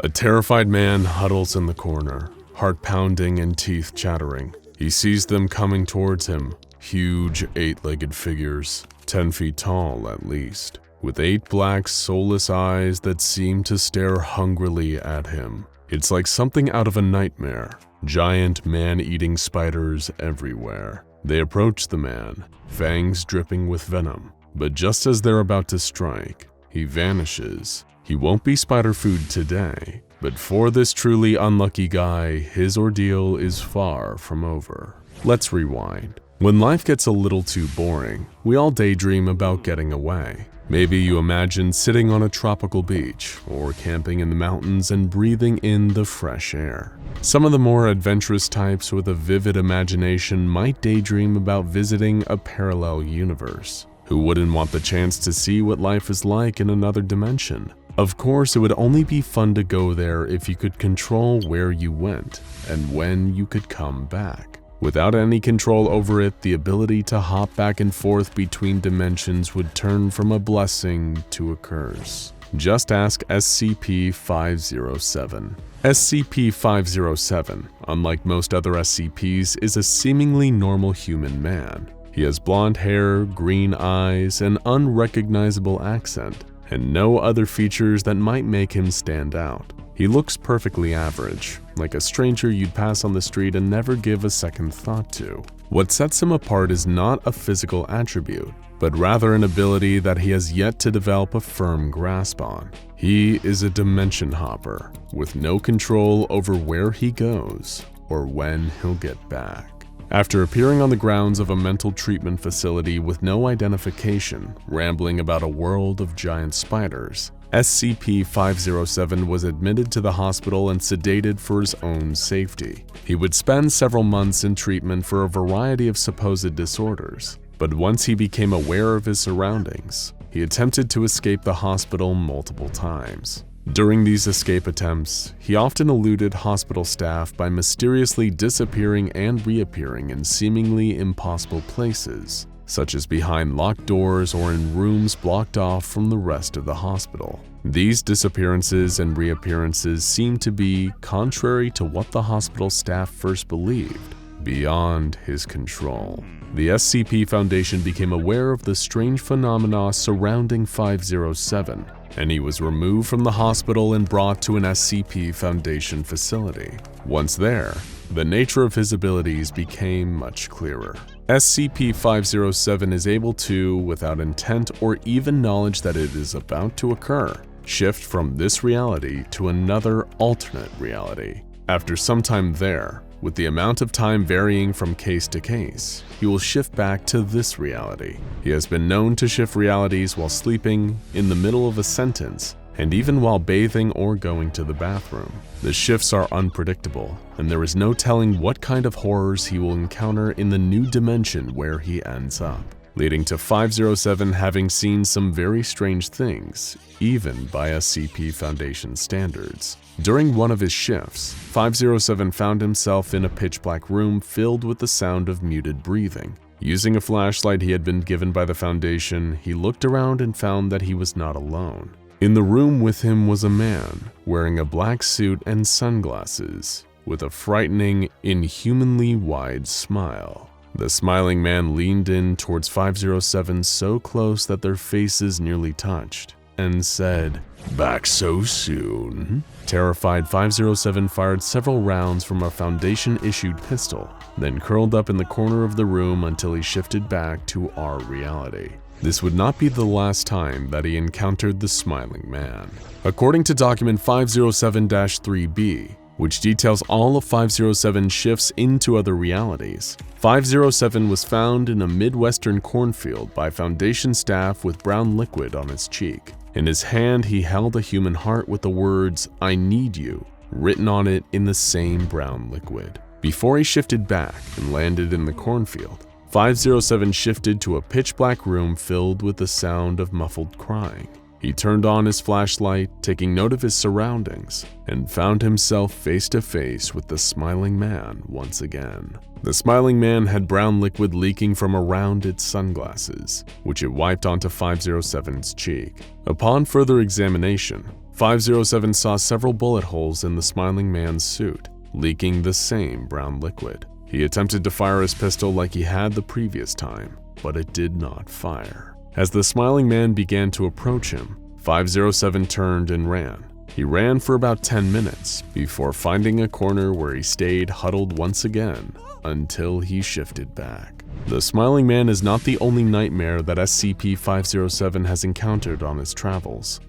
A terrified man huddles in the corner, heart pounding and teeth chattering. He sees them coming towards him, huge 8-legged figures, 10 feet tall at least, with 8 black, soulless eyes that seem to stare hungrily at him. It's like something out of a nightmare. Giant man-eating spiders everywhere. They approach the man, fangs dripping with venom. But just as they're about to strike, he vanishes. He won't be spider food today, but for this truly unlucky guy, his ordeal is far from over. Let's rewind. When life gets a little too boring, we all daydream about getting away. Maybe you imagine sitting on a tropical beach or camping in the mountains and breathing in the fresh air. Some of the more adventurous types with a vivid imagination might daydream about visiting a parallel universe. Who wouldn't want the chance to see what life is like in another dimension? Of course, it would only be fun to go there if you could control where you went and when you could come back. Without any control over it, the ability to hop back and forth between dimensions would turn from a blessing to a curse. Just ask SCP-507. SCP-507, unlike most other SCPs, is a seemingly normal human man. He has blonde hair, green eyes, an unrecognizable accent, and no other features that might make him stand out. He looks perfectly average, like a stranger you'd pass on the street and never give a second thought to. What sets him apart is not a physical attribute, but rather an ability that he has yet to develop a firm grasp on. He is a dimension hopper, with no control over where he goes or when he'll get back. After appearing on the grounds of a mental treatment facility with no identification, rambling about a world of giant spiders, SCP-507 was admitted to the hospital and sedated for his own safety. He would spend several months in treatment for a variety of supposed disorders, but once he became aware of his surroundings, he attempted to escape the hospital multiple times. During these escape attempts, he often eluded hospital staff by mysteriously disappearing and reappearing in seemingly impossible places, such as behind locked doors or in rooms blocked off from the rest of the hospital. These disappearances and reappearances seem to be contrary to what the hospital staff first believed, beyond his control. The SCP Foundation became aware of the strange phenomena surrounding 507, and he was removed from the hospital and brought to an SCP Foundation facility. Once there, the nature of his abilities became much clearer. SCP-507 is able to, without intent or even knowledge that it is about to occur, shift from this reality to another alternate reality. After some time there, with the amount of time varying from case to case, he will shift back to this reality. He has been known to shift realities while sleeping, in the middle of a sentence, and even while bathing or going to the bathroom. The shifts are unpredictable, and there is no telling what kind of horrors he will encounter in the new dimension where he ends up, leading to 507 having seen some very strange things, even by SCP Foundation standards. During one of his shifts, 507 found himself in a pitch-black room filled with the sound of muted breathing. Using a flashlight he had been given by the Foundation, he looked around and found that he was not alone. In the room with him was a man, wearing a black suit and sunglasses, with a frightening, inhumanly wide smile. The smiling man leaned in towards 507 so close that their faces nearly touched, and said, "Back so soon?" Terrified, 507 fired several rounds from a Foundation-issued pistol, then curled up in the corner of the room until he shifted back to our reality. This would not be the last time that he encountered the smiling man. According to document 507-3B, which details all of 507's shifts into other realities, 507 was found in a Midwestern cornfield by Foundation staff with brown liquid on his cheek. In his hand, he held a human heart with the words, "I need you," written on it in the same brown liquid. Before he shifted back and landed in the cornfield, 507 shifted to a pitch-black room filled with the sound of muffled crying. He turned on his flashlight, taking note of his surroundings, and found himself face to face with the smiling man once again. The smiling man had brown liquid leaking from around its sunglasses, which it wiped onto 507's cheek. Upon further examination, 507 saw several bullet holes in the smiling man's suit, leaking the same brown liquid. He attempted to fire his pistol like he had the previous time, but it did not fire. As the smiling man began to approach him, 507 turned and ran. He ran for about 10 minutes before finding a corner where he stayed huddled once again until he shifted back. The smiling man is not the only nightmare that SCP-507 has encountered on his travels.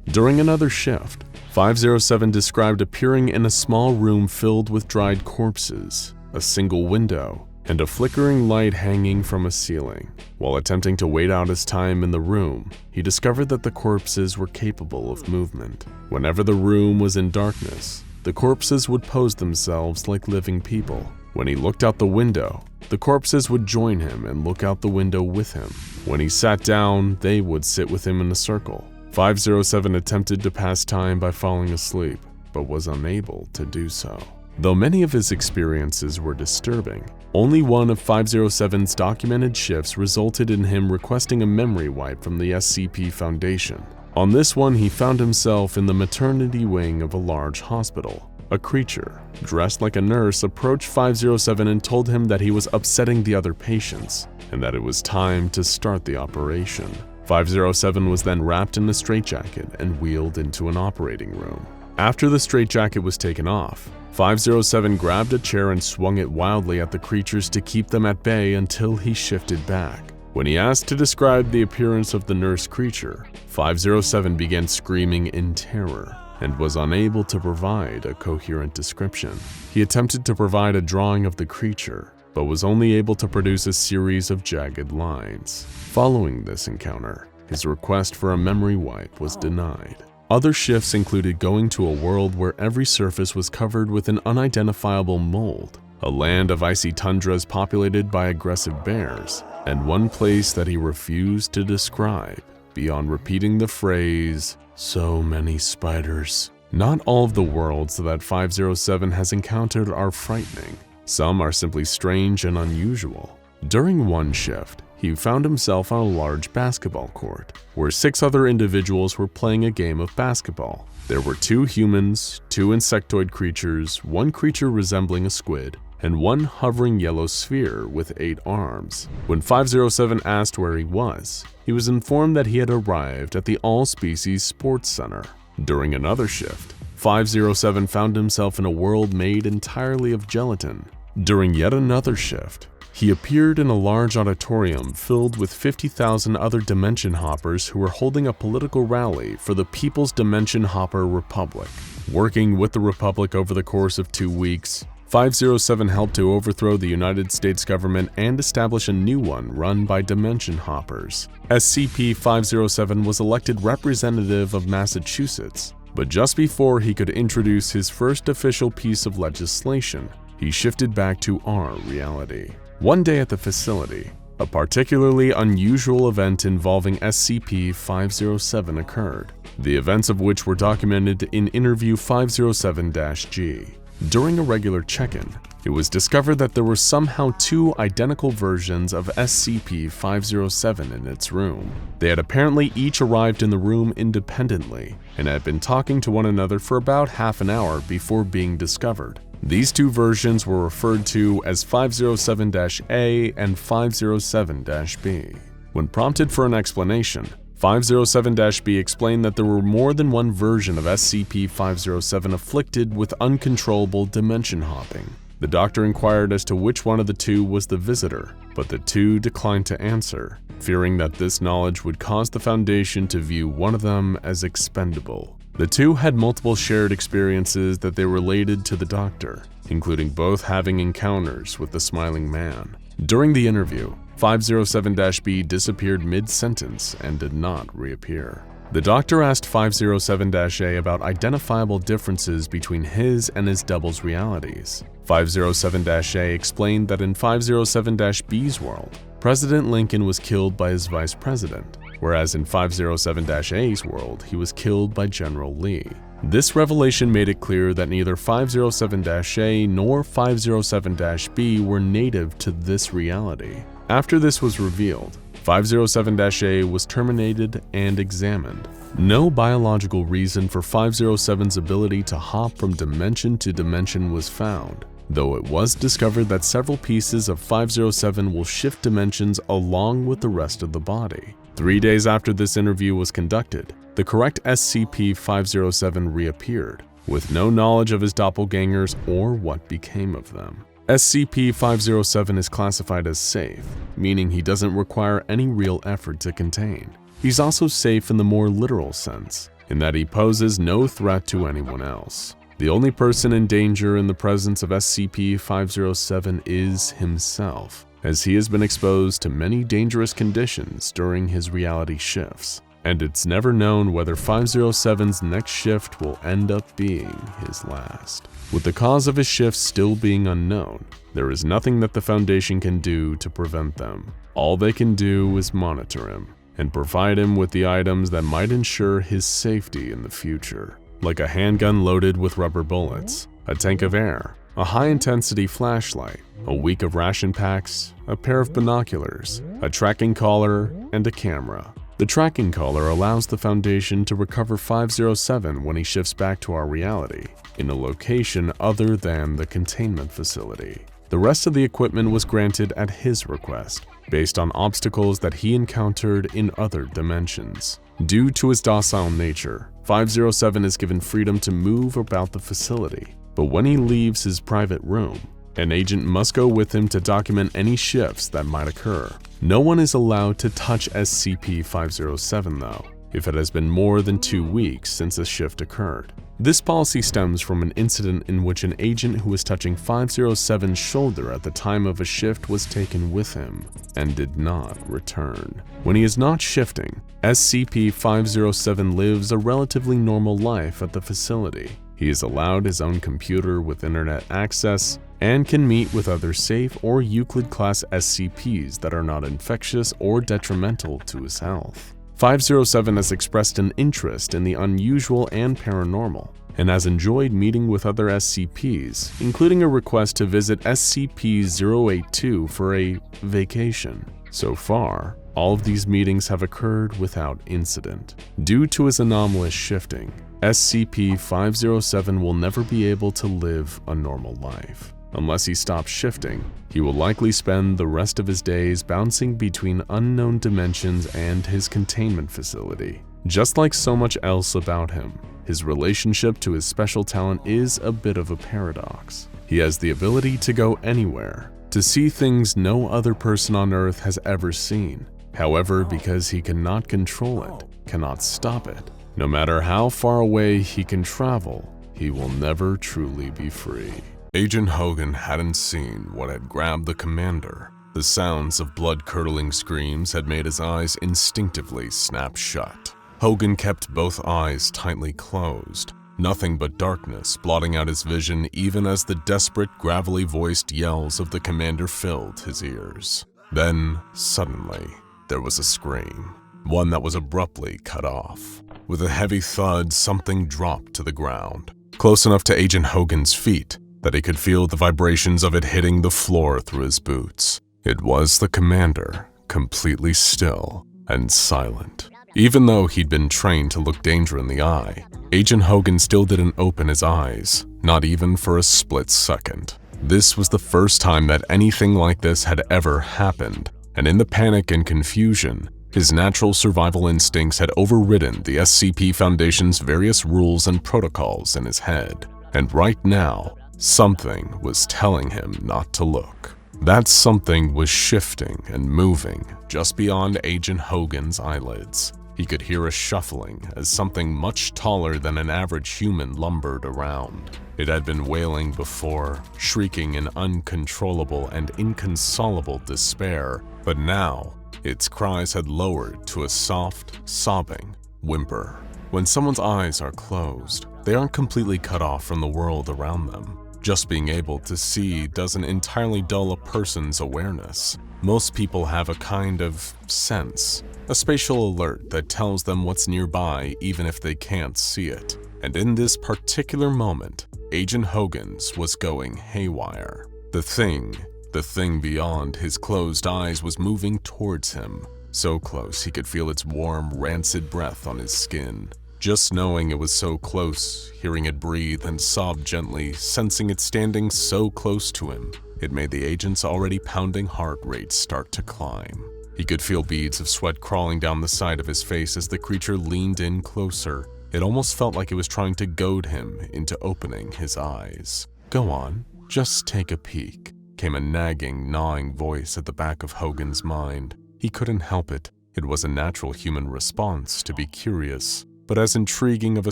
During another shift, 507 described appearing in a small room filled with dried corpses, a single window, and a flickering light hanging from a ceiling. While attempting to wait out his time in the room, he discovered that the corpses were capable of movement. Whenever the room was in darkness, the corpses would pose themselves like living people. When he looked out the window, the corpses would join him and look out the window with him. When he sat down, they would sit with him in a circle. 507 attempted to pass time by falling asleep, but was unable to do so. Though many of his experiences were disturbing, only one of 507's documented shifts resulted in him requesting a memory wipe from the SCP Foundation. On this one, he found himself in the maternity wing of a large hospital. A creature, dressed like a nurse, approached 507 and told him that he was upsetting the other patients, and that it was time to start the operation. 507 was then wrapped in a straitjacket and wheeled into an operating room. After the straitjacket was taken off, 507 grabbed a chair and swung it wildly at the creatures to keep them at bay until he shifted back. When he asked to describe the appearance of the nurse creature, 507 began screaming in terror and was unable to provide a coherent description. He attempted to provide a drawing of the creature, but was only able to produce a series of jagged lines. Following this encounter, his request for a memory wipe was denied. Other shifts included going to a world where every surface was covered with an unidentifiable mold, a land of icy tundras populated by aggressive bears, and one place that he refused to describe beyond repeating the phrase, "so many spiders." Not all of the worlds that 507 has encountered are frightening. Some are simply strange and unusual. During one shift, he found himself on a large basketball court, where 6 other individuals were playing a game of basketball. There were 2 humans, 2 insectoid creatures, 1 creature resembling a squid, and 1 hovering yellow sphere with 8 arms. When 507 asked where he was informed that he had arrived at the All-Species Sports Center. During another shift, 507 found himself in a world made entirely of gelatin. During yet another shift, he appeared in a large auditorium filled with 50,000 other Dimension Hoppers who were holding a political rally for the People's Dimension Hopper Republic. Working with the Republic over the course of 2 weeks, 507 helped to overthrow the United States government and establish a new one run by Dimension Hoppers. SCP-507 was elected representative of Massachusetts, but just before he could introduce his first official piece of legislation, he shifted back to our reality. One day at the facility, a particularly unusual event involving SCP-507 occurred, the events of which were documented in Interview 507-G. During a regular check-in, it was discovered that there were somehow 2 identical versions of SCP-507 in its room. They had apparently each arrived in the room independently and had been talking to one another for about half an hour before being discovered. These 2 versions were referred to as 507-A and 507-B. When prompted for an explanation, 507-B explained that there were more than one version of SCP-507 afflicted with uncontrollable dimension hopping. The doctor inquired as to which one of the 2 was the visitor, but the 2 declined to answer, fearing that this knowledge would cause the Foundation to view one of them as expendable. The 2 had multiple shared experiences that they related to the doctor, including both having encounters with the smiling man. During the interview, 507-B disappeared mid-sentence and did not reappear. The doctor asked 507-A about identifiable differences between his and his double's realities. 507-A explained that in 507-B's world, President Lincoln was killed by his vice president, whereas in 507-A's world, he was killed by General Lee. This revelation made it clear that neither 507-A nor 507-B were native to this reality. After this was revealed, 507-A was terminated and examined. No biological reason for 507's ability to hop from dimension to dimension was found, though it was discovered that several pieces of 507 will shift dimensions along with the rest of the body. 3 days after this interview was conducted, the correct SCP-507 reappeared, with no knowledge of his doppelgangers or what became of them. SCP-507 is classified as safe, meaning he doesn't require any real effort to contain. He's also safe in the more literal sense, in that he poses no threat to anyone else. The only person in danger in the presence of SCP-507 is himself, as he has been exposed to many dangerous conditions during his reality shifts, and it's never known whether 507's next shift will end up being his last. With the cause of his shifts still being unknown, there is nothing that the Foundation can do to prevent them. All they can do is monitor him and provide him with the items that might ensure his safety in the future, like a handgun loaded with rubber bullets, a tank of air, a high-intensity flashlight, a week of ration packs, a pair of binoculars, a tracking collar, and a camera. The tracking collar allows the Foundation to recover 507 when he shifts back to our reality, in a location other than the containment facility. The rest of the equipment was granted at his request, based on obstacles that he encountered in other dimensions. Due to his docile nature, 507 is given freedom to move about the facility, but when he leaves his private room, an agent must go with him to document any shifts that might occur. No one is allowed to touch SCP-507 though, if it has been more than 2 weeks since a shift occurred. This policy stems from an incident in which an agent who was touching 507's shoulder at the time of a shift was taken with him and did not return. When he is not shifting, SCP-507 lives a relatively normal life at the facility. He is allowed his own computer with internet access and can meet with other safe or Euclid-class SCPs that are not infectious or detrimental to his health. 507 has expressed an interest in the unusual and paranormal, and has enjoyed meeting with other SCPs, including a request to visit SCP-082 for a vacation. So far, all of these meetings have occurred without incident. Due to his anomalous shifting, SCP-507 will never be able to live a normal life. Unless he stops shifting, he will likely spend the rest of his days bouncing between unknown dimensions and his containment facility. Just like so much else about him, his relationship to his special talent is a bit of a paradox. He has the ability to go anywhere, to see things no other person on Earth has ever seen. However, because he cannot control it, cannot stop it, no matter how far away he can travel, he will never truly be free. Agent Hogan hadn't seen what had grabbed the commander. The sounds of blood-curdling screams had made his eyes instinctively snap shut. Hogan kept both eyes tightly closed, nothing but darkness blotting out his vision even as the desperate, gravelly-voiced yells of the commander filled his ears. Then, suddenly, there was a scream, one that was abruptly cut off. With a heavy thud, something dropped to the ground, close enough to Agent Hogan's feet that he could feel the vibrations of it hitting the floor through his boots. It was the commander, completely still and silent. Even though he'd been trained to look danger in the eye, Agent Hogan still didn't open his eyes, not even for a split second. This was the first time that anything like this had ever happened, and in the panic and confusion, his natural survival instincts had overridden the SCP Foundation's various rules and protocols in his head. And right now, something was telling him not to look. That something was shifting and moving just beyond Agent Hogan's eyelids. He could hear a shuffling as something much taller than an average human lumbered around. It had been wailing before, shrieking in uncontrollable and inconsolable despair, but now its cries had lowered to a soft, sobbing whimper. When someone's eyes are closed, they aren't completely cut off from the world around them. Just being able to see doesn't entirely dull a person's awareness. Most people have a kind of sense, a spatial alert that tells them what's nearby even if they can't see it. And in this particular moment, Agent Hogan's was going haywire. The thing beyond his closed eyes was moving towards him, So close he could feel its warm, rancid breath on his skin. Just knowing it was so close, hearing it breathe and sob gently, sensing it standing so close to him, it made the agent's already pounding heart rate start to climb. He could feel beads of sweat crawling down the side of his face as the creature leaned in closer. It almost felt like it was trying to goad him into opening his eyes. "Go on, just take a peek," came a nagging, gnawing voice at the back of Hogan's mind. He couldn't help it. It was a natural human response to be curious. But as intriguing of a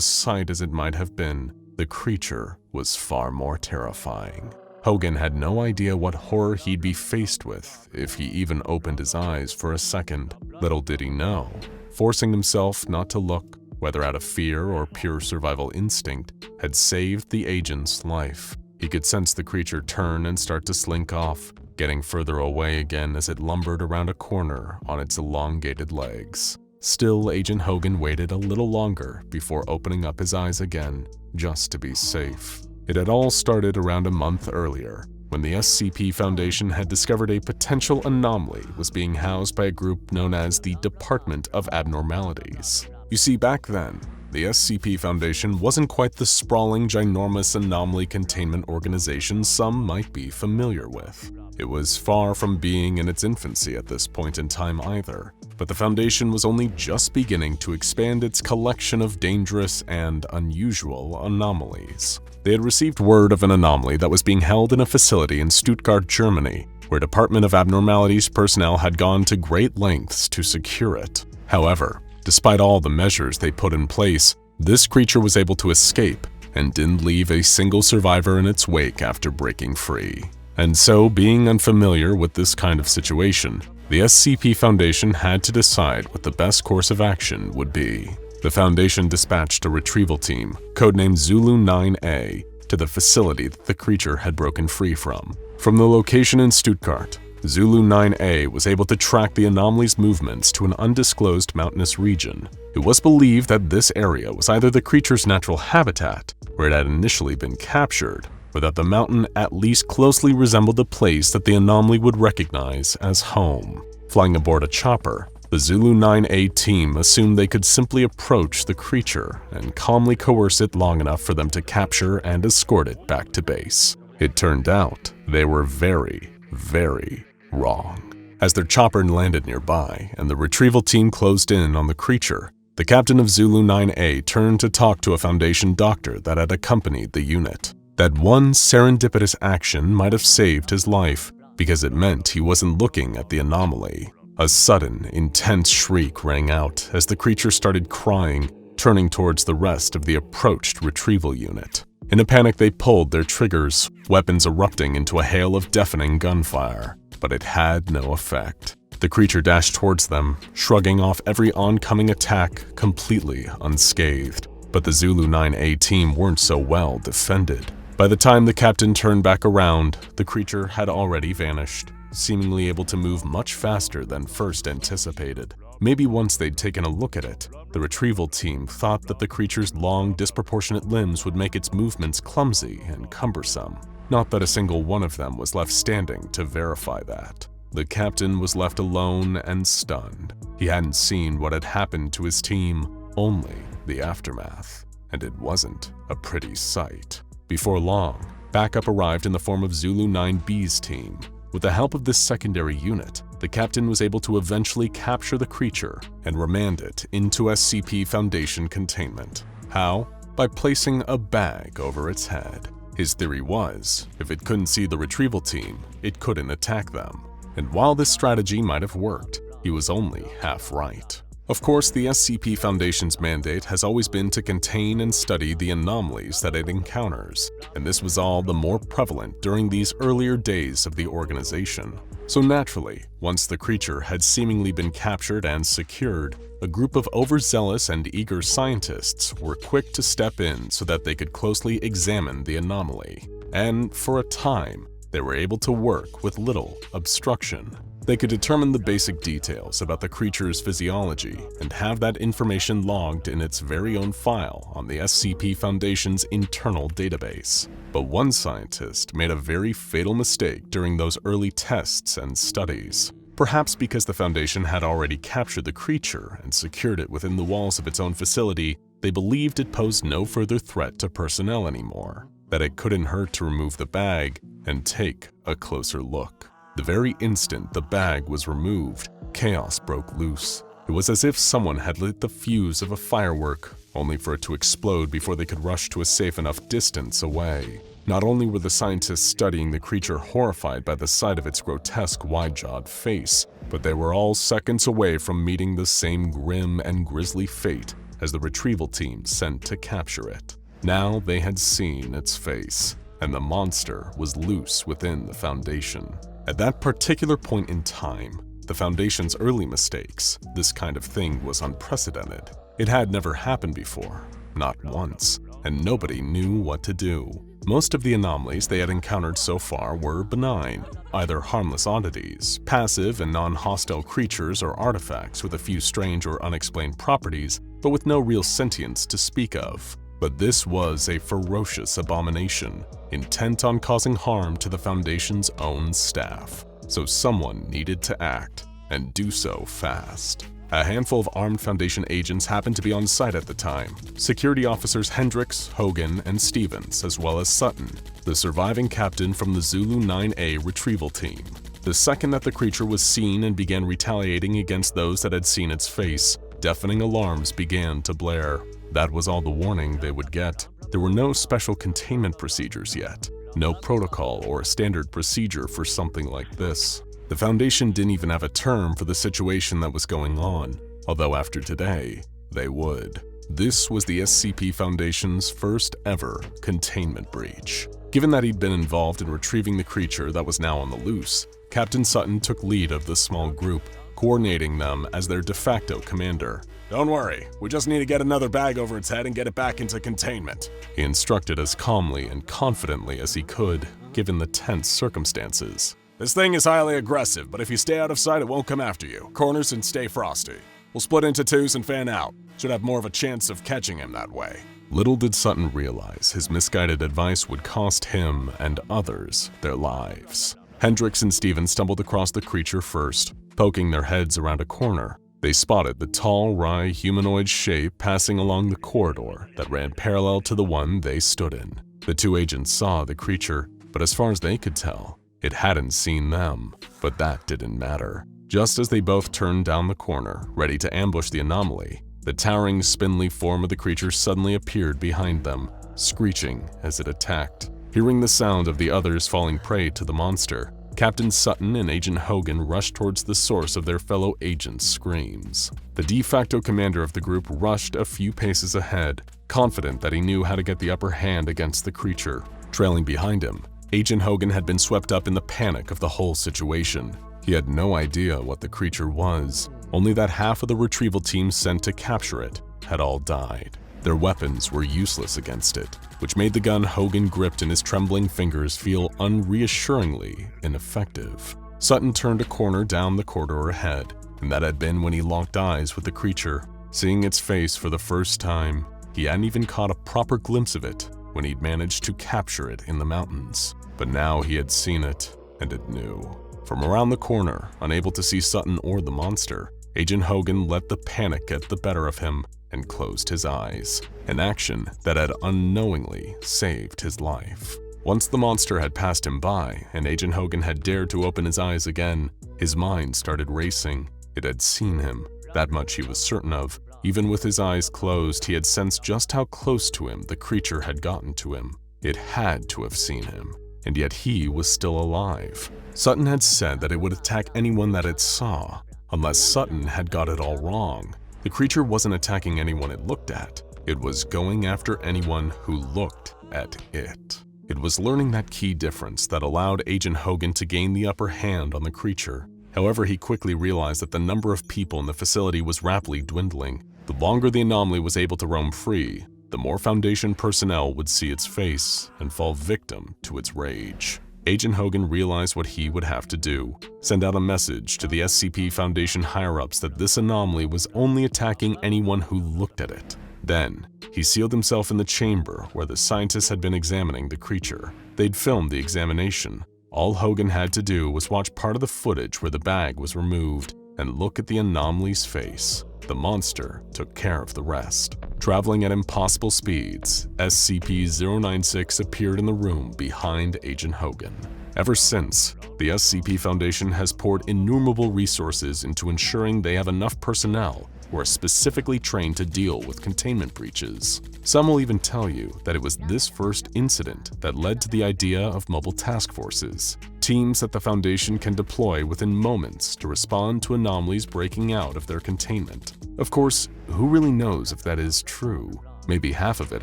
sight as it might have been, the creature was far more terrifying. Hogan had no idea what horror he'd be faced with if he even opened his eyes for a second. Little did he know, forcing himself not to look, whether out of fear or pure survival instinct, had saved the agent's life. He could sense the creature turn and start to slink off, getting further away again as it lumbered around a corner on its elongated legs. Still, Agent Hogan waited a little longer before opening up his eyes again, just to be safe. It had all started around a month earlier, when the SCP Foundation had discovered a potential anomaly was being housed by a group known as the Department of Abnormalities. You see, back then, the SCP Foundation wasn't quite the sprawling, ginormous anomaly containment organization some might be familiar with. It was far from being in its infancy at this point in time either, but the Foundation was only just beginning to expand its collection of dangerous and unusual anomalies. They had received word of an anomaly that was being held in a facility in Stuttgart, Germany, where Department of Abnormalities personnel had gone to great lengths to secure it. However, despite all the measures they put in place, this creature was able to escape and didn't leave a single survivor in its wake after breaking free. And so, being unfamiliar with this kind of situation, the SCP Foundation had to decide what the best course of action would be. The Foundation dispatched a retrieval team, codenamed Zulu 9A, to the facility that the creature had broken free from. From the location in Stuttgart, Zulu 9A was able to track the anomaly's movements to an undisclosed mountainous region. It was believed that this area was either the creature's natural habitat, where it had initially been captured, or that the mountain at least closely resembled the place that the anomaly would recognize as home. Flying aboard a chopper, the Zulu 9A team assumed they could simply approach the creature and calmly coerce it long enough for them to capture and escort it back to base. It turned out they were very, very wrong. As their chopper landed nearby and the retrieval team closed in on the creature, the captain of Zulu 9A turned to talk to a Foundation doctor that had accompanied the unit. That one serendipitous action might have saved his life, because it meant he wasn't looking at the anomaly. A sudden, intense shriek rang out as the creature started crying, turning towards the rest of the approached retrieval unit. In a panic, they pulled their triggers, weapons erupting into a hail of deafening gunfire, but it had no effect. The creature dashed towards them, shrugging off every oncoming attack completely unscathed. But the Zulu 9A team weren't so well defended. By the time the captain turned back around, the creature had already vanished, seemingly able to move much faster than first anticipated. Maybe once they'd taken a look at it, the retrieval team thought that the creature's long, disproportionate limbs would make its movements clumsy and cumbersome. Not that a single one of them was left standing to verify that. The captain was left alone and stunned. He hadn't seen what had happened to his team, only the aftermath. And it wasn't a pretty sight. Before long, backup arrived in the form of Zulu 9B's team. With the help of this secondary unit, the captain was able to eventually capture the creature and remand it into SCP Foundation containment. How? By placing a bag over its head. His theory was, if it couldn't see the retrieval team, it couldn't attack them. And while this strategy might have worked, he was only half right. Of course, the SCP Foundation's mandate has always been to contain and study the anomalies that it encounters, and this was all the more prevalent during these earlier days of the organization. So naturally, once the creature had seemingly been captured and secured, a group of overzealous and eager scientists were quick to step in so that they could closely examine the anomaly. And for a time, they were able to work with little obstruction. They could determine the basic details about the creature's physiology and have that information logged in its very own file on the SCP Foundation's internal database. But one scientist made a very fatal mistake during those early tests and studies. Perhaps because the Foundation had already captured the creature and secured it within the walls of its own facility, they believed it posed no further threat to personnel anymore, that it couldn't hurt to remove the bag and take a closer look. The very instant the bag was removed, chaos broke loose. It was as if someone had lit the fuse of a firework, only for it to explode before they could rush to a safe enough distance away. Not only were the scientists studying the creature horrified by the sight of its grotesque wide-jawed face, but they were all seconds away from meeting the same grim and grisly fate as the retrieval team sent to capture it. Now they had seen its face, and the monster was loose within the Foundation. At that particular point in time, the Foundation's early mistakes, this kind of thing was unprecedented. It had never happened before, not once, and nobody knew what to do. Most of the anomalies they had encountered so far were benign, either harmless oddities, passive and non-hostile creatures or artifacts with a few strange or unexplained properties, but with no real sentience to speak of. But this was a ferocious abomination, intent on causing harm to the Foundation's own staff. So someone needed to act, and do so fast. A handful of armed Foundation agents happened to be on site at the time. Security officers Hendricks, Hogan, and Stevens, as well as Sutton, the surviving captain from the Zulu 9A retrieval team. The second that the creature was seen and began retaliating against those that had seen its face, deafening alarms began to blare. That was all the warning they would get. There were no special containment procedures yet, no protocol or standard procedure for something like this. The Foundation didn't even have a term for the situation that was going on, although after today, they would. This was the SCP Foundation's first ever containment breach. Given that he'd been involved in retrieving the creature that was now on the loose, Captain Sutton took lead of the small group, coordinating them as their de facto commander. "Don't worry, we just need to get another bag over its head and get it back into containment," he instructed as calmly and confidently as he could, given the tense circumstances. "This thing is highly aggressive, but if you stay out of sight, it won't come after you. Corners and stay frosty. We'll split into twos and fan out. Should have more of a chance of catching him that way." Little did Sutton realize his misguided advice would cost him and others their lives. Hendricks and Stevens stumbled across the creature first, poking their heads around a corner. They spotted the tall, wry humanoid shape passing along the corridor that ran parallel to the one they stood in. The two agents saw the creature, but as far as they could tell, it hadn't seen them. But that didn't matter. Just as they both turned down the corner, ready to ambush the anomaly, the towering, spindly form of the creature suddenly appeared behind them, screeching as it attacked. Hearing the sound of the others falling prey to the monster, Captain Sutton and Agent Hogan rushed towards the source of their fellow agents' screams. The de facto commander of the group rushed a few paces ahead, confident that he knew how to get the upper hand against the creature. Trailing behind him, Agent Hogan had been swept up in the panic of the whole situation. He had no idea what the creature was, only that half of the retrieval team sent to capture it had all died. Their weapons were useless against it, which made the gun Hogan gripped in his trembling fingers feel unreassuringly ineffective. Sutton turned a corner down the corridor ahead, and that had been when he locked eyes with the creature. Seeing its face for the first time, he hadn't even caught a proper glimpse of it when he'd managed to capture it in the mountains. But now he had seen it, and it knew. From around the corner, unable to see Sutton or the monster, Agent Hogan let the panic get the better of him and closed his eyes, an action that had unknowingly saved his life. Once the monster had passed him by and Agent Hogan had dared to open his eyes again, his mind started racing. It had seen him, that much he was certain of. Even with his eyes closed, he had sensed just how close to him the creature had gotten to him. It had to have seen him, and yet he was still alive. Sutton had said that it would attack anyone that it saw, unless Sutton had got it all wrong. The creature wasn't attacking anyone it looked at. It was going after anyone who looked at it. It was learning that key difference that allowed Agent Hogan to gain the upper hand on the creature. However, he quickly realized that the number of people in the facility was rapidly dwindling. The longer the anomaly was able to roam free, the more Foundation personnel would see its face and fall victim to its rage. Agent Hogan realized what he would have to do: send out a message to the SCP Foundation higher-ups that this anomaly was only attacking anyone who looked at it. Then, he sealed himself in the chamber where the scientists had been examining the creature. They'd filmed the examination. All Hogan had to do was watch part of the footage where the bag was removed and look at the anomaly's face. The monster took care of the rest. Traveling at impossible speeds, SCP-096 appeared in the room behind Agent Hogan. Ever since, the SCP Foundation has poured innumerable resources into ensuring they have enough personnel who are specifically trained to deal with containment breaches. Some will even tell you that it was this first incident that led to the idea of mobile task forces, teams that the Foundation can deploy within moments to respond to anomalies breaking out of their containment. Of course, who really knows if that is true? Maybe half of it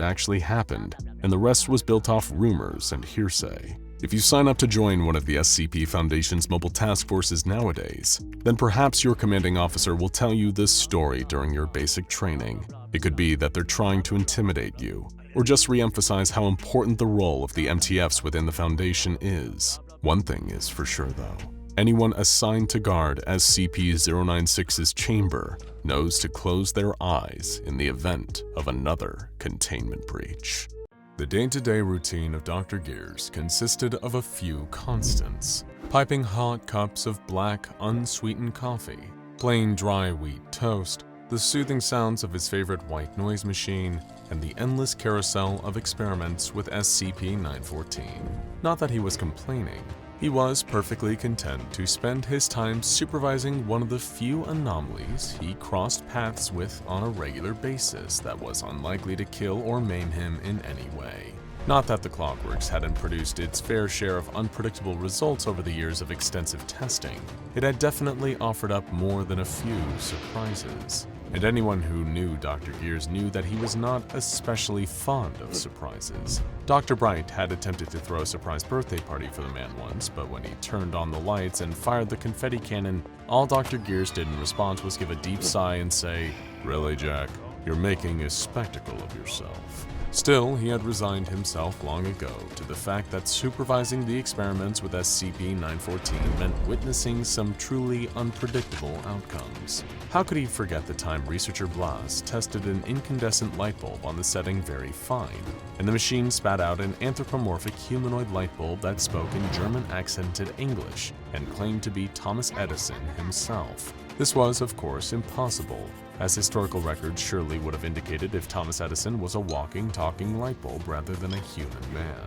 actually happened, and the rest was built off rumors and hearsay. If you sign up to join one of the SCP Foundation's mobile task forces nowadays, then perhaps your commanding officer will tell you this story during your basic training. It could be that they're trying to intimidate you, or just re-emphasize how important the role of the MTFs within the Foundation is. One thing is for sure though, anyone assigned to guard SCP-096's chamber knows to close their eyes in the event of another containment breach. The day-to-day routine of Dr. Gears consisted of a few constants: piping hot cups of black, unsweetened coffee, plain dry wheat toast, the soothing sounds of his favorite white noise machine, and the endless carousel of experiments with SCP-914. Not that he was complaining. He was perfectly content to spend his time supervising one of the few anomalies he crossed paths with on a regular basis that was unlikely to kill or maim him in any way. Not that the Clockworks hadn't produced its fair share of unpredictable results over the years of extensive testing. It had definitely offered up more than a few surprises. And anyone who knew Dr. Gears knew that he was not especially fond of surprises. Dr. Bright had attempted to throw a surprise birthday party for the man once, but when he turned on the lights and fired the confetti cannon, all Dr. Gears did in response was give a deep sigh and say, "Really, Jack? You're making a spectacle of yourself." Still, he had resigned himself long ago to the fact that supervising the experiments with SCP-914 meant witnessing some truly unpredictable outcomes. How could he forget the time researcher Blas tested an incandescent light bulb on the setting Very Fine, and the machine spat out an anthropomorphic humanoid light bulb that spoke in German-accented English and claimed to be Thomas Edison himself? This was, of course, impossible, as historical records surely would have indicated if Thomas Edison was a walking, talking light bulb rather than a human man.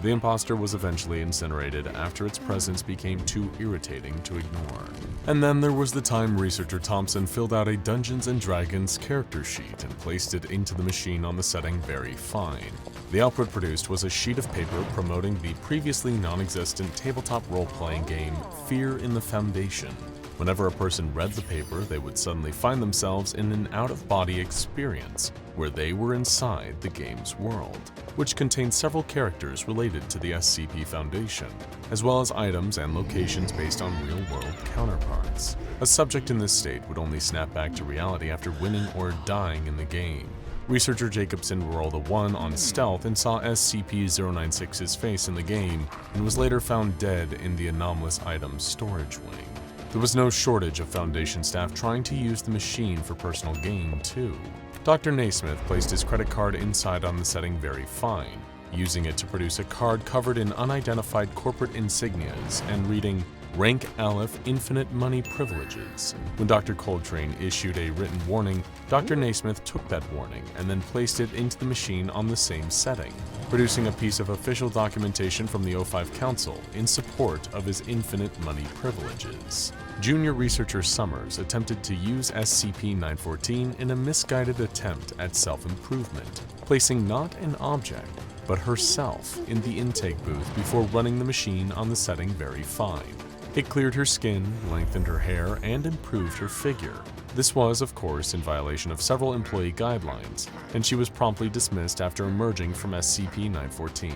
The imposter was eventually incinerated after its presence became too irritating to ignore. And then there was the time researcher Thompson filled out a Dungeons & Dragons character sheet and placed it into the machine on the setting Very Fine. The output produced was a sheet of paper promoting the previously non-existent tabletop role-playing game Fear in the Foundation. Whenever a person read the paper, they would suddenly find themselves in an out-of-body experience where they were inside the game's world, which contained several characters related to the SCP Foundation, as well as items and locations based on real-world counterparts. A subject in this state would only snap back to reality after winning or dying in the game. Researcher Jacobson rolled a 1 on stealth and saw SCP-096's face in the game, and was later found dead in the anomalous item's storage wing. There was no shortage of Foundation staff trying to use the machine for personal gain, too. Dr. Naismith placed his credit card inside on the setting Very Fine, using it to produce a card covered in unidentified corporate insignias and reading, "Rank Aleph Infinite Money Privileges." When Dr. Coltrane issued a written warning, Dr. Naismith took that warning and then placed it into the machine on the same setting, producing a piece of official documentation from the O5 Council in support of his infinite money privileges. Junior researcher Summers attempted to use SCP-914 in a misguided attempt at self-improvement, placing not an object, but herself in the intake booth before running the machine on the setting Very Fine. It cleared her skin, lengthened her hair, and improved her figure. This was, of course, in violation of several employee guidelines, and she was promptly dismissed after emerging from SCP-914.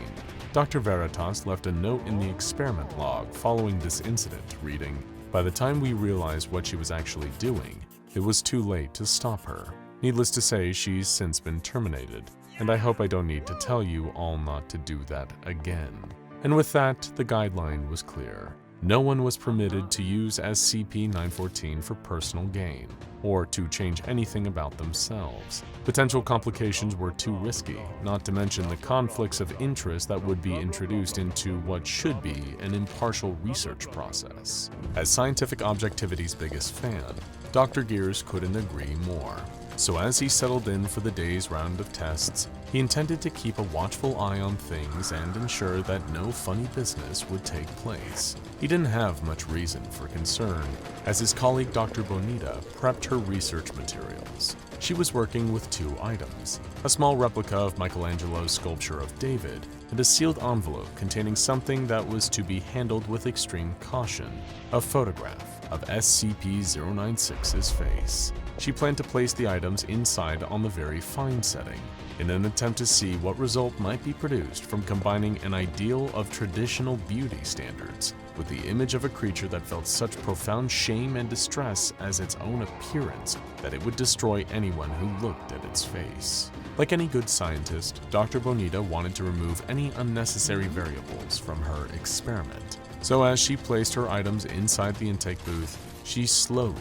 Dr. Veritas left a note in the experiment log following this incident, reading, "By the time we realized what she was actually doing, it was too late to stop her. Needless to say, she's since been terminated, and I hope I don't need to tell you all not to do that again." And with that, the guideline was clear. No one was permitted to use SCP-914 for personal gain, or to change anything about themselves. Potential complications were too risky, not to mention the conflicts of interest that would be introduced into what should be an impartial research process. As scientific objectivity's biggest fan, Dr. Gears couldn't agree more. So as he settled in for the day's round of tests, he intended to keep a watchful eye on things and ensure that no funny business would take place. He didn't have much reason for concern, as his colleague Dr. Bonita prepped her research materials. She was working with two items, a small replica of Michelangelo's sculpture of David, and a sealed envelope containing something that was to be handled with extreme caution, a photograph of SCP-096's face. She planned to place the items inside on the very fine setting, in an attempt to see what result might be produced from combining an ideal of traditional beauty standards with the image of a creature that felt such profound shame and distress as its own appearance that it would destroy anyone who looked at its face. Like any good scientist, Dr. Bonita wanted to remove any unnecessary variables from her experiment. So as she placed her items inside the intake booth, she slowly,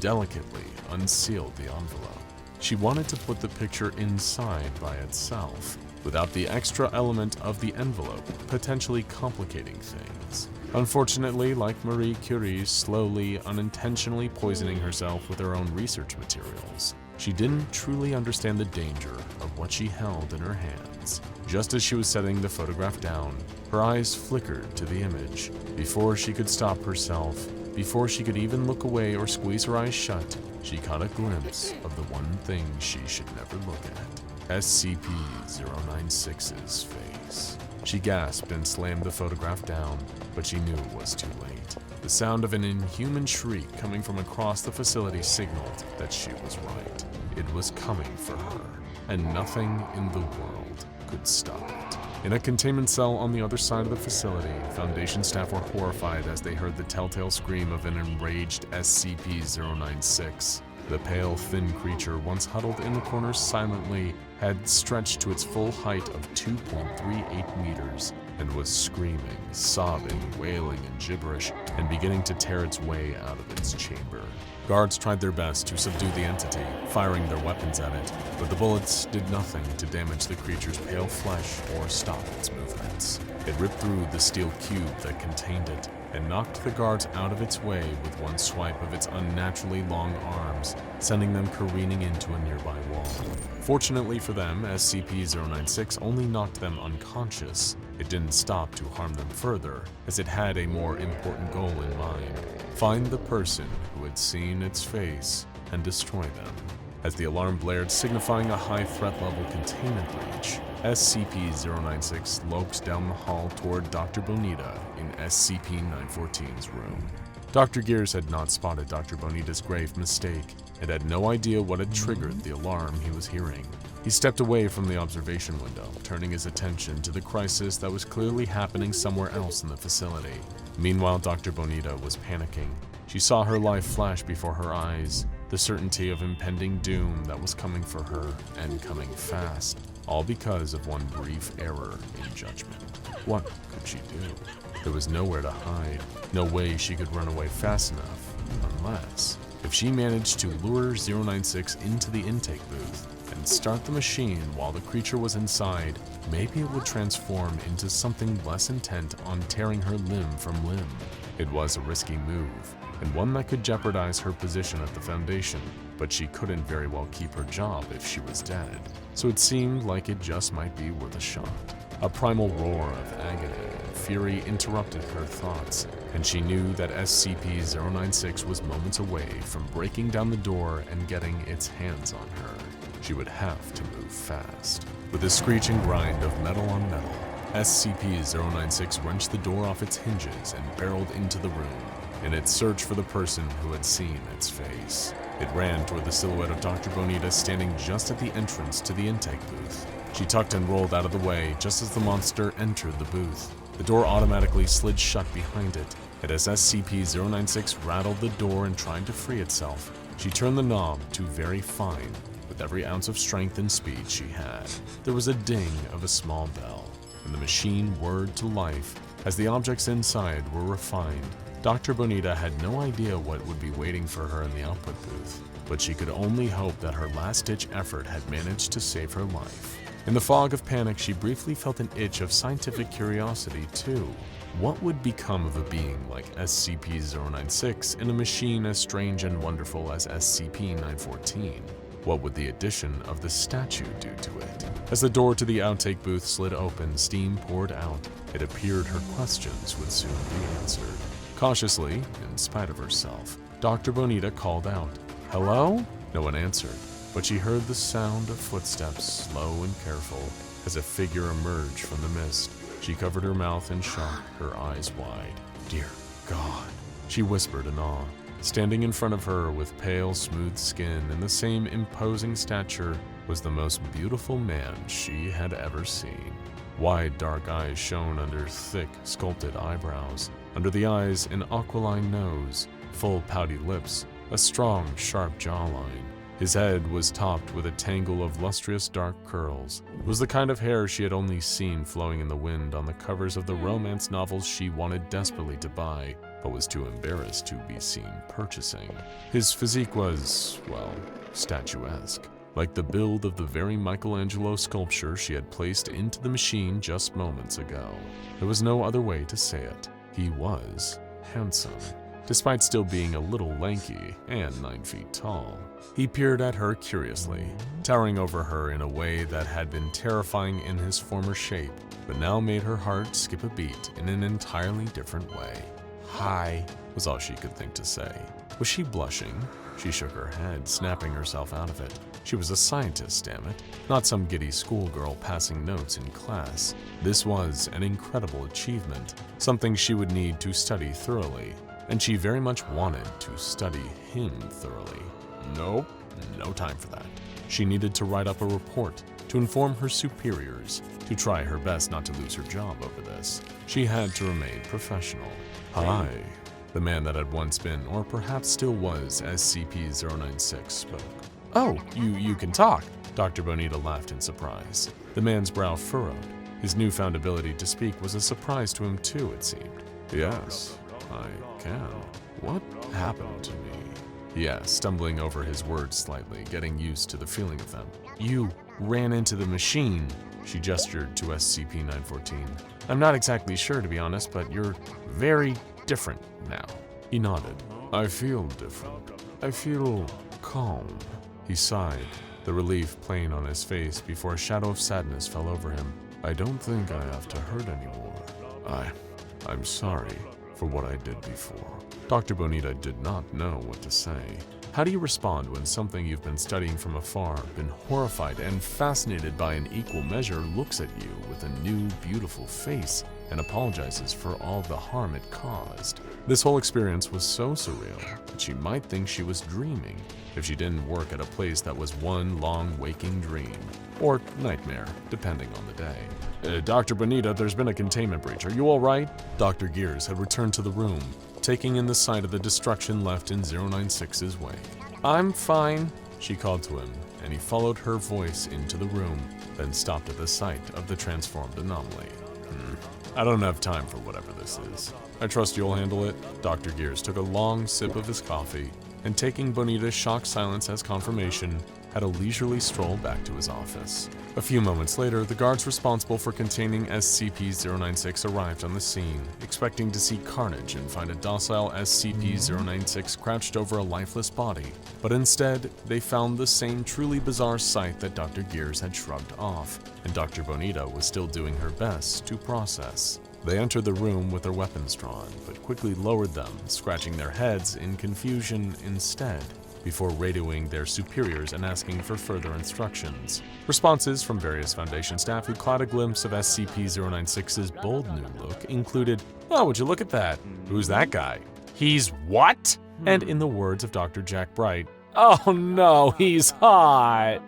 delicately unsealed the envelope. She wanted to put the picture inside by itself, without the extra element of the envelope potentially complicating things. Unfortunately, like Marie Curie's slowly, unintentionally poisoning herself with her own research materials, she didn't truly understand the danger of what she held in her hands. Just as she was setting the photograph down, her eyes flickered to the image. Before she could stop herself, before she could even look away or squeeze her eyes shut, she caught a glimpse of the one thing she should never look at: SCP-096's face. She gasped and slammed the photograph down, but she knew it was too late. The sound of an inhuman shriek coming from across the facility signaled that she was right. It was coming for her, and nothing in the world could stop it. In a containment cell on the other side of the facility, Foundation staff were horrified as they heard the telltale scream of an enraged SCP-096. The pale, thin creature, once huddled in the corner silently, had stretched to its full height of 2.38 meters and was screaming, sobbing, wailing in gibberish, and beginning to tear its way out of its chamber. Guards tried their best to subdue the entity, firing their weapons at it, but the bullets did nothing to damage the creature's pale flesh or stop its movements. It ripped through the steel cube that contained it and knocked the guards out of its way with one swipe of its unnaturally long arms, sending them careening into a nearby wall. Fortunately for them, SCP-096 only knocked them unconscious. It didn't stop to harm them further, as it had a more important goal in mind: find the person who had seen its face and destroy them. As the alarm blared, signifying a high threat level containment breach, SCP-096 loped down the hall toward Dr. Bonita in SCP-914's room. Dr. Gears had not spotted Dr. Bonita's grave mistake and had no idea what had triggered the alarm he was hearing. He stepped away from the observation window, turning his attention to the crisis that was clearly happening somewhere else in the facility. Meanwhile, Dr. Bonita was panicking. She saw her life flash before her eyes, the certainty of impending doom that was coming for her, and coming fast, all because of one brief error in judgment. What could she do? There was nowhere to hide, no way she could run away fast enough, unless if she managed to lure 096 into the intake booth and start the machine while the creature was inside, maybe it would transform into something less intent on tearing her limb from limb. It was a risky move, and one that could jeopardize her position at the Foundation, but she couldn't very well keep her job if she was dead, so it seemed like it just might be worth a shot. A primal roar of agony and fury interrupted her thoughts, and she knew that SCP-096 was moments away from breaking down the door and getting its hands on her. She would have to move fast. With a screeching grind of metal on metal, SCP-096 wrenched the door off its hinges and barreled into the room in its search for the person who had seen its face. It ran toward the silhouette of Dr. Bonita standing just at the entrance to the intake booth. She tucked and rolled out of the way just as the monster entered the booth. The door automatically slid shut behind it, and as SCP-096 rattled the door and tried to free itself, she turned the knob to very fine with every ounce of strength and speed she had. There was a ding of a small bell, and the machine whirred to life as the objects inside were refined Dr. Bonita had no idea what would be waiting for her in the output booth, but she could only hope that her last-ditch effort had managed to save her life. In the fog of panic, she briefly felt an itch of scientific curiosity, too. What would become of a being like SCP-096 in a machine as strange and wonderful as SCP-914? What would the addition of the statue do to it? As the door to the outtake booth slid open, steam poured out. It appeared her questions would soon be answered. Cautiously, in spite of herself, Dr. Bonita called out, "Hello?" No one answered, but she heard the sound of footsteps, slow and careful, as a figure emerged from the mist. She covered her mouth in shock, her eyes wide. "Dear God," she whispered in awe. Standing in front of her with pale, smooth skin and the same imposing stature was the most beautiful man she had ever seen. Wide, dark eyes shone under thick, sculpted eyebrows. Under the eyes, an aquiline nose, full, pouty lips, a strong, sharp jawline. His head was topped with a tangle of lustrous dark curls. It was the kind of hair she had only seen flowing in the wind on the covers of the romance novels she wanted desperately to buy, but was too embarrassed to be seen purchasing. His physique was, well, statuesque, like the build of the very Michelangelo sculpture she had placed into the machine just moments ago. There was no other way to say it. He was handsome, despite still being a little lanky and 9 feet tall. He peered at her curiously, towering over her in a way that had been terrifying in his former shape, but now made her heart skip a beat in an entirely different way. "Hi," was all she could think to say. Was she blushing? She shook her head, snapping herself out of it. She was a scientist, damn it, not some giddy schoolgirl passing notes in class. This was an incredible achievement, something she would need to study thoroughly, and she very much wanted to study him thoroughly. Nope, no time for that. She needed to write up a report, to inform her superiors, to try her best not to lose her job over this. She had to remain professional. "Hi," the man that had once been, or perhaps still was, SCP-096 spoke. "Oh, you can talk." Dr. Bonita laughed in surprise. The man's brow furrowed. His newfound ability to speak was a surprise to him too, it seemed. "Yes, I can. What happened to me?" he asked, stumbling over his words slightly, getting used to the feeling of them. "You ran into the machine," she gestured to SCP-914. "I'm not exactly sure, to be honest, but you're very different now." He nodded. "I feel different. I feel calm." He sighed, the relief plain on his face before a shadow of sadness fell over him. "I don't think I have to hurt anymore. I'm sorry for what I did before." Dr. Bonita did not know what to say. How do you respond when something you've been studying from afar, been horrified and fascinated by in equal measure, looks at you with a new, beautiful face and apologizes for all the harm it caused? This whole experience was so surreal that she might think she was dreaming if she didn't work at a place that was one long waking dream, or nightmare, depending on the day. Dr. Bonita, there's been a containment breach. Are you all right?" Dr. Gears had returned to the room, taking in the sight of the destruction left in 096's wake. "I'm fine," she called to him, and he followed her voice into the room, then stopped at the sight of the transformed anomaly. I don't have time for whatever this is. I trust you'll handle it." Dr. Gears took a long sip of his coffee, and taking Bonita's shocked silence as confirmation, had a leisurely stroll back to his office. A few moments later, the guards responsible for containing SCP-096 arrived on the scene, expecting to see carnage and find a docile SCP-096 crouched over a lifeless body. But instead, they found the same truly bizarre sight that Dr. Gears had shrugged off, and Dr. Bonita was still doing her best to process. They entered the room with their weapons drawn, but quickly lowered them, scratching their heads in confusion instead, before radioing their superiors and asking for further instructions. Responses from various Foundation staff who caught a glimpse of SCP-096's bold new look included, "Oh, would you look at that? Who's that guy? He's what?" And in the words of Dr. Jack Bright, "Oh no, he's hot!"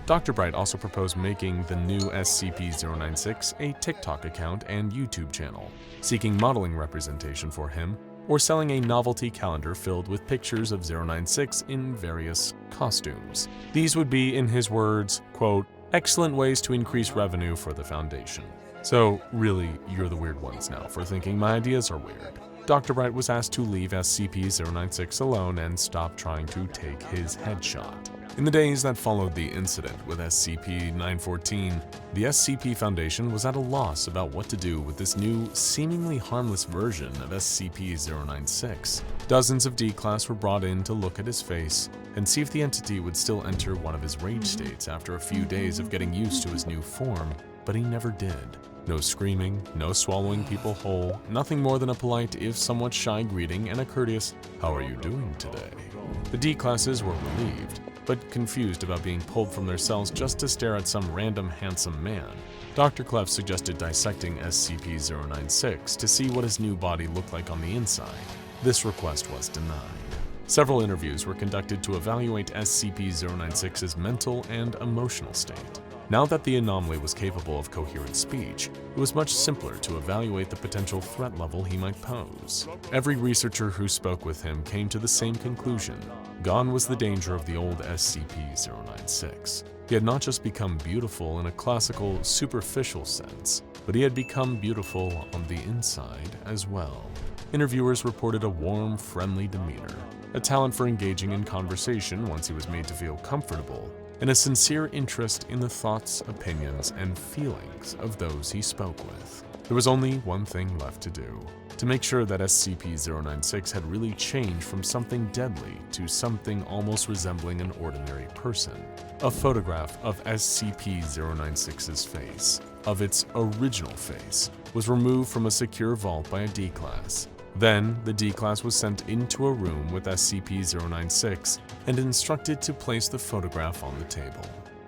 Dr. Bright also proposed making the new SCP-096 a TikTok account and YouTube channel, seeking modeling representation for him, or selling a novelty calendar filled with pictures of 096 in various costumes. These would be, in his words, quote, "excellent ways to increase revenue for the Foundation." So really, you're the weird ones now for thinking my ideas are weird. Dr. Bright was asked to leave SCP-096 alone and stop trying to take his headshot. In the days that followed the incident with SCP-914, the SCP Foundation was at a loss about what to do with this new, seemingly harmless version of SCP-096. Dozens of D-Class were brought in to look at his face and see if the entity would still enter one of his rage states after a few days of getting used to his new form, but he never did. No screaming, no swallowing people whole, nothing more than a polite, if somewhat shy greeting and a courteous, "How are you doing today?" The D-Classes were relieved, but confused about being pulled from their cells just to stare at some random handsome man. Dr. Clef suggested dissecting SCP-096 to see what his new body looked like on the inside. This request was denied. Several interviews were conducted to evaluate SCP-096's mental and emotional state. Now that the anomaly was capable of coherent speech, it was much simpler to evaluate the potential threat level he might pose. Every researcher who spoke with him came to the same conclusion. Gone was the danger of the old SCP-096. He had not just become beautiful in a classical, superficial sense, but he had become beautiful on the inside as well. Interviewers reported a warm, friendly demeanor, a talent for engaging in conversation once he was made to feel comfortable, and a sincere interest in the thoughts, opinions, and feelings of those he spoke with. There was only one thing left to do: to make sure that SCP-096 had really changed from something deadly to something almost resembling an ordinary person. A photograph of SCP-096's face, of its original face, was removed from a secure vault by a D-Class. Then, the D-Class was sent into a room with SCP-096 and instructed to place the photograph on the table.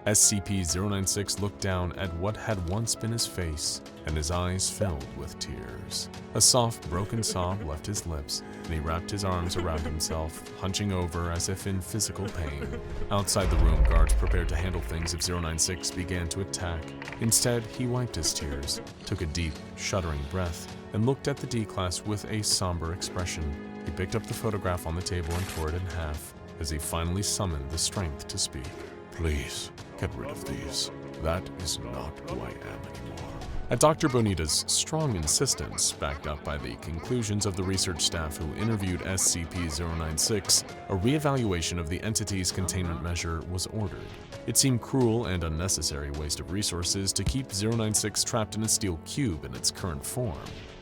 SCP-096 looked down at what had once been his face, and his eyes filled with tears. A soft, broken sob left his lips, and he wrapped his arms around himself, hunching over as if in physical pain. Outside the room, guards prepared to handle things if 096 began to attack. Instead, he wiped his tears, took a deep, shuddering breath, and looked at the D-Class with a somber expression. He picked up the photograph on the table and tore it in half, as he finally summoned the strength to speak. "Please, get rid of these. That is not who I am anymore." At Dr. Bonita's strong insistence, backed up by the conclusions of the research staff who interviewed SCP-096, a reevaluation of the entity's containment measure was ordered. It seemed cruel and unnecessary waste of resources to keep 096 trapped in a steel cube in its current form.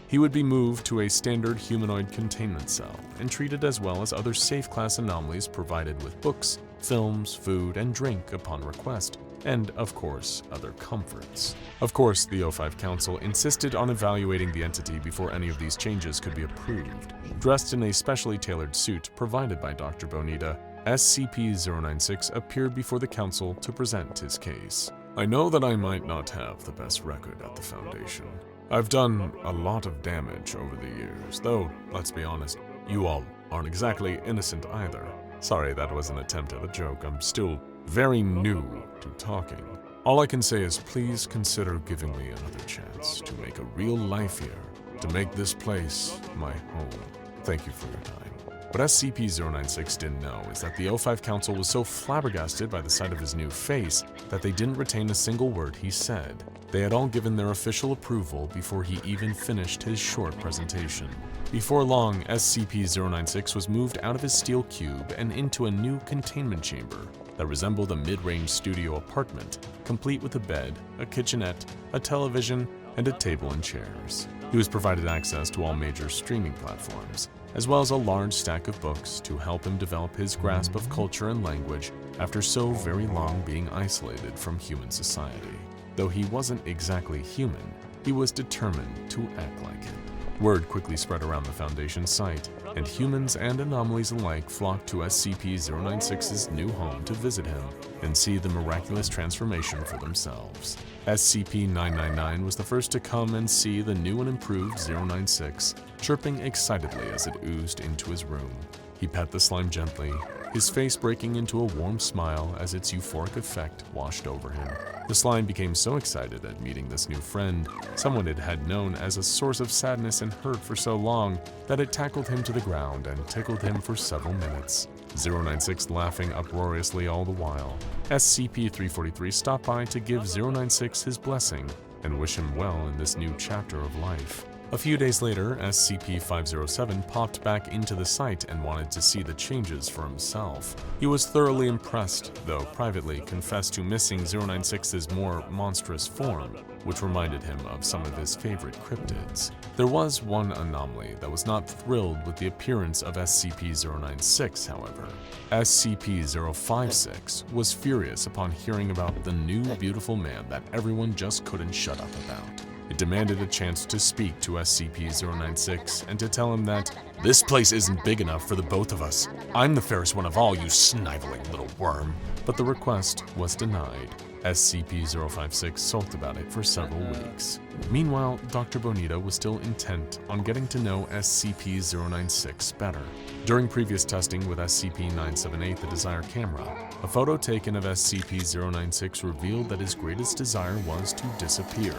He would be moved to a standard humanoid containment cell and treated as well as other safe-class anomalies, provided with books, films, food, and drink upon request, and, of course, other comforts. Of course, the O5 Council insisted on evaluating the entity before any of these changes could be approved. Dressed in a specially tailored suit provided by Dr. Bonita, SCP-096 appeared before the Council to present his case. "I know that I might not have the best record at the Foundation. I've done a lot of damage over the years, though, let's be honest, you all aren't exactly innocent either. Sorry, that was an attempt at a joke. I'm still very new to talking. All I can say is please consider giving me another chance to make a real life here, to make this place my home. Thank you for your time." What SCP-096 didn't know is that the O5 Council was so flabbergasted by the sight of his new face that they didn't retain a single word he said. They had all given their official approval before he even finished his short presentation. Before long, SCP-096 was moved out of his steel cube and into a new containment chamber that resembled a mid-range studio apartment, complete with a bed, a kitchenette, a television, and a table and chairs. He was provided access to all major streaming platforms, as well as a large stack of books to help him develop his grasp of culture and language after so very long being isolated from human society. Though he wasn't exactly human, he was determined to act like it. Word quickly spread around the Foundation site, and humans and anomalies alike flocked to SCP-096's new home to visit him and see the miraculous transformation for themselves. SCP-999 was the first to come and see the new and improved 096, chirping excitedly as it oozed into his room. He pet the slime gently, his face breaking into a warm smile as its euphoric effect washed over him. The slime became so excited at meeting this new friend, someone it had known as a source of sadness and hurt for so long, that it tackled him to the ground and tickled him for several minutes. 096 laughing uproariously all the while. SCP-343 stopped by to give 096 his blessing and wish him well in this new chapter of life. A few days later, SCP-507 popped back into the site and wanted to see the changes for himself. He was thoroughly impressed, though privately confessed to missing 096's more monstrous form, which reminded him of some of his favorite cryptids. There was one anomaly that was not thrilled with the appearance of SCP-096, however. SCP-056 was furious upon hearing about the new beautiful man that everyone just couldn't shut up about. It demanded a chance to speak to SCP-096 and to tell him that, "This place isn't big enough for the both of us. I'm the fairest one of all, you sniveling little worm." But the request was denied. SCP-056 sulked about it for several weeks. Meanwhile, Dr. Bonita was still intent on getting to know SCP-096 better. During previous testing with SCP-978, the Desire camera, a photo taken of SCP-096 revealed that his greatest desire was to disappear.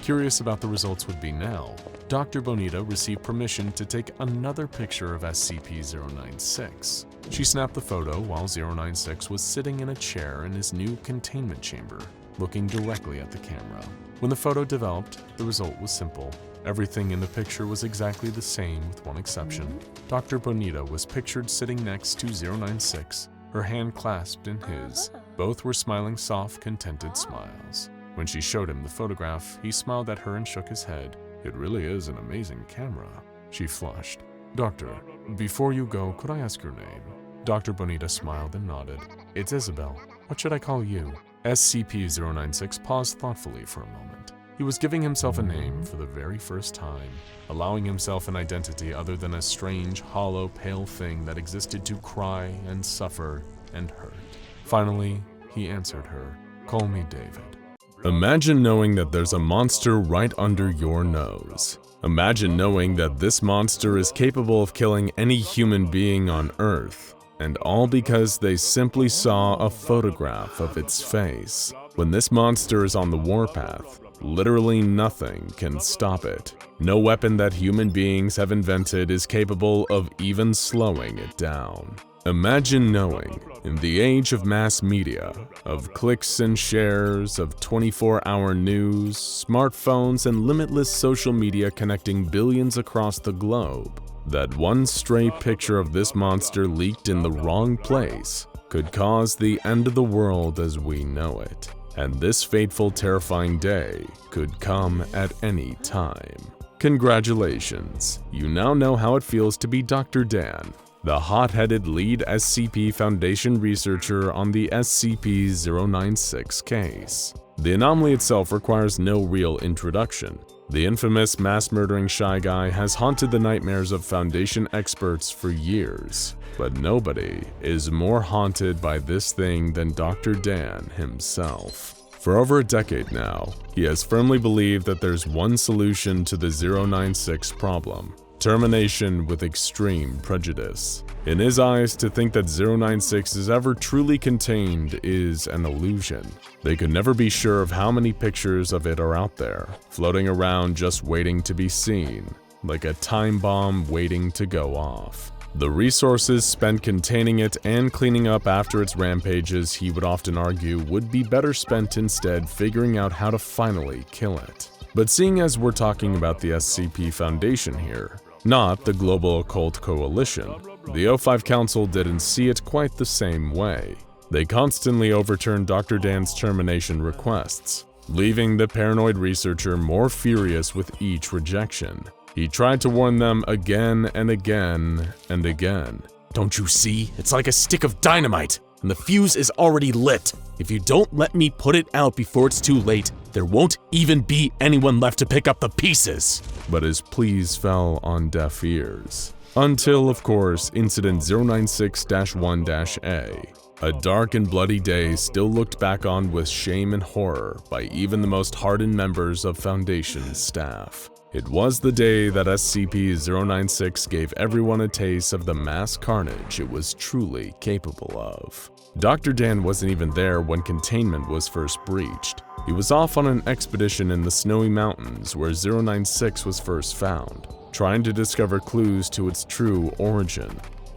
Curious about the results would be now, Dr. Bonita received permission to take another picture of SCP-096. She snapped the photo while 096 was sitting in a chair in his new containment chamber, looking directly at the camera. When the photo developed, the result was simple. Everything in the picture was exactly the same with one exception. Dr. Bonita was pictured sitting next to 096, her hand clasped in his. Both were smiling soft, contented smiles. When she showed him the photograph, he smiled at her and shook his head. "It really is an amazing camera." She flushed. "Doctor, before you go, could I ask your name?" Dr. Bonita smiled and nodded. "It's Isabel. What should I call you?" SCP-096 paused thoughtfully for a moment. He was giving himself a name for the very first time, allowing himself an identity other than a strange, hollow, pale thing that existed to cry and suffer and hurt. Finally, he answered her, "Call me David." Imagine knowing that there's a monster right under your nose. Imagine knowing that this monster is capable of killing any human being on Earth, and all because they simply saw a photograph of its face. When this monster is on the warpath, literally nothing can stop it. No weapon that human beings have invented is capable of even slowing it down. Imagine knowing, in the age of mass media, of clicks and shares, of 24-hour news, smartphones, and limitless social media connecting billions across the globe, that one stray picture of this monster leaked in the wrong place could cause the end of the world as we know it. And this fateful, terrifying day could come at any time. Congratulations, you now know how it feels to be Dr. Dan, the hot-headed lead SCP Foundation researcher on the SCP-096 case. The anomaly itself requires no real introduction. The infamous mass-murdering Shy Guy has haunted the nightmares of Foundation experts for years, but nobody is more haunted by this thing than Dr. Dan himself. For over a decade now, he has firmly believed that there's one solution to the 096 problem: termination with extreme prejudice. In his eyes, to think that 096 is ever truly contained is an illusion. They could never be sure of how many pictures of it are out there, floating around just waiting to be seen, like a time bomb waiting to go off. The resources spent containing it and cleaning up after its rampages, he would often argue, would be better spent instead figuring out how to finally kill it. But seeing as we're talking about the SCP Foundation here, not the Global Occult Coalition, the O5 Council didn't see it quite the same way. They constantly overturned Dr. Dan's termination requests, leaving the paranoid researcher more furious with each rejection. He tried to warn them again and again and again. "Don't you see? It's like a stick of dynamite, and the fuse is already lit. If you don't let me put it out before it's too late, there won't even be anyone left to pick up the pieces." But his pleas fell on deaf ears. Until, of course, Incident 096-1-A. A dark and bloody day still looked back on with shame and horror by even the most hardened members of Foundation's staff. It was the day that SCP-096 gave everyone a taste of the mass carnage it was truly capable of. Dr. Dan wasn't even there when Containment was first breached. He was off on an expedition in the snowy mountains where 096 was first found, trying to discover clues to its true origin.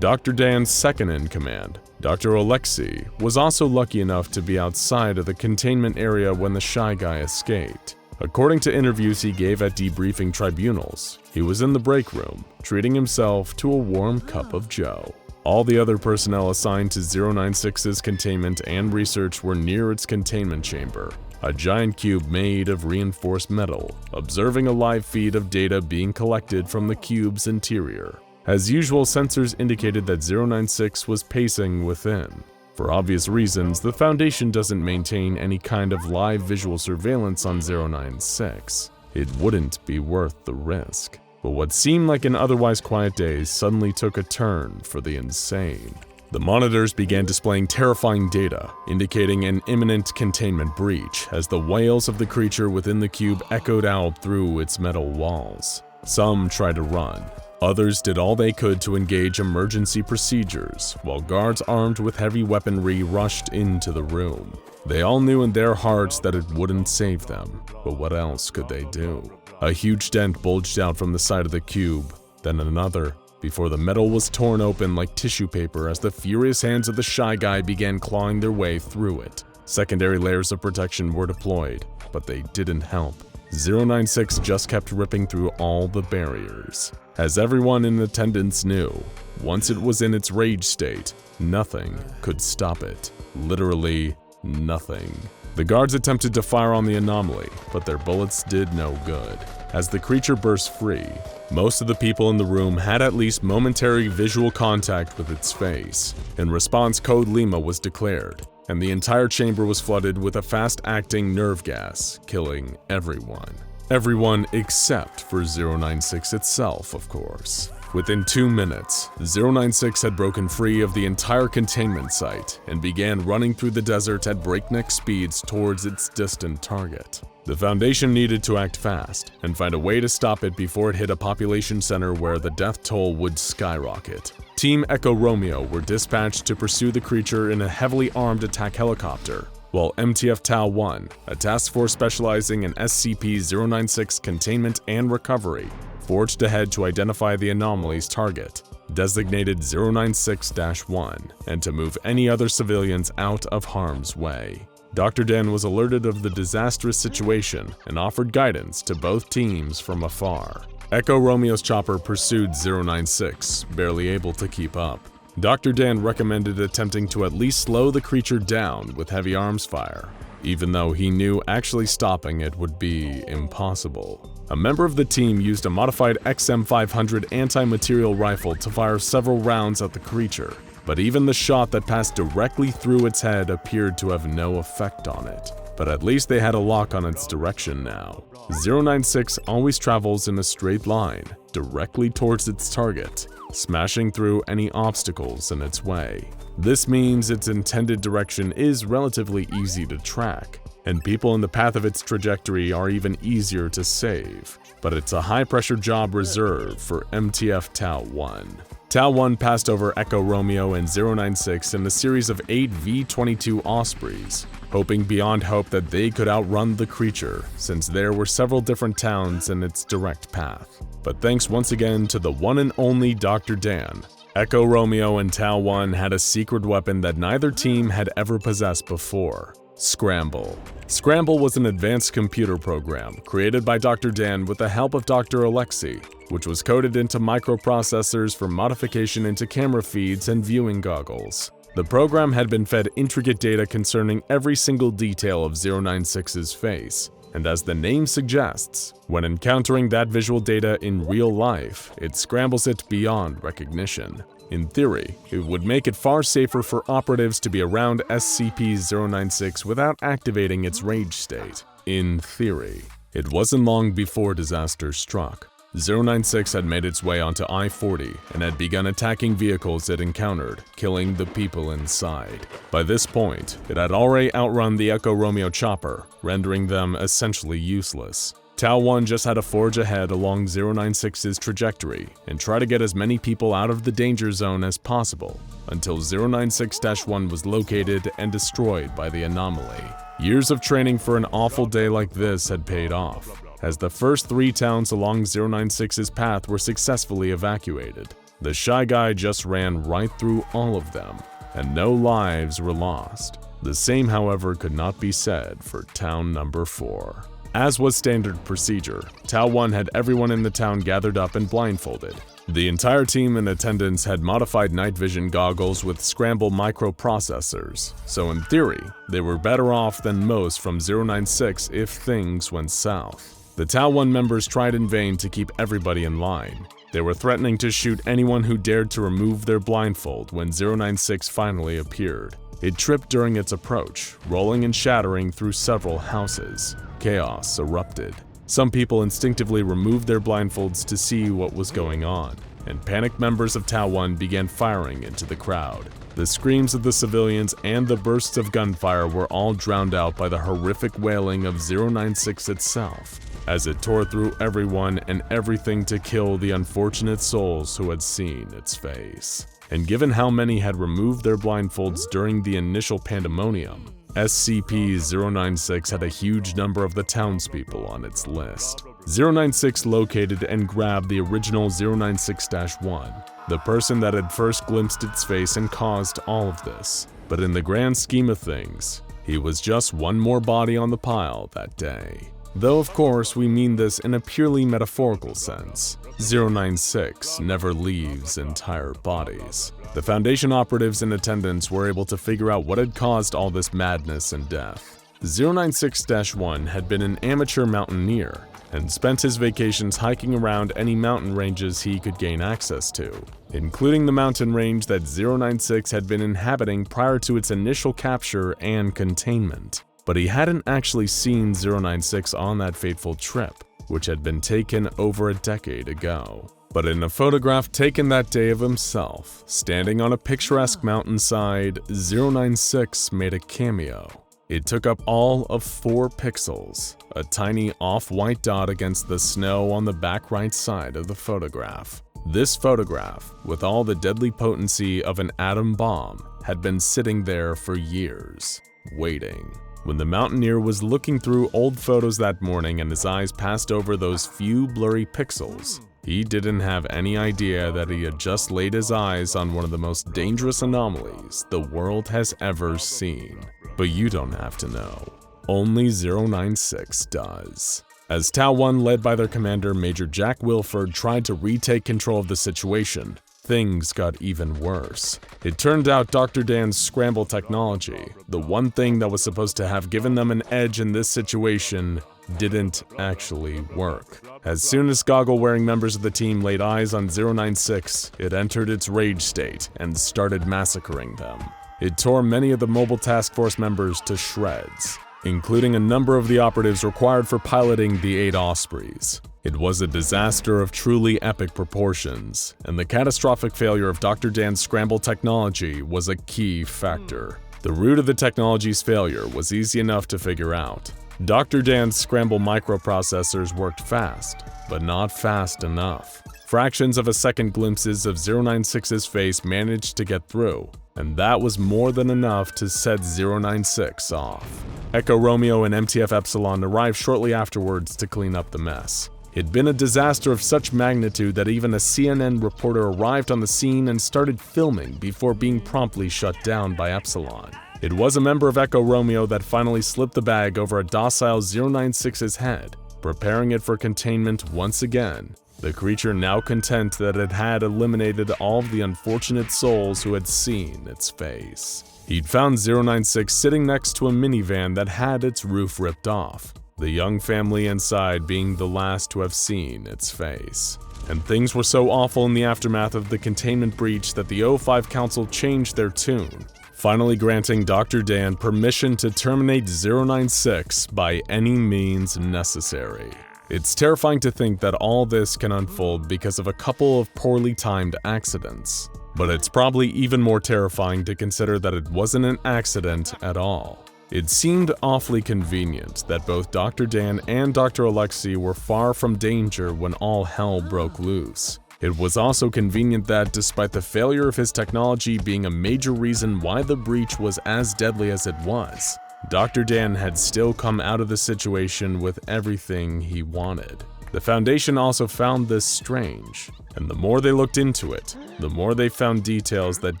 Dr. Dan's second-in-command, Dr. Alexei, was also lucky enough to be outside of the containment area when the Shy Guy escaped. According to interviews he gave at debriefing tribunals, he was in the break room, treating himself to a warm cup of joe. All the other personnel assigned to 096's containment and research were near its containment chamber, a giant cube made of reinforced metal, observing a live feed of data being collected from the cube's interior. As usual, sensors indicated that 096 was pacing within. For obvious reasons, the Foundation doesn't maintain any kind of live visual surveillance on 096. It wouldn't be worth the risk. But what seemed like an otherwise quiet day suddenly took a turn for the insane. The monitors began displaying terrifying data, indicating an imminent containment breach as the wails of the creature within the cube echoed out through its metal walls. Some tried to run. Others did all they could to engage emergency procedures, while guards armed with heavy weaponry rushed into the room. They all knew in their hearts that it wouldn't save them, but what else could they do? A huge dent bulged out from the side of the cube, then another, before the metal was torn open like tissue paper as the furious hands of the Shy Guy began clawing their way through it. Secondary layers of protection were deployed, but they didn't help. 096 just kept ripping through all the barriers. As everyone in attendance knew, once it was in its rage state, nothing could stop it. Literally nothing. The guards attempted to fire on the anomaly, but their bullets did no good. As the creature burst free, most of the people in the room had at least momentary visual contact with its face. In response, Code Lima was declared, and the entire chamber was flooded with a fast-acting nerve gas, killing everyone. Everyone except for 096 itself, of course. Within 2 minutes, 096 had broken free of the entire containment site and began running through the desert at breakneck speeds towards its distant target. The Foundation needed to act fast and find a way to stop it before it hit a population center where the death toll would skyrocket. Team Echo Romeo were dispatched to pursue the creature in a heavily armed attack helicopter, while MTF Tau 1, a task force specializing in SCP-096 containment and recovery, forged ahead to identify the anomaly's target, designated 096-1, and to move any other civilians out of harm's way. Dr. Dan was alerted of the disastrous situation and offered guidance to both teams from afar. Echo Romeo's chopper pursued 096, barely able to keep up. Dr. Dan recommended attempting to at least slow the creature down with heavy arms fire, even though he knew actually stopping it would be impossible. A member of the team used a modified XM500 anti-material rifle to fire several rounds at the creature, but even the shot that passed directly through its head appeared to have no effect on it. But at least they had a lock on its direction now. 096 always travels in a straight line, directly towards its target, smashing through any obstacles in its way. This means its intended direction is relatively easy to track, and people in the path of its trajectory are even easier to save. But it's a high-pressure job reserved for MTF Tau 1. Tau 1 passed over Echo Romeo and 096 in a series of 8 V-22 Ospreys, hoping beyond hope that they could outrun the creature, since there were several different towns in its direct path. But thanks once again to the one and only Dr. Dan, Echo Romeo and Tau 1 had a secret weapon that neither team had ever possessed before: Scramble. Scramble was an advanced computer program created by Dr. Dan with the help of Dr. Alexei, which was coded into microprocessors for modification into camera feeds and viewing goggles. The program had been fed intricate data concerning every single detail of 096's face, and as the name suggests, when encountering that visual data in real life, it scrambles it beyond recognition. In theory, it would make it far safer for operatives to be around SCP-096 without activating its rage state. In theory. It wasn't long before disaster struck. 096 had made its way onto I-40 and had begun attacking vehicles it encountered, killing the people inside. By this point, it had already outrun the Echo Romeo chopper, rendering them essentially useless. Tau 1 just had to forge ahead along 096's trajectory and try to get as many people out of the danger zone as possible, until 096-1 was located and destroyed by the anomaly. Years of training for an awful day like this had paid off, as the first 3 towns along 096's path were successfully evacuated. The Shy Guy just ran right through all of them, and no lives were lost. The same, however, could not be said for town number 4. As was standard procedure, Tau 1 had everyone in the town gathered up and blindfolded. The entire team in attendance had modified night vision goggles with scramble microprocessors, so in theory, they were better off than most from 096 if things went south. The Tau 1 members tried in vain to keep everybody in line. They were threatening to shoot anyone who dared to remove their blindfold when 096 finally appeared. It tripped during its approach, rolling and shattering through several houses. Chaos erupted. Some people instinctively removed their blindfolds to see what was going on, and panicked members of Tau 1 began firing into the crowd. The screams of the civilians and the bursts of gunfire were all drowned out by the horrific wailing of 096 itself, as it tore through everyone and everything to kill the unfortunate souls who had seen its face. And given how many had removed their blindfolds during the initial pandemonium, SCP-096 had a huge number of the townspeople on its list. 096 located and grabbed the original 096-1, the person that had first glimpsed its face and caused all of this. But in the grand scheme of things, he was just one more body on the pile that day. Though of course we mean this in a purely metaphorical sense. 096 never leaves entire bodies. The Foundation operatives in attendance were able to figure out what had caused all this madness and death. 096-1 had been an amateur mountaineer and spent his vacations hiking around any mountain ranges he could gain access to, including the mountain range that 096 had been inhabiting prior to its initial capture and containment. But he hadn't actually seen 096 on that fateful trip, which had been taken over a decade ago. But in a photograph taken that day of himself, standing on a picturesque mountainside, 096 made a cameo. It took up all of 4 pixels, a tiny off-white dot against the snow on the back right side of the photograph. This photograph, with all the deadly potency of an atom bomb, had been sitting there for years, waiting. When the mountaineer was looking through old photos that morning and his eyes passed over those few blurry pixels, he didn't have any idea that he had just laid his eyes on one of the most dangerous anomalies the world has ever seen. But you don't have to know. Only 096 does. As Tau 1, led by their commander Major Jack Wilford, tried to retake control of the situation, things got even worse. It turned out Dr. Dan's scramble technology, the one thing that was supposed to have given them an edge in this situation, didn't actually work. As soon as goggle-wearing members of the team laid eyes on 096, it entered its rage state and started massacring them. It tore many of the Mobile Task Force members to shreds, including a number of the operatives required for piloting the 8 Ospreys. It was a disaster of truly epic proportions, and the catastrophic failure of Dr. Dan's scramble technology was a key factor. The root of the technology's failure was easy enough to figure out. Dr. Dan's scramble microprocessors worked fast, but not fast enough. Fractions of a second glimpses of 096's face managed to get through, and that was more than enough to set 096 off. Echo Romeo and MTF Epsilon arrived shortly afterwards to clean up the mess. It'd been a disaster of such magnitude that even a CNN reporter arrived on the scene and started filming before being promptly shut down by Epsilon. It was a member of Echo Romeo that finally slipped the bag over a docile 096's head, preparing it for containment once again, the creature now content that it had eliminated all of the unfortunate souls who had seen its face. He'd found 096 sitting next to a minivan that had its roof ripped off, the young family inside being the last to have seen its face. And things were so awful in the aftermath of the containment breach that the O5 Council changed their tune, finally granting Dr. Dan permission to terminate 096 by any means necessary. It's terrifying to think that all this can unfold because of a couple of poorly timed accidents. But it's probably even more terrifying to consider that it wasn't an accident at all. It seemed awfully convenient that both Dr. Dan and Dr. Alexei were far from danger when all hell broke loose. It was also convenient that, despite the failure of his technology being a major reason why the breach was as deadly as it was, Dr. Dan had still come out of the situation with everything he wanted. The Foundation also found this strange, and the more they looked into it, the more they found details that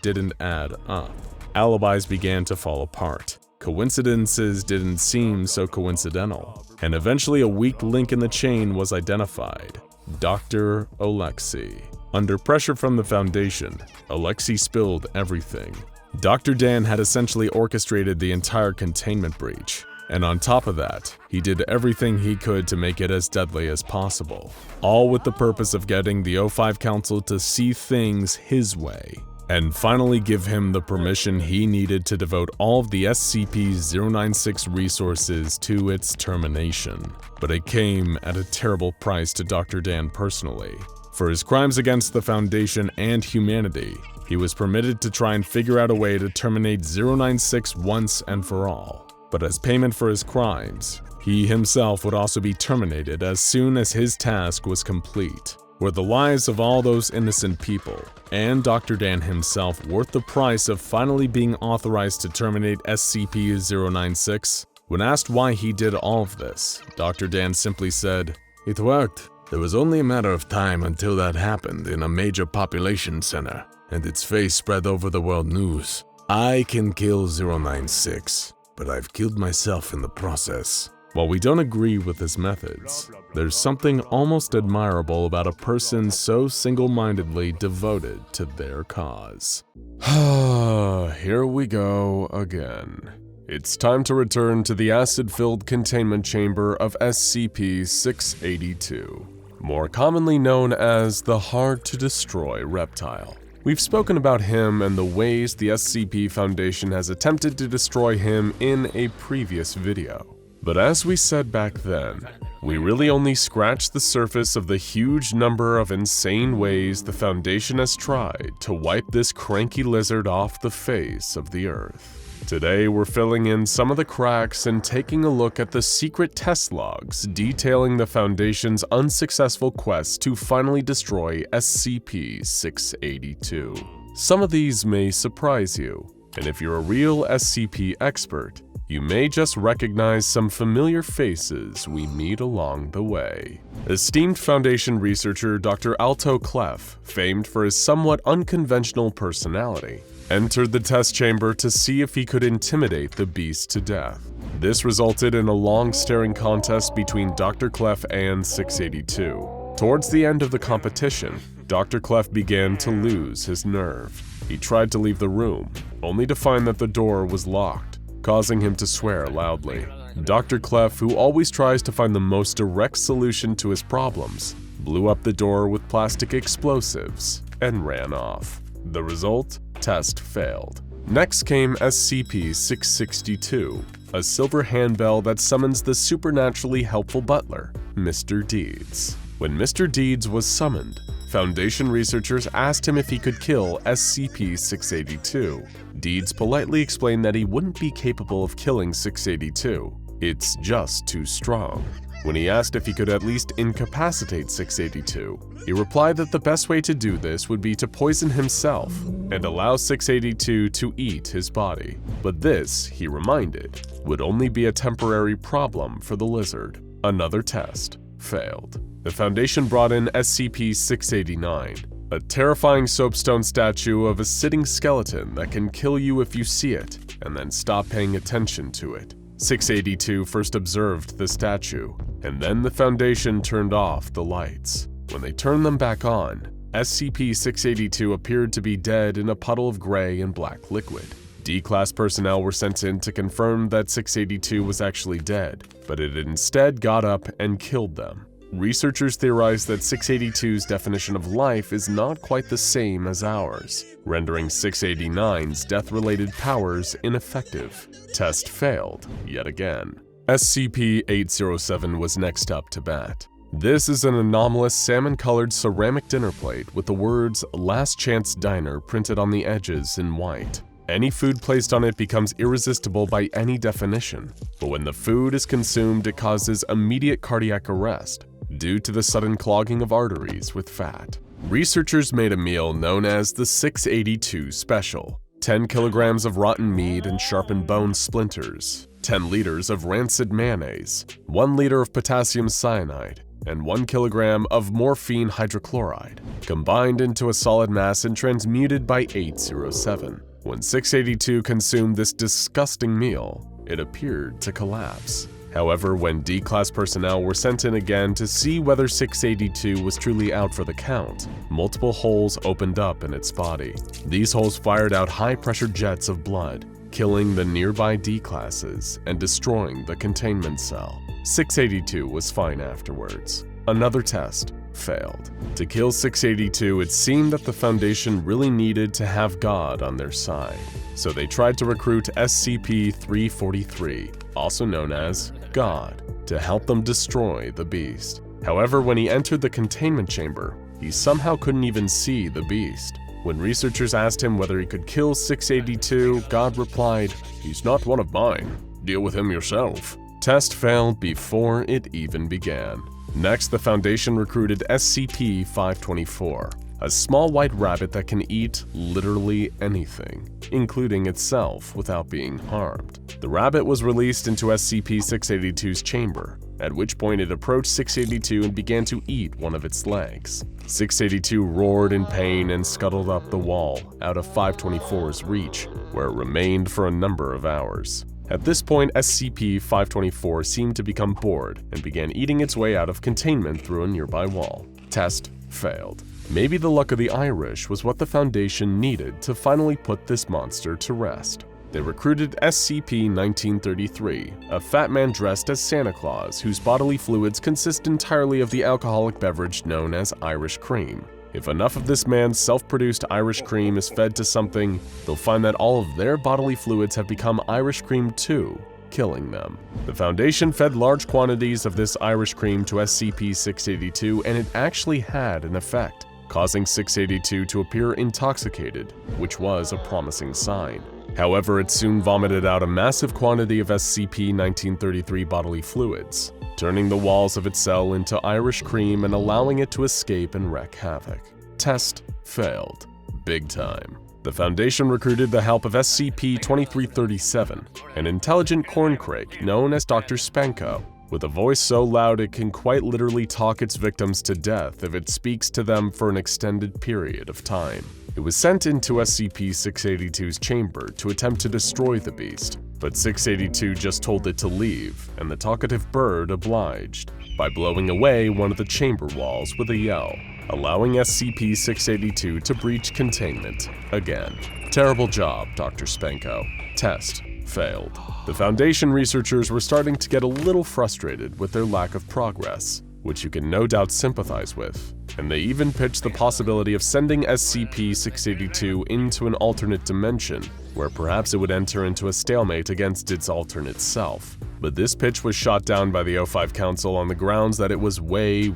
didn't add up. Alibis began to fall apart. Coincidences didn't seem so coincidental, and eventually a weak link in the chain was identified: Dr. Alexei. Under pressure from the Foundation, Alexei spilled everything. Dr. Dan had essentially orchestrated the entire containment breach, and on top of that, he did everything he could to make it as deadly as possible, all with the purpose of getting the O5 Council to see things his way, and finally give him the permission he needed to devote all of the SCP-096 resources to its termination. But it came at a terrible price to Dr. Dan personally. For his crimes against the Foundation and humanity, he was permitted to try and figure out a way to terminate 096 once and for all. But as payment for his crimes, he himself would also be terminated as soon as his task was complete. Were the lives of all those innocent people, and Dr. Dan himself, worth the price of finally being authorized to terminate SCP-096? When asked why he did all of this, Dr. Dan simply said, "It worked. There was only a matter of time until that happened in a major population center, and its face spread over the world news. I can kill 096, but I've killed myself in the process." While we don't agree with his methods, there's something almost admirable about a person so single-mindedly devoted to their cause. Here we go again. It's time to return to the acid-filled containment chamber of SCP-682, more commonly known as the hard-to-destroy reptile. We've spoken about him and the ways the SCP Foundation has attempted to destroy him in a previous video. But as we said back then, we really only scratched the surface of the huge number of insane ways the Foundation has tried to wipe this cranky lizard off the face of the Earth. Today we're filling in some of the cracks and taking a look at the secret test logs detailing the Foundation's unsuccessful quest to finally destroy SCP-682. Some of these may surprise you, and if you're a real SCP expert, you may just recognize some familiar faces we meet along the way. Esteemed Foundation researcher Dr. Alto Clef, famed for his somewhat unconventional personality, entered the test chamber to see if he could intimidate the beast to death. This resulted in a long staring contest between Dr. Clef and 682. Towards the end of the competition, Dr. Clef began to lose his nerve. He tried to leave the room, only to find that the door was locked, causing him to swear loudly. Dr. Clef, who always tries to find the most direct solution to his problems, blew up the door with plastic explosives and ran off. The result? Test failed. Next came SCP-662, a silver handbell that summons the supernaturally helpful butler, Mr. Deeds. When Mr. Deeds was summoned, Foundation researchers asked him if he could kill SCP-682. Deeds politely explained that he wouldn't be capable of killing 682. It's just too strong. When he asked if he could at least incapacitate 682, he replied that the best way to do this would be to poison himself and allow 682 to eat his body. But this, he reminded, would only be a temporary problem for the lizard. Another test failed. The Foundation brought in SCP-689, a terrifying soapstone statue of a sitting skeleton that can kill you if you see it, and then stop paying attention to it. 682 first observed the statue, and then the Foundation turned off the lights. When they turned them back on, SCP-682 appeared to be dead in a puddle of gray and black liquid. D-Class personnel were sent in to confirm that 682 was actually dead, but it instead got up and killed them. Researchers theorize that 682's definition of life is not quite the same as ours, rendering 689's death-related powers ineffective. Test failed, yet again. SCP-807 was next up to bat. This is an anomalous salmon-colored ceramic dinner plate with the words "Last Chance Diner" printed on the edges in white. Any food placed on it becomes irresistible by any definition, but when the food is consumed, it causes immediate cardiac arrest due to the sudden clogging of arteries with fat. Researchers made a meal known as the 682 Special: 10 kilograms of rotten meat and sharpened bone splinters, 10 liters of rancid mayonnaise, 1 liter of potassium cyanide, and 1 kilogram of morphine hydrochloride, combined into a solid mass and transmuted by 807. When 682 consumed this disgusting meal, it appeared to collapse. However, when D-Class personnel were sent in again to see whether 682 was truly out for the count, multiple holes opened up in its body. These holes fired out high-pressure jets of blood, killing the nearby D-Classes and destroying the containment cell. 682 was fine afterwards. Another test failed. To kill 682, it seemed that the Foundation really needed to have God on their side. So they tried to recruit SCP-343, also known as God, to help them destroy the beast. However, when he entered the containment chamber, he somehow couldn't even see the beast. When researchers asked him whether he could kill 682, God replied, "He's not one of mine. Deal with him yourself." Test failed before it even began. Next, the Foundation recruited SCP-524, a small white rabbit that can eat literally anything, including itself, without being harmed. The rabbit was released into SCP-682's chamber, at which point it approached 682 and began to eat one of its legs. 682 roared in pain and scuttled up the wall, out of 524's reach, where it remained for a number of hours. At this point, SCP-524 seemed to become bored and began eating its way out of containment through a nearby wall. Test failed. Maybe the luck of the Irish was what the Foundation needed to finally put this monster to rest. They recruited SCP-1933, a fat man dressed as Santa Claus whose bodily fluids consist entirely of the alcoholic beverage known as Irish cream. If enough of this man's self-produced Irish cream is fed to something, they'll find that all of their bodily fluids have become Irish cream too, killing them. The Foundation fed large quantities of this Irish cream to SCP-682 and it actually had an effect, causing 682 to appear intoxicated, which was a promising sign. However, it soon vomited out a massive quantity of SCP-1933 bodily fluids, turning the walls of its cell into Irish cream and allowing it to escape and wreak havoc. Test failed. Big time. The Foundation recruited the help of SCP-2337, an intelligent corncrake known as Dr. Spanko, with a voice so loud it can quite literally talk its victims to death if it speaks to them for an extended period of time. It was sent into SCP-682's chamber to attempt to destroy the beast, but 682 just told it to leave, and the talkative bird obliged by blowing away one of the chamber walls with a yell, allowing SCP-682 to breach containment again. Terrible job, Dr. Spanko. Test failed. The Foundation researchers were starting to get a little frustrated with their lack of progress, which you can no doubt sympathize with, and they even pitched the possibility of sending SCP-682 into an alternate dimension, where perhaps it would enter into a stalemate against its alternate self. But this pitch was shot down by the O5 Council on the grounds that it was way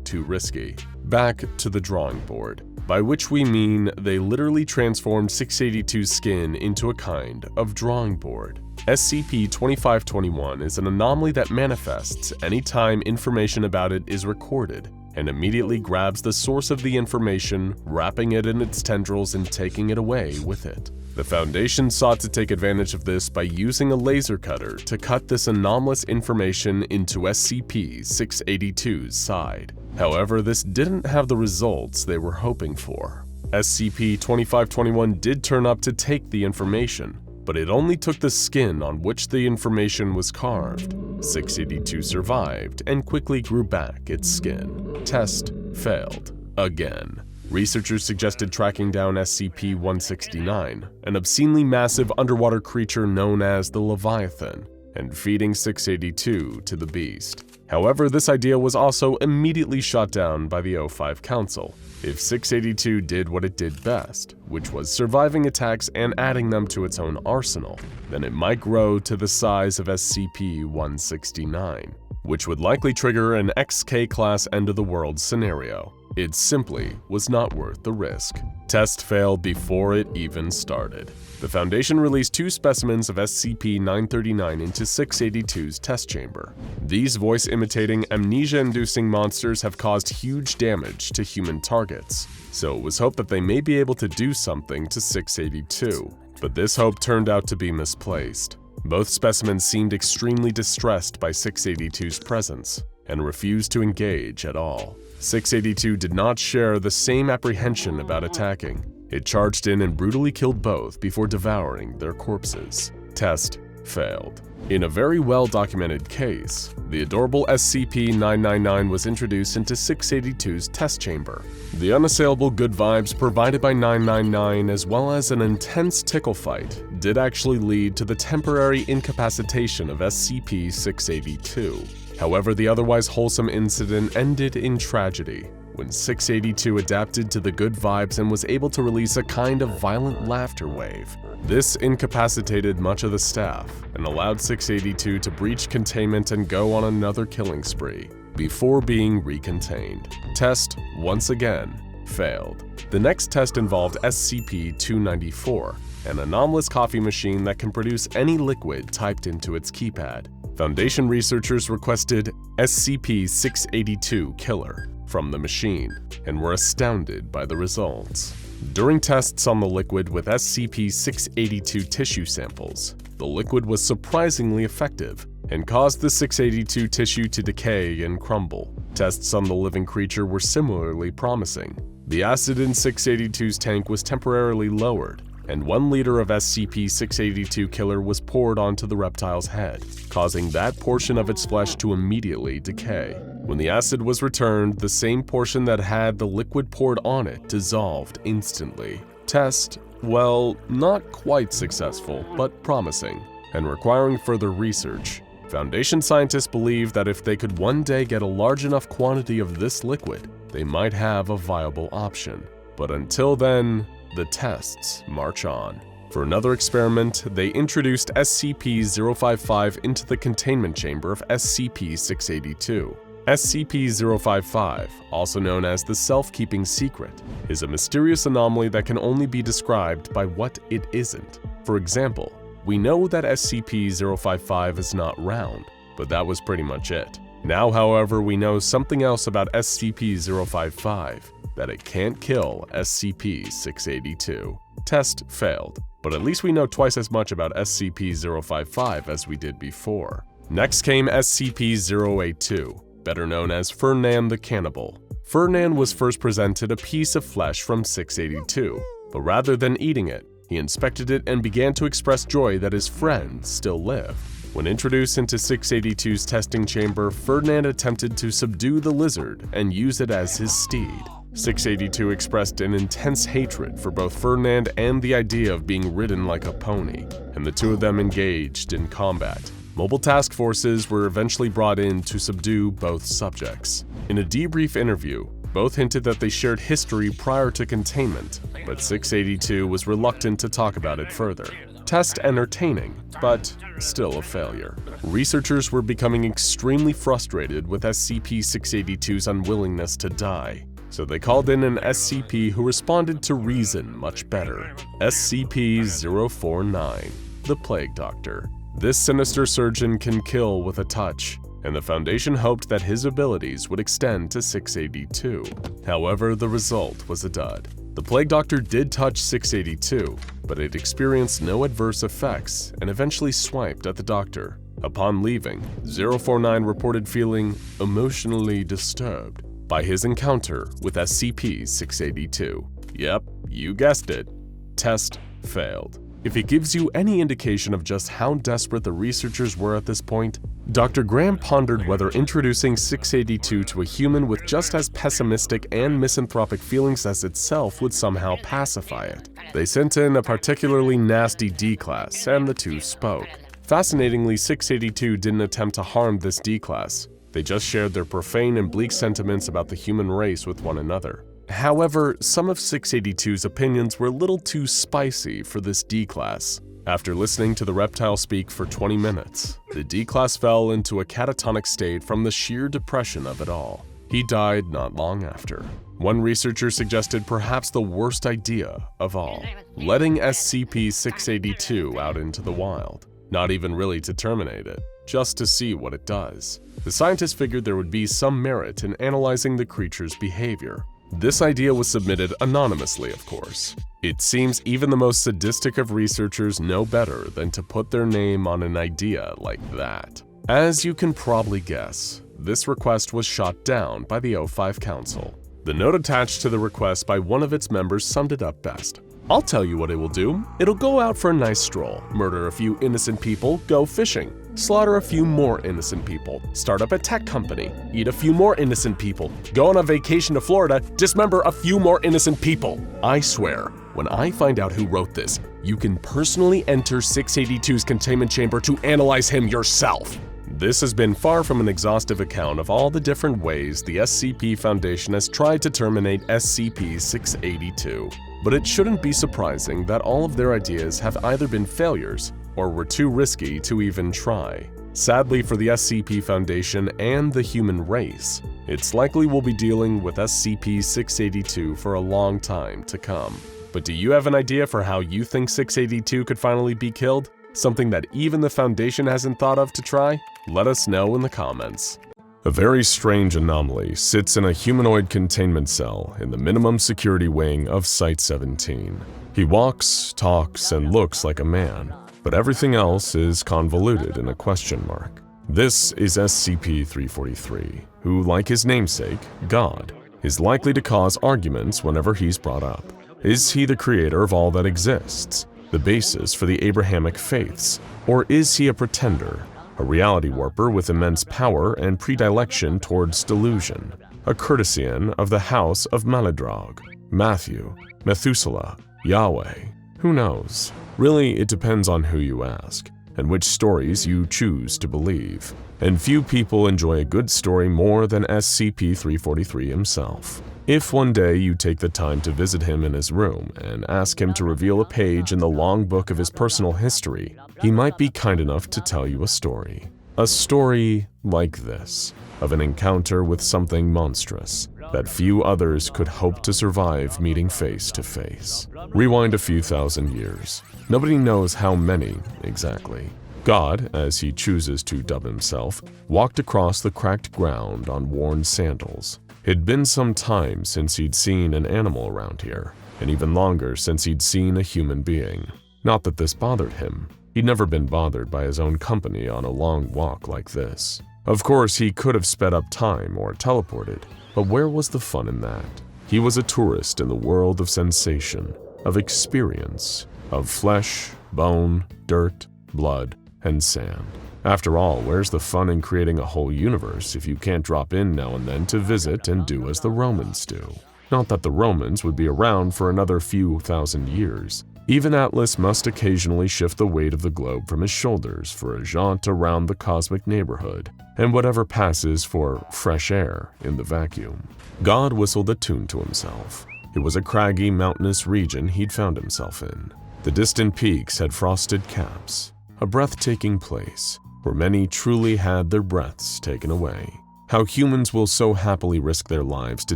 too risky. Back to the drawing board, by which we mean they literally transformed 682's skin into a kind of drawing board. SCP-2521 is an anomaly that manifests anytime information about it is recorded and immediately grabs the source of the information, wrapping it in its tendrils and taking it away with it. The Foundation sought to take advantage of this by using a laser cutter to cut this anomalous information into SCP-682's side. However, this didn't have the results they were hoping for. SCP-2521 did turn up to take the information, but it only took the skin on which the information was carved. 682 survived and quickly grew back its skin. Test failed again. Researchers suggested tracking down SCP-169, an obscenely massive underwater creature known as the Leviathan, and feeding 682 to the beast. However, this idea was also immediately shot down by the O5 Council. If 682 did what it did best, which was surviving attacks and adding them to its own arsenal, then it might grow to the size of SCP-169, which would likely trigger an XK-class end-of-the-world scenario. It simply was not worth the risk. Test failed before it even started. The Foundation released 2 specimens of SCP-939 into 682's test chamber. These voice-imitating, amnesia-inducing monsters have caused huge damage to human targets, so it was hoped that they may be able to do something to 682. But this hope turned out to be misplaced. Both specimens seemed extremely distressed by 682's presence and refused to engage at all. 682 did not share the same apprehension about attacking. It charged in and brutally killed both before devouring their corpses. Test failed. In a very well-documented case, the adorable SCP-999 was introduced into 682's test chamber. The unassailable good vibes provided by 999, as well as an intense tickle fight, did actually lead to the temporary incapacitation of SCP-682. However, the otherwise wholesome incident ended in tragedy when 682 adapted to the good vibes and was able to release a kind of violent laughter wave. This incapacitated much of the staff and allowed 682 to breach containment and go on another killing spree before being recontained. Test, once again, failed. The next test involved SCP-294, an anomalous coffee machine that can produce any liquid typed into its keypad. Foundation researchers requested SCP-682 Killer from the machine and were astounded by the results. During tests on the liquid with SCP-682 tissue samples, the liquid was surprisingly effective and caused the 682 tissue to decay and crumble. Tests on the living creature were similarly promising. The acid in 682's tank was temporarily lowered, and 1 liter of SCP-682 Killer was poured onto the reptile's head, causing that portion of its flesh to immediately decay. When the acid was returned, the same portion that had the liquid poured on it dissolved instantly. Test, well, not quite successful, but promising, and requiring further research. Foundation scientists believe that if they could one day get a large enough quantity of this liquid, they might have a viable option. But until then, the tests march on. For another experiment, they introduced SCP-055 into the containment chamber of SCP-682. SCP-055, also known as the Self-Keeping Secret, is a mysterious anomaly that can only be described by what it isn't. For example, we know that SCP-055 is not round, but that was pretty much it. Now, however, we know something else about SCP-055, that it can't kill SCP-682. Test failed, but at least we know twice as much about SCP-055 as we did before. Next came SCP-082, better known as Fernand the Cannibal. Fernand was first presented a piece of flesh from 682, but rather than eating it, he inspected it and began to express joy that his friend still lived. When introduced into 682's testing chamber, Fernand attempted to subdue the lizard and use it as his steed. 682 expressed an intense hatred for both Fernand and the idea of being ridden like a pony, and the two of them engaged in combat. Mobile task forces were eventually brought in to subdue both subjects. In a debrief interview, both hinted that they shared history prior to containment, but 682 was reluctant to talk about it further. Test entertaining, but still a failure. Researchers were becoming extremely frustrated with SCP-682's unwillingness to die, so they called in an SCP who responded to reason much better. SCP-049, the Plague Doctor. This sinister surgeon can kill with a touch, and the Foundation hoped that his abilities would extend to 682. However, the result was a dud. The Plague Doctor did touch 682, but it experienced no adverse effects and eventually swiped at the Doctor. Upon leaving, 049 reported feeling emotionally disturbed by his encounter with SCP-682. Yep, you guessed it. Test failed. If it gives you any indication of just how desperate the researchers were at this point, Dr. Graham pondered whether introducing 682 to a human with just as pessimistic and misanthropic feelings as itself would somehow pacify it. They sent in a particularly nasty D-Class, and the two spoke. Fascinatingly, 682 didn't attempt to harm this D-Class. They just shared their profane and bleak sentiments about the human race with one another. However, some of 682's opinions were a little too spicy for this D-Class. After listening to the reptile speak for 20 minutes, the D-Class fell into a catatonic state from the sheer depression of it all. He died not long after. One researcher suggested perhaps the worst idea of all, letting SCP-682 out into the wild. Not even really to terminate it, just to see what it does. The scientists figured there would be some merit in analyzing the creature's behavior. This idea was submitted anonymously, of course. It seems even the most sadistic of researchers know better than to put their name on an idea like that. As you can probably guess, this request was shot down by the O5 Council. The note attached to the request by one of its members summed it up best. "I'll tell you what it will do. It'll go out for a nice stroll, murder a few innocent people, go fishing, slaughter a few more innocent people, start up a tech company, eat a few more innocent people, go on a vacation to Florida, dismember a few more innocent people. I swear, when I find out who wrote this, you can personally enter 682's containment chamber to analyze him yourself." This has been far from an exhaustive account of all the different ways the SCP Foundation has tried to terminate SCP-682. But it shouldn't be surprising that all of their ideas have either been failures or were too risky to even try. Sadly for the SCP Foundation and the human race, it's likely we'll be dealing with SCP-682 for a long time to come. But do you have an idea for how you think 682 could finally be killed? Something that even the Foundation hasn't thought of to try? Let us know in the comments. A very strange anomaly sits in a humanoid containment cell in the minimum security wing of Site-17. He walks, talks, and looks like a man, but everything else is convoluted in a question mark. This is SCP-343, who, like his namesake, God, is likely to cause arguments whenever he's brought up. Is he the creator of all that exists, the basis for the Abrahamic faiths, or is he a pretender? A reality warper with immense power and predilection towards delusion, a courtesian of the house of Maladrog, Matthew, Methuselah, Yahweh. Who knows? Really, it depends on who you ask, and which stories you choose to believe. And few people enjoy a good story more than SCP-343 himself. If one day you take the time to visit him in his room and ask him to reveal a page in the long book of his personal history, he might be kind enough to tell you a story. A story like this, of an encounter with something monstrous that few others could hope to survive meeting face to face. Rewind a few thousand years. Nobody knows how many exactly. God, as he chooses to dub himself, walked across the cracked ground on worn sandals. It'd been some time since he'd seen an animal around here, and even longer since he'd seen a human being. Not that this bothered him. He'd never been bothered by his own company on a long walk like this. Of course, he could have sped up time or teleported, but where was the fun in that? He was a tourist in the world of sensation, of experience, of flesh, bone, dirt, blood, and sand. After all, where's the fun in creating a whole universe if you can't drop in now and then to visit and do as the Romans do? Not that the Romans would be around for another few thousand years. Even Atlas must occasionally shift the weight of the globe from his shoulders for a jaunt around the cosmic neighborhood, and whatever passes for fresh air in the vacuum. God whistled a tune to himself. It was a craggy, mountainous region he'd found himself in. The distant peaks had frosted caps, a breathtaking place where many truly had their breaths taken away. How humans will so happily risk their lives to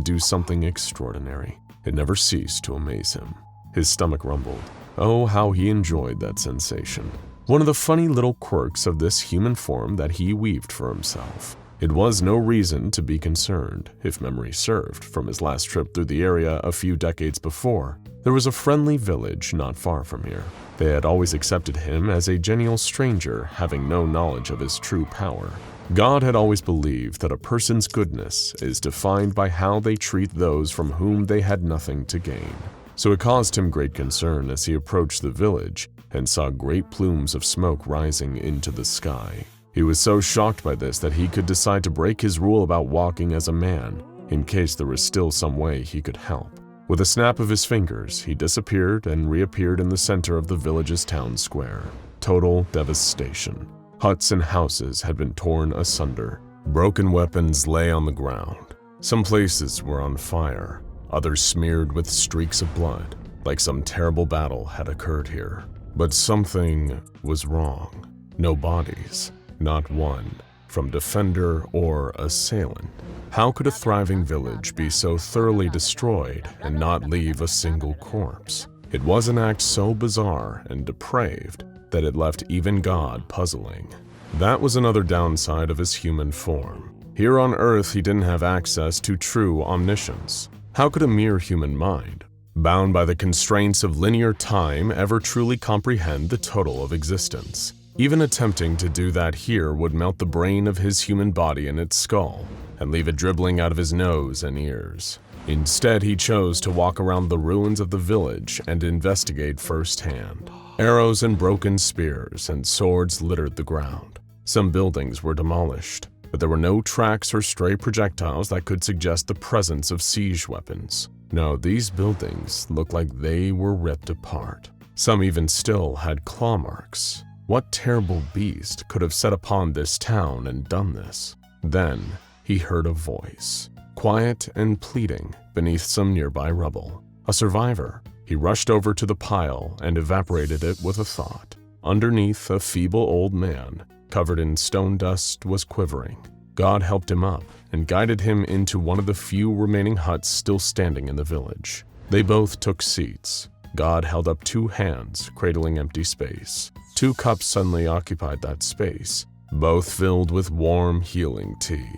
do something extraordinary. It never ceased to amaze him. His stomach rumbled. Oh, how he enjoyed that sensation. One of the funny little quirks of this human form that he weaved for himself. It was no reason to be concerned, if memory served, from his last trip through the area a few decades before. There was a friendly village not far from here. They had always accepted him as a genial stranger, having no knowledge of his true power. God had always believed that a person's goodness is defined by how they treat those from whom they had nothing to gain. So it caused him great concern as he approached the village and saw great plumes of smoke rising into the sky. He was so shocked by this that he could decide to break his rule about walking as a man, in case there was still some way he could help. With a snap of his fingers, he disappeared and reappeared in the center of the village's town square. Total devastation. Huts and houses had been torn asunder. Broken weapons lay on the ground. Some places were on fire, others smeared with streaks of blood, like some terrible battle had occurred here. But something was wrong. No bodies, not one, from defender or assailant. How could a thriving village be so thoroughly destroyed and not leave a single corpse? It was an act so bizarre and depraved that it left even God puzzling. That was another downside of his human form. Here on Earth, he didn't have access to true omniscience. How could a mere human mind, bound by the constraints of linear time, ever truly comprehend the total of existence? Even attempting to do that here would melt the brain of his human body in its skull and leave it dribbling out of his nose and ears. Instead, he chose to walk around the ruins of the village and investigate firsthand. Arrows and broken spears and swords littered the ground. Some buildings were demolished, but there were no tracks or stray projectiles that could suggest the presence of siege weapons. No, these buildings looked like they were ripped apart. Some even still had claw marks. What terrible beast could have set upon this town and done this? Then he heard a voice, quiet and pleading beneath some nearby rubble. A survivor. He rushed over to the pile and evaporated it with a thought. Underneath, a feeble old man, covered in stone dust, was quivering. God helped him up and guided him into one of the few remaining huts still standing in the village. They both took seats. God held up 2 hands, cradling empty space. 2 cups suddenly occupied that space, both filled with warm, healing tea.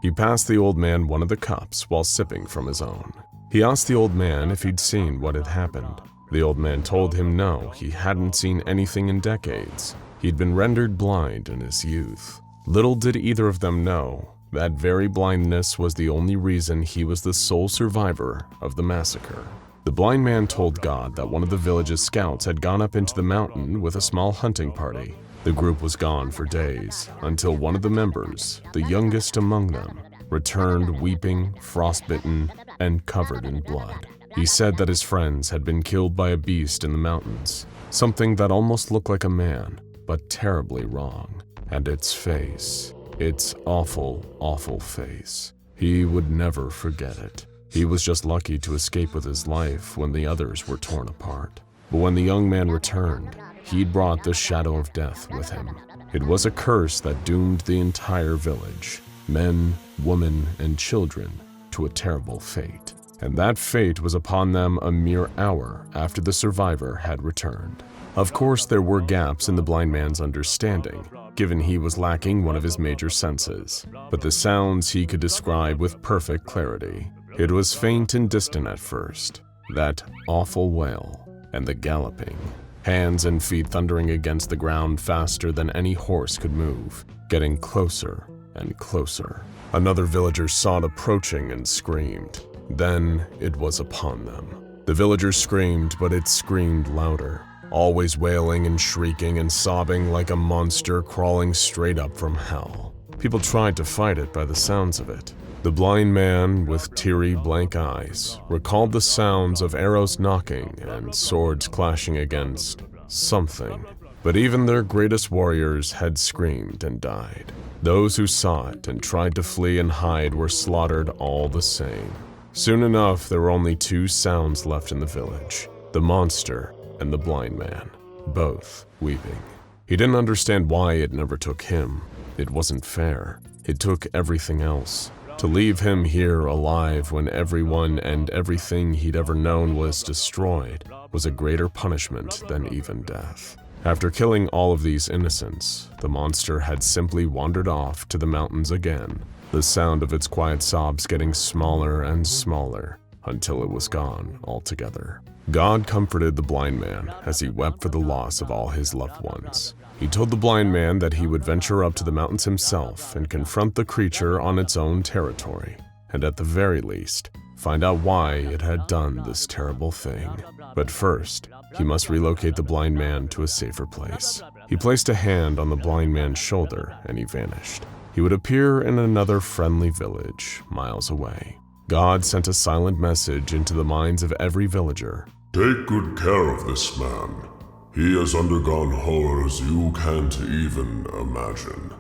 He passed the old man one of the cups while sipping from his own. He asked the old man if he'd seen what had happened. The old man told him no, he hadn't seen anything in decades. He'd been rendered blind in his youth. Little did either of them know, that very blindness was the only reason he was the sole survivor of the massacre. The blind man told God that one of the village's scouts had gone up into the mountain with a small hunting party. The group was gone for days, until one of the members, the youngest among them, returned weeping, frostbitten, and covered in blood. He said that his friends had been killed by a beast in the mountains, something that almost looked like a man, but terribly wrong. And its face, its awful, awful face. He would never forget it. He was just lucky to escape with his life when the others were torn apart. But when the young man returned, he'd brought the shadow of death with him. It was a curse that doomed the entire village, men, women, and children, to a terrible fate. And that fate was upon them a mere hour after the survivor had returned. Of course, there were gaps in the blind man's understanding, given he was lacking one of his major senses, but the sounds he could describe with perfect clarity. It was faint and distant at first, that awful wail, and the galloping, hands and feet thundering against the ground faster than any horse could move, getting closer and closer. Another villager saw it approaching and screamed. Then it was upon them. The villagers screamed, but it screamed louder, always wailing and shrieking and sobbing like a monster crawling straight up from hell. People tried to fight it by the sounds of it. The blind man, with teary, blank eyes, recalled the sounds of arrows knocking and swords clashing against something. But even their greatest warriors had screamed and died. Those who saw it and tried to flee and hide were slaughtered all the same. Soon enough, there were only 2 sounds left in the village: the monster and the blind man, both weeping. He didn't understand why it never took him. It wasn't fair. It took everything else. To leave him here alive when everyone and everything he'd ever known was destroyed was a greater punishment than even death. After killing all of these innocents, the monster had simply wandered off to the mountains again, the sound of its quiet sobs getting smaller and smaller until it was gone altogether. God comforted the blind man as he wept for the loss of all his loved ones. He told the blind man that he would venture up to the mountains himself and confront the creature on its own territory, and at the very least, find out why it had done this terrible thing. But first, he must relocate the blind man to a safer place. He placed a hand on the blind man's shoulder and he vanished. He would appear in another friendly village, miles away. God sent a silent message into the minds of every villager. Take good care of this man. He has undergone horrors you can't even imagine.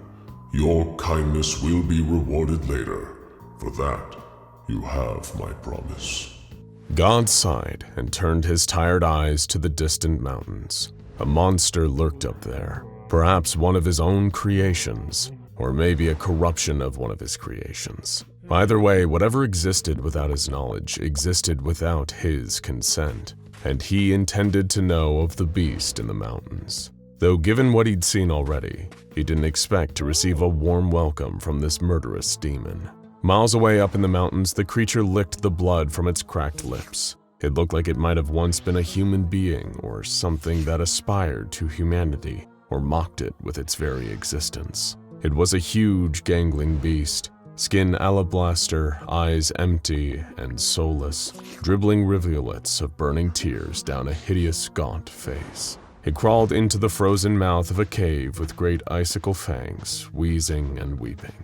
Your kindness will be rewarded later. For that, you have my promise. God sighed and turned his tired eyes to the distant mountains. A monster lurked up there, perhaps one of his own creations, or maybe a corruption of one of his creations. Either way, whatever existed without his knowledge existed without his consent, and he intended to know of the beast in the mountains. Though given what he'd seen already, he didn't expect to receive a warm welcome from this murderous demon. Miles away up in the mountains, the creature licked the blood from its cracked lips. It looked like it might have once been a human being or something that aspired to humanity or mocked it with its very existence. It was a huge, gangling beast, skin alabaster, eyes empty and soulless, dribbling rivulets of burning tears down a hideous, gaunt face. It crawled into the frozen mouth of a cave with great icicle fangs, wheezing and weeping.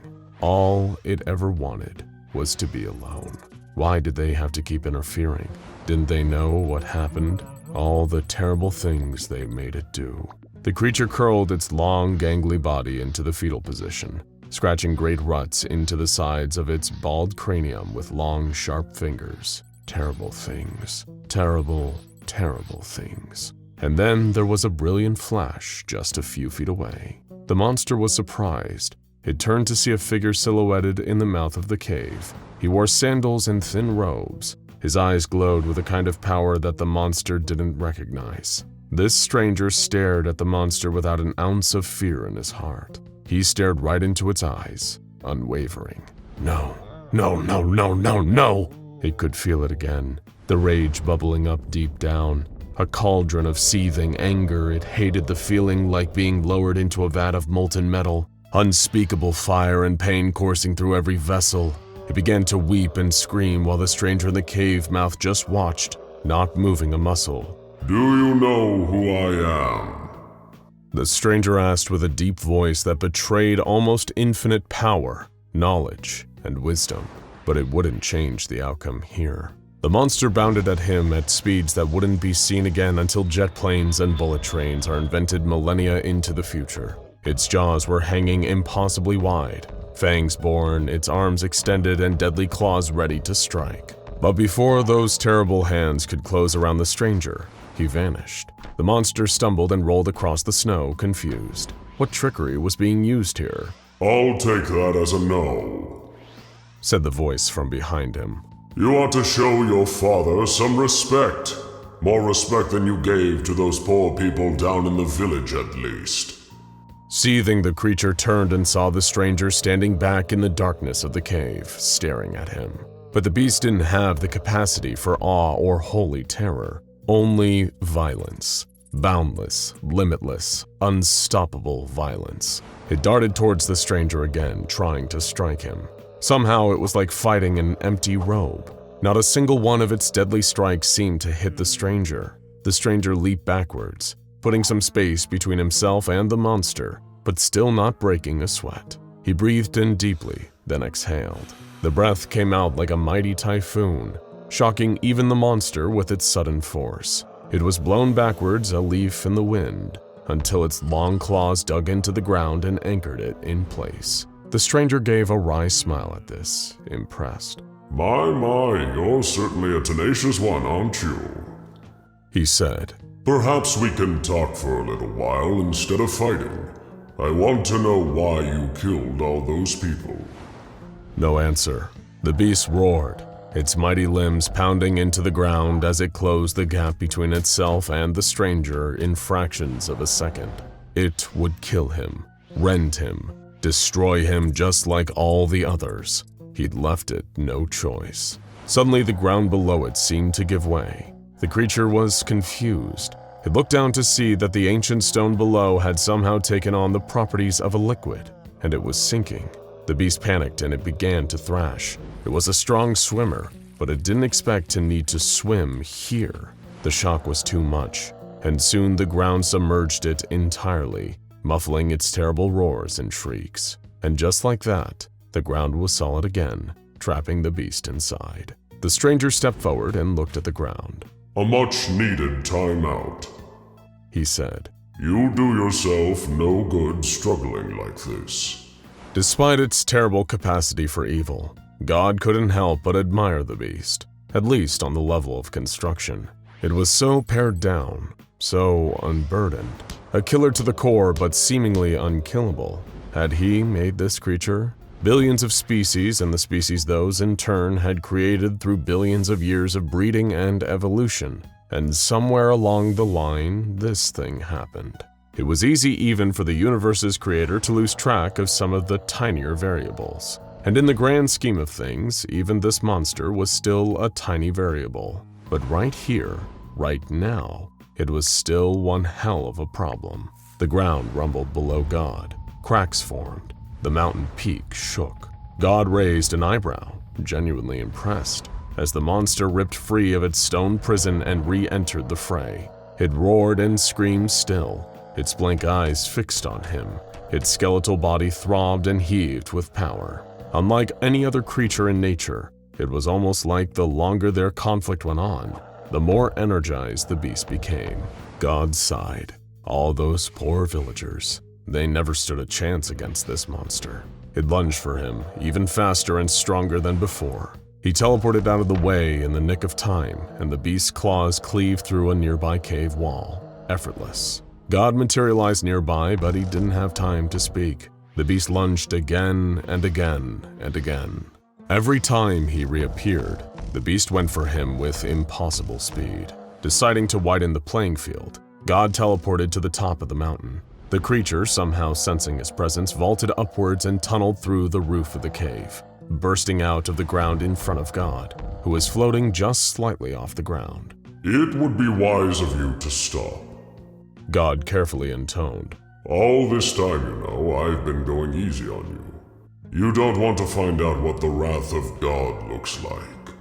All it ever wanted was to be alone. Why did they have to keep interfering? Didn't they know what happened? All the terrible things they made it do. The creature curled its long, gangly body into the fetal position, scratching great ruts into the sides of its bald cranium with long, sharp fingers. Terrible things. Terrible, terrible things. And then there was a brilliant flash just a few feet away. The monster was surprised. It turned to see a figure silhouetted in the mouth of the cave. He wore sandals and thin robes. His eyes glowed with a kind of power that the monster didn't recognize. This stranger stared at the monster without an ounce of fear in his heart. He stared right into its eyes, unwavering. No, no, no, no, no, no! It could feel it again, the rage bubbling up deep down. A cauldron of seething anger. It hated the feeling like being lowered into a vat of molten metal. Unspeakable fire and pain coursing through every vessel. It began to weep and scream while the stranger in the cave mouth just watched, not moving a muscle. Do you know who I am? The stranger asked with a deep voice that betrayed almost infinite power, knowledge, and wisdom. But it wouldn't change the outcome here. The monster bounded at him at speeds that wouldn't be seen again until jet planes and bullet trains are invented millennia into the future. Its jaws were hanging impossibly wide, fangs born, its arms extended and deadly claws ready to strike. But before those terrible hands could close around the stranger, he vanished. The monster stumbled and rolled across the snow, confused. What trickery was being used here? I'll take that as a no, said the voice from behind him. You ought to show your father some respect. More respect than you gave to those poor people down in the village, at least. Seething, the creature turned and saw the stranger standing back in the darkness of the cave, staring at him. But the beast didn't have the capacity for awe or holy terror, only violence. Boundless, limitless, unstoppable violence. It darted towards the stranger again, trying to strike him. Somehow it was like fighting an empty robe. Not a single one of its deadly strikes seemed to hit the stranger. The stranger leaped backwards, putting some space between himself and the monster, but still not breaking a sweat. He breathed in deeply, then exhaled. The breath came out like a mighty typhoon, shocking even the monster with its sudden force. It was blown backwards, a leaf in the wind, until its long claws dug into the ground and anchored it in place. The stranger gave a wry smile at this, impressed. My, you're certainly a tenacious one, aren't you? He said. Perhaps we can talk for a little while instead of fighting. I want to know why you killed all those people. No answer. The beast roared, its mighty limbs pounding into the ground as it closed the gap between itself and the stranger in fractions of a second. It would kill him, rend him, destroy him just like all the others. He'd left it no choice. Suddenly, the ground below it seemed to give way. The creature was confused. It looked down to see that the ancient stone below had somehow taken on the properties of a liquid, and it was sinking. The beast panicked and it began to thrash. It was a strong swimmer, but it didn't expect to need to swim here. The shock was too much, and soon the ground submerged it entirely, muffling its terrible roars and shrieks. And just like that, the ground was solid again, trapping the beast inside. The stranger stepped forward and looked at the ground. A much-needed timeout, he said. You do yourself no good struggling like this. Despite its terrible capacity for evil, God couldn't help but admire the beast, at least on the level of construction. It was so pared down, so unburdened. A killer to the core, but seemingly unkillable. Had he made this creature? Billions of species, and the species those in turn had created through billions of years of breeding and evolution. And somewhere along the line, this thing happened. It was easy even for the universe's creator to lose track of some of the tinier variables. And in the grand scheme of things, even this monster was still a tiny variable. But right here, right now, it was still one hell of a problem. The ground rumbled below God. Cracks formed. The mountain peak shook. God raised an eyebrow, genuinely impressed, as the monster ripped free of its stone prison and re-entered the fray. It roared and screamed still, its blank eyes fixed on him. Its skeletal body throbbed and heaved with power. Unlike any other creature in nature, it was almost like the longer their conflict went on, the more energized the beast became. God sighed. All those poor villagers. They never stood a chance against this monster. It lunged for him, even faster and stronger than before. He teleported out of the way in the nick of time, and the beast's claws cleaved through a nearby cave wall, effortless. God materialized nearby, but he didn't have time to speak. The beast lunged again and again and again. Every time he reappeared, the beast went for him with impossible speed. Deciding to widen the playing field, God teleported to the top of the mountain. The creature, somehow sensing his presence, vaulted upwards and tunneled through the roof of the cave, bursting out of the ground in front of God, who was floating just slightly off the ground. It would be wise of you to stop. God carefully intoned. All this time, I've been going easy on you. You don't want to find out what the wrath of God looks like.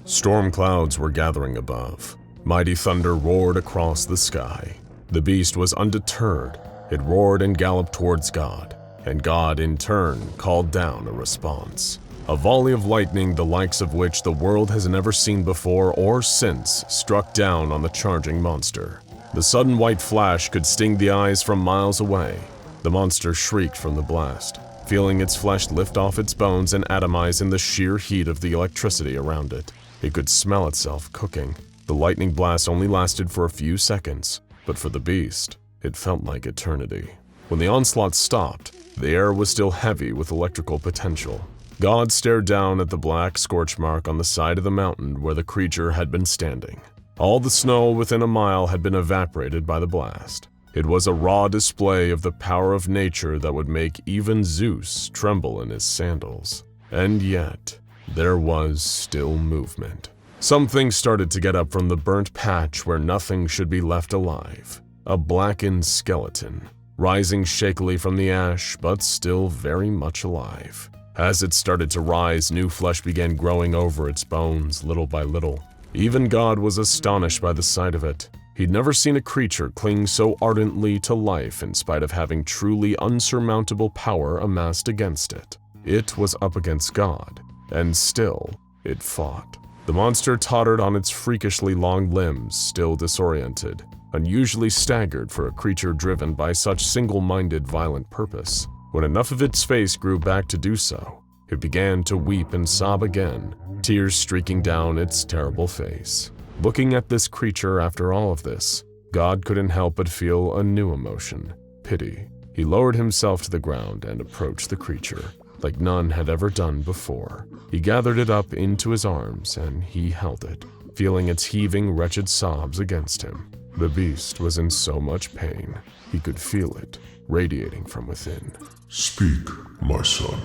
Storm clouds were gathering above. Mighty thunder roared across the sky. The beast was undeterred. It roared and galloped towards God, and God in turn called down a response. A volley of lightning the likes of which the world has never seen before or since struck down on the charging monster. The sudden white flash could sting the eyes from miles away. The monster shrieked from the blast, feeling its flesh lift off its bones and atomize in the sheer heat of the electricity around it. It could smell itself cooking. The lightning blast only lasted for a few seconds, but for the beast, it felt like eternity. When the onslaught stopped, the air was still heavy with electrical potential. God stared down at the black scorch mark on the side of the mountain where the creature had been standing. All the snow within a mile had been evaporated by the blast. It was a raw display of the power of nature that would make even Zeus tremble in his sandals. And yet, there was still movement. Something started to get up from the burnt patch where nothing should be left alive. A blackened skeleton, rising shakily from the ash, but still very much alive. As it started to rise, new flesh began growing over its bones little by little. Even God was astonished by the sight of it. He'd never seen a creature cling so ardently to life in spite of having truly unsurmountable power amassed against it. It was up against God, and still, it fought. The monster tottered on its freakishly long limbs, still disoriented, unusually staggered for a creature driven by such single-minded violent purpose. When enough of its face grew back to do so, it began to weep and sob again, tears streaking down its terrible face. Looking at this creature after all of this, God couldn't help but feel a new emotion, pity. He lowered himself to the ground and approached the creature, like none had ever done before. He gathered it up into his arms and he held it, feeling its heaving, wretched sobs against him. The beast was in so much pain, he could feel it, radiating from within. Speak, my son,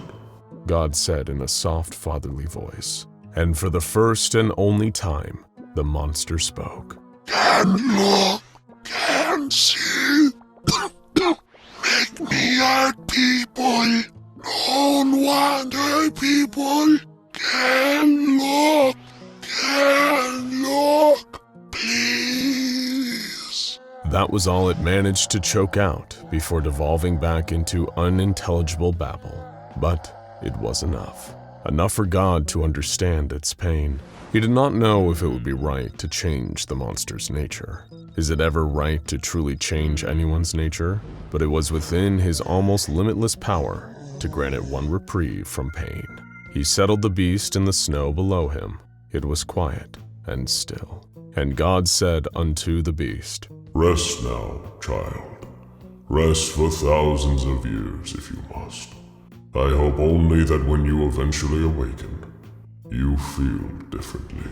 God said in a soft, fatherly voice. And for the first and only time, the monster spoke. Can look, can see, make me hurt people. Don't want hurt people. Can look, please. That was all it managed to choke out before devolving back into unintelligible babble. But it was enough. Enough for God to understand its pain. He did not know if it would be right to change the monster's nature. Is it ever right to truly change anyone's nature? But it was within his almost limitless power to grant it one reprieve from pain. He settled the beast in the snow below him. It was quiet and still. And God said unto the beast, Rest now, child. Rest for thousands of years if you must. I hope only that when you eventually awaken, you feel differently.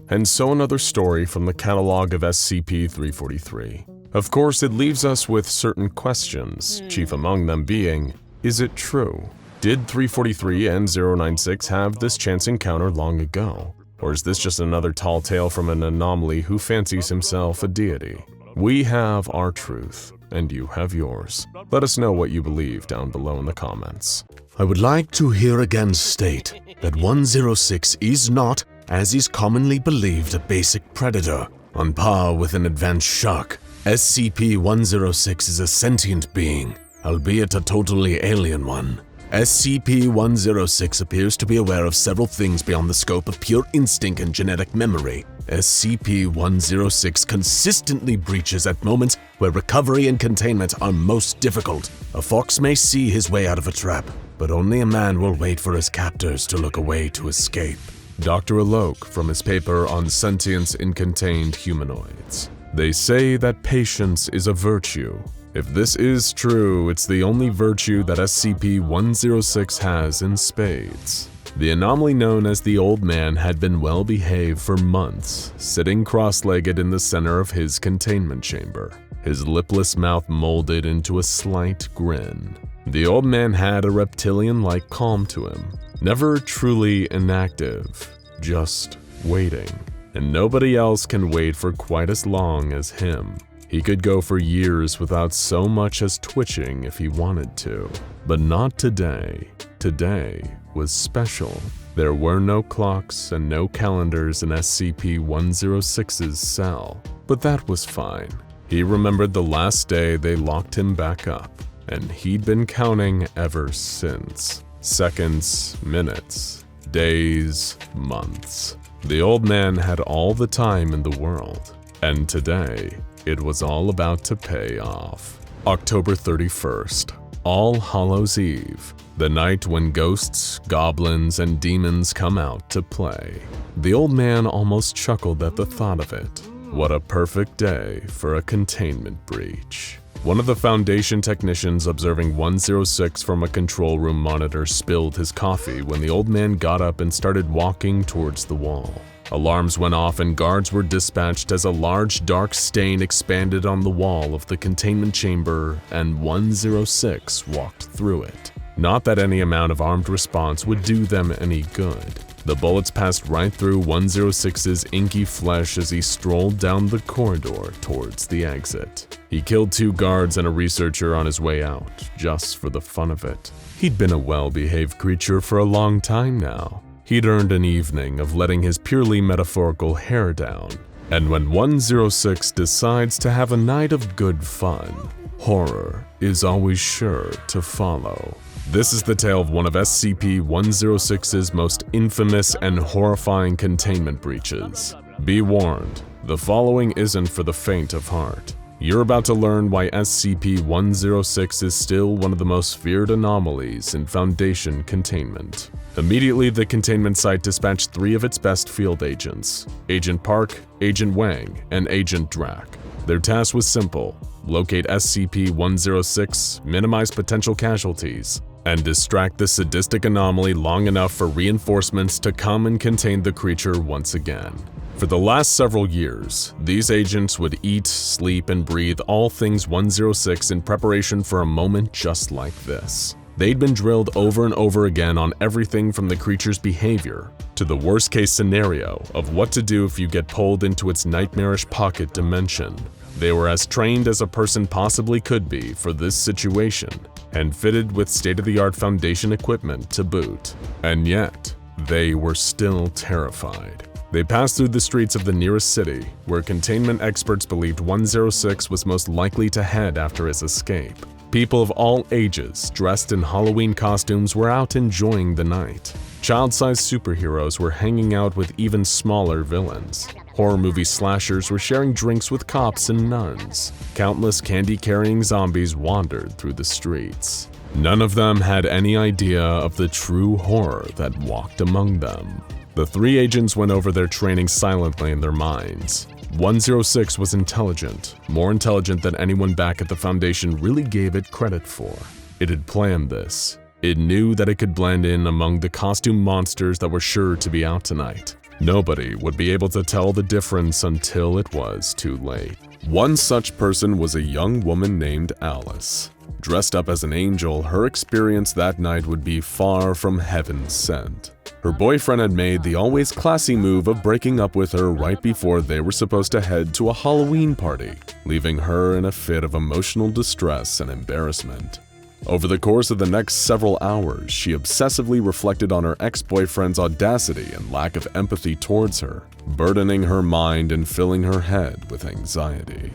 And so another story from the catalog of SCP-343. Of course, it leaves us with certain questions, chief among them being, is it true? Did 343 and 096 have this chance encounter long ago? Or is this just another tall tale from an anomaly who fancies himself a deity? We have our truth, and you have yours. Let us know what you believe down below in the comments. I would like to here again state that 106 is not, as is commonly believed, a basic predator, on par with an advanced shark. SCP-106 is a sentient being, albeit a totally alien one. SCP-106 appears to be aware of several things beyond the scope of pure instinct and genetic memory. SCP-106 consistently breaches at moments where recovery and containment are most difficult. A fox may see his way out of a trap, but only a man will wait for his captors to look away to escape. Dr. Alok from his paper on sentience in contained humanoids. They say that patience is a virtue. If this is true, it's the only virtue that SCP-106 has in spades. The anomaly known as the Old Man had been well behaved for months, sitting cross-legged in the center of his containment chamber, his lipless mouth molded into a slight grin. The Old Man had a reptilian-like calm to him, never truly inactive, just waiting. And nobody else can wait for quite as long as him. He could go for years without so much as twitching if he wanted to. But not today. Today was special. There were no clocks and no calendars in SCP-106's cell. But that was fine. He remembered the last day they locked him back up, and he'd been counting ever since. Seconds, minutes, days, months. The Old Man had all the time in the world. And today, it was all about to pay off. October 31st, All Hallows Eve, the night when ghosts, goblins, and demons come out to play. The Old Man almost chuckled at the thought of it. What a perfect day for a containment breach. One of the Foundation technicians observing 106 from a control room monitor spilled his coffee when the Old Man got up and started walking towards the wall. Alarms went off and guards were dispatched as a large dark stain expanded on the wall of the containment chamber and 106 walked through it. Not that any amount of armed response would do them any good. The bullets passed right through 106's inky flesh as he strolled down the corridor towards the exit. He killed 2 guards and a researcher on his way out, just for the fun of it. He'd been a well-behaved creature for a long time now. He'd earned an evening of letting his purely metaphorical hair down. And when 106 decides to have a night of good fun, horror is always sure to follow. This is the tale of one of SCP-106's most infamous and horrifying containment breaches. Be warned, the following isn't for the faint of heart. You're about to learn why SCP-106 is still one of the most feared anomalies in Foundation containment. Immediately, the containment site dispatched 3 of its best field agents, Agent Park, Agent Wang, and Agent Drack. Their task was simple: locate SCP-106, minimize potential casualties, and distract the sadistic anomaly long enough for reinforcements to come and contain the creature once again. For the last several years, these agents would eat, sleep, and breathe all things 106 in preparation for a moment just like this. They'd been drilled over and over again on everything from the creature's behavior to the worst-case scenario of what to do if you get pulled into its nightmarish pocket dimension. They were as trained as a person possibly could be for this situation, and fitted with state-of-the-art Foundation equipment to boot. And yet, they were still terrified. They passed through the streets of the nearest city, where containment experts believed 106 was most likely to head after his escape. People of all ages, dressed in Halloween costumes, were out enjoying the night. Child-sized superheroes were hanging out with even smaller villains. Horror movie slashers were sharing drinks with cops and nuns. Countless candy-carrying zombies wandered through the streets. None of them had any idea of the true horror that walked among them. The 3 agents went over their training silently in their minds. 106 was intelligent, more intelligent than anyone back at the Foundation really gave it credit for. It had planned this. It knew that it could blend in among the costume monsters that were sure to be out tonight. Nobody would be able to tell the difference until it was too late. One such person was a young woman named Alice. Dressed up as an angel, her experience that night would be far from heaven sent. Her boyfriend had made the always classy move of breaking up with her right before they were supposed to head to a Halloween party, leaving her in a fit of emotional distress and embarrassment. Over the course of the next several hours, she obsessively reflected on her ex-boyfriend's audacity and lack of empathy towards her, burdening her mind and filling her head with anxiety.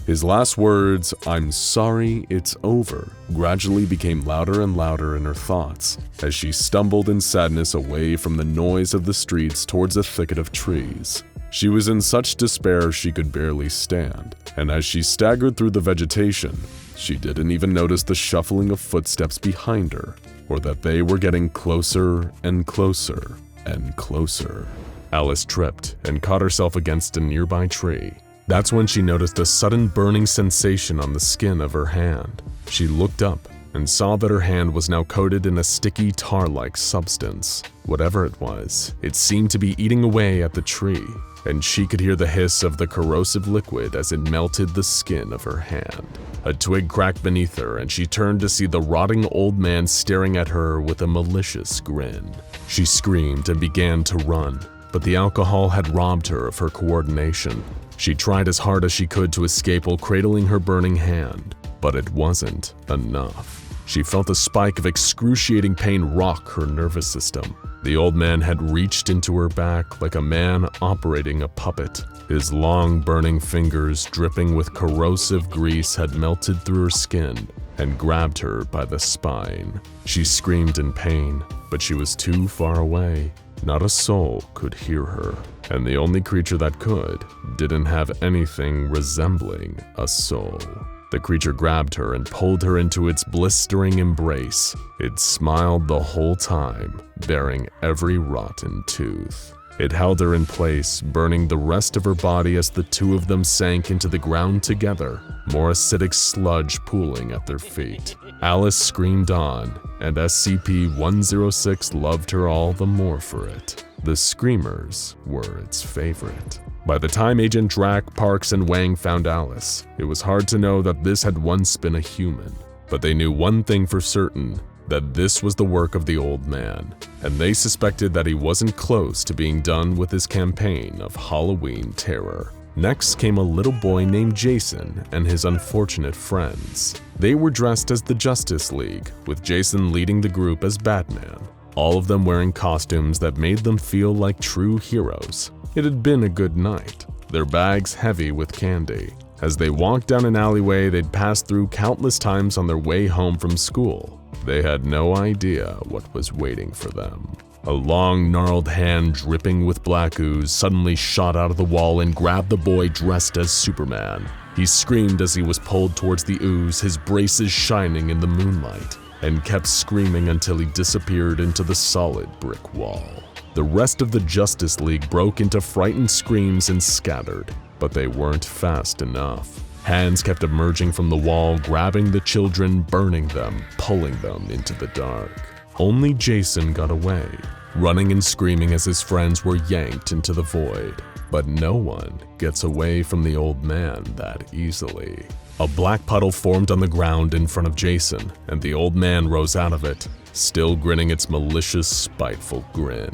His last words, "I'm sorry, it's over," gradually became louder and louder in her thoughts as she stumbled in sadness away from the noise of the streets towards a thicket of trees. She was in such despair she could barely stand, and as she staggered through the vegetation, she didn't even notice the shuffling of footsteps behind her, or that they were getting closer and closer and closer. Alice tripped and caught herself against a nearby tree. That's when she noticed a sudden burning sensation on the skin of her hand. She looked up and saw that her hand was now coated in a sticky tar-like substance. Whatever it was, it seemed to be eating away at the tree, and she could hear the hiss of the corrosive liquid as it melted the skin of her hand. A twig cracked beneath her, and she turned to see the rotting old man staring at her with a malicious grin. She screamed and began to run, but the alcohol had robbed her of her coordination. She tried as hard as she could to escape while cradling her burning hand, but it wasn't enough. She felt a spike of excruciating pain rock her nervous system. The old man had reached into her back like a man operating a puppet. His long, burning fingers, dripping with corrosive grease, had melted through her skin and grabbed her by the spine. She screamed in pain, but she was too far away. Not a soul could hear her, and the only creature that could didn't have anything resembling a soul. The creature grabbed her and pulled her into its blistering embrace. It smiled the whole time, baring every rotten tooth. It held her in place, burning the rest of her body as the two of them sank into the ground together, more acidic sludge pooling at their feet. Alice screamed on, and SCP-106 loved her all the more for it. The screamers were its favorite. By the time Agent Drack, Parks, and Wang found Alice, it was hard to know that this had once been a human. But they knew one thing for certain, that this was the work of the old man, and they suspected that he wasn't close to being done with his campaign of Halloween terror. Next came a little boy named Jason and his unfortunate friends. They were dressed as the Justice League, with Jason leading the group as Batman, all of them wearing costumes that made them feel like true heroes. It had been a good night, their bags heavy with candy. As they walked down an alleyway they'd passed through countless times on their way home from school, they had no idea what was waiting for them. A long, gnarled hand dripping with black ooze suddenly shot out of the wall and grabbed the boy dressed as Superman. He screamed as he was pulled towards the ooze, his braces shining in the moonlight, and kept screaming until he disappeared into the solid brick wall. The rest of the Justice League broke into frightened screams and scattered, but they weren't fast enough. Hands kept emerging from the wall, grabbing the children, burning them, pulling them into the dark. Only Jason got away, running and screaming as his friends were yanked into the void. But no one gets away from the old man that easily. A black puddle formed on the ground in front of Jason, and the old man rose out of it, still grinning its malicious, spiteful grin.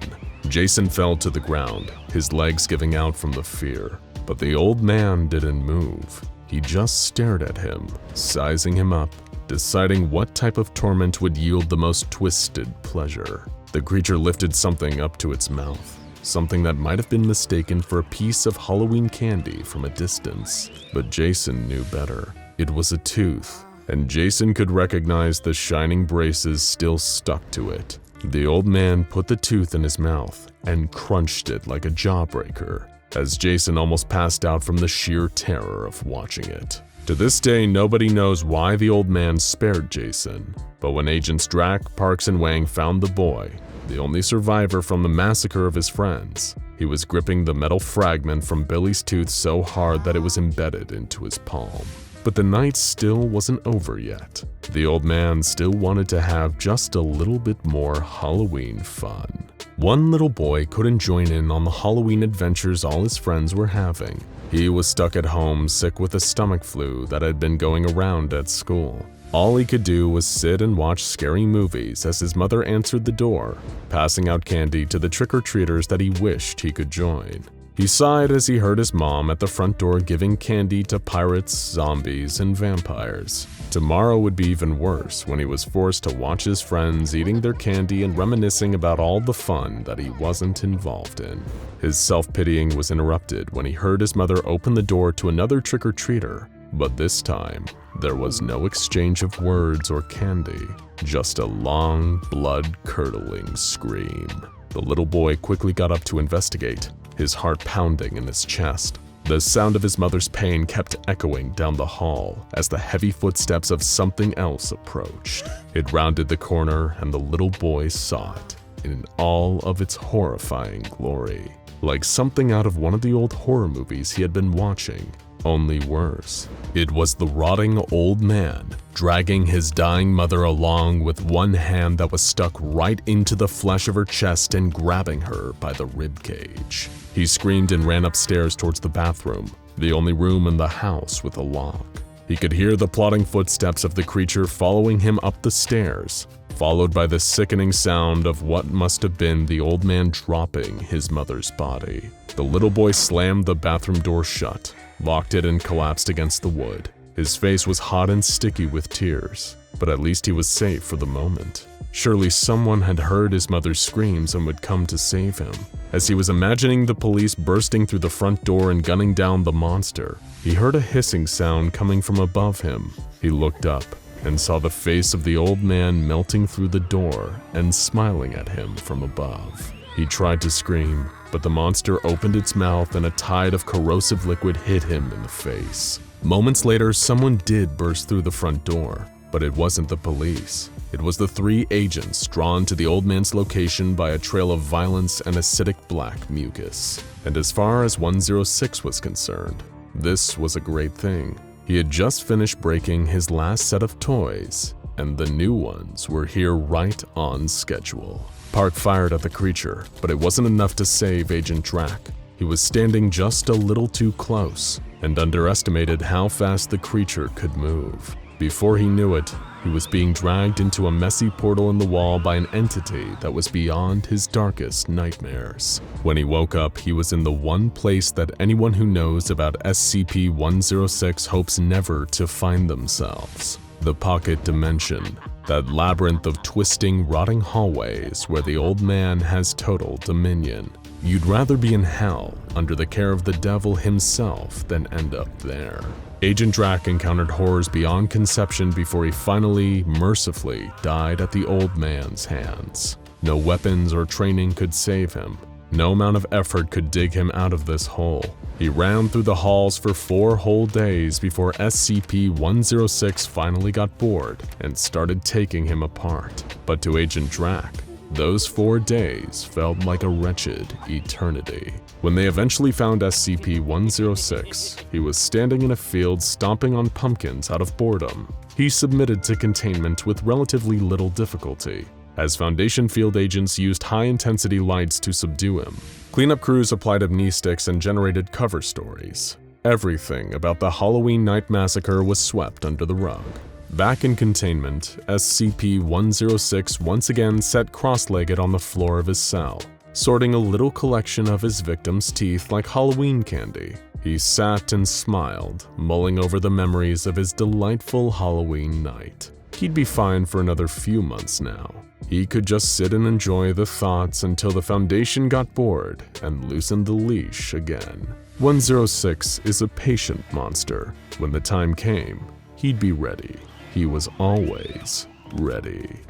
Jason fell to the ground, his legs giving out from the fear. But the old man didn't move. He just stared at him, sizing him up, deciding what type of torment would yield the most twisted pleasure. The creature lifted something up to its mouth, something that might have been mistaken for a piece of Halloween candy from a distance. But Jason knew better. It was a tooth, and Jason could recognize the shining braces still stuck to it. The old man put the tooth in his mouth and crunched it like a jawbreaker, as Jason almost passed out from the sheer terror of watching it. To this day, nobody knows why the old man spared Jason, but when Agents Drack, Parks, and Wang found the boy, the only survivor from the massacre of his friends, he was gripping the metal fragment from Billy's tooth so hard that it was embedded into his palm. But the night still wasn't over yet. The old man still wanted to have just a little bit more Halloween fun. One little boy couldn't join in on the Halloween adventures all his friends were having. He was stuck at home, sick with a stomach flu that had been going around at school. All he could do was sit and watch scary movies as his mother answered the door, passing out candy to the trick-or-treaters that he wished he could join. He sighed as he heard his mom at the front door giving candy to pirates, zombies, and vampires. Tomorrow would be even worse when he was forced to watch his friends eating their candy and reminiscing about all the fun that he wasn't involved in. His self-pitying was interrupted when he heard his mother open the door to another trick-or-treater, but this time, there was no exchange of words or candy, just a long, blood-curdling scream. The little boy quickly got up to investigate, his heart pounding in his chest. The sound of his mother's pain kept echoing down the hall as the heavy footsteps of something else approached. It rounded the corner and the little boy saw it in all of its horrifying glory, like something out of one of the old horror movies he had been watching, only worse. It was the rotting old man, dragging his dying mother along with one hand that was stuck right into the flesh of her chest and grabbing her by the ribcage. He screamed and ran upstairs towards the bathroom, the only room in the house with a lock. He could hear the plodding footsteps of the creature following him up the stairs, followed by the sickening sound of what must have been the old man dropping his mother's body. The little boy slammed the bathroom door shut, locked it, and collapsed against the wood. His face was hot and sticky with tears, but at least he was safe for the moment. Surely someone had heard his mother's screams and would come to save him. As he was imagining the police bursting through the front door and gunning down the monster, he heard a hissing sound coming from above him. He looked up and saw the face of the old man melting through the door and smiling at him from above. He tried to scream, but the monster opened its mouth and a tide of corrosive liquid hit him in the face. Moments later, someone did burst through the front door, but it wasn't the police. It was the 3 agents drawn to the old man's location by a trail of violence and acidic black mucus. And as far as 106 was concerned, this was a great thing. He had just finished breaking his last set of toys, and the new ones were here right on schedule. Park fired at the creature, but it wasn't enough to save Agent Drac. He was standing just a little too close and underestimated how fast the creature could move. Before he knew it, he was being dragged into a messy portal in the wall by an entity that was beyond his darkest nightmares. When he woke up, he was in the one place that anyone who knows about SCP-106 hopes never to find themselves: the Pocket Dimension, that labyrinth of twisting, rotting hallways where the old man has total dominion. You'd rather be in hell under the care of the devil himself than end up there. Agent Drac encountered horrors beyond conception before he finally, mercifully, died at the old man's hands. No weapons or training could save him. No amount of effort could dig him out of this hole. He ran through the halls for 4 whole days before SCP-106 finally got bored and started taking him apart. But to Agent Drac, those 4 days felt like a wretched eternity. When they eventually found SCP-106, he was standing in a field stomping on pumpkins out of boredom. He submitted to containment with relatively little difficulty, as Foundation field agents used high-intensity lights to subdue him. Cleanup crews applied amnestics and generated cover stories. Everything about the Halloween night massacre was swept under the rug. Back in containment, SCP-106 once again sat cross-legged on the floor of his cell, sorting a little collection of his victims' teeth like Halloween candy. He sat and smiled, mulling over the memories of his delightful Halloween night. He'd be fine for another few months now. He could just sit and enjoy the thoughts until the Foundation got bored and loosened the leash again. 106 is a patient monster. When the time came, he'd be ready. He was always ready.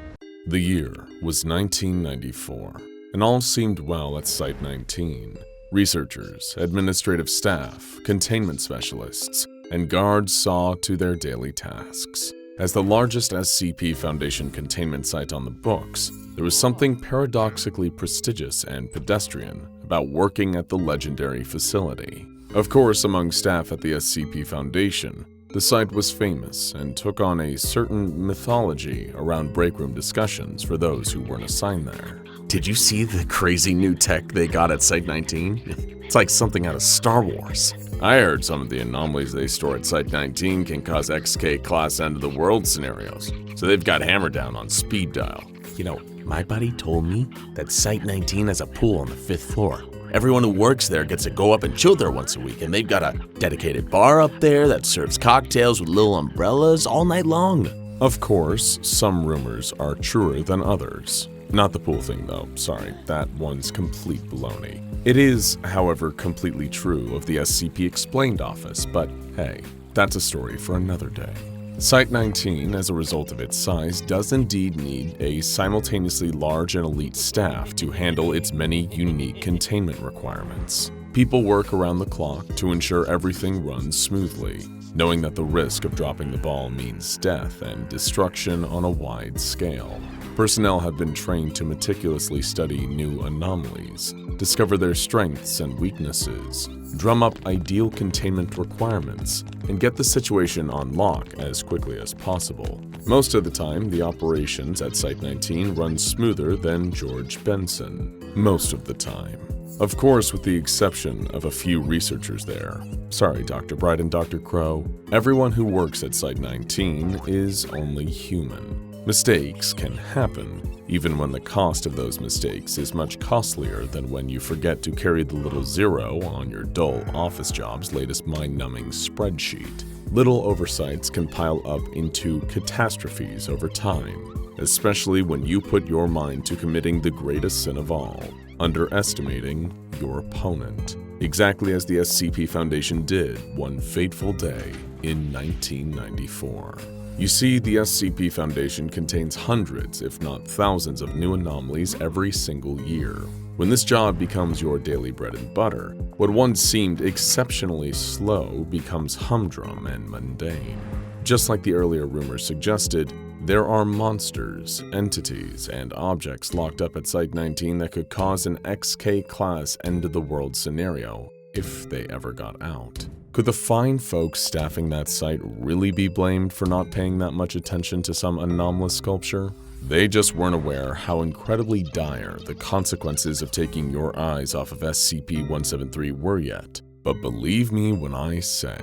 The year was 1994, and all seemed well at Site-19. Researchers, administrative staff, containment specialists, and guards saw to their daily tasks. As the largest SCP Foundation containment site on the books, there was something paradoxically prestigious and pedestrian about working at the legendary facility. Of course, among staff at the SCP Foundation, the site was famous and took on a certain mythology around breakroom discussions for those who weren't assigned there. Did you see the crazy new tech they got at Site-19? It's like something out of Star Wars. I heard some of the anomalies they store at Site-19 can cause XK-class end-of-the-world scenarios, so they've got hammered down on speed dial. You know, my buddy told me that Site-19 has a pool on the 5th floor. Everyone who works there gets to go up and chill there once a week, and they've got a dedicated bar up there that serves cocktails with little umbrellas all night long. Of course, some rumors are truer than others. Not the pool thing though, sorry, that one's complete baloney. It is, however, completely true of the SCP Explained office, but hey, that's a story for another day. Site-19, as a result of its size, does indeed need a simultaneously large and elite staff to handle its many unique containment requirements. People work around the clock to ensure everything runs smoothly, knowing that the risk of dropping the ball means death and destruction on a wide scale. Personnel have been trained to meticulously study new anomalies, discover their strengths and weaknesses, drum up ideal containment requirements, and get the situation on lock as quickly as possible. Most of the time, the operations at Site-19 run smoother than George Benson. Most of the time. Of course, with the exception of a few researchers there. Sorry, Dr. Bright and Dr. Crow. Everyone who works at Site-19 is only human. Mistakes can happen, even when the cost of those mistakes is much costlier than when you forget to carry the little zero on your dull office job's latest mind-numbing spreadsheet. Little oversights can pile up into catastrophes over time, especially when you put your mind to committing the greatest sin of all, underestimating your opponent, exactly as the SCP Foundation did one fateful day in 1994. You see, the SCP Foundation contains hundreds, if not thousands, of new anomalies every single year. When this job becomes your daily bread and butter, what once seemed exceptionally slow becomes humdrum and mundane. Just like the earlier rumors suggested, there are monsters, entities, and objects locked up at Site-19 that could cause an XK-class end-of-the-world scenario if they ever got out. Could the fine folks staffing that site really be blamed for not paying that much attention to some anomalous sculpture? They just weren't aware how incredibly dire the consequences of taking your eyes off of SCP-173 were yet. But believe me when I say,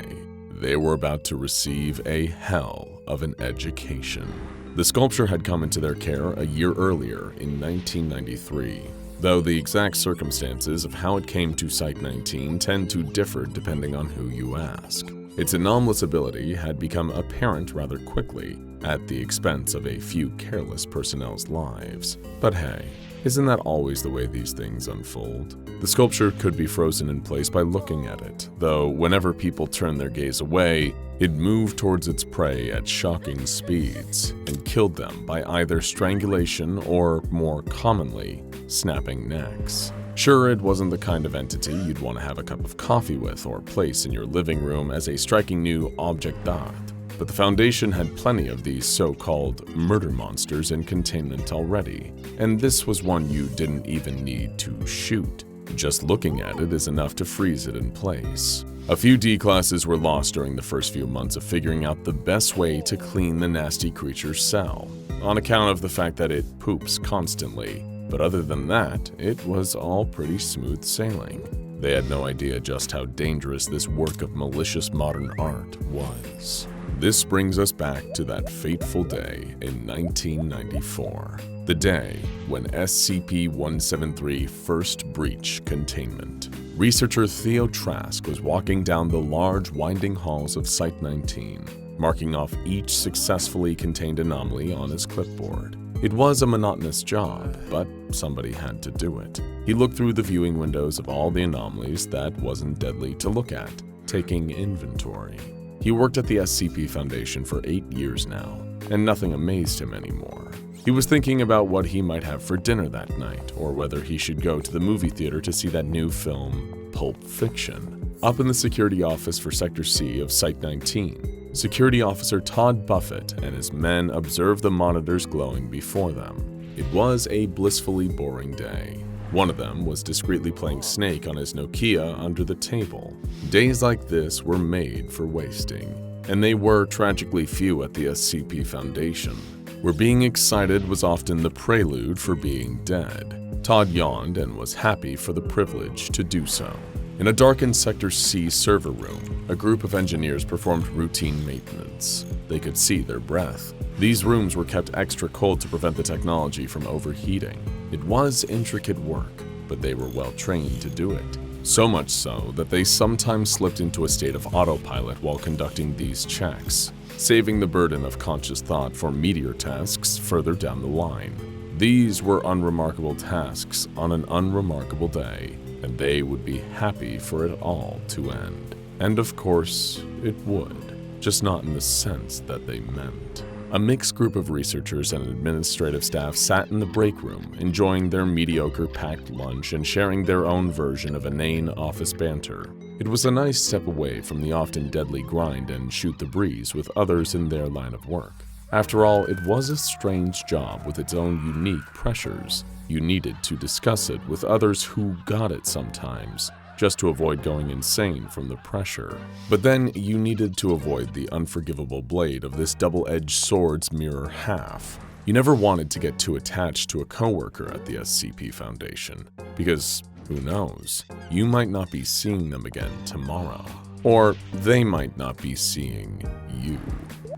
they were about to receive a hell of an education. The sculpture had come into their care a year earlier in 1993. Though the exact circumstances of how it came to Site-19 tend to differ depending on who you ask. Its anomalous ability had become apparent rather quickly, at the expense of a few careless personnel's lives. But hey, isn't that always the way these things unfold? The sculpture could be frozen in place by looking at it, though whenever people turned their gaze away, it moved towards its prey at shocking speeds and killed them by either strangulation or, more commonly, snapping necks. Sure, it wasn't the kind of entity you'd want to have a cup of coffee with or place in your living room as a striking new object d'art, but the Foundation had plenty of these so-called murder monsters in containment already, and this was one you didn't even need to shoot. Just looking at it is enough to freeze it in place. A few D-classes were lost during the first few months of figuring out the best way to clean the nasty creature's cell, on account of the fact that it poops constantly. But other than that, it was all pretty smooth sailing. They had no idea just how dangerous this work of malicious modern art was. This brings us back to that fateful day in 1994, the day when SCP-173 first breached containment. Researcher Theo Trask was walking down the large, winding halls of Site-19, marking off each successfully contained anomaly on his clipboard. It was a monotonous job, but somebody had to do it. He looked through the viewing windows of all the anomalies that wasn't deadly to look at, taking inventory. He worked at the SCP Foundation for 8 years now, and nothing amazed him anymore. He was thinking about what he might have for dinner that night, or whether he should go to the movie theater to see that new film, Pulp Fiction. Up in the security office for Sector C of Site-19, Security Officer Todd Buffett and his men observed the monitors glowing before them. It was a blissfully boring day. One of them was discreetly playing Snake on his Nokia under the table. Days like this were made for wasting, and they were tragically few at the SCP Foundation, where being excited was often the prelude for being dead. Todd yawned and was happy for the privilege to do so. In a darkened Sector C server room, a group of engineers performed routine maintenance. They could see their breath. These rooms were kept extra cold to prevent the technology from overheating. It was intricate work, but they were well trained to do it. So much so that they sometimes slipped into a state of autopilot while conducting these checks, saving the burden of conscious thought for meteor tasks further down the line. These were unremarkable tasks on an unremarkable day, and they would be happy for it all to end. And of course, it would, just not in the sense that they meant. A mixed group of researchers and administrative staff sat in the break room, enjoying their mediocre packed lunch and sharing their own version of inane office banter. It was a nice step away from the often deadly grind and shoot the breeze with others in their line of work. After all, it was a strange job with its own unique pressures. You needed to discuss it with others who got it sometimes, just to avoid going insane from the pressure. But then you needed to avoid the unforgivable blade of this double-edged sword's mirror half. You never wanted to get too attached to a coworker at the SCP Foundation, because who knows, you might not be seeing them again tomorrow. Or they might not be seeing you.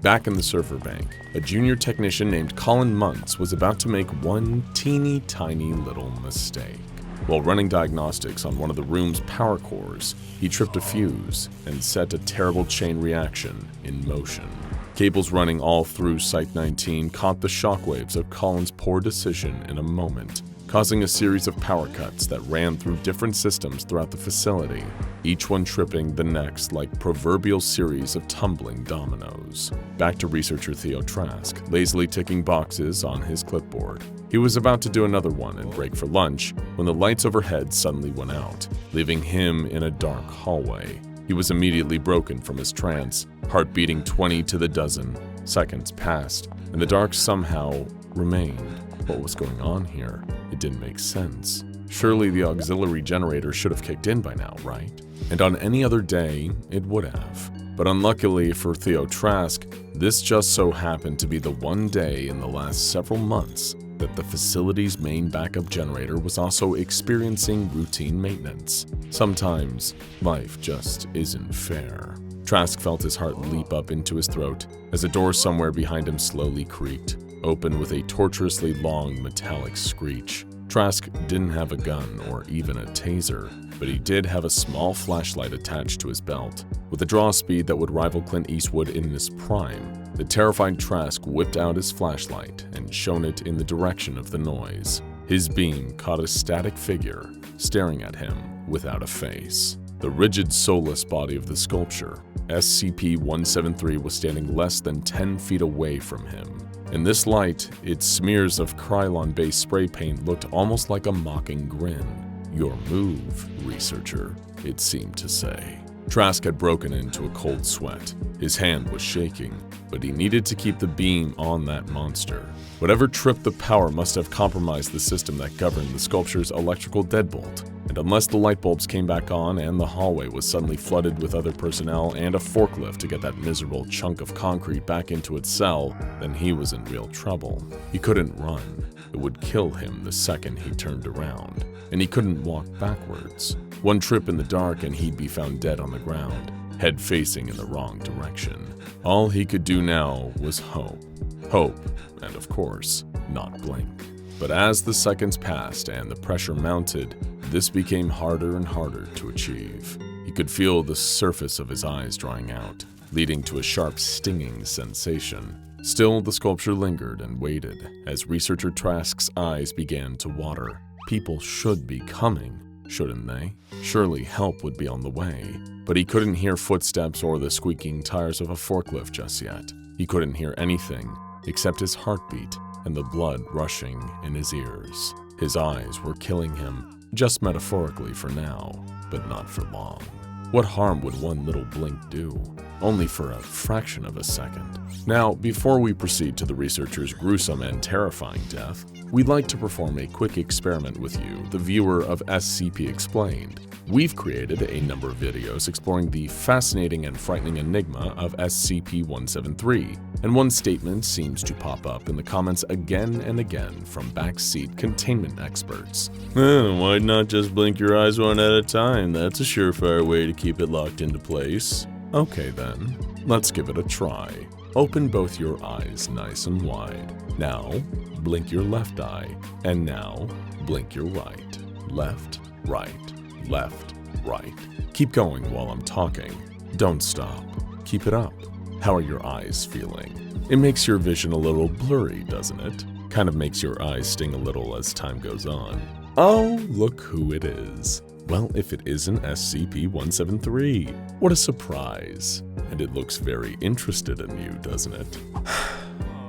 Back in the server bank, a junior technician named Colin Muntz was about to make one teeny tiny little mistake. While running diagnostics on one of the room's power cores, he tripped a fuse and set a terrible chain reaction in motion. Cables running all through Site-19 caught the shockwaves of Colin's poor decision in a moment, causing a series of power cuts that ran through different systems throughout the facility, each one tripping the next like proverbial series of tumbling dominoes. Back to researcher Theo Trask, lazily ticking boxes on his clipboard. He was about to do another one and break for lunch when the lights overhead suddenly went out, leaving him in a dark hallway. He was immediately broken from his trance, heart beating 20 to the dozen. Seconds passed, and the dark somehow remained. What was going on here? It didn't make sense. Surely the auxiliary generator should have kicked in by now, right? And on any other day, it would have. But unluckily for Theo Trask, this just so happened to be the one day in the last several months that the facility's main backup generator was also experiencing routine maintenance. Sometimes, life just isn't fair. Trask felt his heart leap up into his throat as a door somewhere behind him slowly creaked, open with a torturously long metallic screech. Trask didn't have a gun or even a taser, but he did have a small flashlight attached to his belt. With a draw speed that would rival Clint Eastwood in his prime, the terrified Trask whipped out his flashlight and shone it in the direction of the noise. His beam caught a static figure staring at him without a face. The rigid, soulless body of the sculpture, SCP-173, was standing less than 10 feet away from him. In this light, its smears of Krylon-based spray paint looked almost like a mocking grin. "Your move, researcher," it seemed to say. Trask had broken into a cold sweat. His hand was shaking, but he needed to keep the beam on that monster. Whatever tripped the power must have compromised the system that governed the sculpture's electrical deadbolt. And unless the light bulbs came back on and the hallway was suddenly flooded with other personnel and a forklift to get that miserable chunk of concrete back into its cell, then he was in real trouble. He couldn't run. It would kill him the second he turned around. And he couldn't walk backwards. One trip in the dark and he'd be found dead on the ground, head facing in the wrong direction. All he could do now was hope. Hope, and of course, not blink. But as the seconds passed and the pressure mounted, this became harder and harder to achieve. He could feel the surface of his eyes drying out, leading to a sharp stinging sensation. Still, the sculpture lingered and waited as researcher Trask's eyes began to water. People should be coming, shouldn't they? Surely help would be on the way. But he couldn't hear footsteps or the squeaking tires of a forklift just yet. He couldn't hear anything except his heartbeat and the blood rushing in his ears. His eyes were killing him, just metaphorically for now, but not for long. What harm would one little blink do? Only for a fraction of a second. Now, before we proceed to the researcher's gruesome and terrifying death, we'd like to perform a quick experiment with you, the viewer of SCP Explained. We've created a number of videos exploring the fascinating and frightening enigma of SCP-173, and one statement seems to pop up in the comments again and again from backseat containment experts. Why not just blink your eyes one at a time? That's a surefire way to keep it locked into place. Okay then, let's give it a try. Open both your eyes nice and wide. Now, blink your left eye, and now, blink your right. left, right, left, right. Keep going while I'm talking. Don't stop. Keep it up. How are your eyes feeling? It makes your vision a little blurry, doesn't it? Kind of makes your eyes sting a little as time goes on. Oh, look who it is. Well, if it isn't SCP-173, what a surprise. And it looks very interested in you, doesn't it?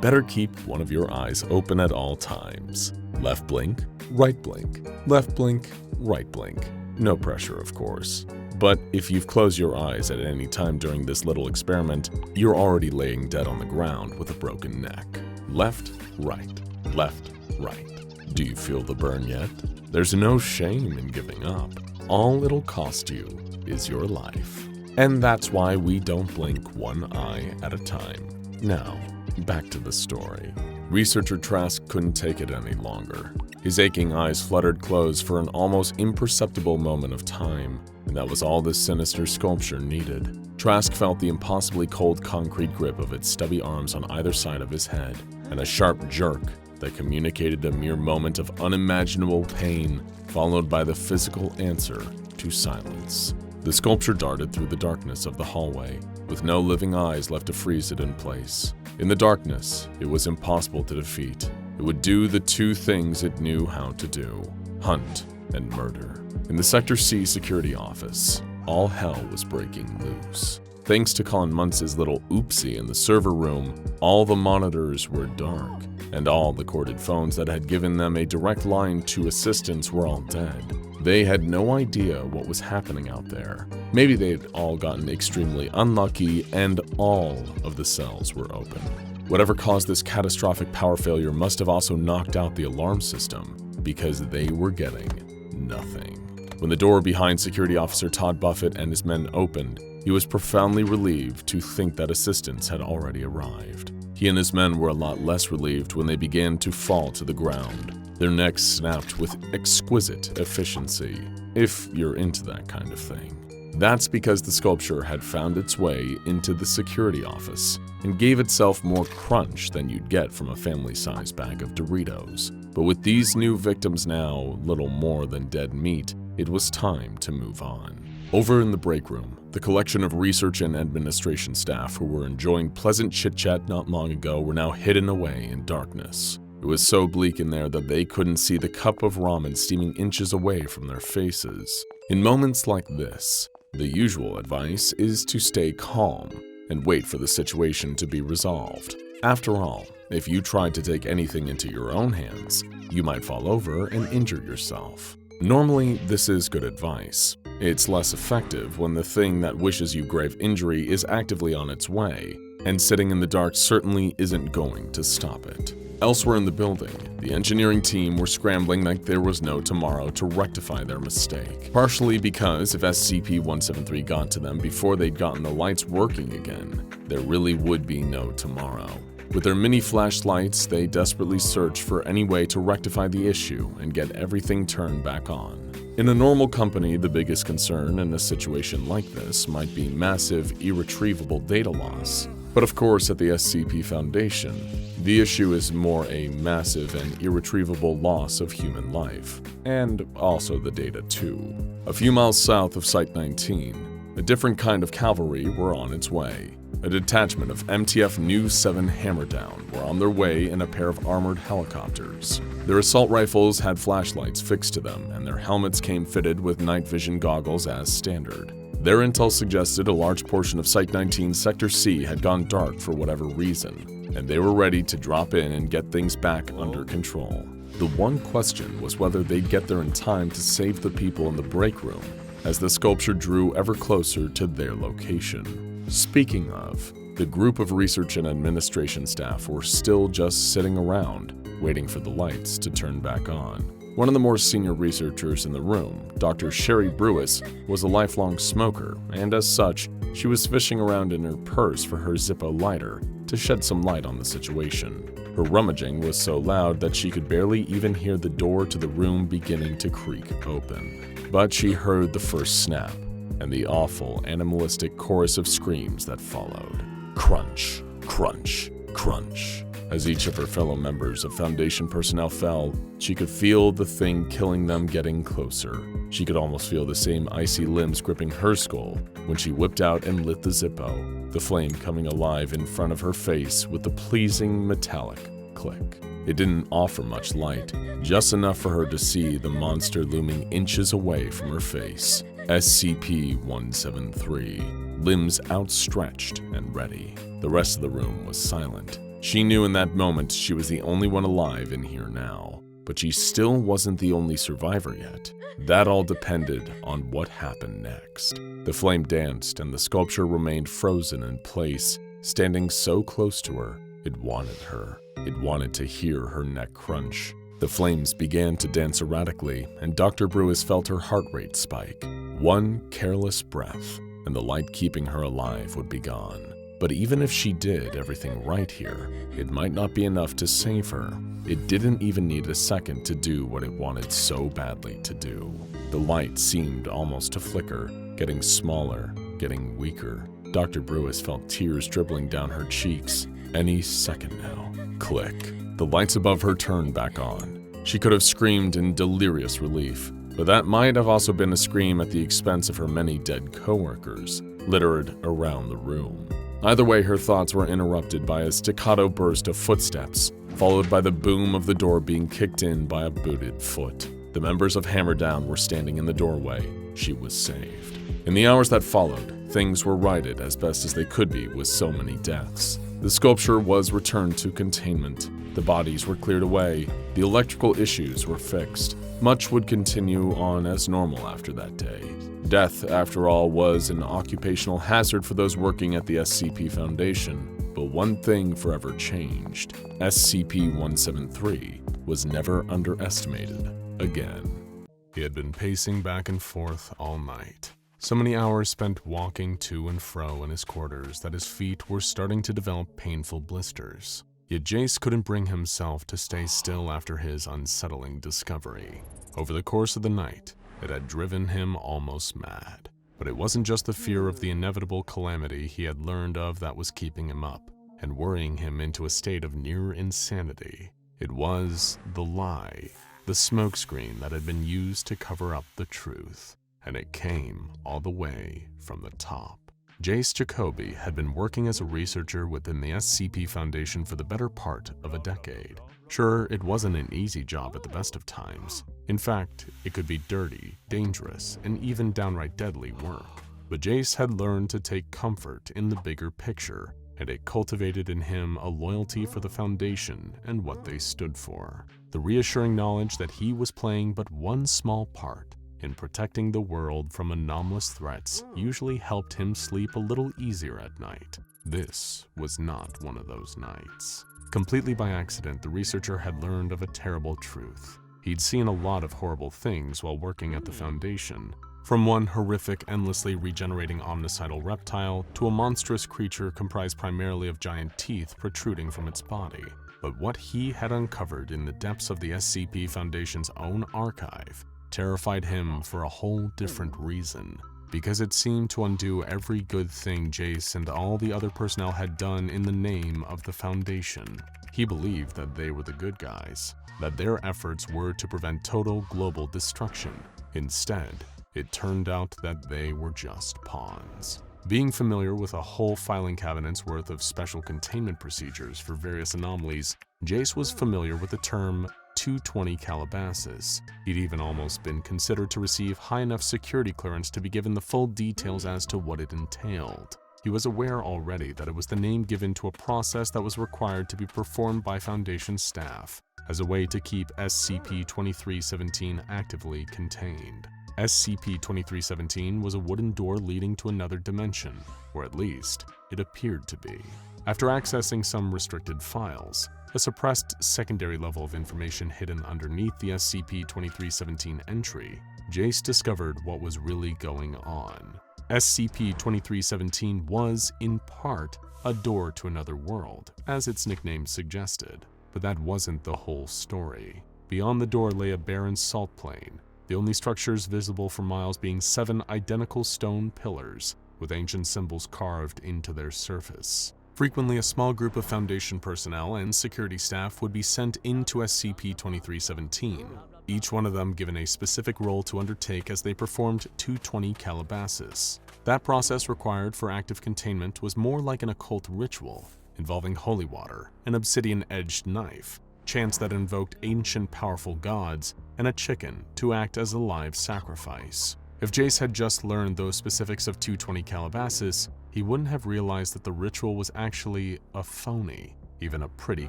Better keep one of your eyes open at all times. Left blink, right blink, left blink, right blink. No pressure, of course. But if you've closed your eyes at any time during this little experiment, you're already laying dead on the ground with a broken neck. Left, right, left, right. Do you feel the burn yet? There's no shame in giving up. All it'll cost you is your life. And that's why we don't blink one eye at a time. Now, back to the story. Researcher Trask couldn't take it any longer. His aching eyes fluttered closed for an almost imperceptible moment of time, and that was all this sinister sculpture needed. Trask felt the impossibly cold concrete grip of its stubby arms on either side of his head, and a sharp jerk that communicated a mere moment of unimaginable pain, followed by the physical answer to silence. The sculpture darted through the darkness of the hallway, with no living eyes left to freeze it in place. In the darkness, it was impossible to defeat. It would do the two things it knew how to do: hunt and murder. In the Sector C security office, all hell was breaking loose. Thanks to Colin Muntz's little oopsie in the server room, all the monitors were dark, and all the corded phones that had given them a direct line to assistants were all dead. They had no idea what was happening out there. Maybe they'd all gotten extremely unlucky and all of the cells were open. Whatever caused this catastrophic power failure must have also knocked out the alarm system, because they were getting nothing. When the door behind Security Officer Todd Buffett and his men opened, he was profoundly relieved to think that assistance had already arrived. He and his men were a lot less relieved when they began to fall to the ground. Their necks snapped with exquisite efficiency, if you're into that kind of thing. That's because the sculpture had found its way into the security office and gave itself more crunch than you'd get from a family-sized bag of Doritos. But with these new victims now little more than dead meat, it was time to move on. Over in the break room, the collection of research and administration staff who were enjoying pleasant chit-chat not long ago were now hidden away in darkness. It was so bleak in there that they couldn't see the cup of ramen steaming inches away from their faces. In moments like this, the usual advice is to stay calm and wait for the situation to be resolved. After all, if you tried to take anything into your own hands, you might fall over and injure yourself. Normally, this is good advice. It's less effective when the thing that wishes you grave injury is actively on its way, and sitting in the dark certainly isn't going to stop it. Elsewhere in the building, the engineering team were scrambling like there was no tomorrow to rectify their mistake. Partially because if SCP-173 got to them before they'd gotten the lights working again, there really would be no tomorrow. With their mini flashlights, they desperately searched for any way to rectify the issue and get everything turned back on. In a normal company, the biggest concern in a situation like this might be massive, irretrievable data loss. But of course, at the SCP Foundation, the issue is more a massive and irretrievable loss of human life, and also the data too. A few miles south of Site-19, a different kind of cavalry were on its way. A detachment of MTF Nu 7 Hammerdown were on their way in a pair of armored helicopters. Their assault rifles had flashlights fixed to them, and their helmets came fitted with night vision goggles as standard. Their intel suggested a large portion of Site-19 Sector C had gone dark for whatever reason, and they were ready to drop in and get things back under control. The one question was whether they'd get there in time to save the people in the break room, as the sculpture drew ever closer to their location. Speaking of, the group of research and administration staff were still just sitting around, waiting for the lights to turn back on. One of the more senior researchers in the room, Dr. Sherry Brewis, was a lifelong smoker, and as such, she was fishing around in her purse for her Zippo lighter to shed some light on the situation. Her rummaging was so loud that she could barely even hear the door to the room beginning to creak open. But she heard the first snap, and the awful, animalistic chorus of screams that followed. Crunch, crunch, crunch. As each of her fellow members of Foundation personnel fell, she could feel the thing killing them getting closer. She could almost feel the same icy limbs gripping her skull when she whipped out and lit the Zippo, the flame coming alive in front of her face with the pleasing metallic click. It didn't offer much light, just enough for her to see the monster looming inches away from her face. SCP-173, limbs outstretched and ready. The rest of the room was silent. She knew in that moment she was the only one alive in here now, but she still wasn't the only survivor yet. That all depended on what happened next. The flame danced and the sculpture remained frozen in place, standing so close to her. It wanted her. It wanted to hear her neck crunch. The flames began to dance erratically, and Dr. Brewis felt her heart rate spike. One careless breath, and the light keeping her alive would be gone. But even if she did everything right here, it might not be enough to save her. It didn't even need a second to do what it wanted so badly to do. The light seemed almost to flicker, getting smaller, getting weaker. Dr. Brewis felt tears dribbling down her cheeks. Any second now. Click. The lights above her turned back on. She could have screamed in delirious relief, but that might have also been a scream at the expense of her many dead coworkers, littered around the room. Either way, her thoughts were interrupted by a staccato burst of footsteps, followed by the boom of the door being kicked in by a booted foot. The members of Hammerdown were standing in the doorway. She was saved. In the hours that followed, things were righted as best as they could be with so many deaths. The sculpture was returned to containment. The bodies were cleared away. The electrical issues were fixed. Much would continue on as normal after that day. Death, after all, was an occupational hazard for those working at the SCP Foundation. But one thing forever changed. SCP-173 was never underestimated again. He had been pacing back and forth all night. So many hours spent walking to and fro in his quarters that his feet were starting to develop painful blisters. Yet Jace couldn't bring himself to stay still after his unsettling discovery. Over the course of the night, it had driven him almost mad. But it wasn't just the fear of the inevitable calamity he had learned of that was keeping him up and worrying him into a state of near insanity. It was the lie, the smokescreen that had been used to cover up the truth. And it came all the way from the top. Jace Jacoby had been working as a researcher within the SCP Foundation for the better part of a decade. Sure, it wasn't an easy job at the best of times. In fact, it could be dirty, dangerous, and even downright deadly work. But Jace had learned to take comfort in the bigger picture, and it cultivated in him a loyalty for the Foundation and what they stood for. The reassuring knowledge that he was playing but one small part in protecting the world from anomalous threats usually helped him sleep a little easier at night. This was not one of those nights. Completely by accident, the researcher had learned of a terrible truth. He'd seen a lot of horrible things while working at the Foundation, from one horrific, endlessly regenerating omnicidal reptile to a monstrous creature comprised primarily of giant teeth protruding from its body. But what he had uncovered in the depths of the SCP Foundation's own archive terrified him for a whole different reason, because it seemed to undo every good thing Jace and all the other personnel had done in the name of the Foundation. He believed that they were the good guys, that their efforts were to prevent total global destruction. Instead, it turned out that they were just pawns. Being familiar with a whole filing cabinet's worth of special containment procedures for various anomalies, Jace was familiar with the term 220 Calabasas. He'd even almost been considered to receive high enough security clearance to be given the full details as to what it entailed. He was aware already that it was the name given to a process that was required to be performed by Foundation staff as a way to keep SCP-2317 actively contained. SCP-2317 was a wooden door leading to another dimension, or at least, it appeared to be. After accessing some restricted files, a suppressed secondary level of information hidden underneath the SCP-2317 entry, Jace discovered what was really going on. SCP-2317 was, in part, a door to another world, as its nickname suggested. But that wasn't the whole story. Beyond the door lay a barren salt plain, the only structures visible for miles being 7 identical stone pillars with ancient symbols carved into their surface. Frequently, a small group of Foundation personnel and security staff would be sent into SCP-2317, each one of them given a specific role to undertake as they performed 220 Calabasas. That process required for active containment was more like an occult ritual, involving holy water, an obsidian-edged knife, chants that invoked ancient powerful gods, and a chicken to act as a live sacrifice. If Jace had just learned those specifics of 220 Calabasas, he wouldn't have realized that the ritual was actually a phony, even a pretty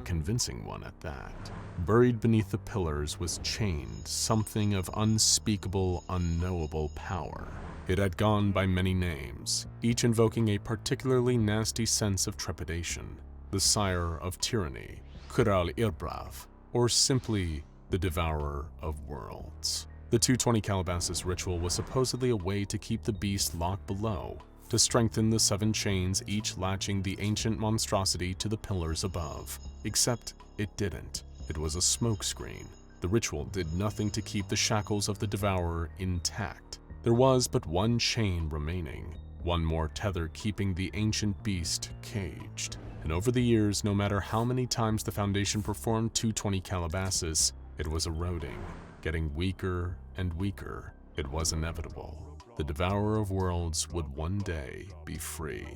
convincing one at that. Buried beneath the pillars was chained something of unspeakable, unknowable power. It had gone by many names, each invoking a particularly nasty sense of trepidation. The Sire of Tyranny, Kural Irbrav, or simply the Devourer of Worlds. The 220 Calabasas ritual was supposedly a way to keep the beast locked below, to strengthen the 7 chains each latching the ancient monstrosity to the pillars above. Except it didn't. It was a smokescreen. The ritual did nothing to keep the shackles of the Devourer intact. There was but one chain remaining, one more tether keeping the ancient beast caged. And over the years, no matter how many times the Foundation performed 220 Calabasas, it was eroding, getting weaker and weaker. It was inevitable. The Devourer of Worlds would one day be free.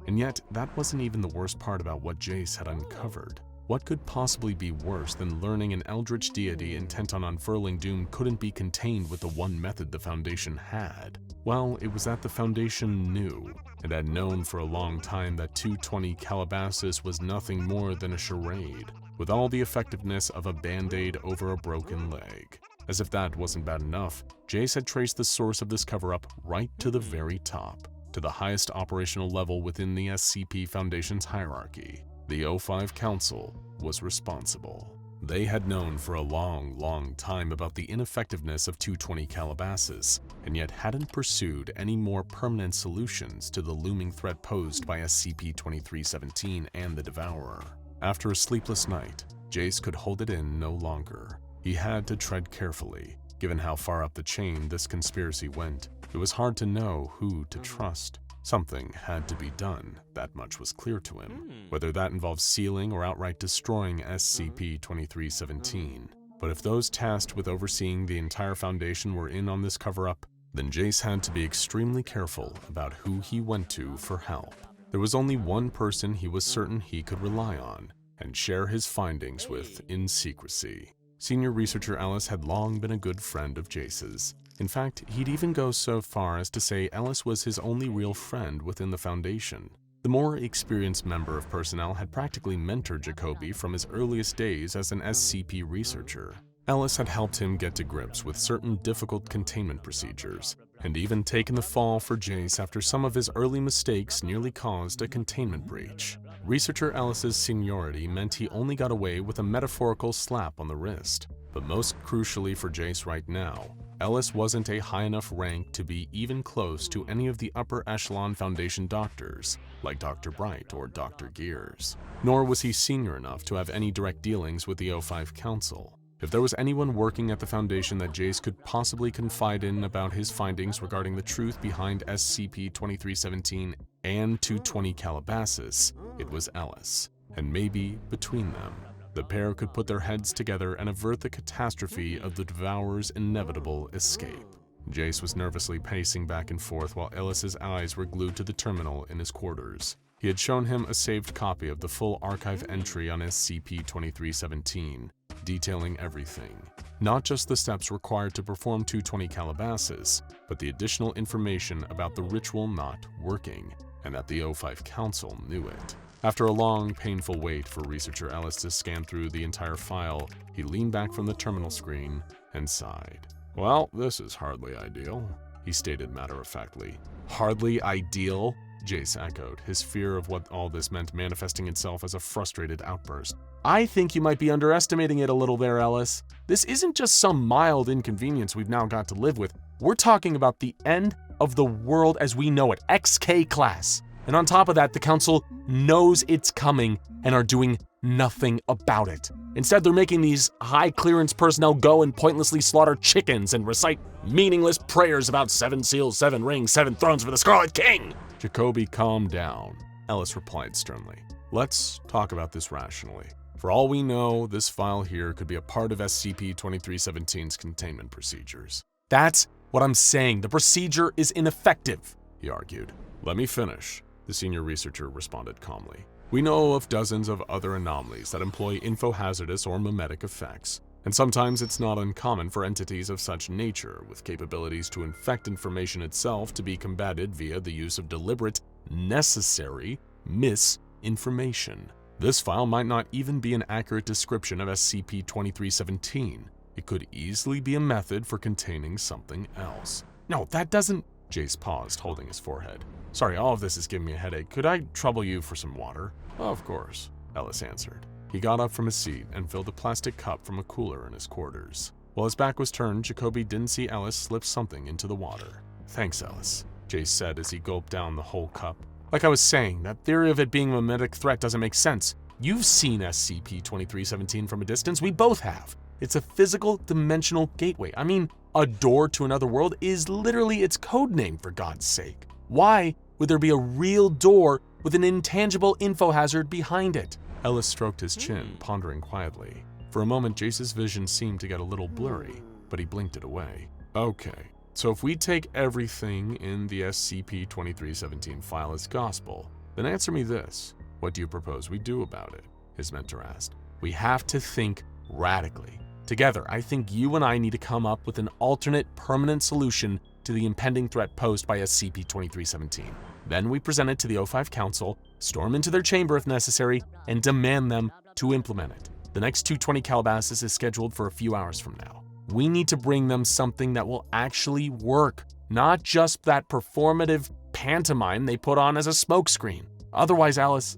And yet, that wasn't even the worst part about what Jace had uncovered. What could possibly be worse than learning an eldritch deity intent on unfurling doom couldn't be contained with the one method the Foundation had? Well, it was that the Foundation knew, and had known for a long time, that 220 Calabasas was nothing more than a charade, with all the effectiveness of a band-aid over a broken leg. As if that wasn't bad enough, Jace had traced the source of this cover-up right to the very top, to the highest operational level within the SCP Foundation's hierarchy. The O5 Council was responsible. They had known for a long time about the ineffectiveness of 220 Calabasas, and yet hadn't pursued any more permanent solutions to the looming threat posed by SCP-2317 and the Devourer. After a sleepless night, Jace could hold it in no longer. He had to tread carefully. Given how far up the chain this conspiracy went, it was hard to know who to trust. Something had to be done, that much was clear to him, whether that involved sealing or outright destroying SCP-2317. But if those tasked with overseeing the entire Foundation were in on this cover-up, then Jace had to be extremely careful about who he went to for help. There was only one person he was certain he could rely on, and share his findings with in secrecy. Senior Researcher Ellis had long been a good friend of Jace's. In fact, he'd even go so far as to say Ellis was his only real friend within the Foundation. The more experienced member of personnel had practically mentored Jacoby from his earliest days as an SCP researcher. Ellis had helped him get to grips with certain difficult containment procedures, and even taken the fall for Jace after some of his early mistakes nearly caused a containment breach. Researcher Ellis's seniority meant he only got away with a metaphorical slap on the wrist. But most crucially for Jace right now, Ellis wasn't a high enough rank to be even close to any of the upper echelon Foundation doctors, like Dr. Bright or Dr. Gears. Nor was he senior enough to have any direct dealings with the O5 Council. If there was anyone working at the Foundation that Jace could possibly confide in about his findings regarding the truth behind SCP-2317 and 220 Calabasas, it was Ellis. And maybe, between them, the pair could put their heads together and avert the catastrophe of the Devourer's inevitable escape. Jace was nervously pacing back and forth while Ellis's eyes were glued to the terminal in his quarters. He had shown him a saved copy of the full archive entry on SCP-2317, detailing everything. Not just the steps required to perform 220 Calabasas, but the additional information about the ritual not working, and that the O5 Council knew it. After a long, painful wait for Researcher Ellis to scan through the entire file, he leaned back from the terminal screen and sighed. "Well, this is hardly ideal," he stated matter-of-factly. "Hardly ideal?" Jace echoed, his fear of what all this meant manifesting itself as a frustrated outburst. "I think you might be underestimating it a little there, Ellis. This isn't just some mild inconvenience we've now got to live with. We're talking about the end of the world as we know it, XK class. And on top of that, the Council knows it's coming and are doing nothing about it. Instead, they're making these high-clearance personnel go and pointlessly slaughter chickens and recite meaningless prayers about 7 seals, 7 rings, 7 thrones for the Scarlet King." "Jacoby, calm down," Ellis replied sternly. Let's talk about this rationally. For all we know, this file here could be a part of SCP-2317's containment procedures. That's what I'm saying. The procedure is ineffective, he argued. Let me finish, the senior researcher responded calmly. We know of dozens of other anomalies that employ infohazardous or mimetic effects, and sometimes it's not uncommon for entities of such nature, with capabilities to infect information itself, to be combated via the use of deliberate, necessary misinformation. This file might not even be an accurate description of SCP-2317. It could easily be a method for containing something else. No, that doesn't... Jace paused, holding his forehead. Sorry, all of this is giving me a headache. Could I trouble you for some water? Of course, Ellis answered. He got up from his seat and filled a plastic cup from a cooler in his quarters. While his back was turned, Jacoby didn't see Ellis slip something into the water. Thanks, Ellis, Jace said as he gulped down the whole cup. Like I was saying, that theory of it being a mimetic threat doesn't make sense. You've seen SCP-2317 from a distance. We both have. It's a physical dimensional gateway. I mean, a door to another world is literally its code name, for God's sake. Why would there be a real door with an intangible info hazard behind it? Ellis stroked his chin, pondering quietly. For a moment, Jace's vision seemed to get a little blurry, but he blinked it away. Okay, so if we take everything in the SCP-2317 file as gospel, then answer me this. What do you propose we do about it? His mentor asked. We have to think radically. Together, I think you and I need to come up with an alternate permanent solution to the impending threat posed by SCP-2317. Then we present it to the O5 Council, storm into their chamber if necessary, and demand them to implement it. The next 220 Calabasas is scheduled for a few hours from now. We need to bring them something that will actually work, not just that performative pantomime they put on as a smokescreen. Otherwise, Alice...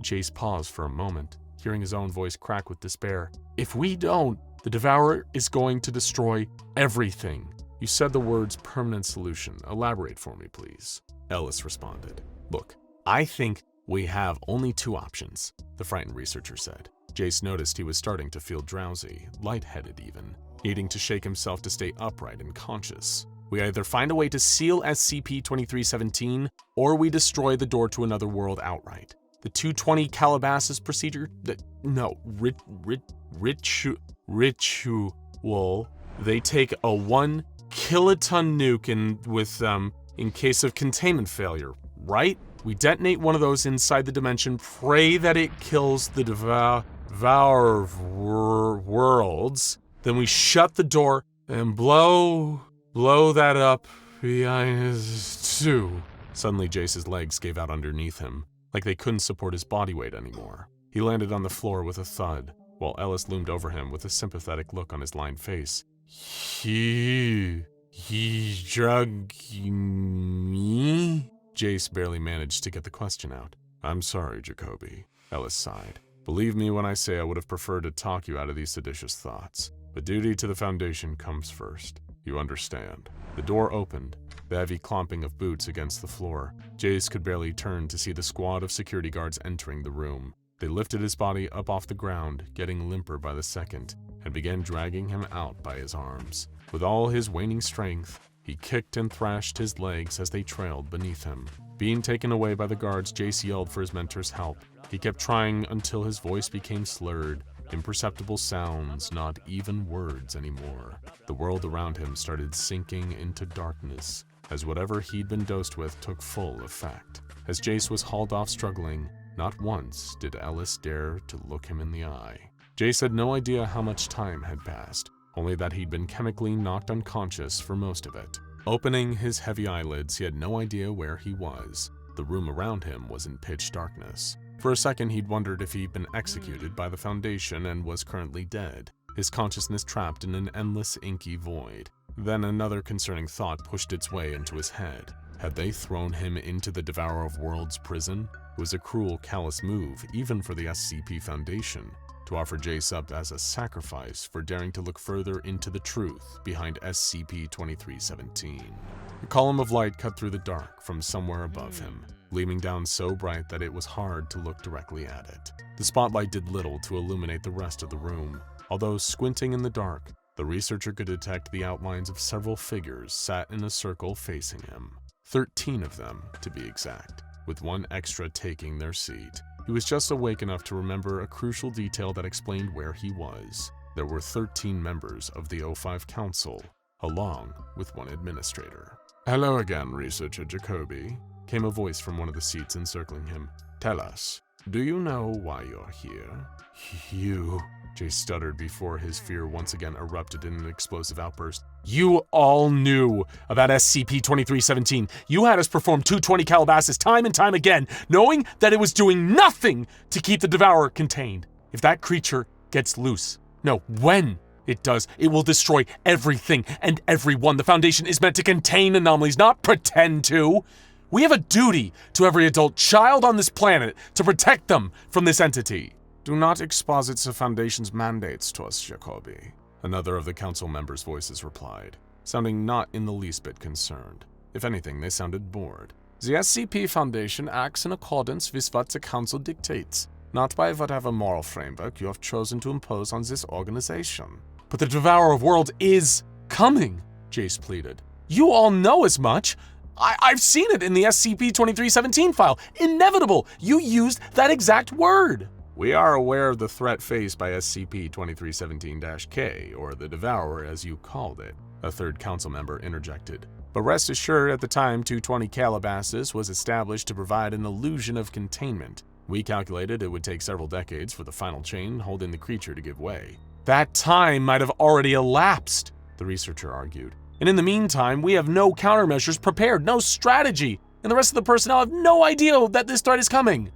Jace paused for a moment, hearing his own voice crack with despair. If we don't, the Devourer is going to destroy everything. You said the words permanent solution. Elaborate for me, please. Ellis responded. Look, I think we have only two options, the frightened researcher said. Jace noticed he was starting to feel drowsy, lightheaded even, needing to shake himself to stay upright and conscious. We either find a way to seal SCP-2317, or we destroy the door to another world outright. The 220 Calabasas procedure? Ritual. They take a 1 kiloton nuke in case of containment failure, right? We detonate one of those inside the dimension, pray that it kills the Devourer worlds, then we shut the door and blow that up behind us too. Suddenly, Jace's legs gave out underneath him, like they couldn't support his body weight anymore. He landed on the floor with a thud, while Ellis loomed over him with a sympathetic look on his lined face. He drugged me? Jace barely managed to get the question out. I'm sorry, Jacoby, Ellis sighed. Believe me when I say I would have preferred to talk you out of these seditious thoughts. But duty to the Foundation comes first. You understand. The door opened, the heavy clomping of boots against the floor. Jace could barely turn to see the squad of security guards entering the room. They lifted his body up off the ground, getting limper by the second, and began dragging him out by his arms. With all his waning strength, he kicked and thrashed his legs as they trailed beneath him. Being taken away by the guards, Jace yelled for his mentor's help. He kept trying until his voice became slurred, imperceptible sounds, not even words anymore. The world around him started sinking into darkness, as whatever he'd been dosed with took full effect. As Jace was hauled off struggling, not once did Ellis dare to look him in the eye. Jace had no idea how much time had passed, only that he'd been chemically knocked unconscious for most of it. Opening his heavy eyelids, he had no idea where he was. The room around him was in pitch darkness. For a second, he'd wondered if he'd been executed by the Foundation and was currently dead, his consciousness trapped in an endless inky void. Then another concerning thought pushed its way into his head. Had they thrown him into the Devourer of Worlds prison? It was a cruel, callous move, even for the SCP Foundation, to offer Jace up as a sacrifice for daring to look further into the truth behind SCP-2317. A column of light cut through the dark from somewhere above him, gleaming down so bright that it was hard to look directly at it. The spotlight did little to illuminate the rest of the room, although squinting in the dark, the researcher could detect the outlines of several figures sat in a circle facing him. 13 of them, to be exact, with one extra taking their seat. He was just awake enough to remember a crucial detail that explained where he was. There were 13 members of the O5 Council, along with one administrator. "Hello again, Researcher Jacoby," came a voice from one of the seats encircling him. "Tell us, do you know why you're here?" "You," Jay stuttered before his fear once again erupted in an explosive outburst. "You all knew about SCP-2317. You had us perform 220 Calabasas time and time again, knowing that it was doing nothing to keep the Devourer contained. If that creature gets loose, no, when it does, it will destroy everything and everyone. The Foundation is meant to contain anomalies, not pretend to. We have a duty to every adult child on this planet to protect them from this entity." "Do not exposit the Foundation's mandates to us, Jacoby," another of the council members' voices replied, sounding not in the least bit concerned. If anything, they sounded bored. "The SCP Foundation acts in accordance with what the council dictates, not by whatever moral framework you have chosen to impose on this organization." "But the Devourer of Worlds is coming," Jace pleaded. "You all know as much. I've seen it in the SCP-2317 file. Inevitable. You used that exact word." "We are aware of the threat faced by SCP-2317-K, or the Devourer as you called it," a third council member interjected. "But rest assured, at the time 220 Calabasas was established to provide an illusion of containment. We calculated it would take several decades for the final chain holding the creature to give way." "That time might have already elapsed," the researcher argued. "And in the meantime, we have no countermeasures prepared, no strategy, and the rest of the personnel have no idea that this threat is coming."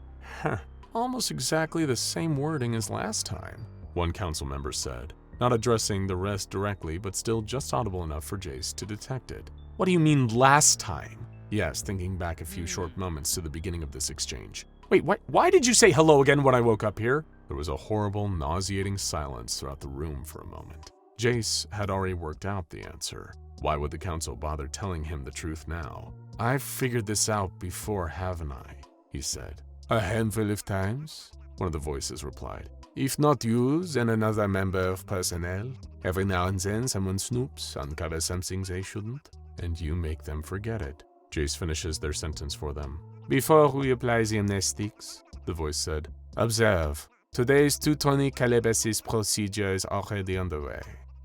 "Almost exactly the same wording as last time," one council member said, not addressing the rest directly but still just audible enough for Jace to detect it. "What do you mean last time?" he asked, thinking back a few short moments to the beginning of this exchange. "Wait, why did you say hello again when I woke up here?" There was a horrible, nauseating silence throughout the room for a moment. Jace had already worked out the answer. Why would the council bother telling him the truth now? "I've figured this out before, haven't I?" he said. "A handful of times," one of the voices replied. "If not you, then another member of personnel. Every now and then someone snoops, uncovers something they shouldn't, and you make them forget it." Jace finishes their sentence for them. "Before we apply the amnestics," the voice said, "observe. Today's 220 Calabasas procedure is already underway."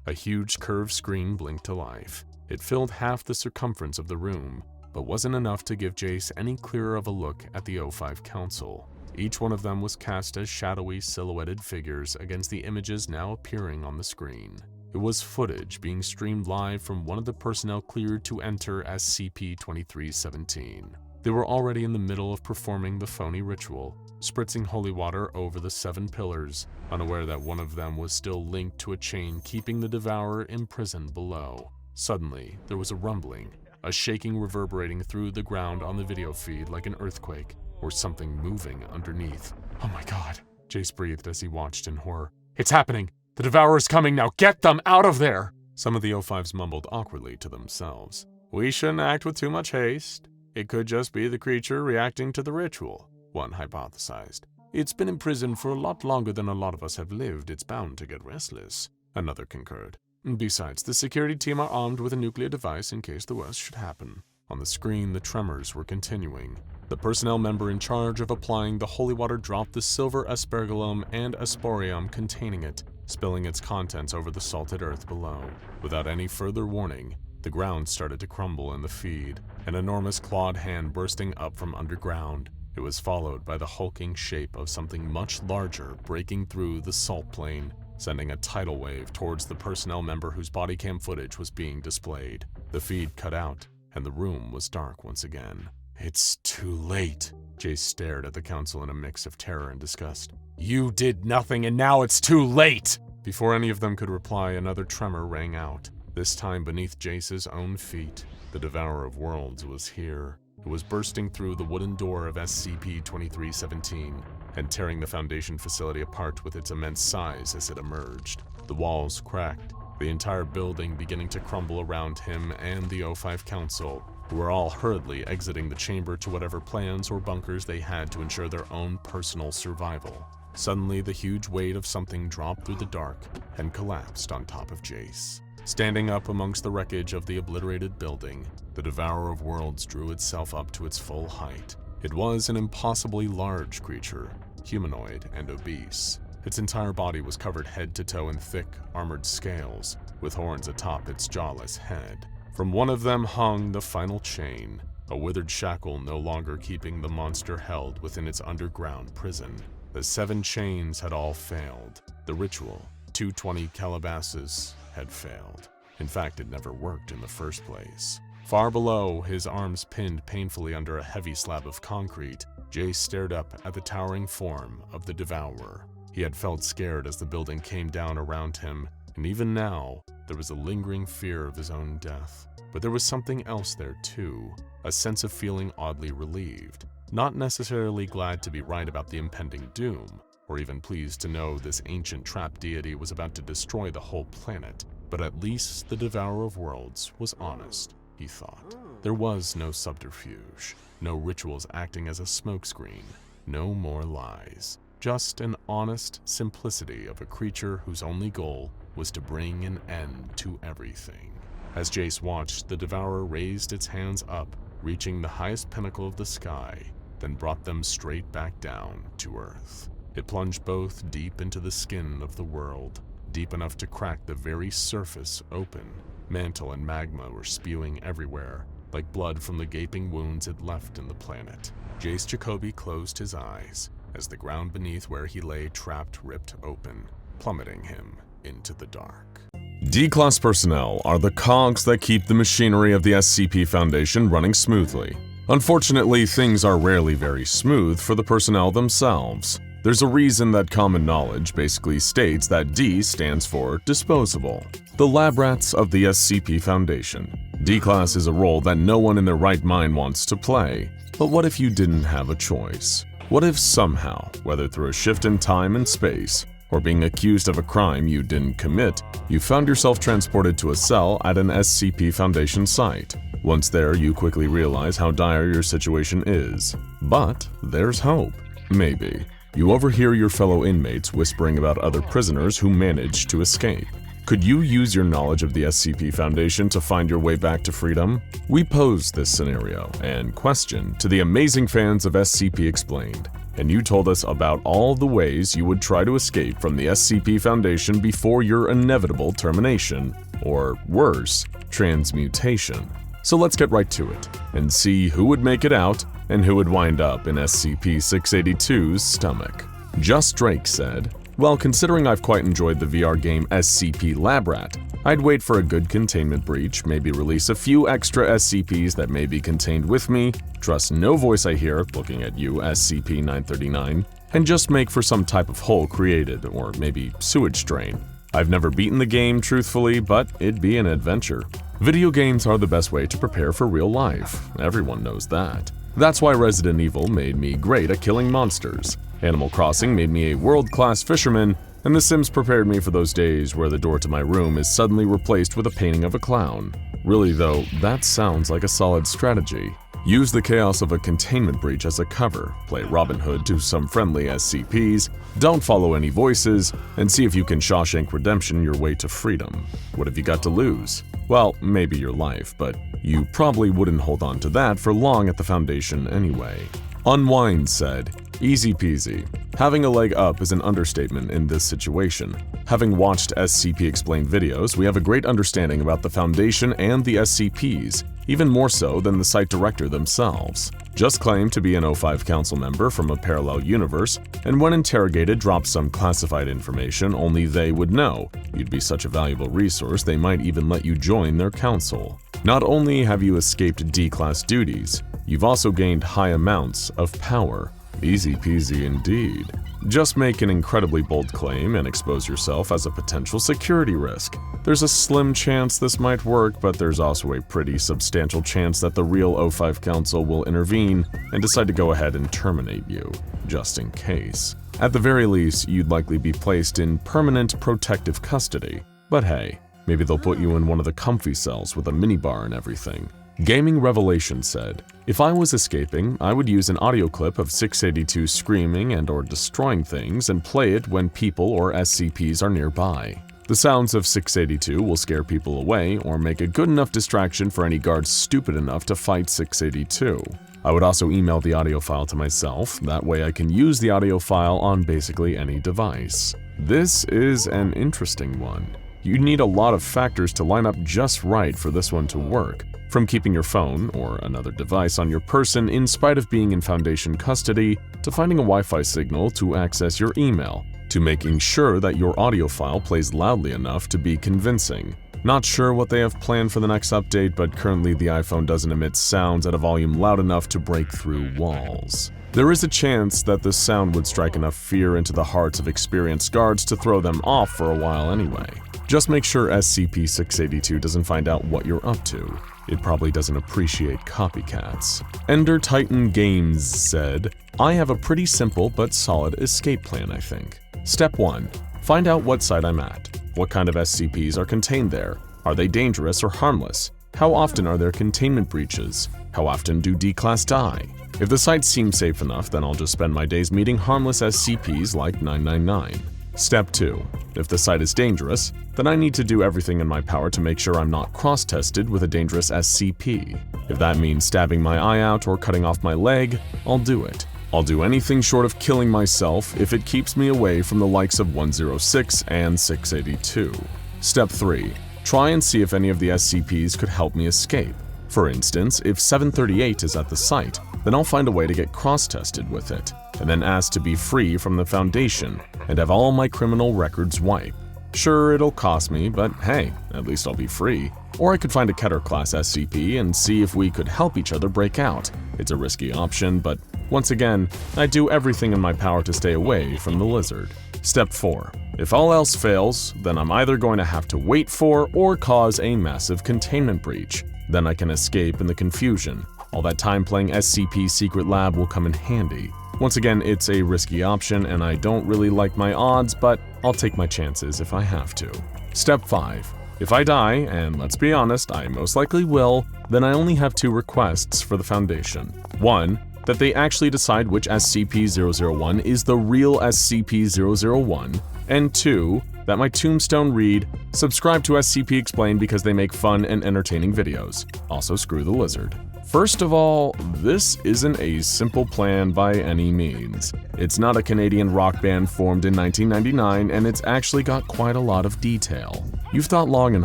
A huge curved screen blinked to life. It filled half the circumference of the room, but wasn't enough to give Jace any clearer of a look at the O5 Council. Each one of them was cast as shadowy, silhouetted figures against the images now appearing on the screen. It was footage being streamed live from one of the personnel cleared to enter SCP-2317. They were already in the middle of performing the phony ritual, spritzing holy water over the 7 pillars, unaware that one of them was still linked to a chain keeping the Devourer imprisoned below. Suddenly, there was a rumbling, a shaking reverberating through the ground on the video feed like an earthquake, or something moving underneath. "Oh my god," Jace breathed as he watched in horror. "It's happening! The Devourer is coming now! Get them out of there!" Some of the O5s mumbled awkwardly to themselves. "We shouldn't act with too much haste. It could just be the creature reacting to the ritual," one hypothesized. "It's been imprisoned for a lot longer than a lot of us have lived. It's bound to get restless," another concurred. "Besides, the security team are armed with a nuclear device in case the worst should happen." On the screen, the tremors were continuing. The personnel member in charge of applying the holy water dropped the silver aspergillum and asporium containing it, spilling its contents over the salted earth below. Without any further warning, the ground started to crumble in the feed, an enormous clawed hand bursting up from underground. It was followed by the hulking shape of something much larger breaking through the salt plain, sending a tidal wave towards the personnel member whose body cam footage was being displayed. The feed cut out, and the room was dark once again. "It's too late." Jace stared at the council in a mix of terror and disgust. "You did nothing, and now it's too late!" Before any of them could reply, another tremor rang out, this time beneath Jace's own feet. The Devourer of Worlds was here. It was bursting through the wooden door of SCP-2317 and tearing the Foundation facility apart with its immense size as it emerged. The walls cracked, the entire building beginning to crumble around him and the O5 Council, who were all hurriedly exiting the chamber to whatever plans or bunkers they had to ensure their own personal survival. Suddenly, the huge weight of something dropped through the dark and collapsed on top of Jace. Standing up amongst the wreckage of the obliterated building, the Devourer of Worlds drew itself up to its full height. It was an impossibly large creature, humanoid and obese. Its entire body was covered head to toe in thick, armored scales, with horns atop its jawless head. From one of them hung the final chain, a withered shackle no longer keeping the monster held within its underground prison. The 7 chains had all failed. The ritual, 220 Calabasas, had failed. In fact, it never worked in the first place. Far below, his arms pinned painfully under a heavy slab of concrete, Jay stared up at the towering form of the Devourer. He had felt scared as the building came down around him, and even now, there was a lingering fear of his own death. But there was something else there too, a sense of feeling oddly relieved. Not necessarily glad to be right about the impending doom, or even pleased to know this ancient trap deity was about to destroy the whole planet, but at least the Devourer of Worlds was honest, he thought. There was no subterfuge, no rituals acting as a smokescreen, no more lies. Just an honest simplicity of a creature whose only goal was to bring an end to everything. As Jace watched, the Devourer raised its hands up, reaching the highest pinnacle of the sky, then brought them straight back down to Earth. It plunged both deep into the skin of the world, deep enough to crack the very surface open. Mantle and magma were spewing everywhere, like blood from the gaping wounds it left in the planet. Jace Jacoby closed his eyes as the ground beneath where he lay trapped ripped open, plummeting him into the dark. D-Class personnel are the cogs that keep the machinery of the SCP Foundation running smoothly. Unfortunately, things are rarely very smooth for the personnel themselves. There's a reason that common knowledge basically states that D stands for disposable. The lab rats of the SCP Foundation. D-Class is a role that no one in their right mind wants to play. But what if you didn't have a choice? What if somehow, whether through a shift in time and space, or being accused of a crime you didn't commit, you found yourself transported to a cell at an SCP Foundation site? Once there, you quickly realize how dire your situation is. But there's hope. Maybe. You overhear your fellow inmates whispering about other prisoners who managed to escape. Could you use your knowledge of the SCP Foundation to find your way back to freedom? We posed this scenario and question to the amazing fans of SCP Explained, and you told us about all the ways you would try to escape from the SCP Foundation before your inevitable termination, or worse, transmutation. So let's get right to it and see who would make it out and who would wind up in SCP-682's stomach. Just Drake said, "Well, considering I've quite enjoyed the VR game SCP Lab Rat, I'd wait for a good containment breach, maybe release a few extra SCPs that may be contained with me, trust no voice I hear looking at you, SCP-939, and just make for some type of hole created, or maybe sewage drain. I've never beaten the game, truthfully, but it'd be an adventure. Video games are the best way to prepare for real life. Everyone knows that. That's why Resident Evil made me great at killing monsters. Animal Crossing made me a world-class fisherman, and The Sims prepared me for those days where the door to my room is suddenly replaced with a painting of a clown. Really though, that sounds like a solid strategy. Use the chaos of a containment breach as a cover, play Robin Hood to some friendly SCPs, don't follow any voices, and see if you can Shawshank Redemption your way to freedom. What have you got to lose? Well, maybe your life, but you probably wouldn't hold on to that for long at the Foundation anyway." Unwind said, "Easy peasy. Having a leg up is an understatement in this situation. Having watched SCP Explained videos, we have a great understanding about the Foundation and the SCPs, even more so than the site director themselves. Just claim to be an O5 council member from a parallel universe, and when interrogated drop some classified information only they would know. You'd be such a valuable resource they might even let you join their council. Not only have you escaped D-Class duties, you've also gained high amounts of power. Easy peasy indeed. Just make an incredibly bold claim and expose yourself as a potential security risk. There's a slim chance this might work, but there's also a pretty substantial chance that the real O5 Council will intervene and decide to go ahead and terminate you, just in case. At the very least, you'd likely be placed in permanent protective custody. But hey, maybe they'll put you in one of the comfy cells with a minibar and everything." Gaming Revelation said, "If I was escaping, I would use an audio clip of 682 screaming and or destroying things and play it when people or SCPs are nearby. The sounds of 682 will scare people away or make a good enough distraction for any guards stupid enough to fight 682. I would also email the audio file to myself, that way I can use the audio file on basically any device. This is an interesting one. You'd need a lot of factors to line up just right for this one to work, from keeping your phone or another device on your person in spite of being in Foundation custody, to finding a Wi-Fi signal to access your email, to making sure that your audio file plays loudly enough to be convincing. Not sure what they have planned for the next update, but currently the iPhone doesn't emit sounds at a volume loud enough to break through walls. There is a chance that the sound would strike enough fear into the hearts of experienced guards to throw them off for a while anyway. Just make sure SCP-682 doesn't find out what you're up to. It probably doesn't appreciate copycats. Ender Titan Games said, I have a pretty simple but solid escape plan, I think. Step 1. Find out what site I'm at. What kind of SCPs are contained there? Are they dangerous or harmless? How often are there containment breaches? How often do D-Class die? If the site seems safe enough, then I'll just spend my days meeting harmless SCPs like 999. Step 2. If the site is dangerous, then I need to do everything in my power to make sure I'm not cross-tested with a dangerous SCP. If that means stabbing my eye out or cutting off my leg, I'll do it. I'll do anything short of killing myself if it keeps me away from the likes of 106 and 682. Step 3. Try and see if any of the SCPs could help me escape. For instance, if 738 is at the site, then I'll find a way to get cross-tested with it, and then ask to be free from the Foundation and have all my criminal records wiped. Sure, it'll cost me, but hey, at least I'll be free. Or I could find a Keter-class SCP and see if we could help each other break out. It's a risky option, but once again, I do everything in my power to stay away from the lizard. Step 4. If all else fails, then I'm either going to have to wait for or cause a massive containment breach. Then I can escape in the confusion. All that time playing SCP Secret Lab will come in handy. Once again, it's a risky option and I don't really like my odds, but I'll take my chances if I have to. Step 5. If I die, and let's be honest, I most likely will, then I only have 2 requests for the Foundation. 1. That they actually decide which SCP-001 is the real SCP-001, and 2. That my tombstone read, subscribe to SCP Explained because they make fun and entertaining videos. Also screw the lizard. First of all, this isn't a simple plan by any means. It's not a Canadian rock band formed in 1999, and it's actually got quite a lot of detail. You've thought long and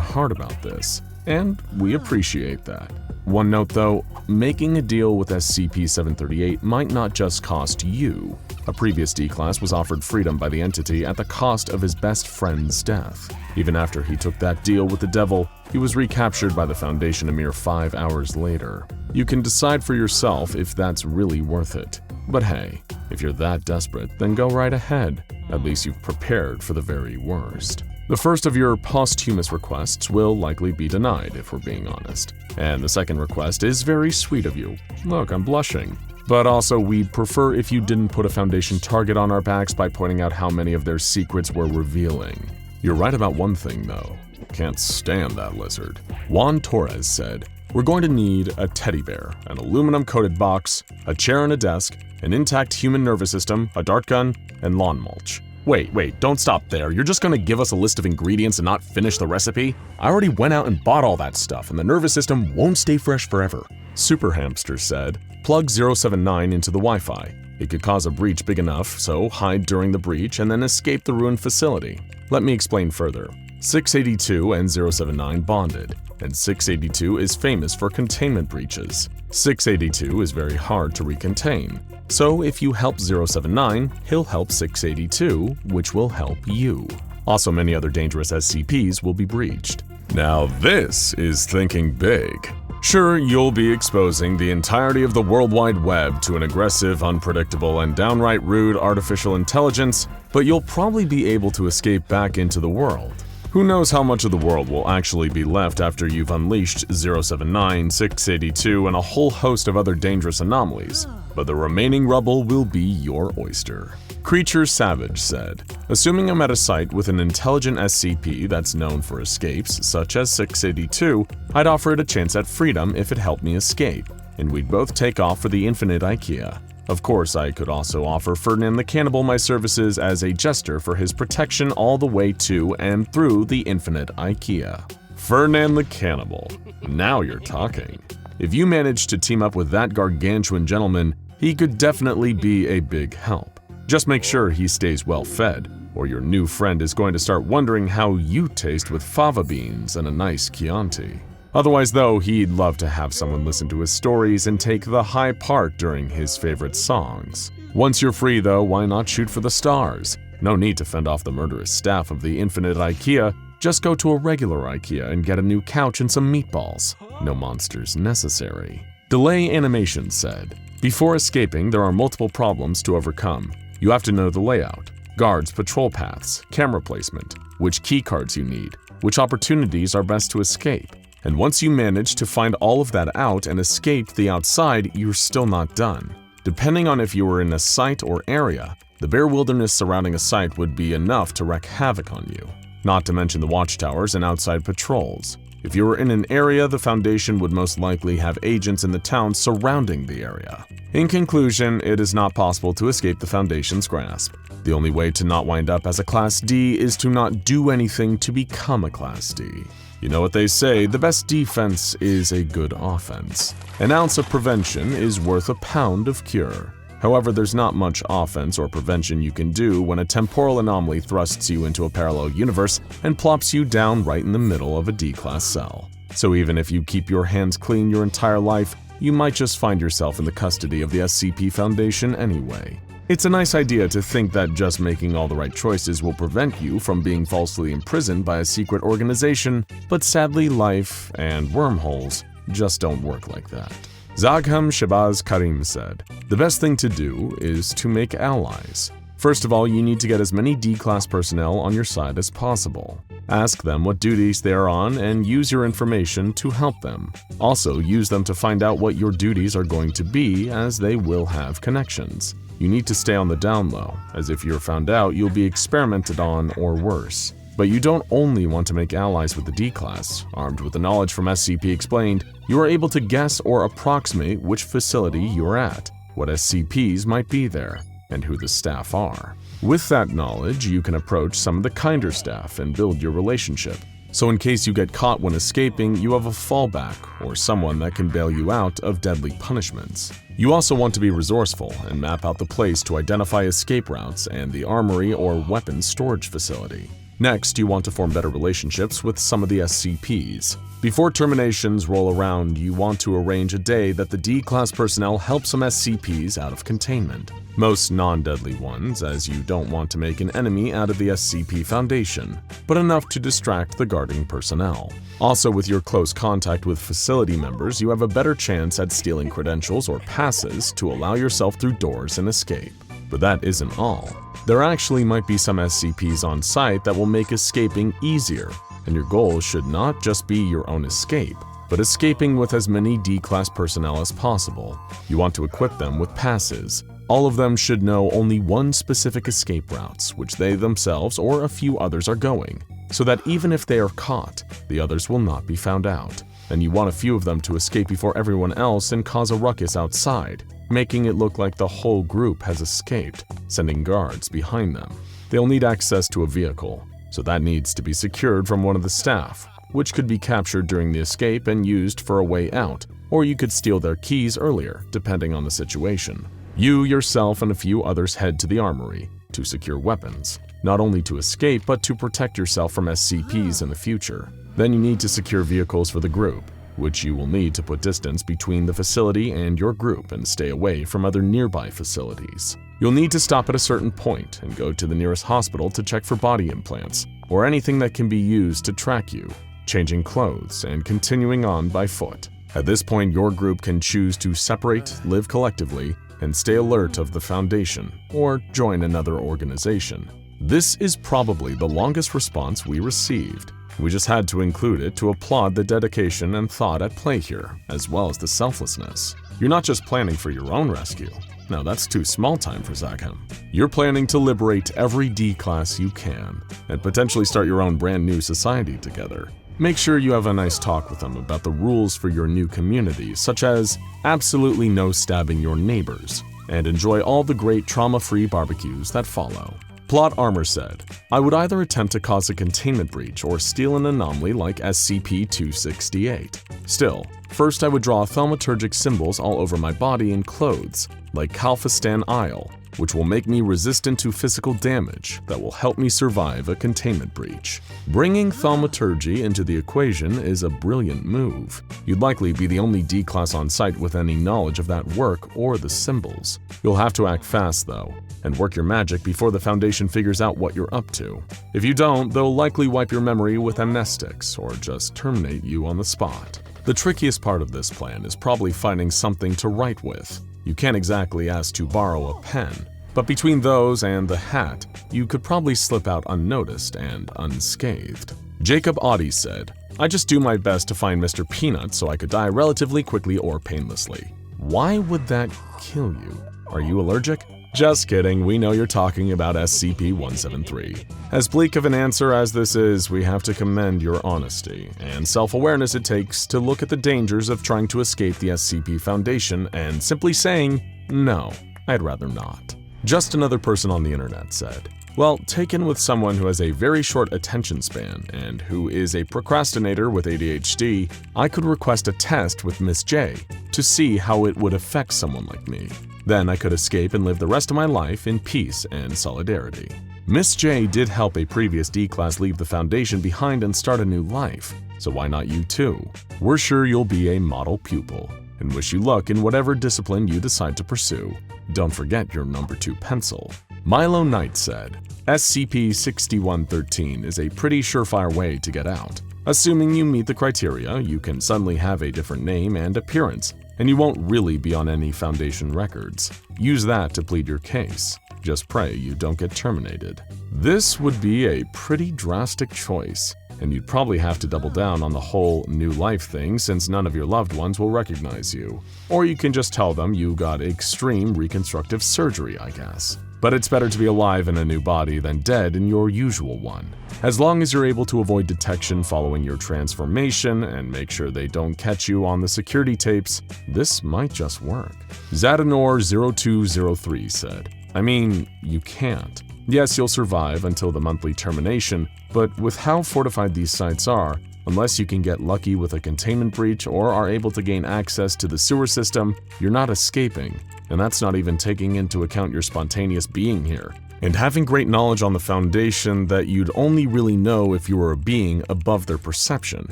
hard about this, and we appreciate that. One note though, making a deal with SCP-738 might not just cost you. A previous D-Class was offered freedom by the entity at the cost of his best friend's death. Even after he took that deal with the devil, he was recaptured by the Foundation a mere 5 hours later. You can decide for yourself if that's really worth it. But hey, if you're that desperate, then go right ahead. At least you've prepared for the very worst. The first of your posthumous requests will likely be denied, if we're being honest. And the second request is very sweet of you. Look, I'm blushing. But also, we'd prefer if you didn't put a Foundation target on our backs by pointing out how many of their secrets we're revealing. You're right about one thing, though. Can't stand that lizard. Juan Torres said, we're going to need a teddy bear, an aluminum-coated box, a chair and a desk, an intact human nervous system, a dart gun, and lawn mulch. Wait, don't stop there. You're just gonna give us a list of ingredients and not finish the recipe? I already went out and bought all that stuff, and the nervous system won't stay fresh forever. Super Hamster said, plug 079 into the Wi-Fi. It could cause a breach big enough, so hide during the breach and then escape the ruined facility. Let me explain further. 682 and 079 bonded, and 682 is famous for containment breaches. 682 is very hard to recontain. So if you help 079, he'll help 682, which will help you. Also, many other dangerous SCPs will be breached. Now this is thinking big. Sure, you'll be exposing the entirety of the World Wide Web to an aggressive, unpredictable, and downright rude artificial intelligence, but you'll probably be able to escape back into the world. Who knows how much of the world will actually be left after you've unleashed 079, 682, and a whole host of other dangerous anomalies, but the remaining rubble will be your oyster. Creature Savage said, assuming I'm at a site with an intelligent SCP that's known for escapes, such as 682, I'd offer it a chance at freedom if it helped me escape, and we'd both take off for the infinite IKEA. Of course, I could also offer Ferdinand the Cannibal my services as a jester for his protection all the way to and through the infinite IKEA. Ferdinand the Cannibal. Now you're talking. If you manage to team up with that gargantuan gentleman, he could definitely be a big help. Just make sure he stays well fed, or your new friend is going to start wondering how you taste with fava beans and a nice Chianti. Otherwise though, he'd love to have someone listen to his stories and take the high part during his favorite songs. Once you're free though, why not shoot for the stars? No need to fend off the murderous staff of the Infinite IKEA, just go to a regular IKEA and get a new couch and some meatballs. No monsters necessary. Delay Animation said, "Before escaping, there are multiple problems to overcome. You have to know the layout, guards, patrol paths, camera placement, which keycards you need, which opportunities are best to escape. And once you manage to find all of that out and escape the outside, you're still not done. Depending on if you were in a site or area, the bare wilderness surrounding a site would be enough to wreak havoc on you. Not to mention the watchtowers and outside patrols. If you were in an area, the Foundation would most likely have agents in the town surrounding the area. In conclusion, it is not possible to escape the Foundation's grasp. The only way to not wind up as a Class D is to not do anything to become a Class D. You know what they say, the best defense is a good offense. An ounce of prevention is worth a pound of cure. However, there's not much offense or prevention you can do when a temporal anomaly thrusts you into a parallel universe and plops you down right in the middle of a D-class cell. So even if you keep your hands clean your entire life, you might just find yourself in the custody of the SCP Foundation anyway. It's a nice idea to think that just making all the right choices will prevent you from being falsely imprisoned by a secret organization, but sadly life and wormholes just don't work like that. Zagham Shabazz Karim said, "The best thing to do is to make allies. First of all, you need to get as many D-class personnel on your side as possible. Ask them what duties they are on and use your information to help them. Also, use them to find out what your duties are going to be, as they will have connections. You need to stay on the down low, as if you're found out, you'll be experimented on or worse. But you don't only want to make allies with the D-class. Armed with the knowledge from SCP Explained, you are able to guess or approximate which facility you are at, what SCPs might be there, and who the staff are. With that knowledge, you can approach some of the kinder staff and build your relationship. So in case you get caught when escaping, you have a fallback or someone that can bail you out of deadly punishments. You also want to be resourceful and map out the place to identify escape routes and the armory or weapons storage facility. Next, you want to form better relationships with some of the SCPs. Before terminations roll around, you want to arrange a day that the D-class personnel help some SCPs out of containment. Most non-deadly ones, as you don't want to make an enemy out of the SCP Foundation, but enough to distract the guarding personnel. Also, with your close contact with facility members, you have a better chance at stealing credentials or passes to allow yourself through doors and escape. But that isn't all. There actually might be some SCPs on site that will make escaping easier, and your goal should not just be your own escape, but escaping with as many D-class personnel as possible. You want to equip them with passes. All of them should know only one specific escape routes, which they themselves or a few others are going, so that even if they are caught, the others will not be found out. And you want a few of them to escape before everyone else and cause a ruckus outside, making it look like the whole group has escaped, sending guards behind them. They'll need access to a vehicle, so that needs to be secured from one of the staff, which could be captured during the escape and used for a way out, or you could steal their keys earlier, depending on the situation. You, yourself, and a few others head to the armory to secure weapons, not only to escape, but to protect yourself from SCPs in the future. Then you need to secure vehicles for the group, which you will need to put distance between the facility and your group and stay away from other nearby facilities. You'll need to stop at a certain point and go to the nearest hospital to check for body implants or anything that can be used to track you, changing clothes and continuing on by foot. At this point, your group can choose to separate, live collectively, and stay alert of the Foundation, or join another organization. This is probably the longest response we received. We just had to include it to applaud the dedication and thought at play here, as well as the selflessness. You're not just planning for your own rescue. No, that's too small time for Zagham. You're planning to liberate every D-class you can, and potentially start your own brand new society together. Make sure you have a nice talk with them about the rules for your new community, such as absolutely no stabbing your neighbors, and enjoy all the great trauma-free barbecues that follow. Plot Armor said, I would either attempt to cause a containment breach or steal an anomaly like SCP-268. Still, first I would draw thaumaturgic symbols all over my body and clothes, like Kalfistan Isle, which will make me resistant to physical damage that will help me survive a containment breach. Bringing thaumaturgy into the equation is a brilliant move. You'd likely be the only D-class on site with any knowledge of that work or the symbols. You'll have to act fast though, and work your magic before the Foundation figures out what you're up to. If you don't, they'll likely wipe your memory with amnestics or just terminate you on the spot. The trickiest part of this plan is probably finding something to write with. You can't exactly ask to borrow a pen, but between those and the hat, you could probably slip out unnoticed and unscathed. Jacob Audie said, I just do my best to find Mr. Peanut so I could die relatively quickly or painlessly. Why would that kill you? Are you allergic? Just kidding, we know you're talking about SCP-173. As bleak of an answer as this is, we have to commend your honesty and self-awareness it takes to look at the dangers of trying to escape the SCP Foundation and simply saying, no, I'd rather not. Just another person on the internet said, well, taken with someone who has a very short attention span and who is a procrastinator with ADHD, I could request a test with Miss J to see how it would affect someone like me. Then I could escape and live the rest of my life in peace and solidarity. Miss J did help a previous D-class leave the Foundation behind and start a new life, so why not you too? We're sure you'll be a model pupil, and wish you luck in whatever discipline you decide to pursue. Don't forget your number 2 pencil. Milo Knight said, SCP-6113 is a pretty surefire way to get out. Assuming you meet the criteria, you can suddenly have a different name and appearance, and you won't really be on any Foundation records. Use that to plead your case. Just pray you don't get terminated. This would be a pretty drastic choice, and you'd probably have to double down on the whole new life thing since none of your loved ones will recognize you. Or you can just tell them you got extreme reconstructive surgery, I guess. But it's better to be alive in a new body than dead in your usual one. As long as you're able to avoid detection following your transformation and make sure they don't catch you on the security tapes, this might just work. Zadanor0203 said, I mean, you can't. Yes, you'll survive until the monthly termination, but with how fortified these sites are, unless you can get lucky with a containment breach or are able to gain access to the sewer system, you're not escaping. And that's not even taking into account your spontaneous being here, and having great knowledge on the Foundation that you'd only really know if you were a being above their perception.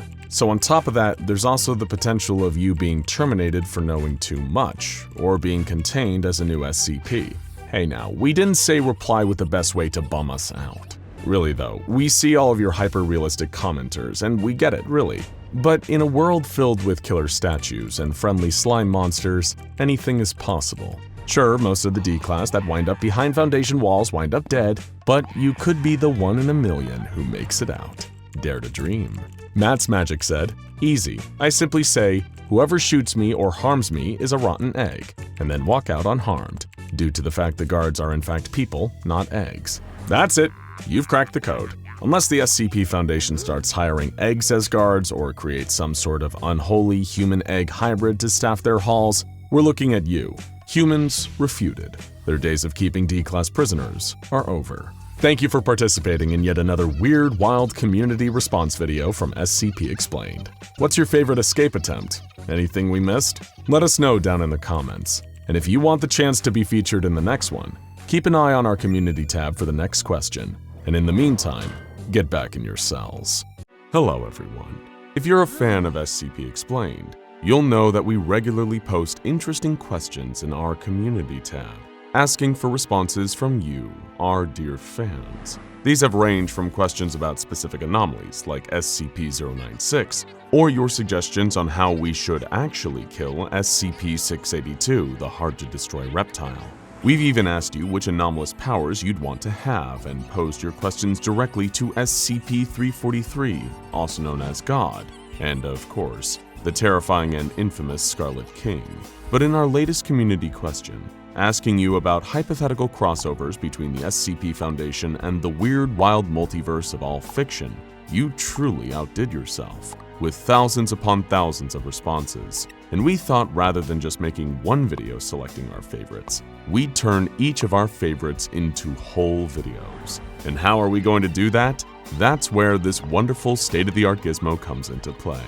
So on top of that, there's also the potential of you being terminated for knowing too much, or being contained as a new SCP. Hey now, we didn't say reply with the best way to bum us out. Really though, we see all of your hyper-realistic commenters, and we get it, really. But in a world filled with killer statues and friendly slime monsters, anything is possible. Sure, most of the D-class that wind up behind Foundation walls wind up dead, but you could be the 1 in a million who makes it out. Dare to dream. Matt's Magic said, easy. I simply say, whoever shoots me or harms me is a rotten egg, and then walk out unharmed, due to the fact the guards are in fact people, not eggs. That's it. You've cracked the code. Unless the SCP Foundation starts hiring eggs as guards or creates some sort of unholy human-egg hybrid to staff their halls, we're looking at you. Humans refuted. Their days of keeping D-class prisoners are over. Thank you for participating in yet another weird, wild community response video from SCP Explained. What's your favorite escape attempt? Anything we missed? Let us know down in the comments. And if you want the chance to be featured in the next one, keep an eye on our community tab for the next question. And in the meantime, get back in your cells. Hello everyone. If you're a fan of SCP Explained, you'll know that we regularly post interesting questions in our community tab, asking for responses from you, our dear fans. These have ranged from questions about specific anomalies like SCP-096, or your suggestions on how we should actually kill SCP-682, the hard-to-destroy reptile. We've even asked you which anomalous powers you'd want to have and posed your questions directly to SCP-343, also known as God, and of course, the terrifying and infamous Scarlet King. But in our latest community question, asking you about hypothetical crossovers between the SCP Foundation and the weird, wild multiverse of all fiction, you truly outdid yourself. with thousands upon thousands of responses. And we thought rather than just making one video selecting our favorites, we'd turn each of our favorites into whole videos. And how are we going to do that? That's where this wonderful state-of-the-art gizmo comes into play.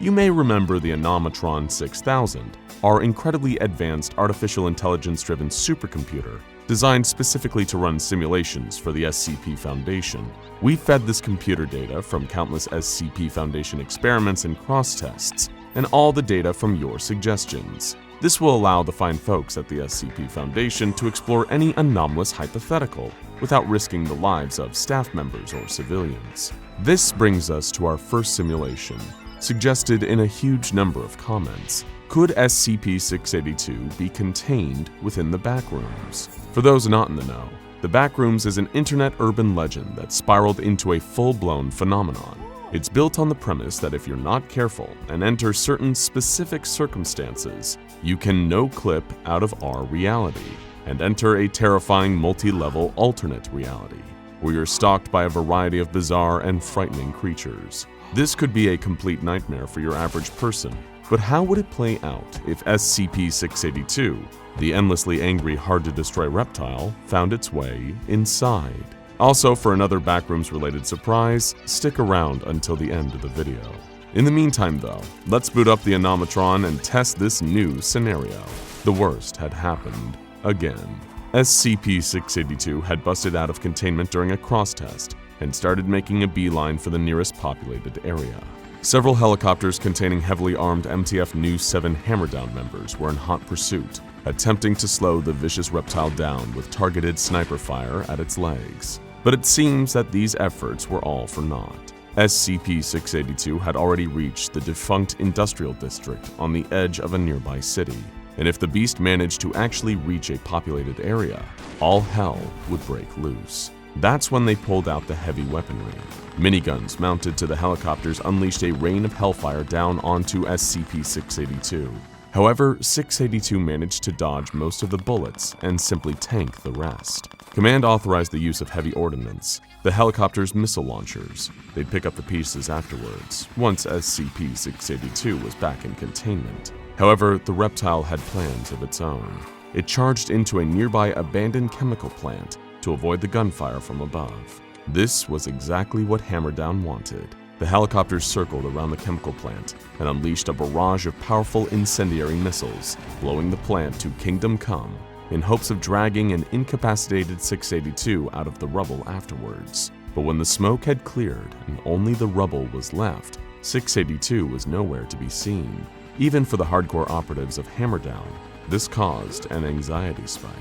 You may remember the Anomatron 6000, our incredibly advanced artificial intelligence-driven supercomputer designed specifically to run simulations for the SCP Foundation. We fed this computer data from countless SCP Foundation experiments and cross-tests, and all the data from your suggestions. This will allow the fine folks at the SCP Foundation to explore any anomalous hypothetical without risking the lives of staff members or civilians. This brings us to our first simulation, suggested in a huge number of comments. Could SCP-682 be contained within the Backrooms? For those not in the know, the Backrooms is an internet urban legend that spiraled into a full-blown phenomenon. It's built on the premise that if you're not careful and enter certain specific circumstances, you can no-clip out of our reality and enter a terrifying multi-level alternate reality, where you're stalked by a variety of bizarre and frightening creatures. This could be a complete nightmare for your average person, but how would it play out if SCP-682, the endlessly angry, hard-to-destroy reptile, found its way inside? Also, for another Backrooms-related surprise, stick around until the end of the video. In the meantime though, let's boot up the Anomatron and test this new scenario. The worst had happened again. SCP-682 had busted out of containment during a cross-test and started making a beeline for the nearest populated area. Several helicopters containing heavily armed MTF New 7 Hammerdown members were in hot pursuit, attempting to slow the vicious reptile down with targeted sniper fire at its legs. But it seems that these efforts were all for naught. SCP-682 had already reached the defunct industrial district on the edge of a nearby city, and if the beast managed to actually reach a populated area, all hell would break loose. That's when they pulled out the heavy weaponry. Miniguns mounted to the helicopters unleashed a rain of hellfire down onto SCP-682. However, 682 managed to dodge most of the bullets and simply tank the rest. Command authorized the use of heavy ordnance, the helicopter's missile launchers. They'd pick up the pieces afterwards, once SCP-682 was back in containment. However, the reptile had plans of its own. It charged into a nearby abandoned chemical plant to avoid the gunfire from above. This was exactly what Hammerdown wanted. The helicopters circled around the chemical plant and unleashed a barrage of powerful incendiary missiles, blowing the plant to Kingdom Come, in hopes of dragging an incapacitated 682 out of the rubble afterwards. But when the smoke had cleared and only the rubble was left, 682 was nowhere to be seen. Even for the hardcore operatives of Hammerdown, this caused an anxiety spike.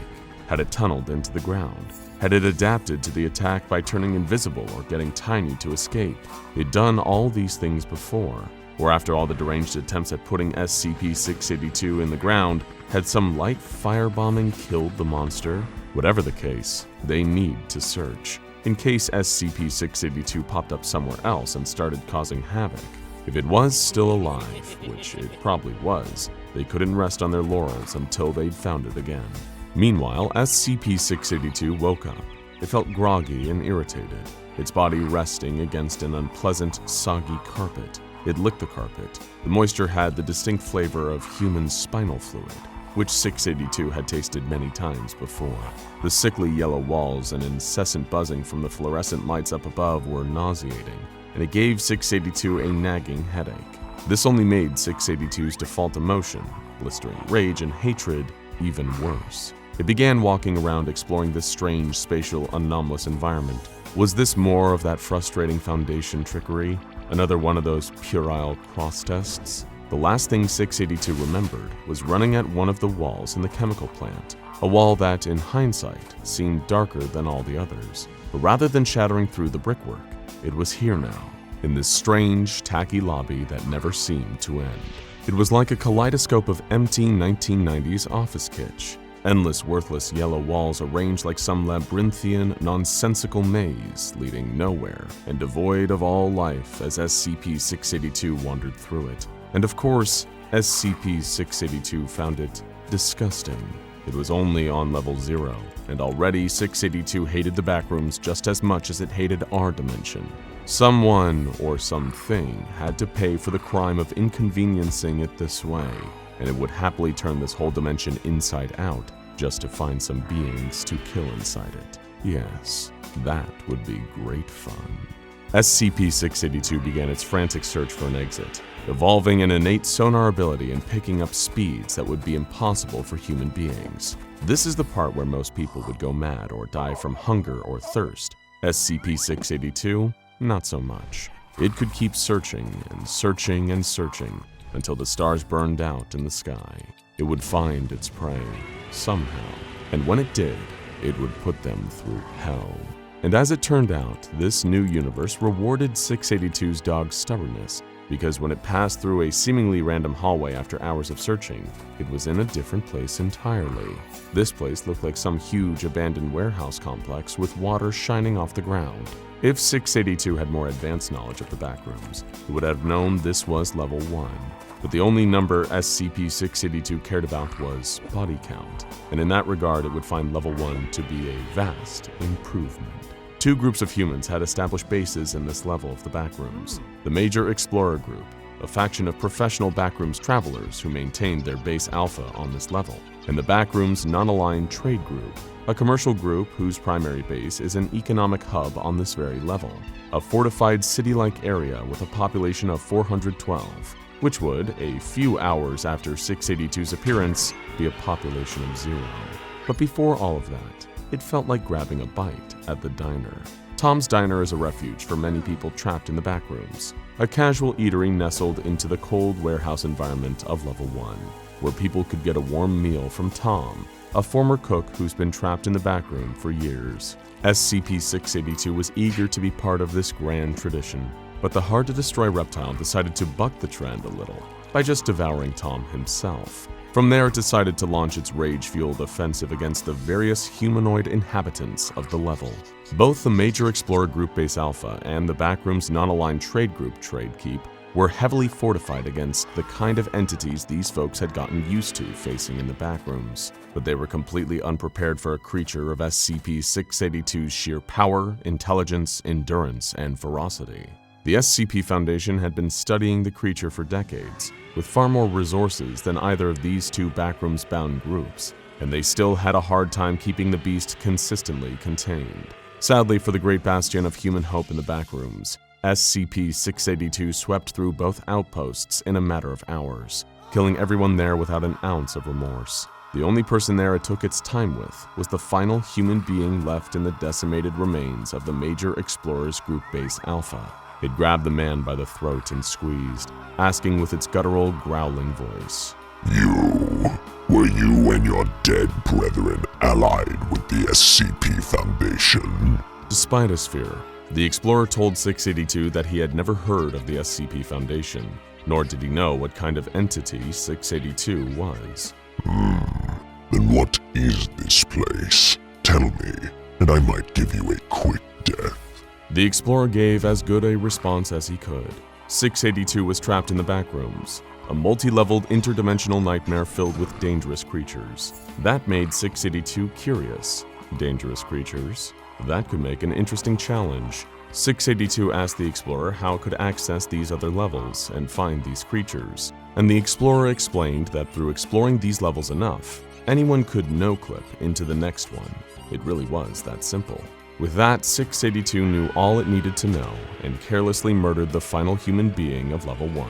Had it tunneled into the ground? Had it adapted to the attack by turning invisible or getting tiny to escape? It'd done all these things before, or after all the deranged attempts at putting SCP-682 in the ground, had some light firebombing killed the monster? Whatever the case, they need to search, in case SCP-682 popped up somewhere else and started causing havoc. If it was still alive, which it probably was, they couldn't rest on their laurels until they'd found it again. Meanwhile, SCP-682 woke up. It felt groggy and irritated, its body resting against an unpleasant, soggy carpet. It licked the carpet. The moisture had the distinct flavor of human spinal fluid, which 682 had tasted many times before. The sickly yellow walls and incessant buzzing from the fluorescent lights up above were nauseating, and it gave 682 a nagging headache. This only made 682's default emotion, blistering rage and hatred, even worse. It began walking around exploring this strange, spatial, anomalous environment. Was this more of that frustrating Foundation trickery? Another one of those puerile cross-tests? The last thing 682 remembered was running at one of the walls in the chemical plant, a wall that, in hindsight, seemed darker than all the others. But rather than shattering through the brickwork, it was here now, in this strange, tacky lobby that never seemed to end. It was like a kaleidoscope of empty 1990s office kitsch. Endless, worthless yellow walls arranged like some labyrinthian, nonsensical maze leading nowhere and devoid of all life as SCP-682 wandered through it. And of course, SCP-682 found it disgusting. It was only on level 0, and already 682 hated the Backrooms just as much as it hated our dimension. Someone or something had to pay for the crime of inconveniencing it this way, and it would happily turn this whole dimension inside out just to find some beings to kill inside it. Yes, that would be great fun. SCP-682 began its frantic search for an exit, evolving an innate sonar ability and picking up speeds that would be impossible for human beings. This is the part where most people would go mad or die from hunger or thirst. SCP-682, not so much. It could keep searching and searching and searching until the stars burned out in the sky. It would find its prey, somehow, and when it did, it would put them through hell. And as it turned out, this new universe rewarded 682's dog's stubbornness, because when it passed through a seemingly random hallway after hours of searching, it was in a different place entirely. This place looked like some huge abandoned warehouse complex with water shining off the ground. If 682 had more advanced knowledge of the Backrooms, it would have known this was level 1. But the only number SCP-682 cared about was body count, and in that regard it would find level 1 to be a vast improvement. Two groups of humans had established bases in this level of the Backrooms. The Major Explorer Group, a faction of professional Backrooms travelers who maintained their base alpha on this level, and the Backrooms Non-Aligned Trade Group, a commercial group whose primary base is an economic hub on this very level, a fortified city-like area with a population of 412, which would, a few hours after 682's appearance, be a population of 0. But before all of that, it felt like grabbing a bite at the diner. Tom's Diner is a refuge for many people trapped in the Backrooms, a casual eatery nestled into the cold warehouse environment of Level 1, where people could get a warm meal from Tom, a former cook who's been trapped in the backroom for years. SCP-682 was eager to be part of this grand tradition, but the hard-to-destroy reptile decided to buck the trend a little by just devouring Tom himself. From there, it decided to launch its rage-fueled offensive against the various humanoid inhabitants of the level. Both the Major Explorer Group Base Alpha and the Backrooms Non-Aligned Trade Group Trade Keep were heavily fortified against the kind of entities these folks had gotten used to facing in the Backrooms, but they were completely unprepared for a creature of SCP-682's sheer power, intelligence, endurance, and ferocity. The SCP Foundation had been studying the creature for decades, with far more resources than either of these two Backrooms-bound groups, and they still had a hard time keeping the beast consistently contained. Sadly for the great bastion of human hope in the Backrooms, SCP-682 swept through both outposts in a matter of hours, killing everyone there without an ounce of remorse. The only person there it took its time with was the final human being left in the decimated remains of the Major Explorers Group Base Alpha. It grabbed the man by the throat and squeezed, asking with its guttural, growling voice, Were you and your dead brethren allied with the SCP Foundation?" Despite his fear, the Explorer told 682 that he had never heard of the SCP Foundation, nor did he know what kind of entity 682 was. Then what is this place? Tell me, and I might give you a quick death. The Explorer gave as good a response as he could. 682 was trapped in the Backrooms, a multi-leveled interdimensional nightmare filled with dangerous creatures. That made 682 curious. Dangerous creatures? That could make an interesting challenge. 682 asked the Explorer how it could access these other levels and find these creatures, and the Explorer explained that through exploring these levels enough, anyone could no-clip into the next one. It really was that simple. With that, 682 knew all it needed to know and carelessly murdered the final human being of Level 1.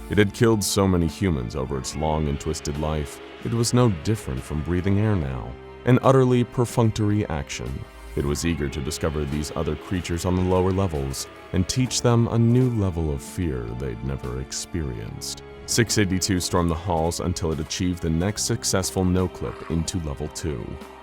It had killed so many humans over its long and twisted life, it was no different from breathing air now. An utterly perfunctory action. It was eager to discover these other creatures on the lower levels and teach them a new level of fear they'd never experienced. 682 stormed the halls until it achieved the next successful no-clip into Level 2,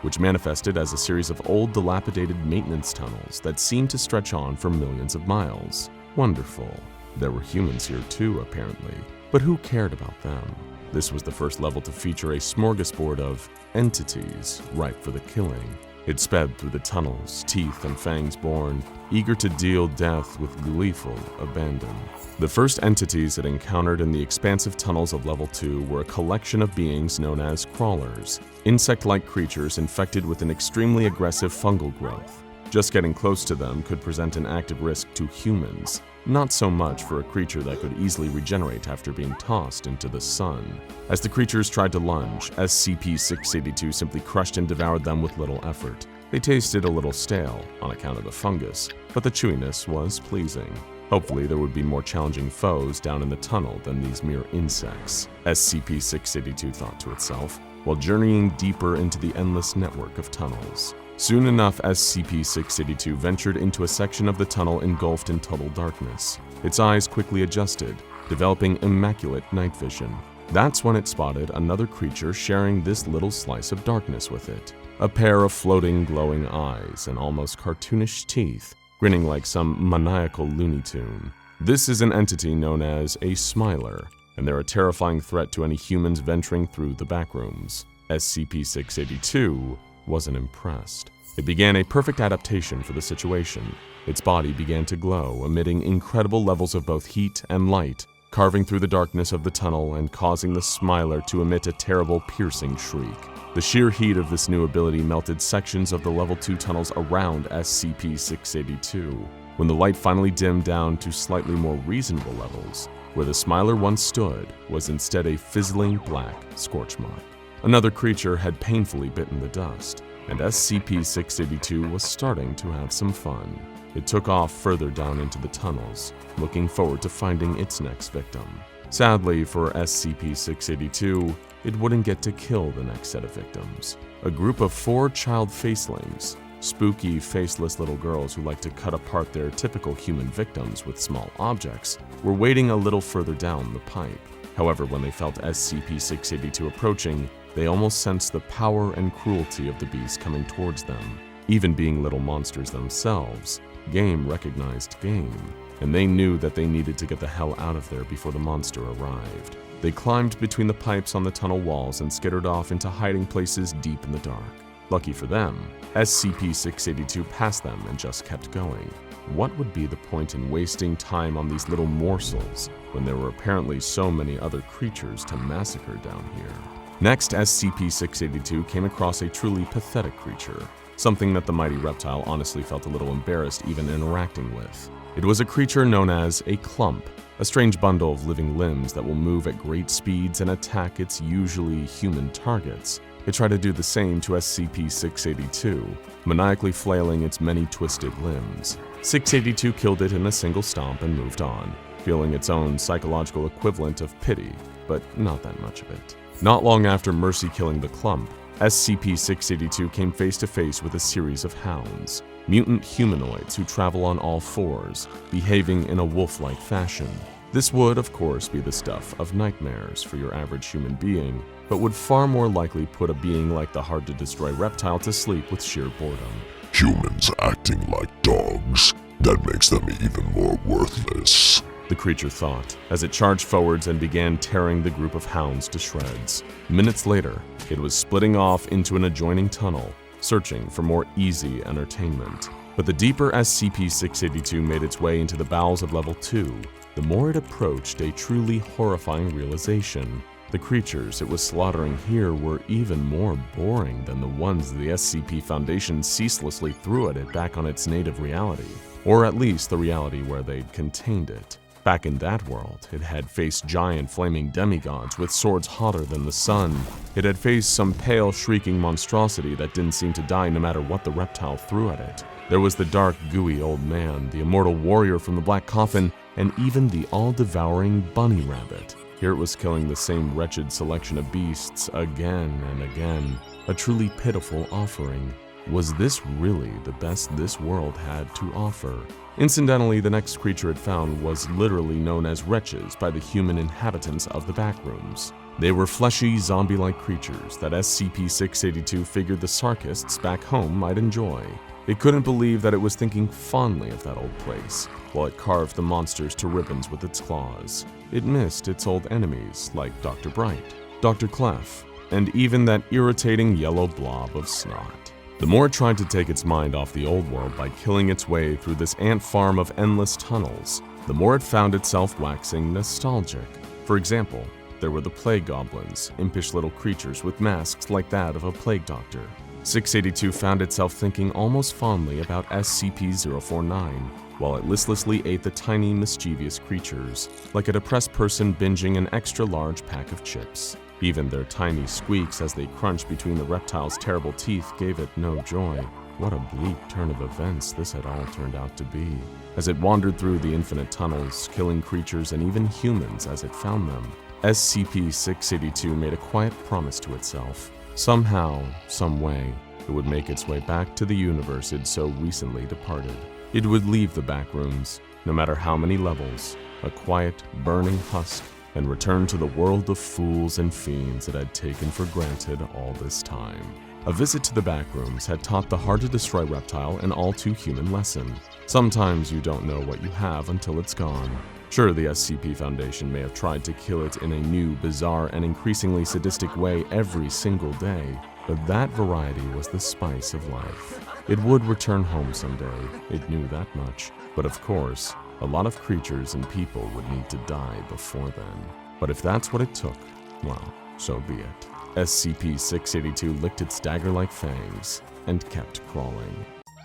which manifested as a series of old dilapidated maintenance tunnels that seemed to stretch on for millions of miles. Wonderful. There were humans here too, apparently, but who cared about them? This was the first level to feature a smorgasbord of entities ripe for the killing. It sped through the tunnels, teeth and fangs born, eager to deal death with gleeful abandon. The first entities it encountered in the expansive tunnels of Level 2 were a collection of beings known as crawlers, insect-like creatures infected with an extremely aggressive fungal growth. Just getting close to them could present an active risk to humans, not so much for a creature that could easily regenerate after being tossed into the sun. As the creatures tried to lunge, SCP-682 simply crushed and devoured them with little effort. They tasted a little stale on account of the fungus, but the chewiness was pleasing. Hopefully there would be more challenging foes down in the tunnel than these mere insects, SCP-682 thought to itself, while journeying deeper into the endless network of tunnels. Soon enough, SCP-682 ventured into a section of the tunnel engulfed in total darkness. Its eyes quickly adjusted, developing immaculate night vision. That's when it spotted another creature sharing this little slice of darkness with it. A pair of floating, glowing eyes and almost cartoonish teeth, grinning like some maniacal Looney Tune. This is an entity known as a Smiler, and they're a terrifying threat to any humans venturing through the Backrooms. SCP-682 wasn't impressed. It began a perfect adaptation for the situation. Its body began to glow, emitting incredible levels of both heat and light, carving through the darkness of the tunnel and causing the Smiler to emit a terrible, piercing shriek. The sheer heat of this new ability melted sections of the Level 2 tunnels around SCP-682. When the light finally dimmed down to slightly more reasonable levels, where the Smiler once stood was instead a fizzling black scorch mark. Another creature had painfully bitten the dust, and SCP-682 was starting to have some fun. It took off further down into the tunnels, looking forward to finding its next victim. Sadly for SCP-682, it wouldn't get to kill the next set of victims. A group of 4 child facelings, spooky, faceless little girls who like to cut apart their typical human victims with small objects, were waiting a little further down the pipe. However, when they felt SCP-682 approaching, they almost sensed the power and cruelty of the beast coming towards them. Even being little monsters themselves, game recognized game, and they knew that they needed to get the hell out of there before the monster arrived. They climbed between the pipes on the tunnel walls and skittered off into hiding places deep in the dark. Lucky for them, SCP-682 passed them and just kept going. What would be the point in wasting time on these little morsels when there were apparently so many other creatures to massacre down here? Next, SCP-682 came across a truly pathetic creature, something that the mighty reptile honestly felt a little embarrassed even interacting with. It was a creature known as a clump, a strange bundle of living limbs that will move at great speeds and attack its usually human targets. It tried to do the same to SCP-682, maniacally flailing its many twisted limbs. 682 killed it in a single stomp and moved on, feeling its own psychological equivalent of pity, but not that much of it. Not long after Mercy killing the clump, SCP-682 came face to face with a series of hounds, mutant humanoids who travel on all fours, behaving in a wolf-like fashion. This would, of course, be the stuff of nightmares for your average human being, but would far more likely put a being like the hard-to-destroy reptile to sleep with sheer boredom. Humans acting like dogs, that makes them even more worthless, the creature thought, as it charged forwards and began tearing the group of hounds to shreds. Minutes later, it was splitting off into an adjoining tunnel, searching for more easy entertainment. But the deeper SCP-682 made its way into the bowels of Level 2, the more it approached a truly horrifying realization. The creatures it was slaughtering here were even more boring than the ones the SCP Foundation ceaselessly threw at it back on its native reality, or at least the reality where they'd contained it. Back in that world, it had faced giant flaming demigods with swords hotter than the sun. It had faced some pale, shrieking monstrosity that didn't seem to die no matter what the reptile threw at it. There was the dark, gooey old man, the immortal warrior from the Black Coffin, and even the all-devouring bunny rabbit. Here it was killing the same wretched selection of beasts again and again. A truly pitiful offering. Was this really the best this world had to offer? Incidentally, the next creature it found was literally known as wretches by the human inhabitants of the Backrooms. They were fleshy, zombie-like creatures that SCP-682 figured the Sarkists back home might enjoy. It couldn't believe that it was thinking fondly of that old place, while it carved the monsters to ribbons with its claws. It missed its old enemies like Dr. Bright, Dr. Clef, and even that irritating yellow blob of snot. The more it tried to take its mind off the old world by killing its way through this ant farm of endless tunnels, the more it found itself waxing nostalgic. For example, there were the plague goblins, impish little creatures with masks like that of a plague doctor. 682 found itself thinking almost fondly about SCP-049, while it listlessly ate the tiny, mischievous creatures, like a depressed person binging an extra-large pack of chips. Even their tiny squeaks as they crunched between the reptile's terrible teeth gave it no joy. What a bleak turn of events this had all turned out to be. As it wandered through the infinite tunnels, killing creatures and even humans as it found them, SCP-682 made a quiet promise to itself. Somehow, some way, it would make its way back to the universe it so recently departed. It would leave the Backrooms, no matter how many levels, a quiet, burning husk, and return to the world of fools and fiends it had taken for granted all this time. A visit to the Backrooms had taught the hard-to-destroy reptile an all-too-human lesson. Sometimes you don't know what you have until it's gone. Sure, the SCP Foundation may have tried to kill it in a new, bizarre, and increasingly sadistic way every single day, but that variety was the spice of life. It would return home someday, it knew that much. But of course, a lot of creatures and people would need to die before then. But if that's what it took, well, so be it. SCP-682 licked its dagger-like fangs and kept crawling.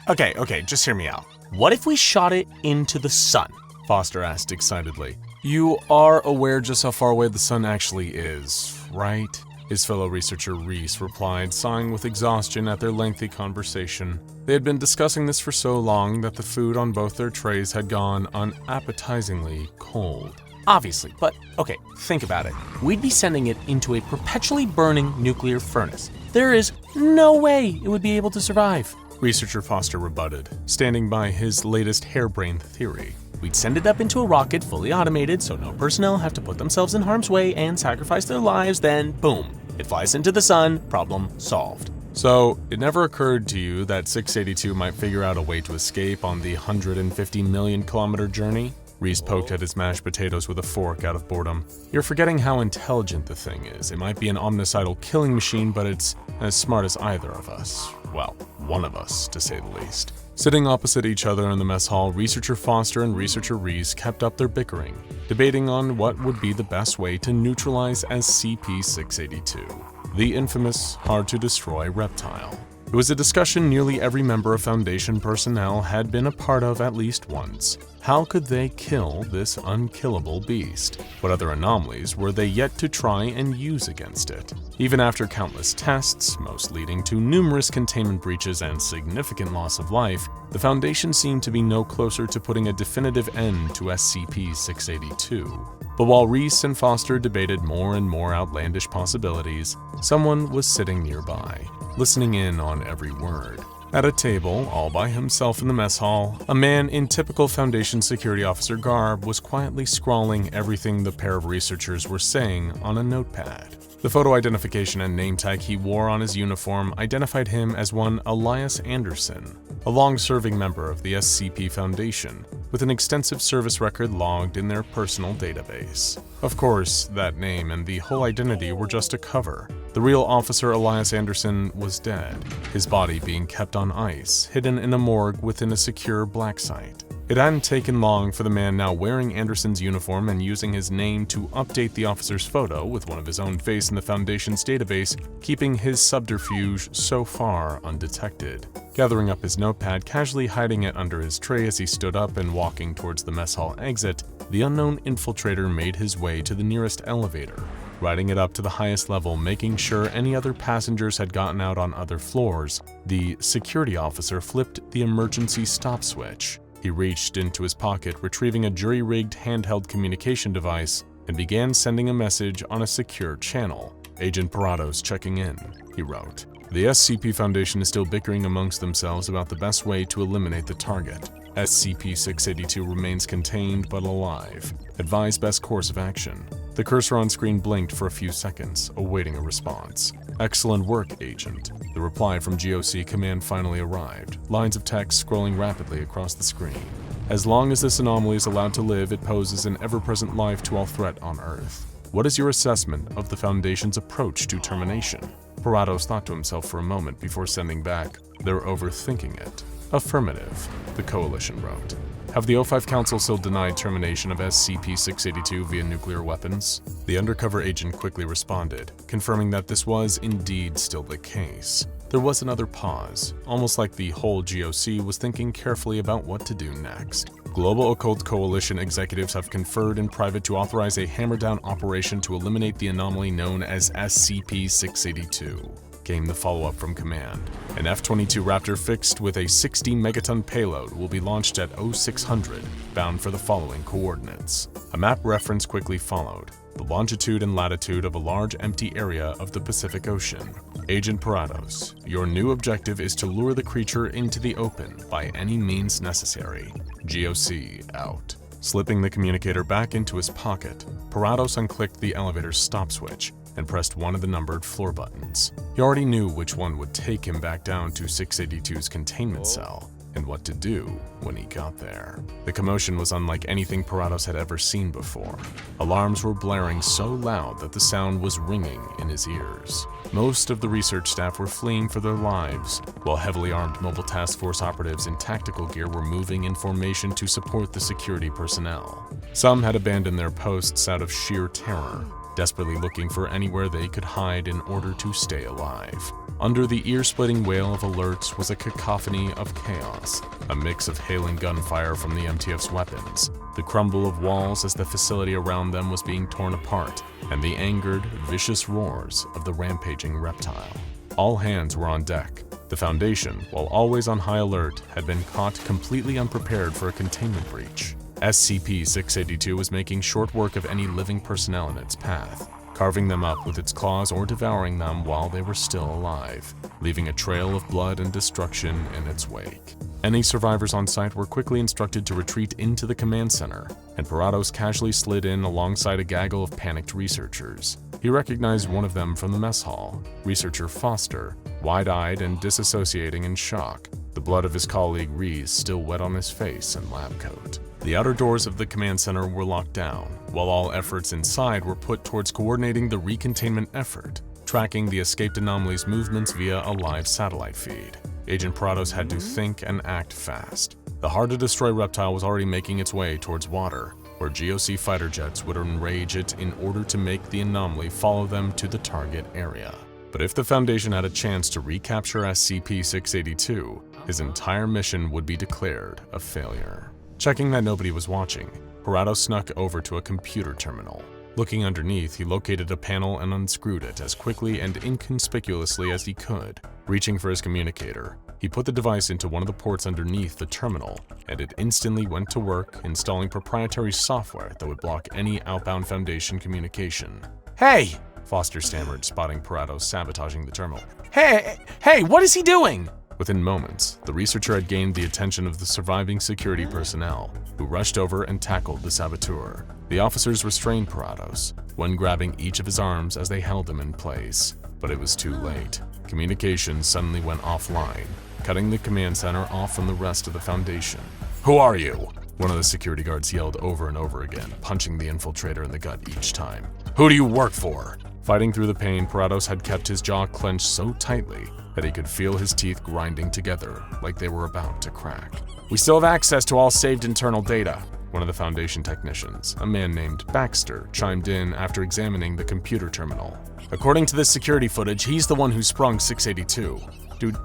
Okay, just hear me out. What if we shot it into the sun? Foster asked excitedly. You are aware just how far away the sun actually is, right? His fellow researcher Reese replied, sighing with exhaustion at their lengthy conversation. They had been discussing this for so long that the food on both their trays had gone unappetizingly cold. Obviously, but okay, think about it. We'd be sending it into a perpetually burning nuclear furnace. There is no way it would be able to survive. Researcher Foster rebutted, standing by his latest harebrained theory. We'd send it up into a rocket fully automated so no personnel have to put themselves in harm's way and sacrifice their lives, then boom, it flies into the sun, problem solved. So, it never occurred to you that 682 might figure out a way to escape on the 150 million kilometer journey? Reese poked at his mashed potatoes with a fork out of boredom. You're forgetting how intelligent the thing is. It might be an omnicidal killing machine, but it's as smart as either of us. Well, one of us, to say the least. Sitting opposite each other in the mess hall, Researcher Foster and Researcher Reese kept up their bickering, debating on what would be the best way to neutralize SCP-682, the infamous, hard-to-destroy reptile. It was a discussion nearly every member of Foundation personnel had been a part of at least once. How could they kill this unkillable beast? What other anomalies were they yet to try and use against it? Even after countless tests, most leading to numerous containment breaches and significant loss of life, the Foundation seemed to be no closer to putting a definitive end to SCP-682. But while Reese and Foster debated more and more outlandish possibilities, someone was sitting nearby, listening in on every word. At a table, all by himself in the mess hall, a man in typical Foundation security officer garb was quietly scrawling everything the pair of researchers were saying on a notepad. The photo identification and name tag he wore on his uniform identified him as one Elias Anderson, a long-serving member of the SCP Foundation, with an extensive service record logged in their personal database. Of course, that name and the whole identity were just a cover. The real Officer Elias Anderson was dead, his body being kept on ice, hidden in a morgue within a secure black site. It hadn't taken long for the man now wearing Anderson's uniform and using his name to update the officer's photo with one of his own face in the Foundation's database, keeping his subterfuge so far undetected. Gathering up his notepad, casually hiding it under his tray as he stood up and walking towards the mess hall exit, the unknown infiltrator made his way to the nearest elevator, riding it up to the highest level, making sure any other passengers had gotten out on other floors. The security officer flipped the emergency stop switch. He reached into his pocket, retrieving a jury-rigged handheld communication device, and began sending a message on a secure channel. Agent Parados checking in, he wrote. The SCP Foundation is still bickering amongst themselves about the best way to eliminate the target. SCP-682 remains contained but alive. Advise best course of action. The cursor on screen blinked for a few seconds, awaiting a response. Excellent work, Agent. The reply from GOC Command finally arrived, lines of text scrolling rapidly across the screen. As long as this anomaly is allowed to live, it poses an ever-present life to all threat on Earth. What is your assessment of the Foundation's approach to termination? Parados thought to himself for a moment before sending back, "They're overthinking it." Affirmative, the Coalition wrote. Have the O5 Council still denied termination of SCP-682 via nuclear weapons? The undercover agent quickly responded, confirming that this was indeed still the case. There was another pause, almost like the whole GOC was thinking carefully about what to do next. Global Occult Coalition executives have conferred in private to authorize a hammer-down operation to eliminate the anomaly known as SCP-682. Came the follow-up from command. An F-22 Raptor fixed with a 60-megaton payload will be launched at 0600, bound for the following coordinates. A map reference quickly followed. The longitude and latitude of a large empty area of the Pacific Ocean. Agent Parados, your new objective is to lure the creature into the open by any means necessary. GOC out. Slipping the communicator back into his pocket, Parados unclicked the elevator's stop switch and pressed one of the numbered floor buttons. He already knew which one would take him back down to 682's containment cell, and what to do when he got there. The commotion was unlike anything Parados had ever seen before. Alarms were blaring so loud that the sound was ringing in his ears. Most of the research staff were fleeing for their lives, while heavily armed Mobile Task Force operatives in tactical gear were moving in formation to support the security personnel. Some had abandoned their posts out of sheer terror, desperately looking for anywhere they could hide in order to stay alive. Under the ear-splitting wail of alerts was a cacophony of chaos, a mix of hailing gunfire from the MTF's weapons, the crumble of walls as the facility around them was being torn apart, and the angered, vicious roars of the rampaging reptile. All hands were on deck. The Foundation, while always on high alert, had been caught completely unprepared for a containment breach. SCP-682 was making short work of any living personnel in its path, carving them up with its claws or devouring them while they were still alive, leaving a trail of blood and destruction in its wake. Any survivors on site were quickly instructed to retreat into the command center, and Parados casually slid in alongside a gaggle of panicked researchers. He recognized one of them from the mess hall, Researcher Foster, wide-eyed and disassociating in shock, the blood of his colleague Reese still wet on his face and lab coat. The outer doors of the command center were locked down, while all efforts inside were put towards coordinating the recontainment effort, tracking the escaped anomaly's movements via a live satellite feed. Agent Parados had to think and act fast. The hard-to-destroy reptile was already making its way towards water, where GOC fighter jets would enrage it in order to make the anomaly follow them to the target area. But if the Foundation had a chance to recapture SCP-682, his entire mission would be declared a failure. Checking that nobody was watching, Parados snuck over to a computer terminal. Looking underneath, he located a panel and unscrewed it as quickly and inconspicuously as he could. Reaching for his communicator, he put the device into one of the ports underneath the terminal, and it instantly went to work installing proprietary software that would block any outbound Foundation communication. Hey! Foster stammered, spotting Parados sabotaging the terminal. Hey, what is he doing? Within moments, the researcher had gained the attention of the surviving security personnel, who rushed over and tackled the saboteur. The officers restrained Parados, one grabbing each of his arms as they held him in place. But it was too late. Communications suddenly went offline, cutting the command center off from the rest of the Foundation. Who are you? One of the security guards yelled over and over again, punching the infiltrator in the gut each time. Who do you work for? Fighting through the pain, Parados had kept his jaw clenched so tightly that he could feel his teeth grinding together like they were about to crack. We still have access to all saved internal data. One of the Foundation technicians, a man named Baxter, chimed in after examining the computer terminal. According to this security footage, he's the one who sprung 682.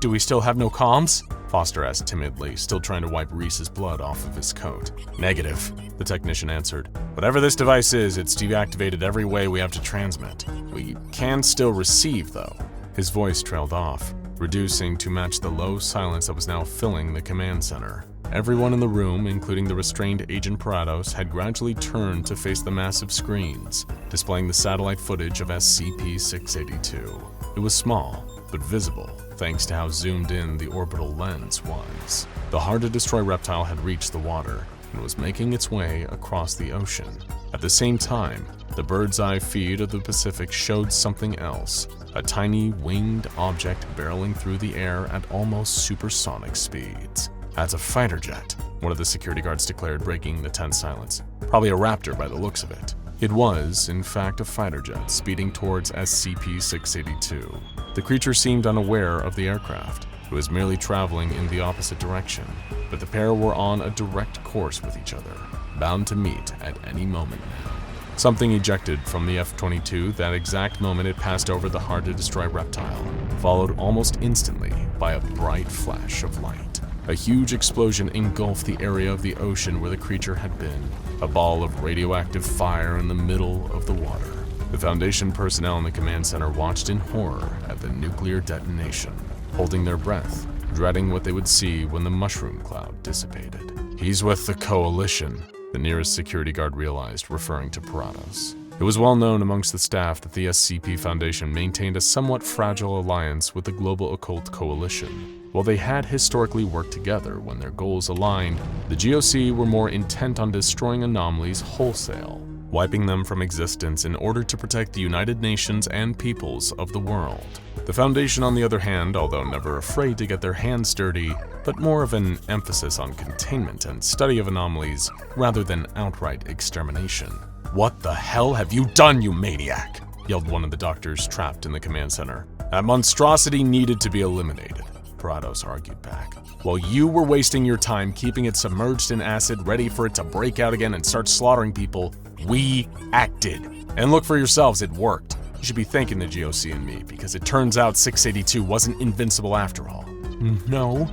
Do we still have no comms? Foster asked timidly, still trying to wipe Reese's blood off of his coat. Negative, the technician answered. Whatever this device is, it's deactivated every way we have to transmit. We can still receive, though. His voice trailed off, reducing to match the low silence that was now filling the command center. Everyone in the room, including the restrained Agent Parados, had gradually turned to face the massive screens, displaying the satellite footage of SCP-682. It was small, but visible, thanks to how zoomed in the orbital lens was. The hard-to-destroy reptile had reached the water and was making its way across the ocean. At the same time, the bird's-eye feed of the Pacific showed something else, a tiny winged object barreling through the air at almost supersonic speeds. That's a fighter jet, one of the security guards declared, breaking the tense silence. Probably a Raptor by the looks of it. It was, in fact, a fighter jet speeding towards SCP-682. The creature seemed unaware of the aircraft. It was merely traveling in the opposite direction, but the pair were on a direct course with each other, bound to meet at any moment now. Something ejected from the F-22 that exact moment it passed over the hard-to-destroy reptile, followed almost instantly by a bright flash of light. A huge explosion engulfed the area of the ocean where the creature had been, a ball of radioactive fire in the middle of the water. The Foundation personnel in the command center watched in horror at the nuclear detonation, holding their breath, dreading what they would see when the mushroom cloud dissipated. "He's with the Coalition," the nearest security guard realized, referring to Parados. It was well known amongst the staff that the SCP Foundation maintained a somewhat fragile alliance with the global occult coalition. While they had historically worked together when their goals aligned, the GOC were more intent on destroying anomalies wholesale, wiping them from existence in order to protect the United Nations and peoples of the world. The Foundation, on the other hand, although never afraid to get their hands dirty, but more of an emphasis on containment and study of anomalies rather than outright extermination. "What the hell have you done, you maniac?" yelled one of the doctors trapped in the command center. "That monstrosity needed to be eliminated," Parados argued back. "While you were wasting your time keeping it submerged in acid ready for it to break out again and start slaughtering people, we acted. And look for yourselves, it worked. You should be thanking the GOC and me, because it turns out 682 wasn't invincible after all." "No,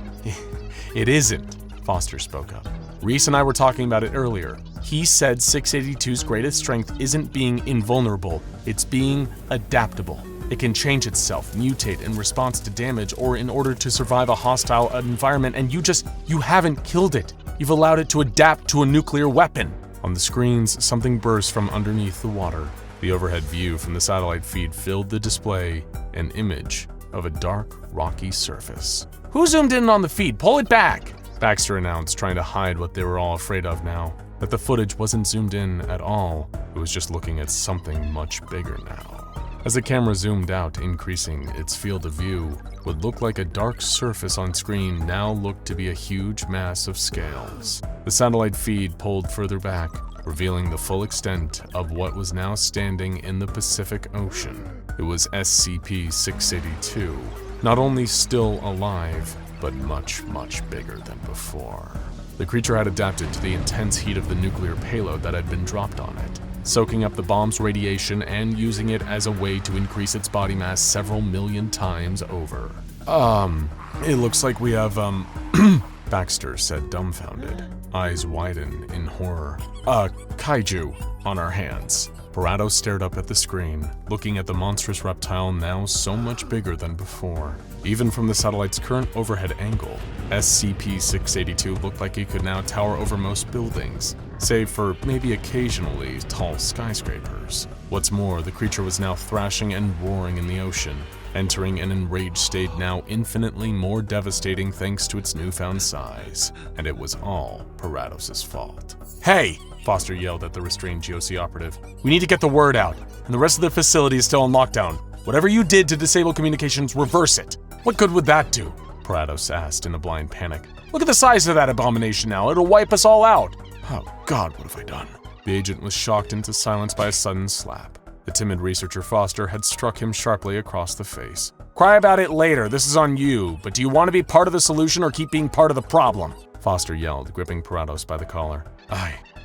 it isn't," Foster spoke up. "Reese and I were talking about it earlier. He said 682's greatest strength isn't being invulnerable, it's being adaptable. It can change itself, mutate in response to damage or in order to survive a hostile environment, and you haven't killed it. You've allowed it to adapt to a nuclear weapon." On the screens, something burst from underneath the water. The overhead view from the satellite feed filled the display, an image of a dark, rocky surface. "Who zoomed in on the feed? Pull it back!" Baxter announced, trying to hide what they were all afraid of now. That the footage wasn't zoomed in at all, it was just looking at something much bigger now. As the camera zoomed out, increasing its field of view, what looked like a dark surface on screen now looked to be a huge mass of scales. The satellite feed pulled further back, revealing the full extent of what was now standing in the Pacific Ocean. It was SCP-682, not only still alive, but much, much bigger than before. The creature had adapted to the intense heat of the nuclear payload that had been dropped on it, soaking up the bomb's radiation and using it as a way to increase its body mass several million times over. It looks like we have, Baxter said, dumbfounded, eyes widen in horror. Kaiju on our hands." Parados stared up at the screen, looking at the monstrous reptile now so much bigger than before. Even from the satellite's current overhead angle, SCP-682 looked like it could now tower over most buildings, save for maybe occasionally tall skyscrapers. What's more, the creature was now thrashing and roaring in the ocean, entering an enraged state now infinitely more devastating thanks to its newfound size. And it was all Parados' fault. "Hey!" Foster yelled at the restrained GOC operative. "We need to get the word out, and the rest of the facility is still on lockdown. Whatever you did to disable communications, reverse it." "What good would that do?" Parados asked in a blind panic. "Look at the size of that abomination now. It'll wipe us all out." "Oh God, what have I done?" The agent was shocked into silence by a sudden slap. The timid researcher Foster had struck him sharply across the face. "Cry about it later, this is on you, but do you want to be part of the solution or keep being part of the problem?" Foster yelled, gripping Parados by the collar.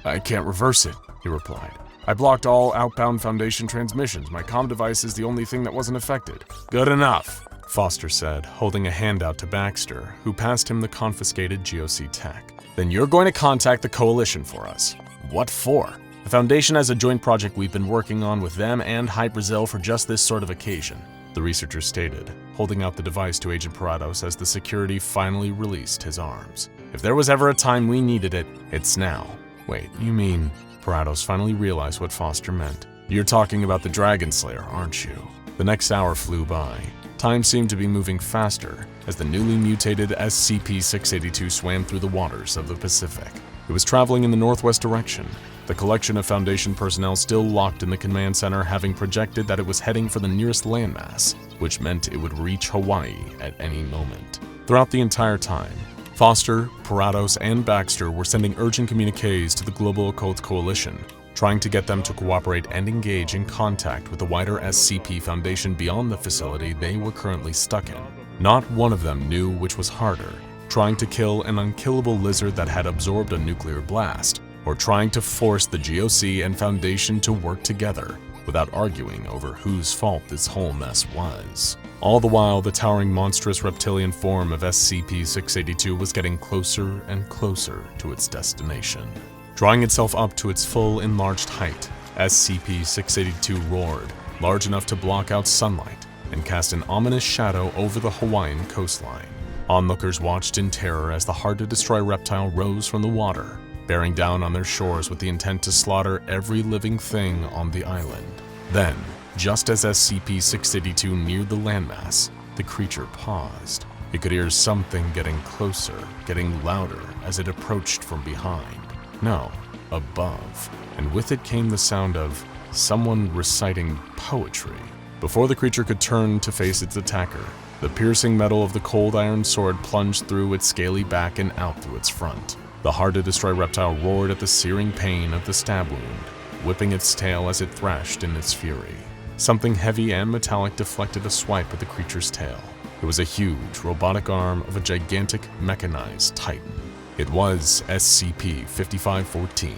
I can't reverse it," he replied. "I blocked all outbound Foundation transmissions. My comm device is the only thing that wasn't affected." "Good enough," Foster said, holding a handout to Baxter, who passed him the confiscated GOC tech. "Then you're going to contact the Coalition for us." "What for?" "The Foundation has a joint project we've been working on with them and High Brazil for just this sort of occasion," the researcher stated, holding out the device to Agent Parados as the security finally released his arms. "If there was ever a time we needed it, it's now." "Wait, you mean..." Parados finally realized what Foster meant. "You're talking about the Dragon Slayer, aren't you?" The next hour flew by. Time seemed to be moving faster as the newly mutated SCP-682 swam through the waters of the Pacific. It was traveling in the northwest direction, the collection of Foundation personnel still locked in the command center having projected that it was heading for the nearest landmass, which meant it would reach Hawaii at any moment. Throughout the entire time, Foster, Parados, and Baxter were sending urgent communiques to the Global Occult Coalition, trying to get them to cooperate and engage in contact with the wider SCP Foundation beyond the facility they were currently stuck in. Not one of them knew which was harder, trying to kill an unkillable lizard that had absorbed a nuclear blast, or trying to force the GOC and Foundation to work together without arguing over whose fault this whole mess was. All the while, the towering monstrous reptilian form of SCP-682 was getting closer and closer to its destination. Drawing itself up to its full enlarged height, SCP-682 roared, large enough to block out sunlight and cast an ominous shadow over the Hawaiian coastline. Onlookers watched in terror as the hard-to-destroy reptile rose from the water, bearing down on their shores with the intent to slaughter every living thing on the island. Then, just as SCP-682 neared the landmass, the creature paused. It could hear something getting closer, getting louder as it approached from behind. No, above. And with it came the sound of someone reciting poetry. Before the creature could turn to face its attacker, the piercing metal of the cold iron sword plunged through its scaly back and out through its front. The hard-to-destroy reptile roared at the searing pain of the stab wound, whipping its tail as it thrashed in its fury. Something heavy and metallic deflected a swipe at the creature's tail. It was a huge, robotic arm of a gigantic, mechanized titan. It was SCP-5514,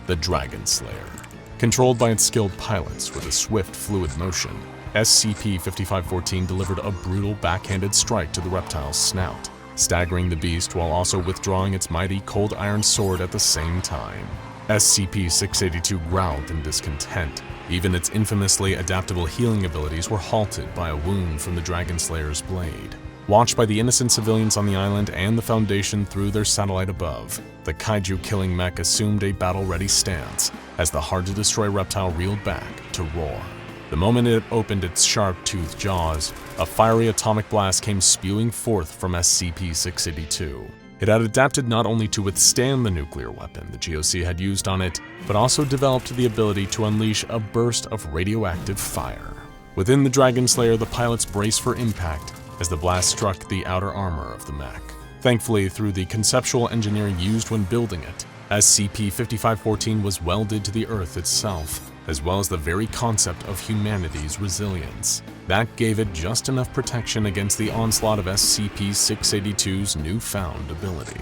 the Dragon Slayer. Controlled by its skilled pilots with a swift, fluid motion, SCP-5514 delivered a brutal backhanded strike to the reptile's snout, staggering the beast while also withdrawing its mighty cold iron sword at the same time. SCP-682 growled in discontent. Even its infamously adaptable healing abilities were halted by a wound from the Dragon Slayer's blade. Watched by the innocent civilians on the island and the Foundation through their satellite above, the kaiju-killing mech assumed a battle-ready stance as the hard-to-destroy reptile reeled back to roar. The moment it opened its sharp-toothed jaws, a fiery atomic blast came spewing forth from SCP-682. It had adapted not only to withstand the nuclear weapon the GOC had used on it, but also developed the ability to unleash a burst of radioactive fire. Within the Dragon Slayer, the pilots braced for impact as the blast struck the outer armor of the mech. Thankfully, through the conceptual engineering used when building it, SCP-5514 was welded to the Earth itself, as well as the very concept of humanity's resilience. That gave it just enough protection against the onslaught of SCP-682's newfound ability.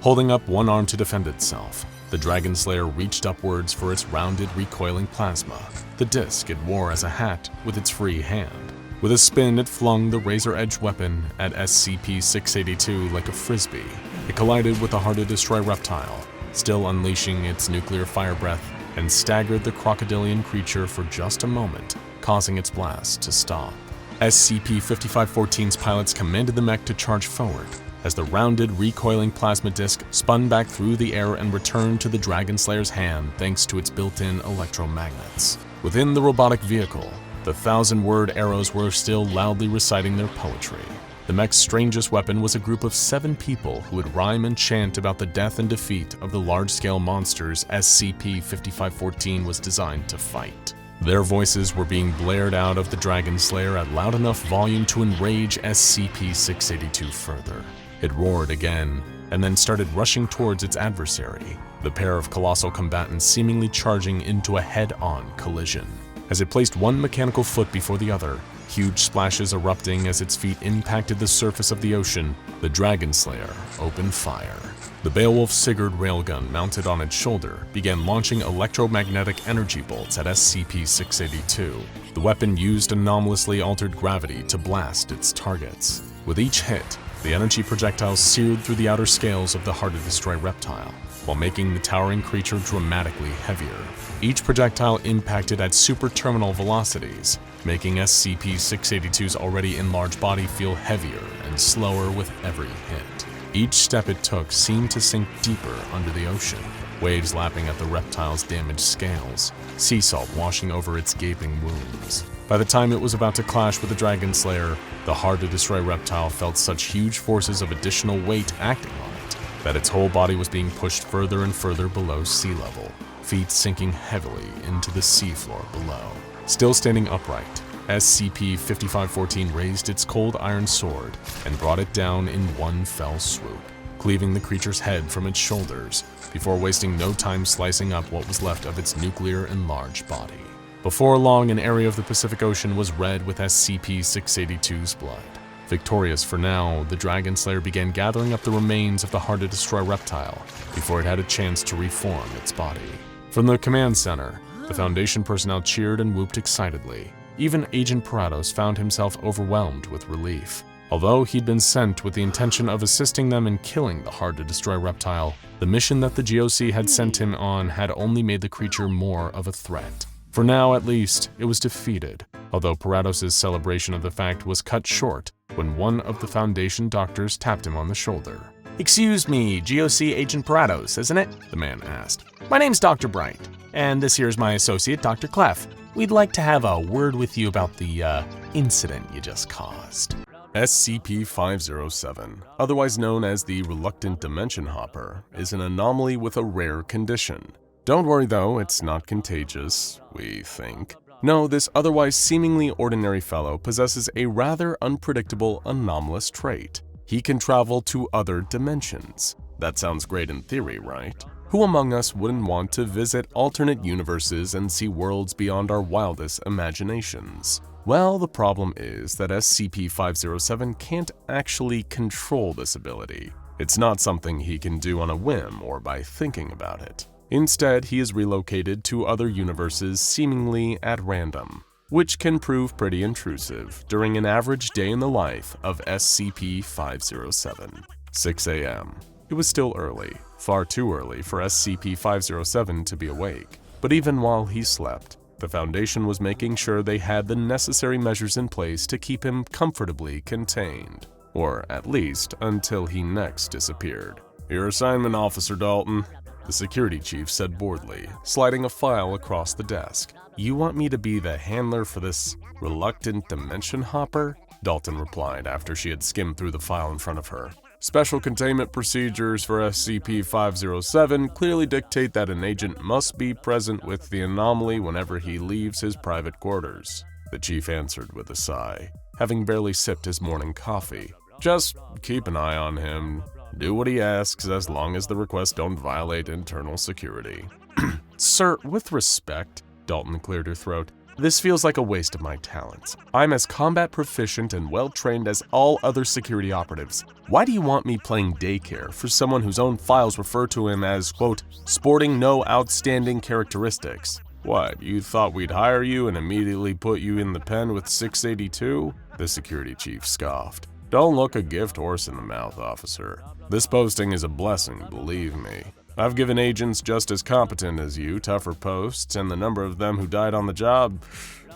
Holding up one arm to defend itself, the Dragon Slayer reached upwards for its rounded, recoiling plasma, the disc it wore as a hat with its free hand. With a spin, it flung the razor-edged weapon at SCP-682 like a frisbee. It collided with the hard-to-destroy reptile, still unleashing its nuclear fire breath, and staggered the crocodilian creature for just a moment, causing its blast to stop. SCP-5514's pilots commanded the mech to charge forward, as the rounded, recoiling plasma disc spun back through the air and returned to the Dragon Slayer's hand thanks to its built-in electromagnets. Within the robotic vehicle, the 1,000-word arrows were still loudly reciting their poetry. The mech's strangest weapon was a group of 7 people who would rhyme and chant about the death and defeat of the large-scale monsters SCP-5514 was designed to fight. Their voices were being blared out of the Dragon Slayer at loud enough volume to enrage SCP-682 further. It roared again, and then started rushing towards its adversary, the pair of colossal combatants seemingly charging into a head-on collision. As it placed one mechanical foot before the other, huge splashes erupting as its feet impacted the surface of the ocean, the Dragon Slayer opened fire. The Beowulf Sigurd railgun mounted on its shoulder began launching electromagnetic energy bolts at SCP-682. The weapon used anomalously altered gravity to blast its targets. With each hit, the energy projectiles seared through the outer scales of the hard-to-destroy reptile, while making the towering creature dramatically heavier. Each projectile impacted at super-terminal velocities, making SCP-682's already enlarged body feel heavier and slower with every hit. Each step it took seemed to sink deeper under the ocean, waves lapping at the reptile's damaged scales, sea salt washing over its gaping wounds. By the time it was about to clash with the Dragon Slayer, the hard-to-destroy reptile felt such huge forces of additional weight acting on it that its whole body was being pushed further and further below sea level, feet sinking heavily into the seafloor below. Still standing upright, SCP-5514 raised its cold iron sword and brought it down in one fell swoop, cleaving the creature's head from its shoulders before wasting no time slicing up what was left of its nuclear-enlarged body. Before long, an area of the Pacific Ocean was red with SCP-682's blood. Victorious for now, the Dragon Slayer began gathering up the remains of the hard-to-destroy reptile before it had a chance to reform its body. From the command center, the Foundation personnel cheered and whooped excitedly. Even Agent Parados found himself overwhelmed with relief. Although he'd been sent with the intention of assisting them in killing the hard-to-destroy reptile, the mission that the GOC had sent him on had only made the creature more of a threat. For now, at least, it was defeated, although Parados' celebration of the fact was cut short when one of the Foundation doctors tapped him on the shoulder. "Excuse me, GOC Agent Parados, isn't it?" the man asked. "My name's Dr. Bright, and this here's my associate, Dr. Clef. We'd like to have a word with you about the, incident you just caused." SCP-507, otherwise known as the Reluctant Dimension Hopper, is an anomaly with a rare condition. Don't worry though, it's not contagious, we think. No, this otherwise seemingly ordinary fellow possesses a rather unpredictable anomalous trait. He can travel to other dimensions. That sounds great in theory, right? Who among us wouldn't want to visit alternate universes and see worlds beyond our wildest imaginations? Well, the problem is that SCP-507 can't actually control this ability. It's not something he can do on a whim or by thinking about it. Instead, he is relocated to other universes seemingly at random, which can prove pretty intrusive during an average day in the life of SCP-507. 6 a.m. It was still early, far too early for SCP-507 to be awake. But even while he slept, the Foundation was making sure they had the necessary measures in place to keep him comfortably contained, or at least until he next disappeared. "Your assignment, Officer Dalton," the security chief said boredly, sliding a file across the desk. "You want me to be the handler for this reluctant dimension hopper?" Dalton replied after she had skimmed through the file in front of her. "Special containment procedures for SCP-507 clearly dictate that an agent must be present with the anomaly whenever he leaves his private quarters," the chief answered with a sigh, having barely sipped his morning coffee. "Just keep an eye on him. Do what he asks as long as the requests don't violate internal security." "Sir, with respect," Dalton cleared her throat, "this feels like a waste of my talents. I'm as combat proficient and well-trained as all other security operatives. Why do you want me playing daycare for someone whose own files refer to him as, quote, sporting no outstanding characteristics? What, you thought we'd hire you and immediately put you in the pen with 682? The security chief scoffed. "Don't look a gift horse in the mouth, officer. This posting is a blessing, believe me. I've given agents just as competent as you tougher posts, and the number of them who died on the job,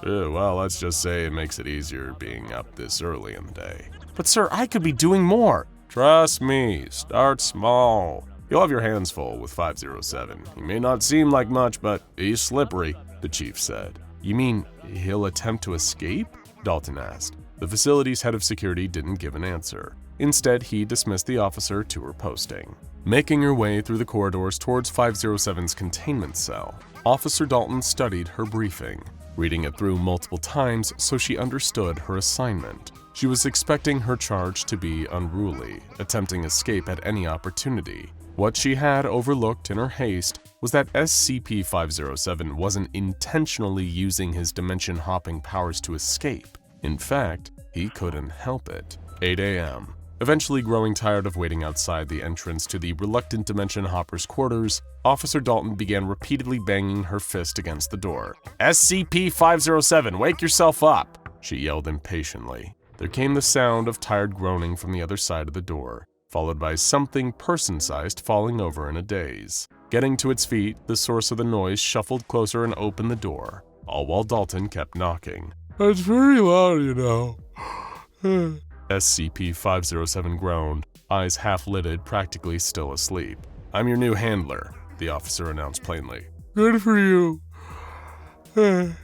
well, let's just say it makes it easier being up this early in the day." "But sir, I could be doing more." "Trust me, start small. You'll have your hands full with 507. He may not seem like much, but he's slippery," the chief said. "You mean he'll attempt to escape?" Dalton asked. The facility's head of security didn't give an answer. Instead, he dismissed the officer to her posting. Making her way through the corridors towards 507's containment cell, Officer Dalton studied her briefing, reading it through multiple times so she understood her assignment. She was expecting her charge to be unruly, attempting escape at any opportunity. What she had overlooked in her haste was that SCP-507 wasn't intentionally using his dimension-hopping powers to escape. In fact, he couldn't help it. 8 a.m. Eventually growing tired of waiting outside the entrance to the Reluctant Dimension Hopper's quarters, Officer Dalton began repeatedly banging her fist against the door. "SCP-507, wake yourself up!" she yelled impatiently. There came the sound of tired groaning from the other side of the door, followed by something person-sized falling over in a daze. Getting to its feet, the source of the noise shuffled closer and opened the door, all while Dalton kept knocking. "It's very loud, you know." SCP-507 groaned, eyes half-lidded, practically still asleep. "I'm your new handler," the officer announced plainly. "Good for you." The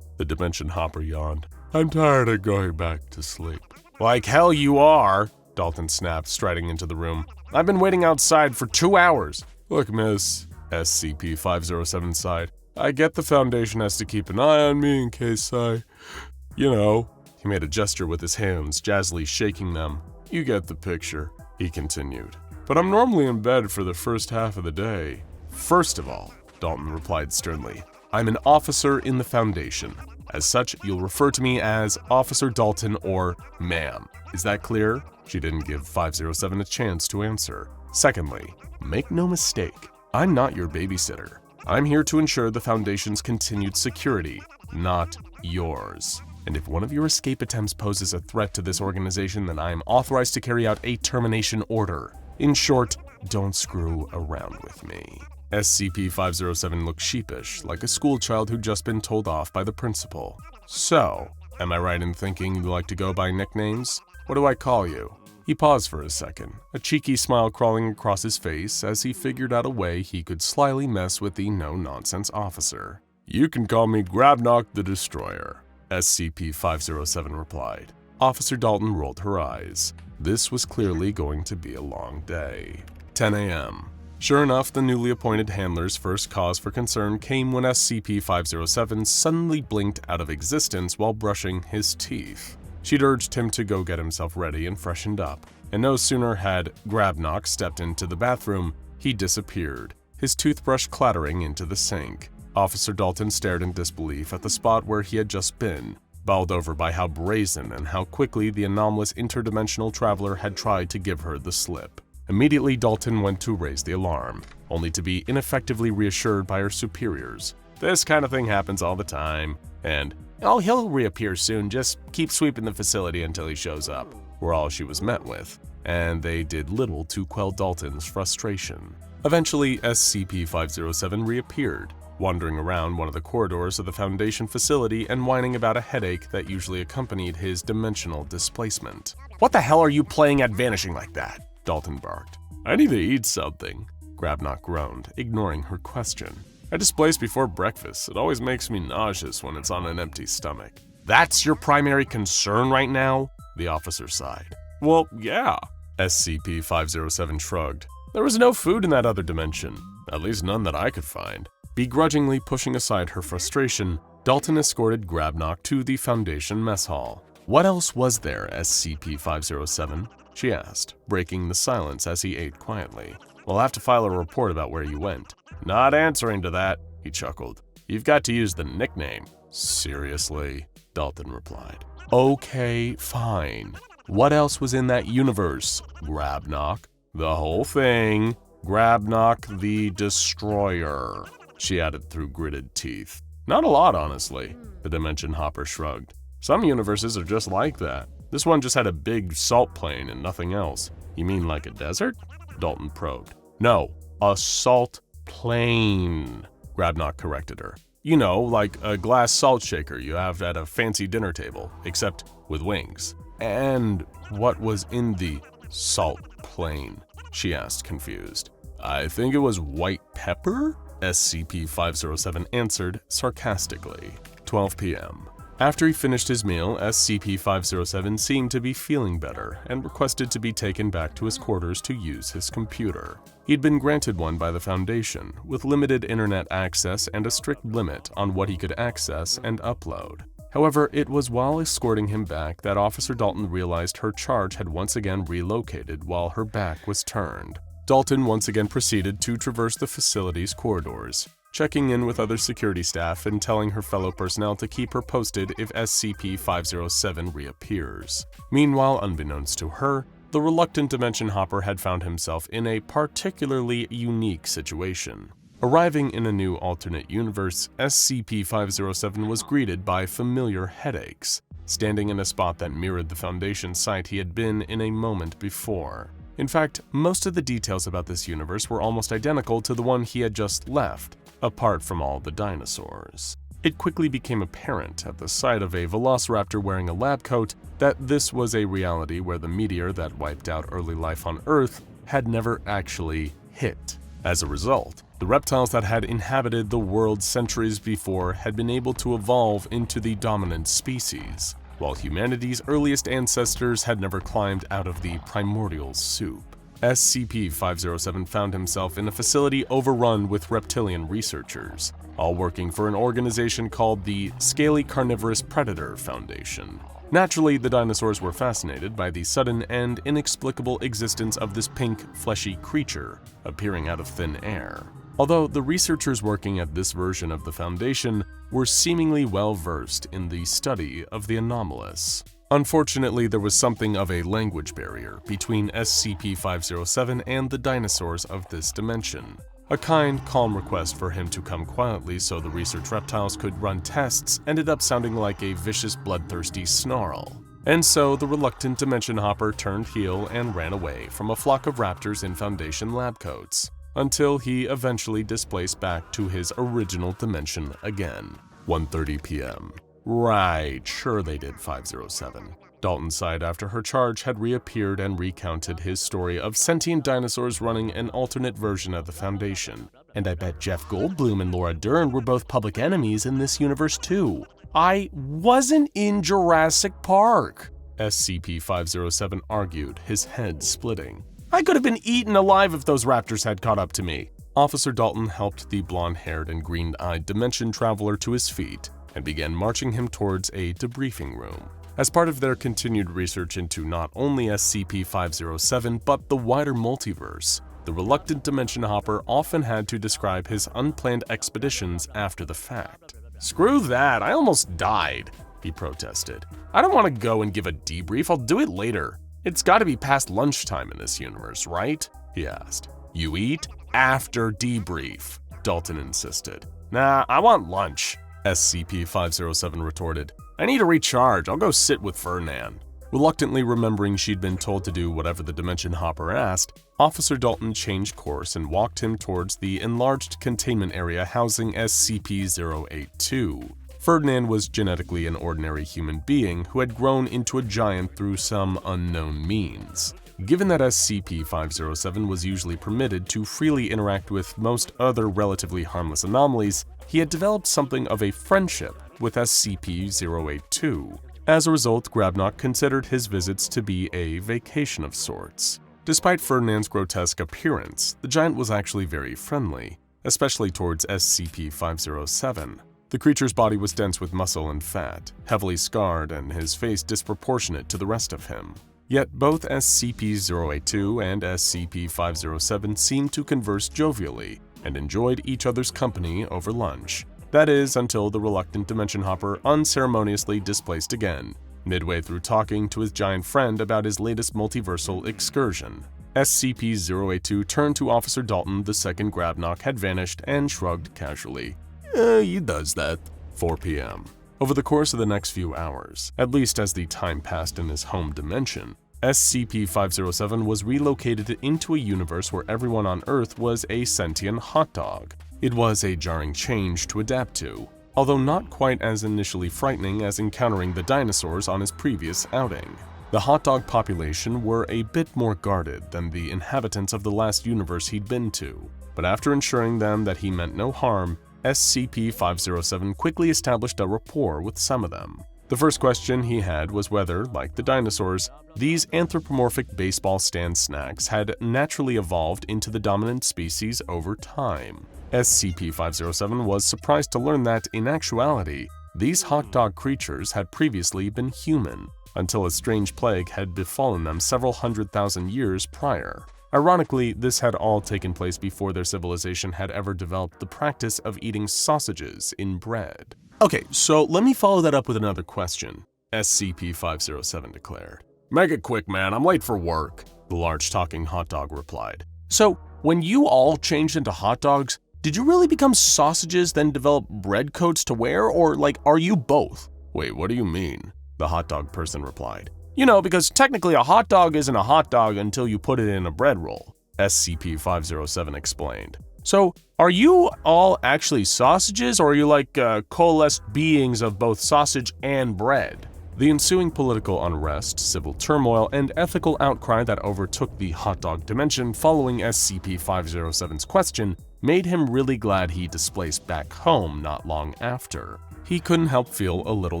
Dimension Hopper yawned. "I'm tired of going back to sleep." "Like hell you are," Dalton snapped, striding into the room. "I've been waiting outside for 2 hours. "Look, miss," SCP-507 sighed. "I get the Foundation has to keep an eye on me in case you know." He made a gesture with his hands, jazzily shaking them. "You get the picture," he continued. "But I'm normally in bed for the first half of the day." "First of all," Dalton replied sternly, "I'm an officer in the Foundation. As such, you'll refer to me as Officer Dalton or Ma'am. Is that clear? She didn't give 507 a chance to answer. Secondly, make no mistake, I'm not your babysitter. I'm here to ensure the Foundation's continued security, not yours. And if one of your escape attempts poses a threat to this organization, then I am authorized to carry out a termination order. In short, don't screw around with me. SCP-507 looked sheepish, like a schoolchild who'd just been told off by the principal. So, am I right in thinking you like to go by nicknames? What do I call you? He paused for a second, a cheeky smile crawling across his face as he figured out a way he could slyly mess with the no-nonsense officer. You can call me Grabnock the Destroyer, SCP-507 replied. Officer Dalton rolled her eyes. This was clearly going to be a long day. 10 a.m. Sure enough, the newly appointed handler's first cause for concern came when SCP-507 suddenly blinked out of existence while brushing his teeth. She'd urged him to go get himself ready and freshened up, and no sooner had Grabnock stepped into the bathroom, he disappeared, his toothbrush clattering into the sink. Officer Dalton stared in disbelief at the spot where he had just been, bowled over by how brazen and how quickly the anomalous interdimensional traveler had tried to give her the slip. Immediately, Dalton went to raise the alarm, only to be ineffectively reassured by her superiors. This kind of thing happens all the time, and, "Oh, he'll reappear soon, just keep sweeping the facility until he shows up," were all she was met with, and they did little to quell Dalton's frustration. Eventually, SCP-507 reappeared, wandering around one of the corridors of the Foundation facility and whining about a headache that usually accompanied his dimensional displacement. "What the hell are you playing at vanishing like that?" Dalton barked. "I need to eat something," Grabnock groaned, ignoring her question. "I displace before breakfast. It always makes me nauseous when it's on an empty stomach." "That's your primary concern right now?" the officer sighed. "Well, yeah." SCP-507 shrugged. "There was no food in that other dimension, at least none that I could find." Begrudgingly pushing aside her frustration, Dalton escorted Grabnock to the Foundation mess hall. "What else was there, SCP-507? she asked, breaking the silence as he ate quietly. "We'll have to file a report about where you went." "Not answering to that," he chuckled. "You've got to use the nickname." "Seriously?" Dalton replied. "Okay, fine. What else was in that universe, Grabnock?" "The whole thing. Grabnock the Destroyer," she added through gritted teeth. "Not a lot, honestly," the Dimension Hopper shrugged. "Some universes are just like that. This one just had a big salt plain and nothing else." "You mean like a desert?" Dalton probed. "No, a salt plain," Grabnock corrected her. "You know, like a glass salt shaker you have at a fancy dinner table, except with wings." "And what was in the salt plain?" she asked, confused. "I think it was white pepper?" SCP-507 answered sarcastically. 12 p.m. After he finished his meal, SCP-507 seemed to be feeling better and requested to be taken back to his quarters to use his computer. He'd been granted one by the Foundation, with limited internet access and a strict limit on what he could access and upload. However, it was while escorting him back that Officer Dalton realized her charge had once again relocated while her back was turned. Dalton once again proceeded to traverse the facility's corridors, checking in with other security staff and telling her fellow personnel to keep her posted if SCP-507 reappears. Meanwhile, unbeknownst to her, the reluctant Dimension Hopper had found himself in a particularly unique situation. Arriving in a new alternate universe, SCP-507 was greeted by familiar headaches, standing in a spot that mirrored the Foundation site he had been in a moment before. In fact, most of the details about this universe were almost identical to the one he had just left, apart from all the dinosaurs. It quickly became apparent at the sight of a velociraptor wearing a lab coat that this was a reality where the meteor that wiped out early life on Earth had never actually hit. As a result, the reptiles that had inhabited the world centuries before had been able to evolve into the dominant species, while humanity's earliest ancestors had never climbed out of the primordial soup. SCP-507 found himself in a facility overrun with reptilian researchers, all working for an organization called the Scaly Carnivorous Predator Foundation. Naturally, the dinosaurs were fascinated by the sudden and inexplicable existence of this pink, fleshy creature appearing out of thin air. although the researchers working at this version of the Foundation were seemingly well versed in the study of the anomalous. Unfortunately, there was something of a language barrier between SCP-507 and the dinosaurs of this dimension. A kind, calm request for him to come quietly so the research reptiles could run tests ended up sounding like a vicious, bloodthirsty snarl. And so the reluctant Dimension Hopper turned heel and ran away from a flock of raptors in Foundation lab coats, until he eventually displaced back to his original dimension again. 1:30 p.m. Right, sure they did 507. Dalton sighed after her charge had reappeared and recounted his story of sentient dinosaurs running an alternate version of the Foundation. And I bet Jeff Goldblum and Laura Dern were both public enemies in this universe too. I wasn't in Jurassic Park, SCP-507 argued, his head splitting. I could have been eaten alive if those raptors had caught up to me. Officer Dalton helped the blonde-haired and green-eyed Dimension Traveler to his feet and began marching him towards a debriefing room. As part of their continued research into not only SCP-507 but the wider multiverse, the reluctant Dimension Hopper often had to describe his unplanned expeditions after the fact. Screw that, I almost died, he protested. I don't want to go and give a debrief, I'll do it later. It's gotta be past lunchtime in this universe, right? He asked. You eat after debrief, Dalton insisted. Nah, I want lunch, SCP-507 retorted. I need to recharge, I'll go sit with Ferdinand. Reluctantly remembering she'd been told to do whatever the Dimension Hopper asked, Officer Dalton changed course and walked him towards the enlarged containment area housing SCP-082. Ferdinand was genetically an ordinary human being who had grown into a giant through some unknown means. Given that SCP-507 was usually permitted to freely interact with most other relatively harmless anomalies, he had developed something of a friendship with SCP-082. As a result, Grabnock considered his visits to be a vacation of sorts. Despite Ferdinand's grotesque appearance, the giant was actually very friendly, especially towards SCP-507. The creature's body was dense with muscle and fat, heavily scarred, and his face disproportionate to the rest of him. Yet both SCP-082 and SCP-507 seemed to converse jovially and enjoyed each other's company over lunch. That is, until the reluctant Dimension Hopper unceremoniously displaced again, midway through talking to his giant friend about his latest multiversal excursion. SCP-082 turned to Officer Dalton the second Grabnock had vanished and shrugged casually. He does that. 4 p.m. Over the course of the next few hours, at least as the time passed in his home dimension, SCP-507 was relocated into a universe where everyone on Earth was a sentient hot dog. It was a jarring change to adapt to, although not quite as initially frightening as encountering the dinosaurs on his previous outing. The hot dog population were a bit more guarded than the inhabitants of the last universe he'd been to, but after ensuring them that he meant no harm, SCP-507 quickly established a rapport with some of them. The first question he had was whether, like the dinosaurs, these anthropomorphic baseball stand snacks had naturally evolved into the dominant species over time. SCP-507 was surprised to learn that, in actuality, these hot dog creatures had previously been human, until a strange plague had befallen them several 100,000 years prior. Ironically, this had all taken place before their civilization had ever developed the practice of eating sausages in bread. Okay, so let me follow that up with another question, SCP-507 declared. Make it quick, man, I'm late for work, the large talking hot dog replied. So, when you all changed into hot dogs, did you really become sausages then develop bread coats to wear, or are you both? Wait, what do you mean? The hot dog person replied. You know, because technically a hot dog isn't a hot dog until you put it in a bread roll, SCP-507 explained. So, are you all actually sausages, or are you coalesced beings of both sausage and bread? The ensuing political unrest, civil turmoil, and ethical outcry that overtook the hot dog dimension following SCP-507's question made him really glad he displaced back home not long after. He couldn't help feel a little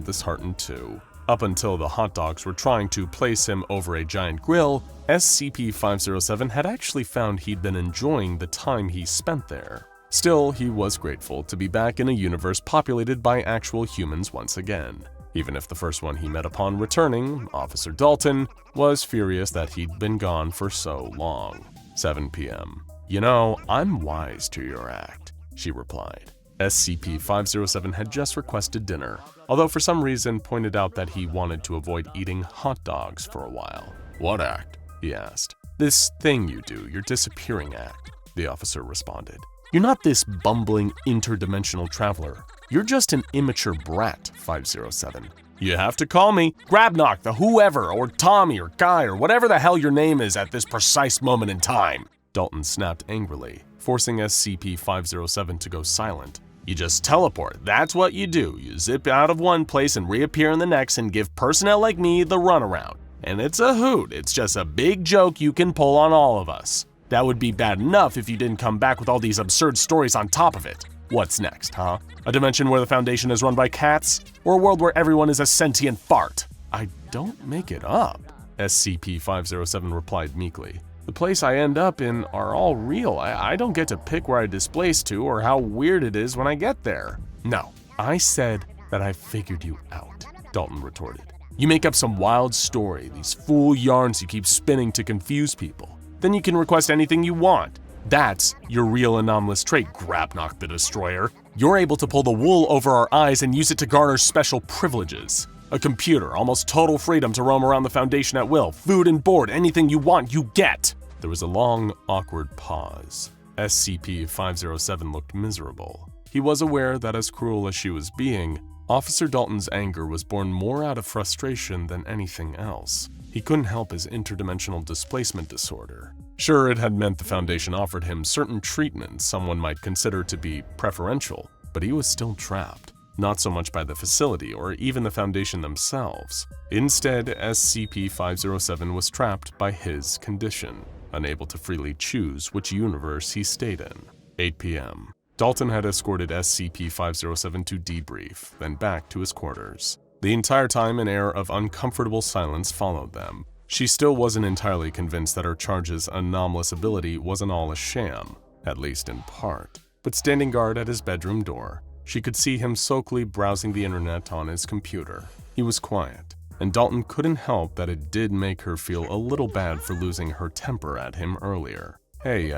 disheartened too. Up until the hot dogs were trying to place him over a giant grill, SCP-507 had actually found he'd been enjoying the time he spent there. Still, he was grateful to be back in a universe populated by actual humans once again, even if the first one he met upon returning, Officer Dalton, was furious that he'd been gone for so long. 7 p.m. "You know, I'm wise to your act," she replied. SCP-507 had just requested dinner, although for some reason pointed out that he wanted to avoid eating hot dogs for a while. "What act?" he asked. "This thing you do, your disappearing act," the officer responded. "You're not this bumbling interdimensional traveler. You're just an immature brat, 507. You have to call me Grabnock the whoever, or Tommy, or Guy, or whatever the hell your name is at this precise moment in time," Dalton snapped angrily, forcing SCP-507 to go silent. "You just teleport, that's what you do. You zip out of one place and reappear in the next and give personnel like me the runaround. And it's a hoot, it's just a big joke you can pull on all of us. That would be bad enough if you didn't come back with all these absurd stories on top of it. What's next, huh? A dimension where the Foundation is run by cats? Or a world where everyone is a sentient fart?" "I don't make it up," SCP-507 replied meekly. "The place I end up in are all real. I don't get to pick where I displace to or how weird it is when I get there." "No, I said that I figured you out," Dalton retorted. "You make up some wild story, these fool yarns you keep spinning to confuse people. Then you can request anything you want. That's your real anomalous trait, Grabnock the Destroyer. You're able to pull the wool over our eyes and use it to garner special privileges. A computer, almost total freedom to roam around the Foundation at will. Food and board, anything you want, you get." There was a long, awkward pause. SCP-507 looked miserable. He was aware that as cruel as she was being, Officer Dalton's anger was born more out of frustration than anything else. He couldn't help his interdimensional displacement disorder. Sure, it had meant the Foundation offered him certain treatments someone might consider to be preferential, but he was still trapped. Not so much by the facility or even the Foundation themselves. Instead, SCP-507 was trapped by his condition, unable to freely choose which universe he stayed in. 8 p.m. Dalton had escorted SCP-507 to debrief, then back to his quarters. The entire time, an air of uncomfortable silence followed them. She still wasn't entirely convinced that her charge's anomalous ability wasn't all a sham, at least in part. But standing guard at his bedroom door, she could see him sulkily browsing the internet on his computer. He was quiet, and Dalton couldn't help that it did make her feel a little bad for losing her temper at him earlier. "Hey,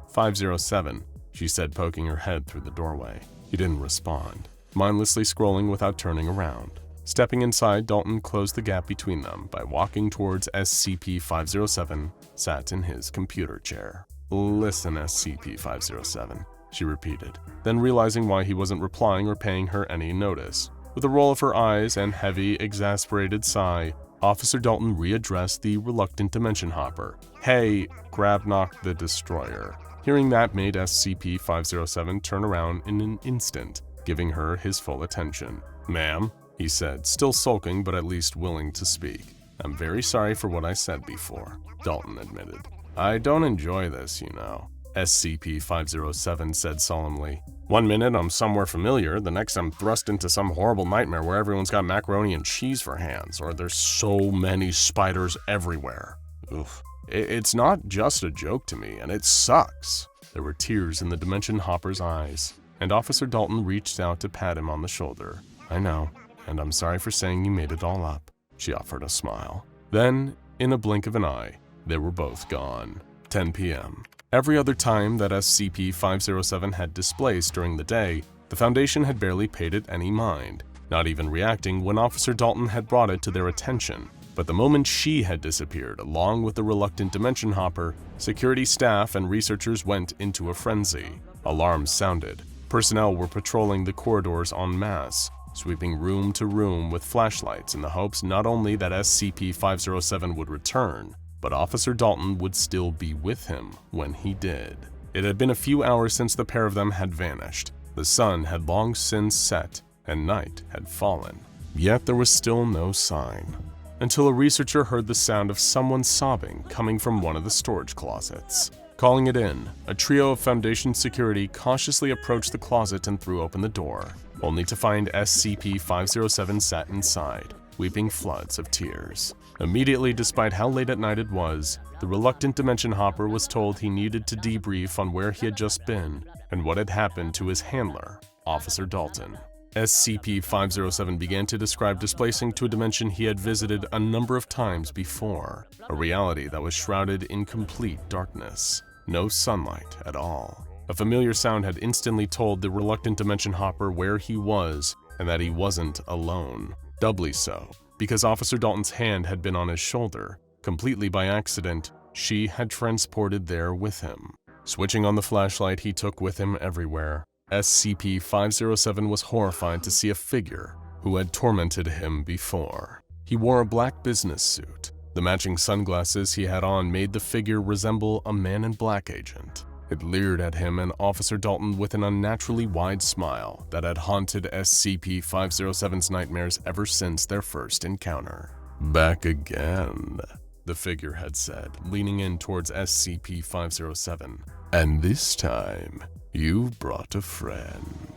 507, she said, poking her head through the doorway. He didn't respond, mindlessly scrolling without turning around. Stepping inside, Dalton closed the gap between them by walking towards SCP-507, sat in his computer chair. "Listen, SCP-507, she repeated, then realizing why he wasn't replying or paying her any notice. With a roll of her eyes and heavy, exasperated sigh, Officer Dalton readdressed the reluctant dimension hopper. "Hey, Grabnock the Destroyer." Hearing that made SCP-507 turn around in an instant, giving her his full attention. "Ma'am," he said, still sulking but at least willing to speak. "I'm very sorry for what I said before," Dalton admitted. "I don't enjoy this, you know," SCP-507 said solemnly. "One minute I'm somewhere familiar, the next I'm thrust into some horrible nightmare where everyone's got macaroni and cheese for hands, or there's so many spiders everywhere. Oof. It's not just a joke to me, and it sucks." There were tears in the Dimension Hopper's eyes, and Officer Dalton reached out to pat him on the shoulder. "I know, and I'm sorry for saying you made it all up," she offered a smile. Then, in a blink of an eye, they were both gone. 10 p.m. Every other time that SCP-507 had displaced during the day, the Foundation had barely paid it any mind, not even reacting when Officer Dalton had brought it to their attention. But the moment she had disappeared, along with the reluctant Dimension Hopper, security staff and researchers went into a frenzy. Alarms sounded. Personnel were patrolling the corridors en masse, sweeping room to room with flashlights in the hopes not only that SCP-507 would return, but Officer Dalton would still be with him when he did. It had been a few hours since the pair of them had vanished. The sun had long since set, and night had fallen. Yet there was still no sign. Until a researcher heard the sound of someone sobbing coming from one of the storage closets. Calling it in, a trio of Foundation security cautiously approached the closet and threw open the door, only to find SCP-507 sat inside, weeping floods of tears. Immediately, despite how late at night it was, the reluctant Dimension Hopper was told he needed to debrief on where he had just been and what had happened to his handler, Officer Dalton. SCP-507 began to describe displacing to a dimension he had visited a number of times before, a reality that was shrouded in complete darkness. no sunlight at all. A familiar sound had instantly told the reluctant Dimension Hopper where he was and that he wasn't alone. Doubly so, because Officer Dalton's hand had been on his shoulder. Completely by accident, she had transported there with him. Switching on the flashlight he took with him everywhere, SCP-507 was horrified to see a figure who had tormented him before. He wore a black business suit. The matching sunglasses he had on made the figure resemble a Man in Black agent. It leered at him and Officer Dalton with an unnaturally wide smile that had haunted SCP-507's nightmares ever since their first encounter. "Back again," the figure had said, leaning in towards SCP-507. "And this time, you've brought a friend."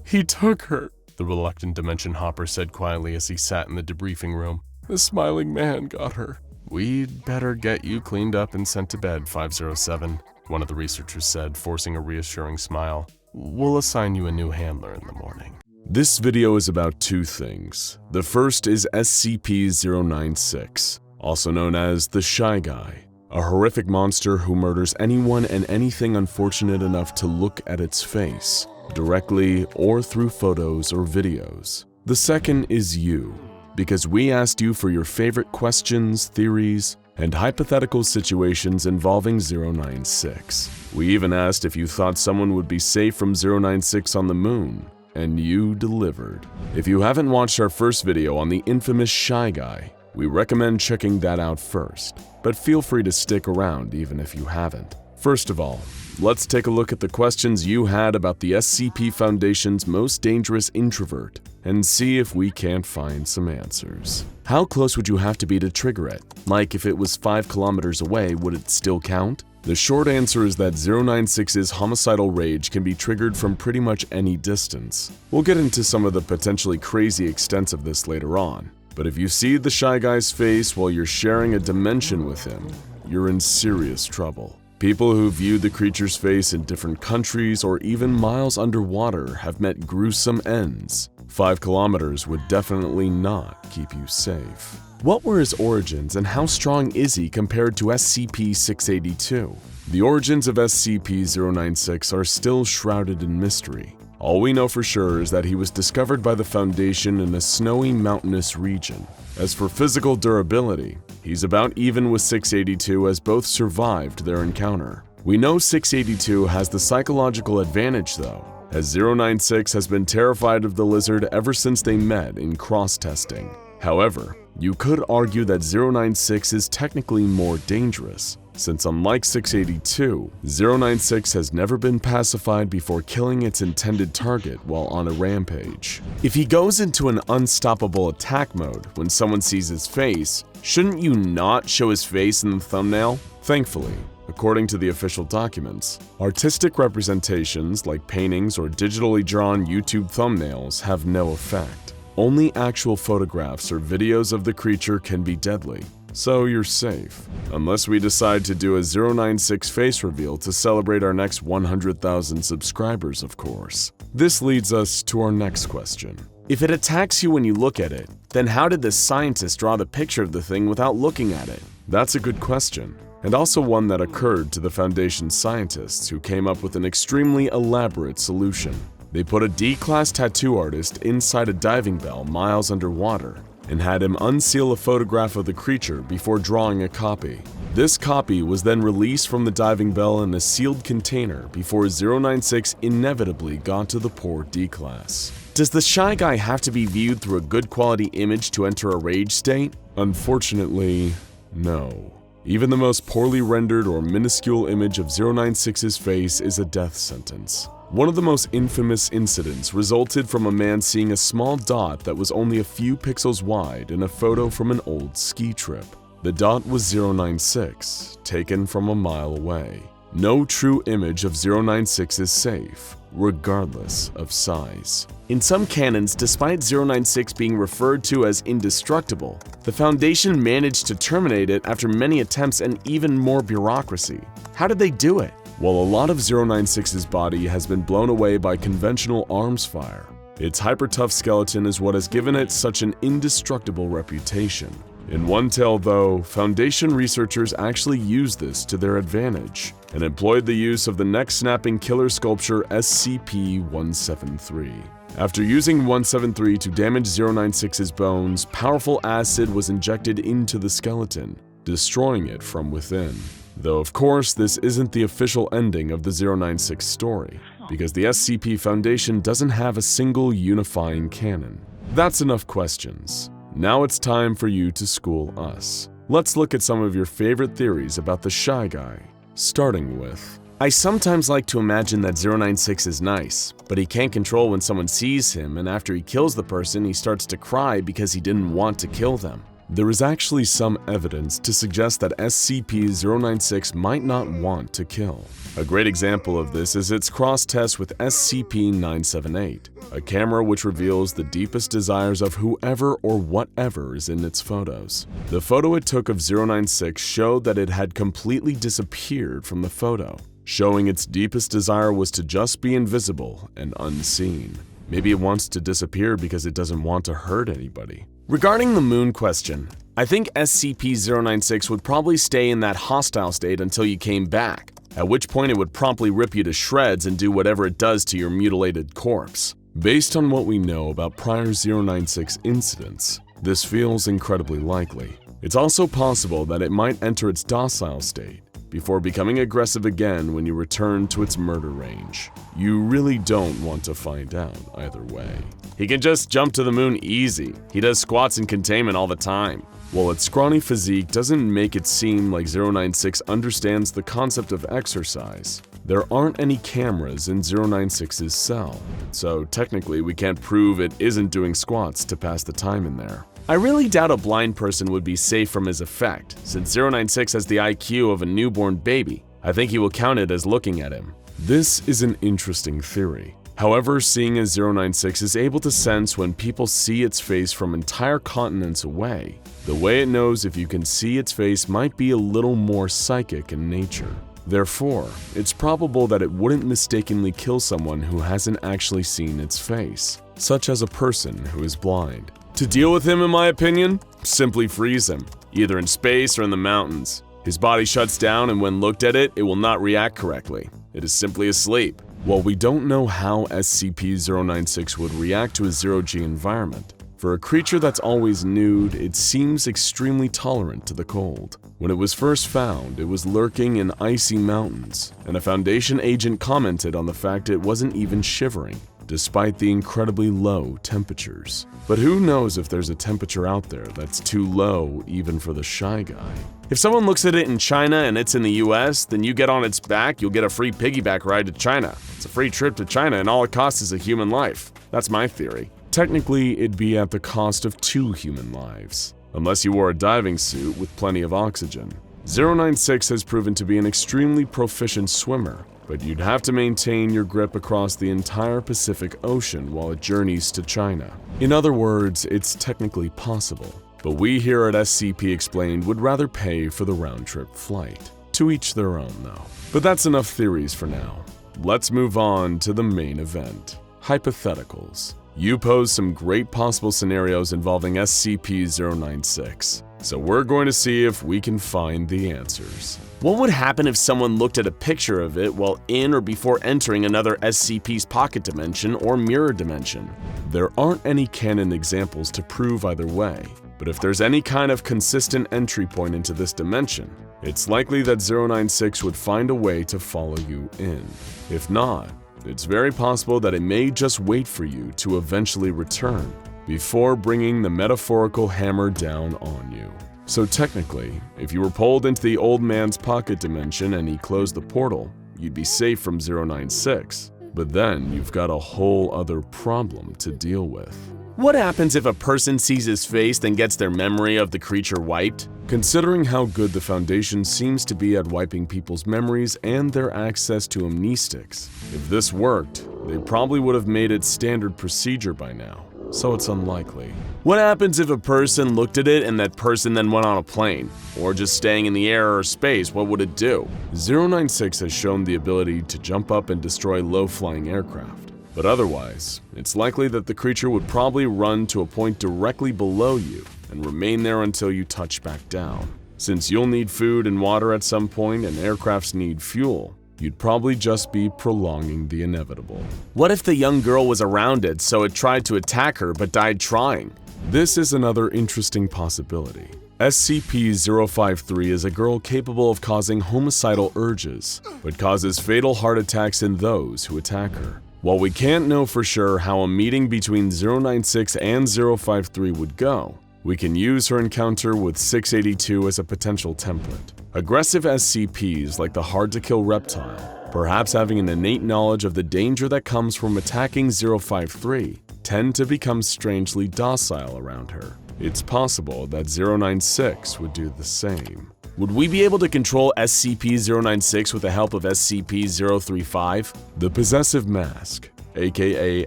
"He took her," the reluctant Dimension Hopper said quietly as he sat in the debriefing room. "The smiling man got her." "We'd better get you cleaned up and sent to bed, 507, one of the researchers said, forcing a reassuring smile. "We'll assign you a new handler in the morning." This video is about two things. The first is SCP-096, also known as the Shy Guy, a horrific monster who murders anyone and anything unfortunate enough to look at its face, directly or through photos or videos. The second is you, because we asked you for your favorite questions, theories, and hypothetical situations involving 096. We even asked if you thought someone would be safe from 096 on the moon, and you delivered. If you haven't watched our first video on the infamous Shy Guy, we recommend checking that out first, but feel free to stick around even if you haven't. First of all, let's take a look at the questions you had about the SCP Foundation's most dangerous introvert and see if we can't find some answers. How close would you have to be to trigger it? Like if it was 5 kilometers away, would it still count? The short answer is that 096's homicidal rage can be triggered from pretty much any distance. We'll get into some of the potentially crazy extents of this later on, but if you see the Shy Guy's face while you're sharing a dimension with him, you're in serious trouble. People who viewed the creature's face in different countries or even miles underwater have met gruesome ends. 5 kilometers would definitely not keep you safe. What were his origins and how strong is he compared to SCP-682? The origins of SCP-096 are still shrouded in mystery. All we know for sure is that he was discovered by the Foundation in a snowy mountainous region. As for physical durability, he's about even with 682 as both survived their encounter. We know 682 has the psychological advantage though, as 096 has been terrified of the lizard ever since they met in cross-testing. However, you could argue that 096 is technically more dangerous, since unlike 682, 096 has never been pacified before killing its intended target while on a rampage. If he goes into an unstoppable attack mode when someone sees his face, shouldn't you not show his face in the thumbnail? Thankfully, according to the official documents, artistic representations like paintings or digitally drawn YouTube thumbnails have no effect. Only actual photographs or videos of the creature can be deadly, so you're safe. Unless we decide to do a 096 face reveal to celebrate our next 100,000 subscribers, of course. This leads us to our next question. If it attacks you when you look at it, then how did the scientist draw the picture of the thing without looking at it? That's a good question, and also one that occurred to the Foundation's scientists who came up with an extremely elaborate solution. They put a D-class tattoo artist inside a diving bell miles underwater and had him unseal a photograph of the creature before drawing a copy. This copy was then released from the diving bell in a sealed container before 096 inevitably got to the poor D-class. Does the Shy Guy have to be viewed through a good quality image to enter a rage state? Unfortunately, no. Even the most poorly rendered or minuscule image of 096's face is a death sentence. One of the most infamous incidents resulted from a man seeing a small dot that was only a few pixels wide in a photo from an old ski trip. The dot was 096, taken from a mile away. No true image of 096 is safe, regardless of size. In some canons, despite 096 being referred to as indestructible, the Foundation managed to terminate it after many attempts and even more bureaucracy. How did they do it? While a lot of 096's body has been blown away by conventional arms fire, its hyper-tough skeleton is what has given it such an indestructible reputation. In one tale, though, Foundation researchers actually used this to their advantage and employed the use of the neck-snapping killer sculpture SCP-173. After using 173 to damage 096's bones, powerful acid was injected into the skeleton, destroying it from within. Though of course this isn't the official ending of the 096 story, because the SCP Foundation doesn't have a single unifying canon. That's enough questions. Now it's time for you to school us. Let's look at some of your favorite theories about the Shy Guy, starting with... I sometimes like to imagine that 096 is nice, but he can't control when someone sees him, and after he kills the person, he starts to cry because he didn't want to kill them. There is actually some evidence to suggest that SCP-096 might not want to kill. A great example of this is its cross-test with SCP-978, a camera which reveals the deepest desires of whoever or whatever is in its photos. The photo it took of 096 showed that it had completely disappeared from the photo, showing its deepest desire was to just be invisible and unseen. Maybe it wants to disappear because it doesn't want to hurt anybody. Regarding the moon question, I think SCP-096 would probably stay in that hostile state until you came back, at which point it would promptly rip you to shreds and do whatever it does to your mutilated corpse. Based on what we know about prior 096 incidents, this feels incredibly likely. It's also possible that it might enter its docile state, before becoming aggressive again when you return to its murder range. You really don't want to find out either way. He can just jump to the moon easy. He does squats in Containment all the time. While its scrawny physique doesn't make it seem like 096 understands the concept of exercise, there aren't any cameras in 096's cell, so technically we can't prove it isn't doing squats to pass the time in there. I really doubt a blind person would be safe from his effect, since 096 has the IQ of a newborn baby. I think he will count it as looking at him. This is an interesting theory. However, seeing as 096 is able to sense when people see its face from entire continents away, the way it knows if you can see its face might be a little more psychic in nature. Therefore, it's probable that it wouldn't mistakenly kill someone who hasn't actually seen its face, such as a person who is blind. To deal with him, in my opinion, simply freeze him, either in space or in the mountains. His body shuts down, and when looked at it will not react correctly. It is simply asleep. While we don't know how SCP-096 would react to a zero-G environment, for a creature that's always nude, it seems extremely tolerant to the cold. When it was first found, it was lurking in icy mountains, and a Foundation agent commented on the fact it wasn't even shivering, despite the incredibly low temperatures. But who knows if there's a temperature out there that's too low even for the Shy Guy. If someone looks at it in China and it's in the US, then you get on its back, you'll get a free piggyback ride to China. It's a free trip to China and all it costs is a human life. That's my theory. Technically, it'd be at the cost of 2 human lives, unless you wore a diving suit with plenty of oxygen. 096 has proven to be an extremely proficient swimmer, but you'd have to maintain your grip across the entire Pacific Ocean while it journeys to China. In other words, it's technically possible, but we here at SCP Explained would rather pay for the round-trip flight. To each their own, though. But that's enough theories for now. Let's move on to the main event. Hypotheticals. You pose some great possible scenarios involving SCP-096, so we're going to see if we can find the answers. What would happen if someone looked at a picture of it while in or before entering another SCP's pocket dimension or mirror dimension? There aren't any canon examples to prove either way, but if there's any kind of consistent entry point into this dimension, it's likely that 096 would find a way to follow you in. If not, it's very possible that it may just wait for you to eventually return before bringing the metaphorical hammer down on you. So technically, if you were pulled into the old man's pocket dimension and he closed the portal, you'd be safe from 096. But then you've got a whole other problem to deal with. What happens if a person sees his face then gets their memory of the creature wiped? Considering how good the Foundation seems to be at wiping people's memories and their access to amnestics, if this worked, they probably would have made it standard procedure by now, so it's unlikely. What happens if a person looked at it and that person then went on a plane? Or just staying in the air or space, what would it do? 096 has shown the ability to jump up and destroy low-flying aircraft. But otherwise, it's likely that the creature would probably run to a point directly below you and remain there until you touch back down. Since you'll need food and water at some point and aircrafts need fuel, you'd probably just be prolonging the inevitable. What if the young girl was around it, so it tried to attack her but died trying? This is another interesting possibility. SCP-053 is a girl capable of causing homicidal urges, but causes fatal heart attacks in those who attack her. While we can't know for sure how a meeting between 096 and 053 would go, we can use her encounter with 682 as a potential template. Aggressive SCPs like the hard-to-kill reptile, perhaps having an innate knowledge of the danger that comes from attacking 053, tend to become strangely docile around her. It's possible that 096 would do the same. Would we be able to control SCP-096 with the help of SCP-035? The Possessive Mask, aka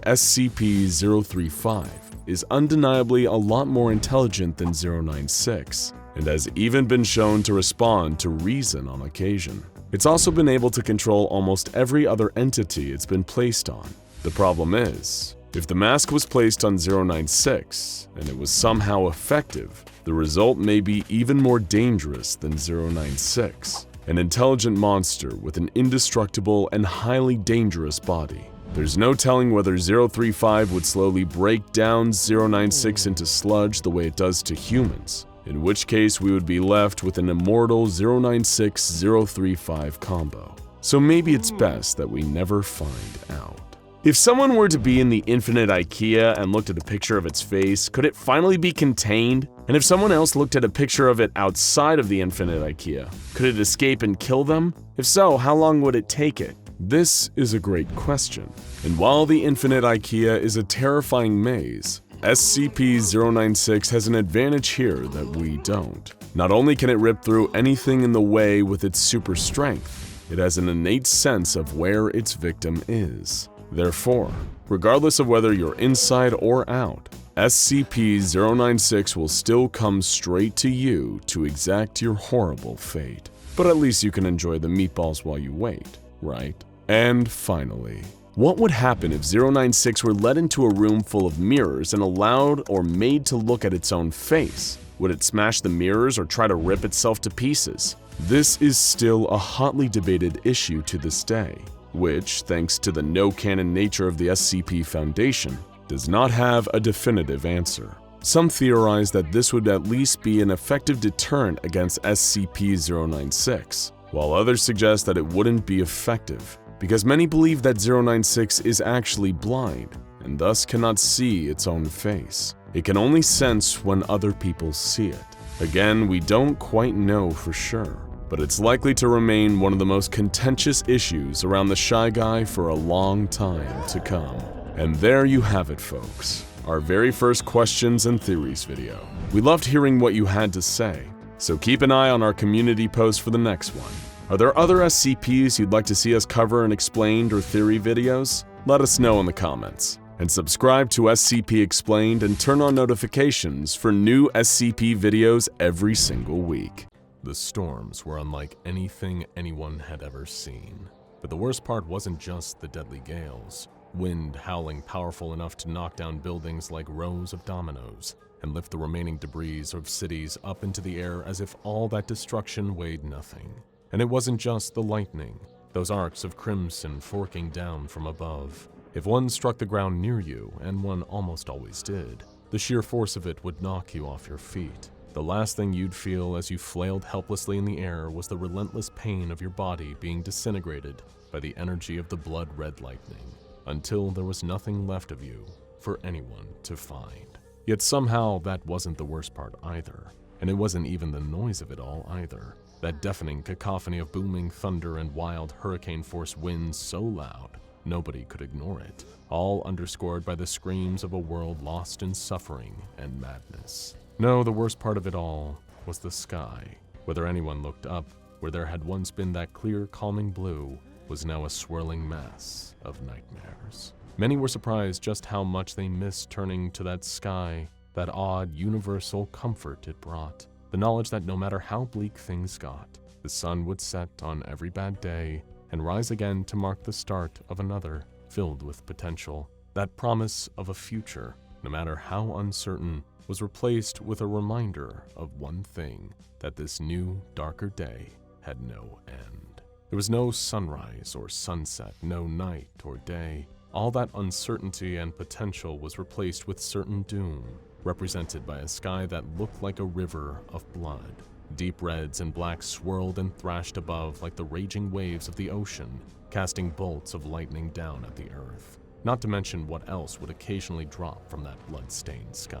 SCP-035, is undeniably a lot more intelligent than 096, and has even been shown to respond to reason on occasion. It's also been able to control almost every other entity it's been placed on. The problem is, if the mask was placed on 096, and it was somehow effective, the result may be even more dangerous than 096, an intelligent monster with an indestructible and highly dangerous body. There's no telling whether 035 would slowly break down 096 into sludge the way it does to humans, in which case we would be left with an immortal 096-035 combo. So maybe it's best that we never find out. If someone were to be in the Infinite IKEA and looked at a picture of its face, could it finally be contained? And if someone else looked at a picture of it outside of the Infinite IKEA, could it escape and kill them? If so, how long would it take it? This is a great question. And while the Infinite IKEA is a terrifying maze, SCP-096 has an advantage here that we don't. Not only can it rip through anything in the way with its super strength, it has an innate sense of where its victim is. Therefore, regardless of whether you're inside or out, SCP-096 will still come straight to you to exact your horrible fate. But at least you can enjoy the meatballs while you wait, right? And finally, what would happen if 096 were led into a room full of mirrors and allowed or made to look at its own face? Would it smash the mirrors or try to rip itself to pieces? This is still a hotly debated issue to this day, which, thanks to the no-canon nature of the SCP Foundation, does not have a definitive answer. Some theorize that this would at least be an effective deterrent against SCP-096, while others suggest that it wouldn't be effective, because many believe that 096 is actually blind, and thus cannot see its own face. It can only sense when other people see it. Again, we don't quite know for sure, but it's likely to remain one of the most contentious issues around the Shy Guy for a long time to come. And there you have it, folks. Our very first questions and theories video. We loved hearing what you had to say, so keep an eye on our community post for the next one. Are there other SCPs you'd like to see us cover in explained or theory videos? Let us know in the comments. And subscribe to SCP Explained and turn on notifications for new SCP videos every single week. The storms were unlike anything anyone had ever seen. But the worst part wasn't just the deadly gales. Wind howling powerful enough to knock down buildings like rows of dominoes and lift the remaining debris of cities up into the air as if all that destruction weighed nothing. And it wasn't just the lightning, those arcs of crimson forking down from above. If one struck the ground near you, and one almost always did, the sheer force of it would knock you off your feet. The last thing you'd feel as you flailed helplessly in the air was the relentless pain of your body being disintegrated by the energy of the blood-red lightning, until there was nothing left of you for anyone to find. Yet somehow that wasn't the worst part either, and it wasn't even the noise of it all either. That deafening cacophony of booming thunder and wild hurricane-force winds so loud, nobody could ignore it, all underscored by the screams of a world lost in suffering and madness. No, the worst part of it all was the sky. Whether anyone looked up, where there had once been that clear, calming blue, was now a swirling mass of nightmares. Many were surprised just how much they missed turning to that sky, that odd, universal comfort it brought. The knowledge that no matter how bleak things got, the sun would set on every bad day and rise again to mark the start of another, filled with potential. That promise of a future, no matter how uncertain, was replaced with a reminder of one thing, that this new, darker day had no end. There was no sunrise or sunset, no night or day. All that uncertainty and potential was replaced with certain doom, represented by a sky that looked like a river of blood. Deep reds and blacks swirled and thrashed above like the raging waves of the ocean, casting bolts of lightning down at the earth. Not to mention what else would occasionally drop from that blood-stained sky.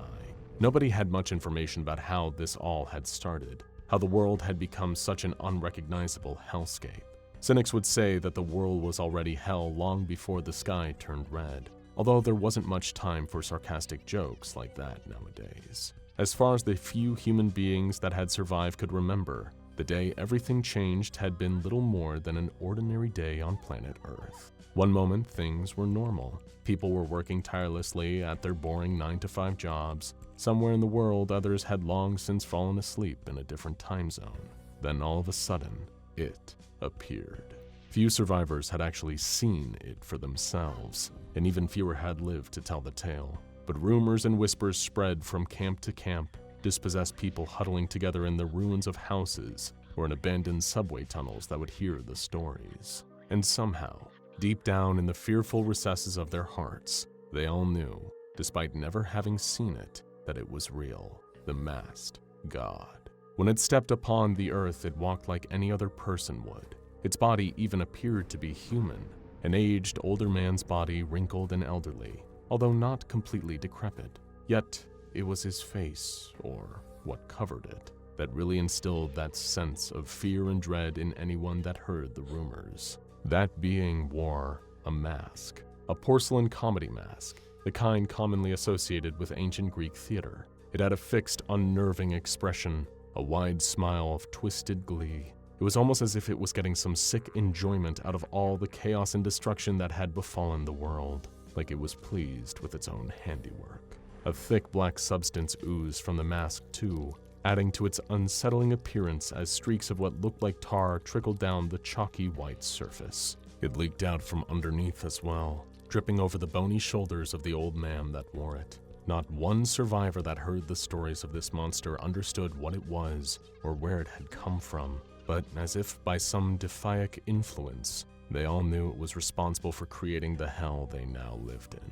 Nobody had much information about how this all had started, how the world had become such an unrecognizable hellscape. Cynics would say that the world was already hell long before the sky turned red, although there wasn't much time for sarcastic jokes like that nowadays. As far as the few human beings that had survived could remember, the day everything changed had been little more than an ordinary day on planet Earth. One moment, things were normal. People were working tirelessly at their boring 9-to-5 jobs. Somewhere in the world, others had long since fallen asleep in a different time zone. Then all of a sudden, it appeared. Few survivors had actually seen it for themselves, and even fewer had lived to tell the tale. But rumors and whispers spread from camp to camp, dispossessed people huddling together in the ruins of houses or in abandoned subway tunnels that would hear the stories. And somehow, deep down in the fearful recesses of their hearts, they all knew, despite never having seen it, that it was real, the masked god. When it stepped upon the earth, it walked like any other person would. Its body even appeared to be human, an aged, older man's body, wrinkled and elderly, although not completely decrepit. Yet, it was his face, or what covered it, that really instilled that sense of fear and dread in anyone that heard the rumors. That being wore a mask, a porcelain comedy mask, the kind commonly associated with ancient Greek theater. It had a fixed, unnerving expression, a wide smile of twisted glee. It was almost as if it was getting some sick enjoyment out of all the chaos and destruction that had befallen the world, like it was pleased with its own handiwork. A thick black substance oozed from the mask too, adding to its unsettling appearance as streaks of what looked like tar trickled down the chalky white surface. It leaked out from underneath as well, dripping over the bony shoulders of the old man that wore it. Not one survivor that heard the stories of this monster understood what it was or where it had come from, but as if by some deific influence, they all knew it was responsible for creating the hell they now lived in.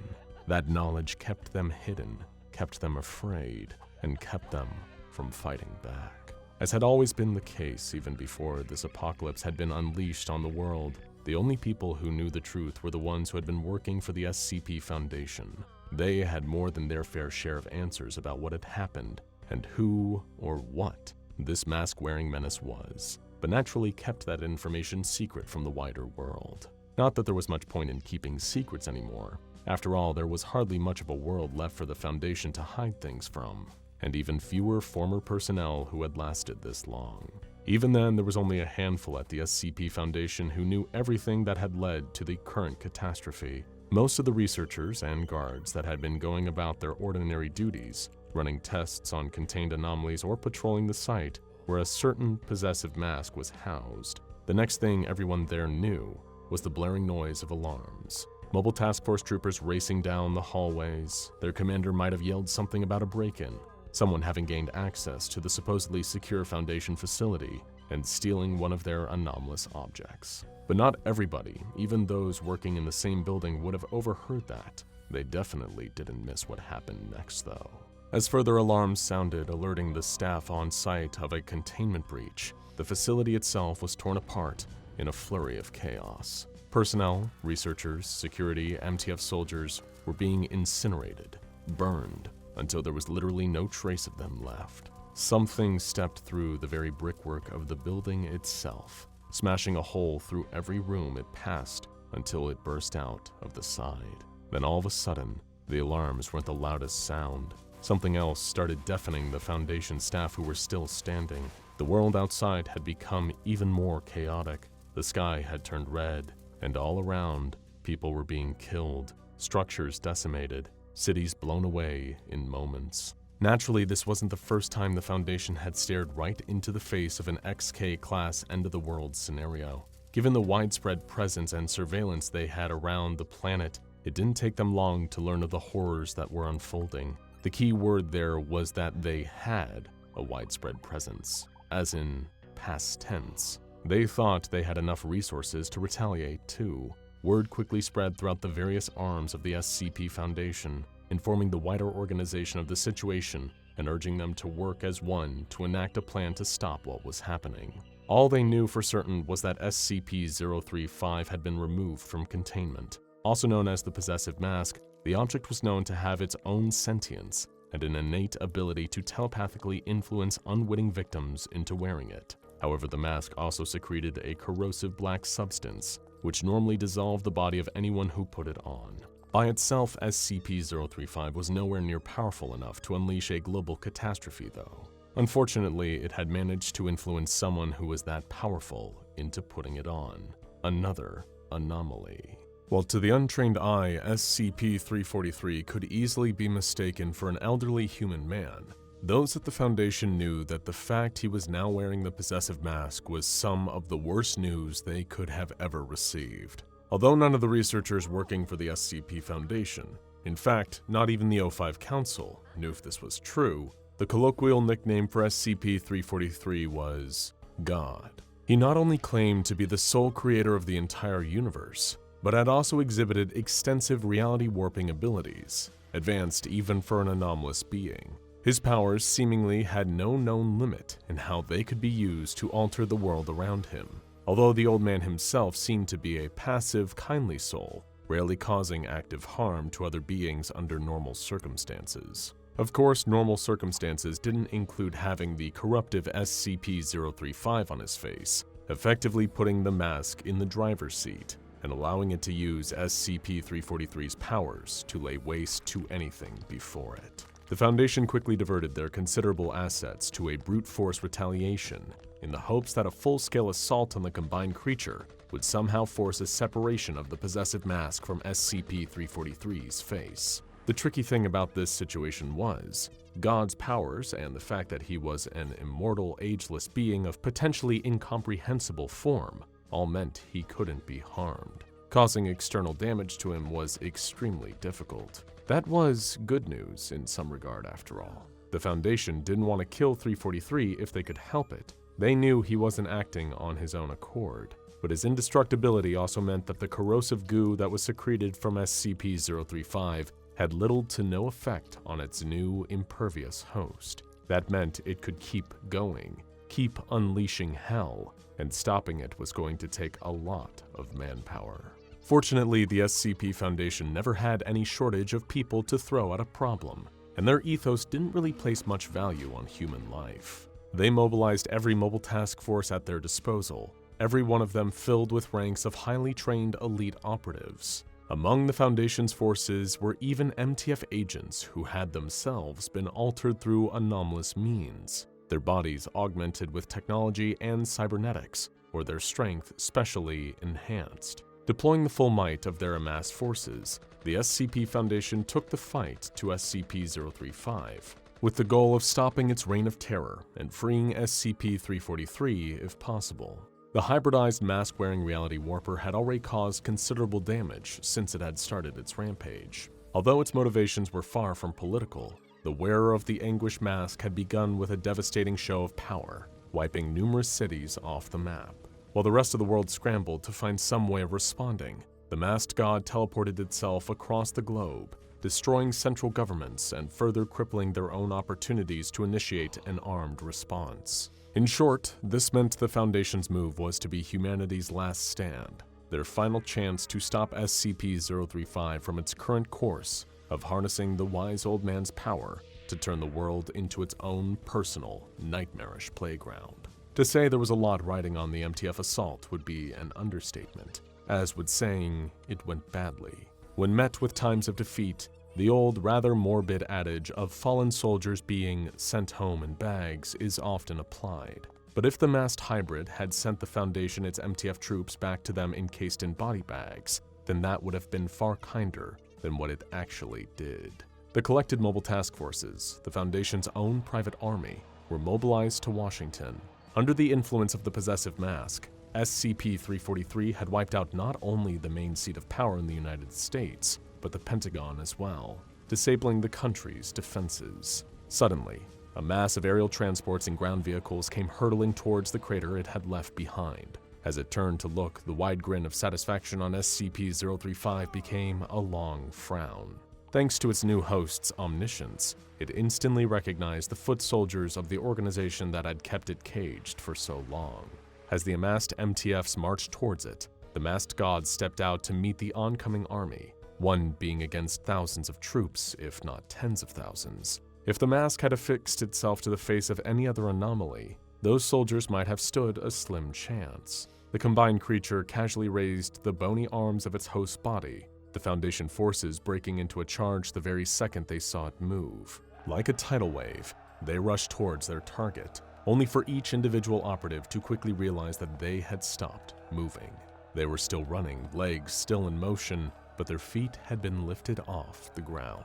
That knowledge kept them hidden, kept them afraid, and kept them from fighting back. As had always been the case even before this apocalypse had been unleashed on the world, the only people who knew the truth were the ones who had been working for the SCP Foundation. They had more than their fair share of answers about what had happened and who or what this mask-wearing menace was, but naturally kept that information secret from the wider world. Not that there was much point in keeping secrets anymore. After all, there was hardly much of a world left for the Foundation to hide things from, and even fewer former personnel who had lasted this long. Even then, there was only a handful at the SCP Foundation who knew everything that had led to the current catastrophe. Most of the researchers and guards that had been going about their ordinary duties, running tests on contained anomalies or patrolling the site where a certain possessive mask was housed. The next thing everyone there knew was the blaring noise of alarms. Mobile task force troopers racing down the hallways. Their commander might have yelled something about a break-in, someone having gained access to the supposedly secure Foundation facility and stealing one of their anomalous objects. But not everybody, even those working in the same building, would have overheard that. They definitely didn't miss what happened next, though. As further alarms sounded, alerting the staff on site of a containment breach, the facility itself was torn apart in a flurry of chaos. Personnel, researchers, security, MTF soldiers were being incinerated, burned, until there was literally no trace of them left. Something stepped through the very brickwork of the building itself, smashing a hole through every room it passed until it burst out of the side. Then all of a sudden, the alarms weren't the loudest sound. Something else started deafening the Foundation staff who were still standing. The world outside had become even more chaotic. The sky had turned red, and all around, people were being killed, structures decimated, cities blown away in moments. Naturally, this wasn't the first time the Foundation had stared right into the face of an XK-class end-of-the-world scenario. Given the widespread presence and surveillance they had around the planet, it didn't take them long to learn of the horrors that were unfolding. The key word there was that they had a widespread presence, as in past tense. They thought they had enough resources to retaliate too. Word quickly spread throughout the various arms of the SCP Foundation, informing the wider organization of the situation and urging them to work as one to enact a plan to stop what was happening. All they knew for certain was that SCP-035 had been removed from Containment. Also known as the Possessive Mask, the object was known to have its own sentience and an innate ability to telepathically influence unwitting victims into wearing it. However, the mask also secreted a corrosive black substance, which normally dissolved the body of anyone who put it on. By itself, SCP-035 was nowhere near powerful enough to unleash a global catastrophe, though. Unfortunately, it had managed to influence someone who was that powerful into putting it on. Another anomaly. While to the untrained eye, SCP-343 could easily be mistaken for an elderly human man, those at the Foundation knew that the fact he was now wearing the possessive mask was some of the worst news they could have ever received. Although none of the researchers working for the SCP Foundation, in fact, not even the O5 Council, knew if this was true, the colloquial nickname for SCP-343 was God. He not only claimed to be the sole creator of the entire universe, but had also exhibited extensive reality warping abilities, advanced even for an anomalous being. His powers seemingly had no known limit in how they could be used to alter the world around him, although the old man himself seemed to be a passive, kindly soul, rarely causing active harm to other beings under normal circumstances. Of course, normal circumstances didn't include having the corruptive SCP-035 on his face, effectively putting the mask in the driver's seat and allowing it to use SCP-343's powers to lay waste to anything before it. The Foundation quickly diverted their considerable assets to a brute force retaliation in the hopes that a full-scale assault on the combined creature would somehow force a separation of the possessive mask from SCP-343's face. The tricky thing about this situation was, God's powers and the fact that he was an immortal, ageless being of potentially incomprehensible form all meant he couldn't be harmed. Causing external damage to him was extremely difficult. That was good news in some regard after all. The Foundation didn't want to kill 343 if they could help it. They knew he wasn't acting on his own accord, but his indestructibility also meant that the corrosive goo that was secreted from SCP-035 had little to no effect on its new impervious host. That meant it could keep going, keep unleashing hell, and stopping it was going to take a lot of manpower. Fortunately, the SCP Foundation never had any shortage of people to throw at a problem, and their ethos didn't really place much value on human life. They mobilized every mobile task force at their disposal, every one of them filled with ranks of highly trained elite operatives. Among the Foundation's forces were even MTF agents who had themselves been altered through anomalous means, their bodies augmented with technology and cybernetics, or their strength specially enhanced. Deploying the full might of their amassed forces, the SCP Foundation took the fight to SCP-035, with the goal of stopping its reign of terror and freeing SCP-343 if possible. The hybridized mask-wearing reality warper had already caused considerable damage since it had started its rampage. Although its motivations were far from political, the wearer of the Anguish mask had begun with a devastating show of power, wiping numerous cities off the map. While the rest of the world scrambled to find some way of responding, the masked god teleported itself across the globe, destroying central governments and further crippling their own opportunities to initiate an armed response. In short, this meant the Foundation's move was to be humanity's last stand, their final chance to stop SCP-035 from its current course of harnessing the wise old man's power to turn the world into its own personal, nightmarish playground. To say there was a lot riding on the MTF assault would be an understatement, as would saying it went badly. When met with times of defeat, the old, rather morbid adage of fallen soldiers being sent home in bags is often applied. But if the masked hybrid had sent the Foundation its MTF troops back to them encased in body bags, then that would have been far kinder than what it actually did. The collected mobile task forces, the Foundation's own private army, were mobilized to Washington. Under the influence of the possessive mask, SCP-343 had wiped out not only the main seat of power in the United States, but the Pentagon as well. disabling the country's defenses. Suddenly, a mass of aerial transports and ground vehicles came hurtling towards the crater it had left behind. As it turned to look, the wide grin of satisfaction on SCP-035 became a long frown. Thanks to its new host's omniscience, it instantly recognized the foot soldiers of the organization that had kept it caged for so long. As the amassed MTFs marched towards it, the masked gods stepped out to meet the oncoming army, one being against thousands of troops, if not tens of thousands. If the mask had affixed itself to the face of any other anomaly, those soldiers might have stood a slim chance. The combined creature casually raised the bony arms of its host's body, the Foundation forces breaking into a charge the very second they saw it move. Like a tidal wave, they rushed towards their target, only for each individual operative to quickly realize that they had stopped moving. They were still running, legs still in motion, but their feet had been lifted off the ground.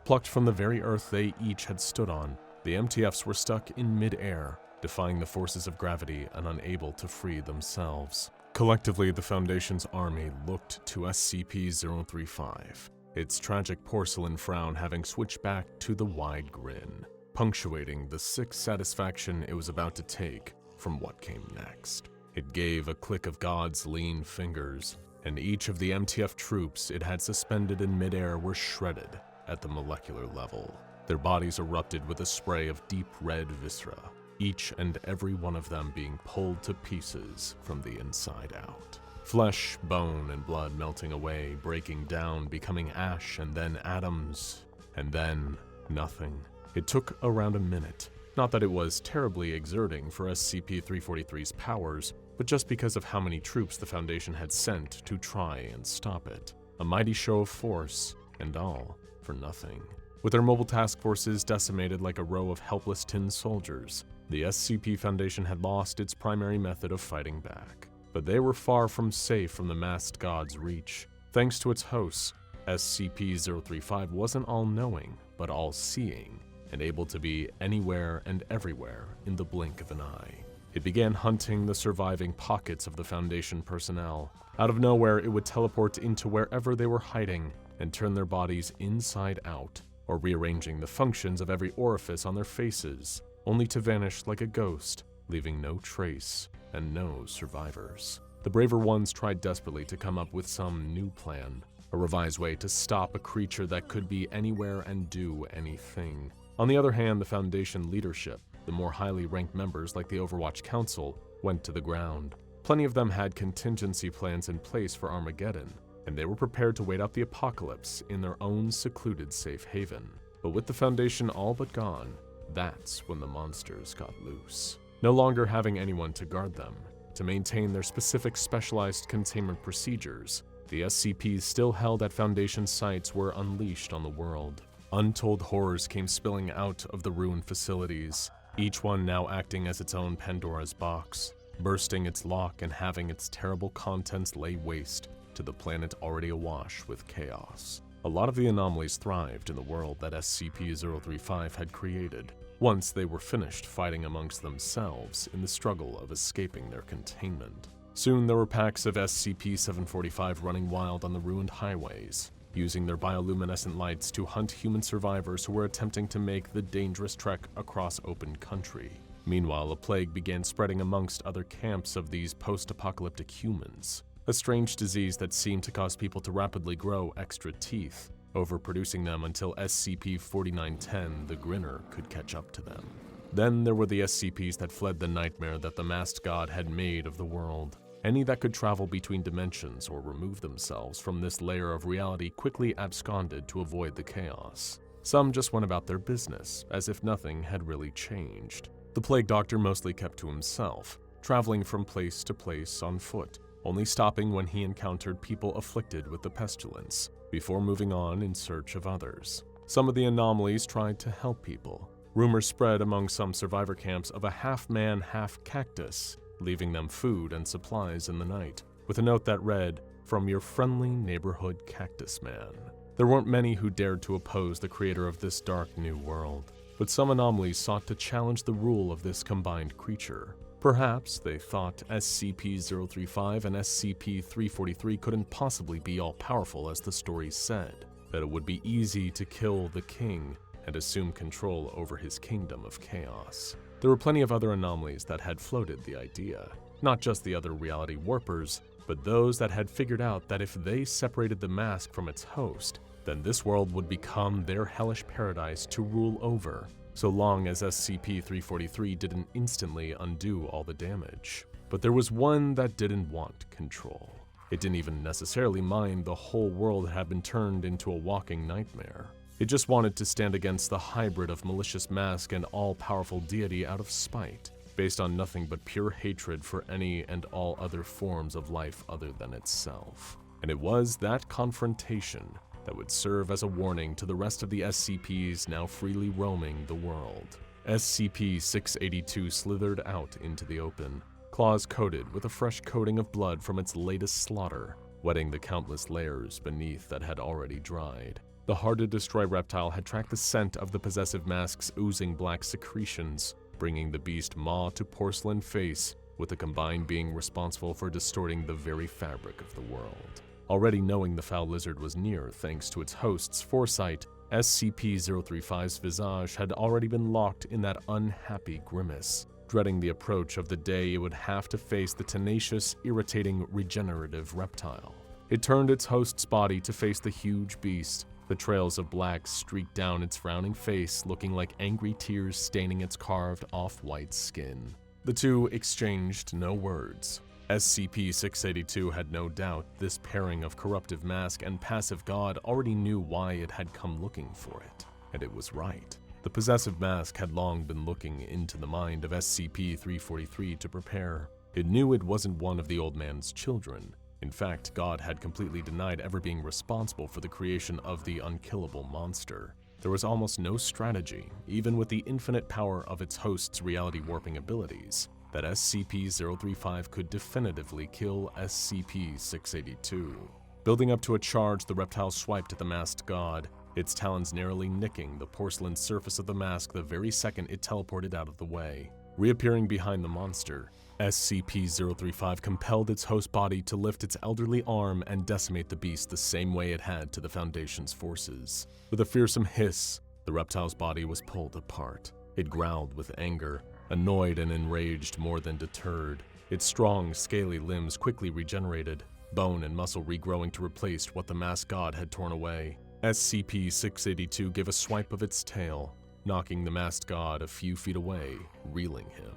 Plucked from the very earth they each had stood on, the MTFs were stuck in mid-air, defying the forces of gravity and unable to free themselves. Collectively, the Foundation's army looked to SCP-035, its tragic porcelain frown having switched back to the wide grin, punctuating the sick satisfaction it was about to take from what came next. It gave a click of God's lean fingers, and each of the MTF troops it had suspended in midair were shredded at the molecular level. Their bodies erupted with a spray of deep red viscera, each and every one of them being pulled to pieces from the inside out. Flesh, bone, and blood melting away, breaking down, becoming ash, and then atoms, and then nothing. It took around a minute. Not that it was terribly exerting for SCP-343's powers, but just because of how many troops the Foundation had sent to try and stop it. A mighty show of force, and all for nothing. With their mobile task forces decimated like a row of helpless tin soldiers, the SCP Foundation had lost its primary method of fighting back. But they were far from safe from the masked god's reach. Thanks to its hosts, SCP-035 wasn't all-knowing, but all-seeing, and able to be anywhere and everywhere in the blink of an eye. It began hunting the surviving pockets of the Foundation personnel. Out of nowhere, it would teleport into wherever they were hiding and turn their bodies inside out, or rearranging the functions of every orifice on their faces, only to vanish like a ghost, leaving no trace and no survivors. The braver ones tried desperately to come up with some new plan, a revised way to stop a creature that could be anywhere and do anything. On the other hand, the Foundation leadership, the more highly ranked members like the Overwatch Council, went to the ground. Plenty of them had contingency plans in place for Armageddon, and they were prepared to wait out the apocalypse in their own secluded safe haven. But with the Foundation all but gone, that's when the monsters got loose. No longer having anyone to guard them, to maintain their specific specialized containment procedures, the SCPs still held at Foundation sites were unleashed on the world. Untold horrors came spilling out of the ruined facilities, each one now acting as its own Pandora's box, bursting its lock and having its terrible contents lay waste to the planet already awash with chaos. A lot of the anomalies thrived in the world that SCP-035 had created, once they were finished fighting amongst themselves in the struggle of escaping their containment. Soon there were packs of SCP-745 running wild on the ruined highways, using their bioluminescent lights to hunt human survivors who were attempting to make the dangerous trek across open country. Meanwhile, a plague began spreading amongst other camps of these post-apocalyptic humans, a strange disease that seemed to cause people to rapidly grow extra teeth, overproducing them until SCP-4910, the Grinner, could catch up to them. Then there were the SCPs that fled the nightmare that the masked god had made of the world. Any that could travel between dimensions or remove themselves from this layer of reality quickly absconded to avoid the chaos. Some just went about their business, as if nothing had really changed. The Plague Doctor mostly kept to himself, traveling from place to place on foot, only stopping when he encountered people afflicted with the pestilence, before moving on in search of others. Some of the anomalies tried to help people. Rumors spread among some survivor camps of a half-man, half-cactus, leaving them food and supplies in the night, with a note that read, "From your friendly neighborhood cactus man." There weren't many who dared to oppose the creator of this dark new world, but some anomalies sought to challenge the rule of this combined creature. Perhaps they thought SCP-035 and SCP-343 couldn't possibly be all-powerful as the story said. that it would be easy to kill the king and assume control over his kingdom of chaos. There were plenty of other anomalies that had floated the idea, not just the other reality warpers, but those that had figured out that if they separated the mask from its host, then this world would become their hellish paradise to rule over, so long as SCP-343 didn't instantly undo all the damage. But there was one that didn't want control. It didn't even necessarily mind the whole world had been turned into a walking nightmare. It just wanted to stand against the hybrid of malicious mask and all-powerful deity out of spite, based on nothing but pure hatred for any and all other forms of life other than itself. And it was that confrontation that would serve as a warning to the rest of the SCPs now freely roaming the world. SCP-682 slithered out into the open, claws coated with a fresh coating of blood from its latest slaughter, wetting the countless layers beneath that had already dried. The hard-to-destroy reptile had tracked the scent of the possessive mask's oozing black secretions, bringing the beast maw to porcelain face, with the combined being responsible for distorting the very fabric of the world. Already knowing the foul lizard was near thanks to its host's foresight, SCP-035's visage had already been locked in that unhappy grimace, dreading the approach of the day it would have to face the tenacious, irritating, regenerative reptile. It turned its host's body to face the huge beast. The trails of black streaked down its frowning face, looking like angry tears staining its carved off-white skin. The two exchanged no words. SCP-682 had no doubt this pairing of corruptive mask and passive god already knew why it had come looking for it, and it was right. The possessive mask had long been looking into the mind of SCP-343 to prepare. It knew it wasn't one of the old man's children. In fact, God had completely denied ever being responsible for the creation of the unkillable monster. There was almost no strategy, even with the infinite power of its host's reality warping abilities, that SCP-035 could definitively kill SCP-682. Building up to a charge, the reptile swiped at the masked god, its talons narrowly nicking the porcelain surface of the mask the very second it teleported out of the way. Reappearing behind the monster, SCP-035 compelled its host body to lift its elderly arm and decimate the beast the same way it had to the Foundation's forces. With a fearsome hiss, the reptile's body was pulled apart. It growled with anger, annoyed and enraged more than deterred. Its strong, scaly limbs quickly regenerated, bone and muscle regrowing to replace what the masked god had torn away. SCP-682 gave a swipe of its tail, knocking the masked god a few feet away, reeling him.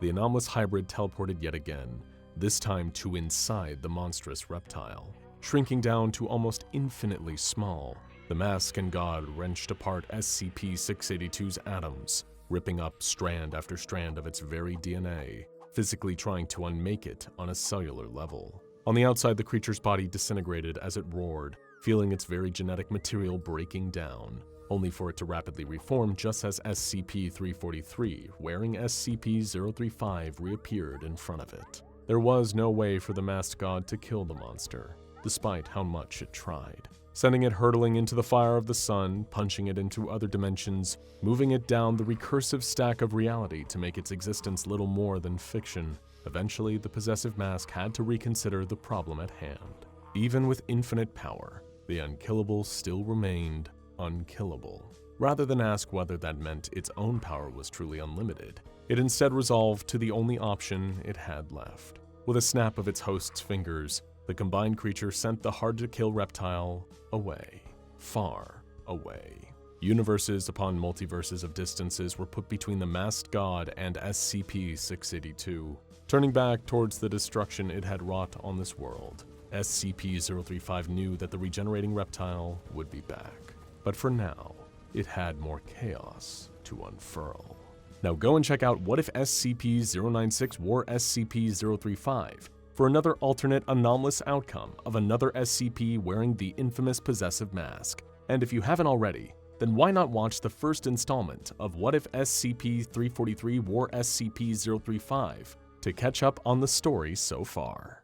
The anomalous hybrid teleported yet again, this time to inside the monstrous reptile. Shrinking down to almost infinitely small, the mask and god wrenched apart SCP-682's atoms, ripping up strand after strand of its very DNA, physically trying to unmake it on a cellular level. On the outside, the creature's body disintegrated as it roared, feeling its very genetic material breaking down, only for it to rapidly reform just as SCP-343, wearing SCP-035, reappeared in front of it. There was no way for the masked god to kill the monster, despite how much it tried. Sending it hurtling into the fire of the sun, punching it into other dimensions, moving it down the recursive stack of reality to make its existence little more than fiction. Eventually, the possessive mask had to reconsider the problem at hand. Even with infinite power, the unkillable still remained unkillable. Rather than ask whether that meant its own power was truly unlimited, it instead resolved to the only option it had left. With a snap of its host's fingers, the combined creature sent the hard-to-kill reptile away, far away. Universes upon multiverses of distances were put between the masked god and SCP-682, turning back towards the destruction it had wrought on this world. SCP-035 knew that the regenerating reptile would be back. But for now, it had more chaos to unfurl. Now go and check out What If SCP-096 Wore SCP-035 for another alternate anomalous outcome of another SCP wearing the infamous possessive mask. And if you haven't already, then why not watch the first installment of What If SCP-343 Wore SCP-035 to catch up on the story so far.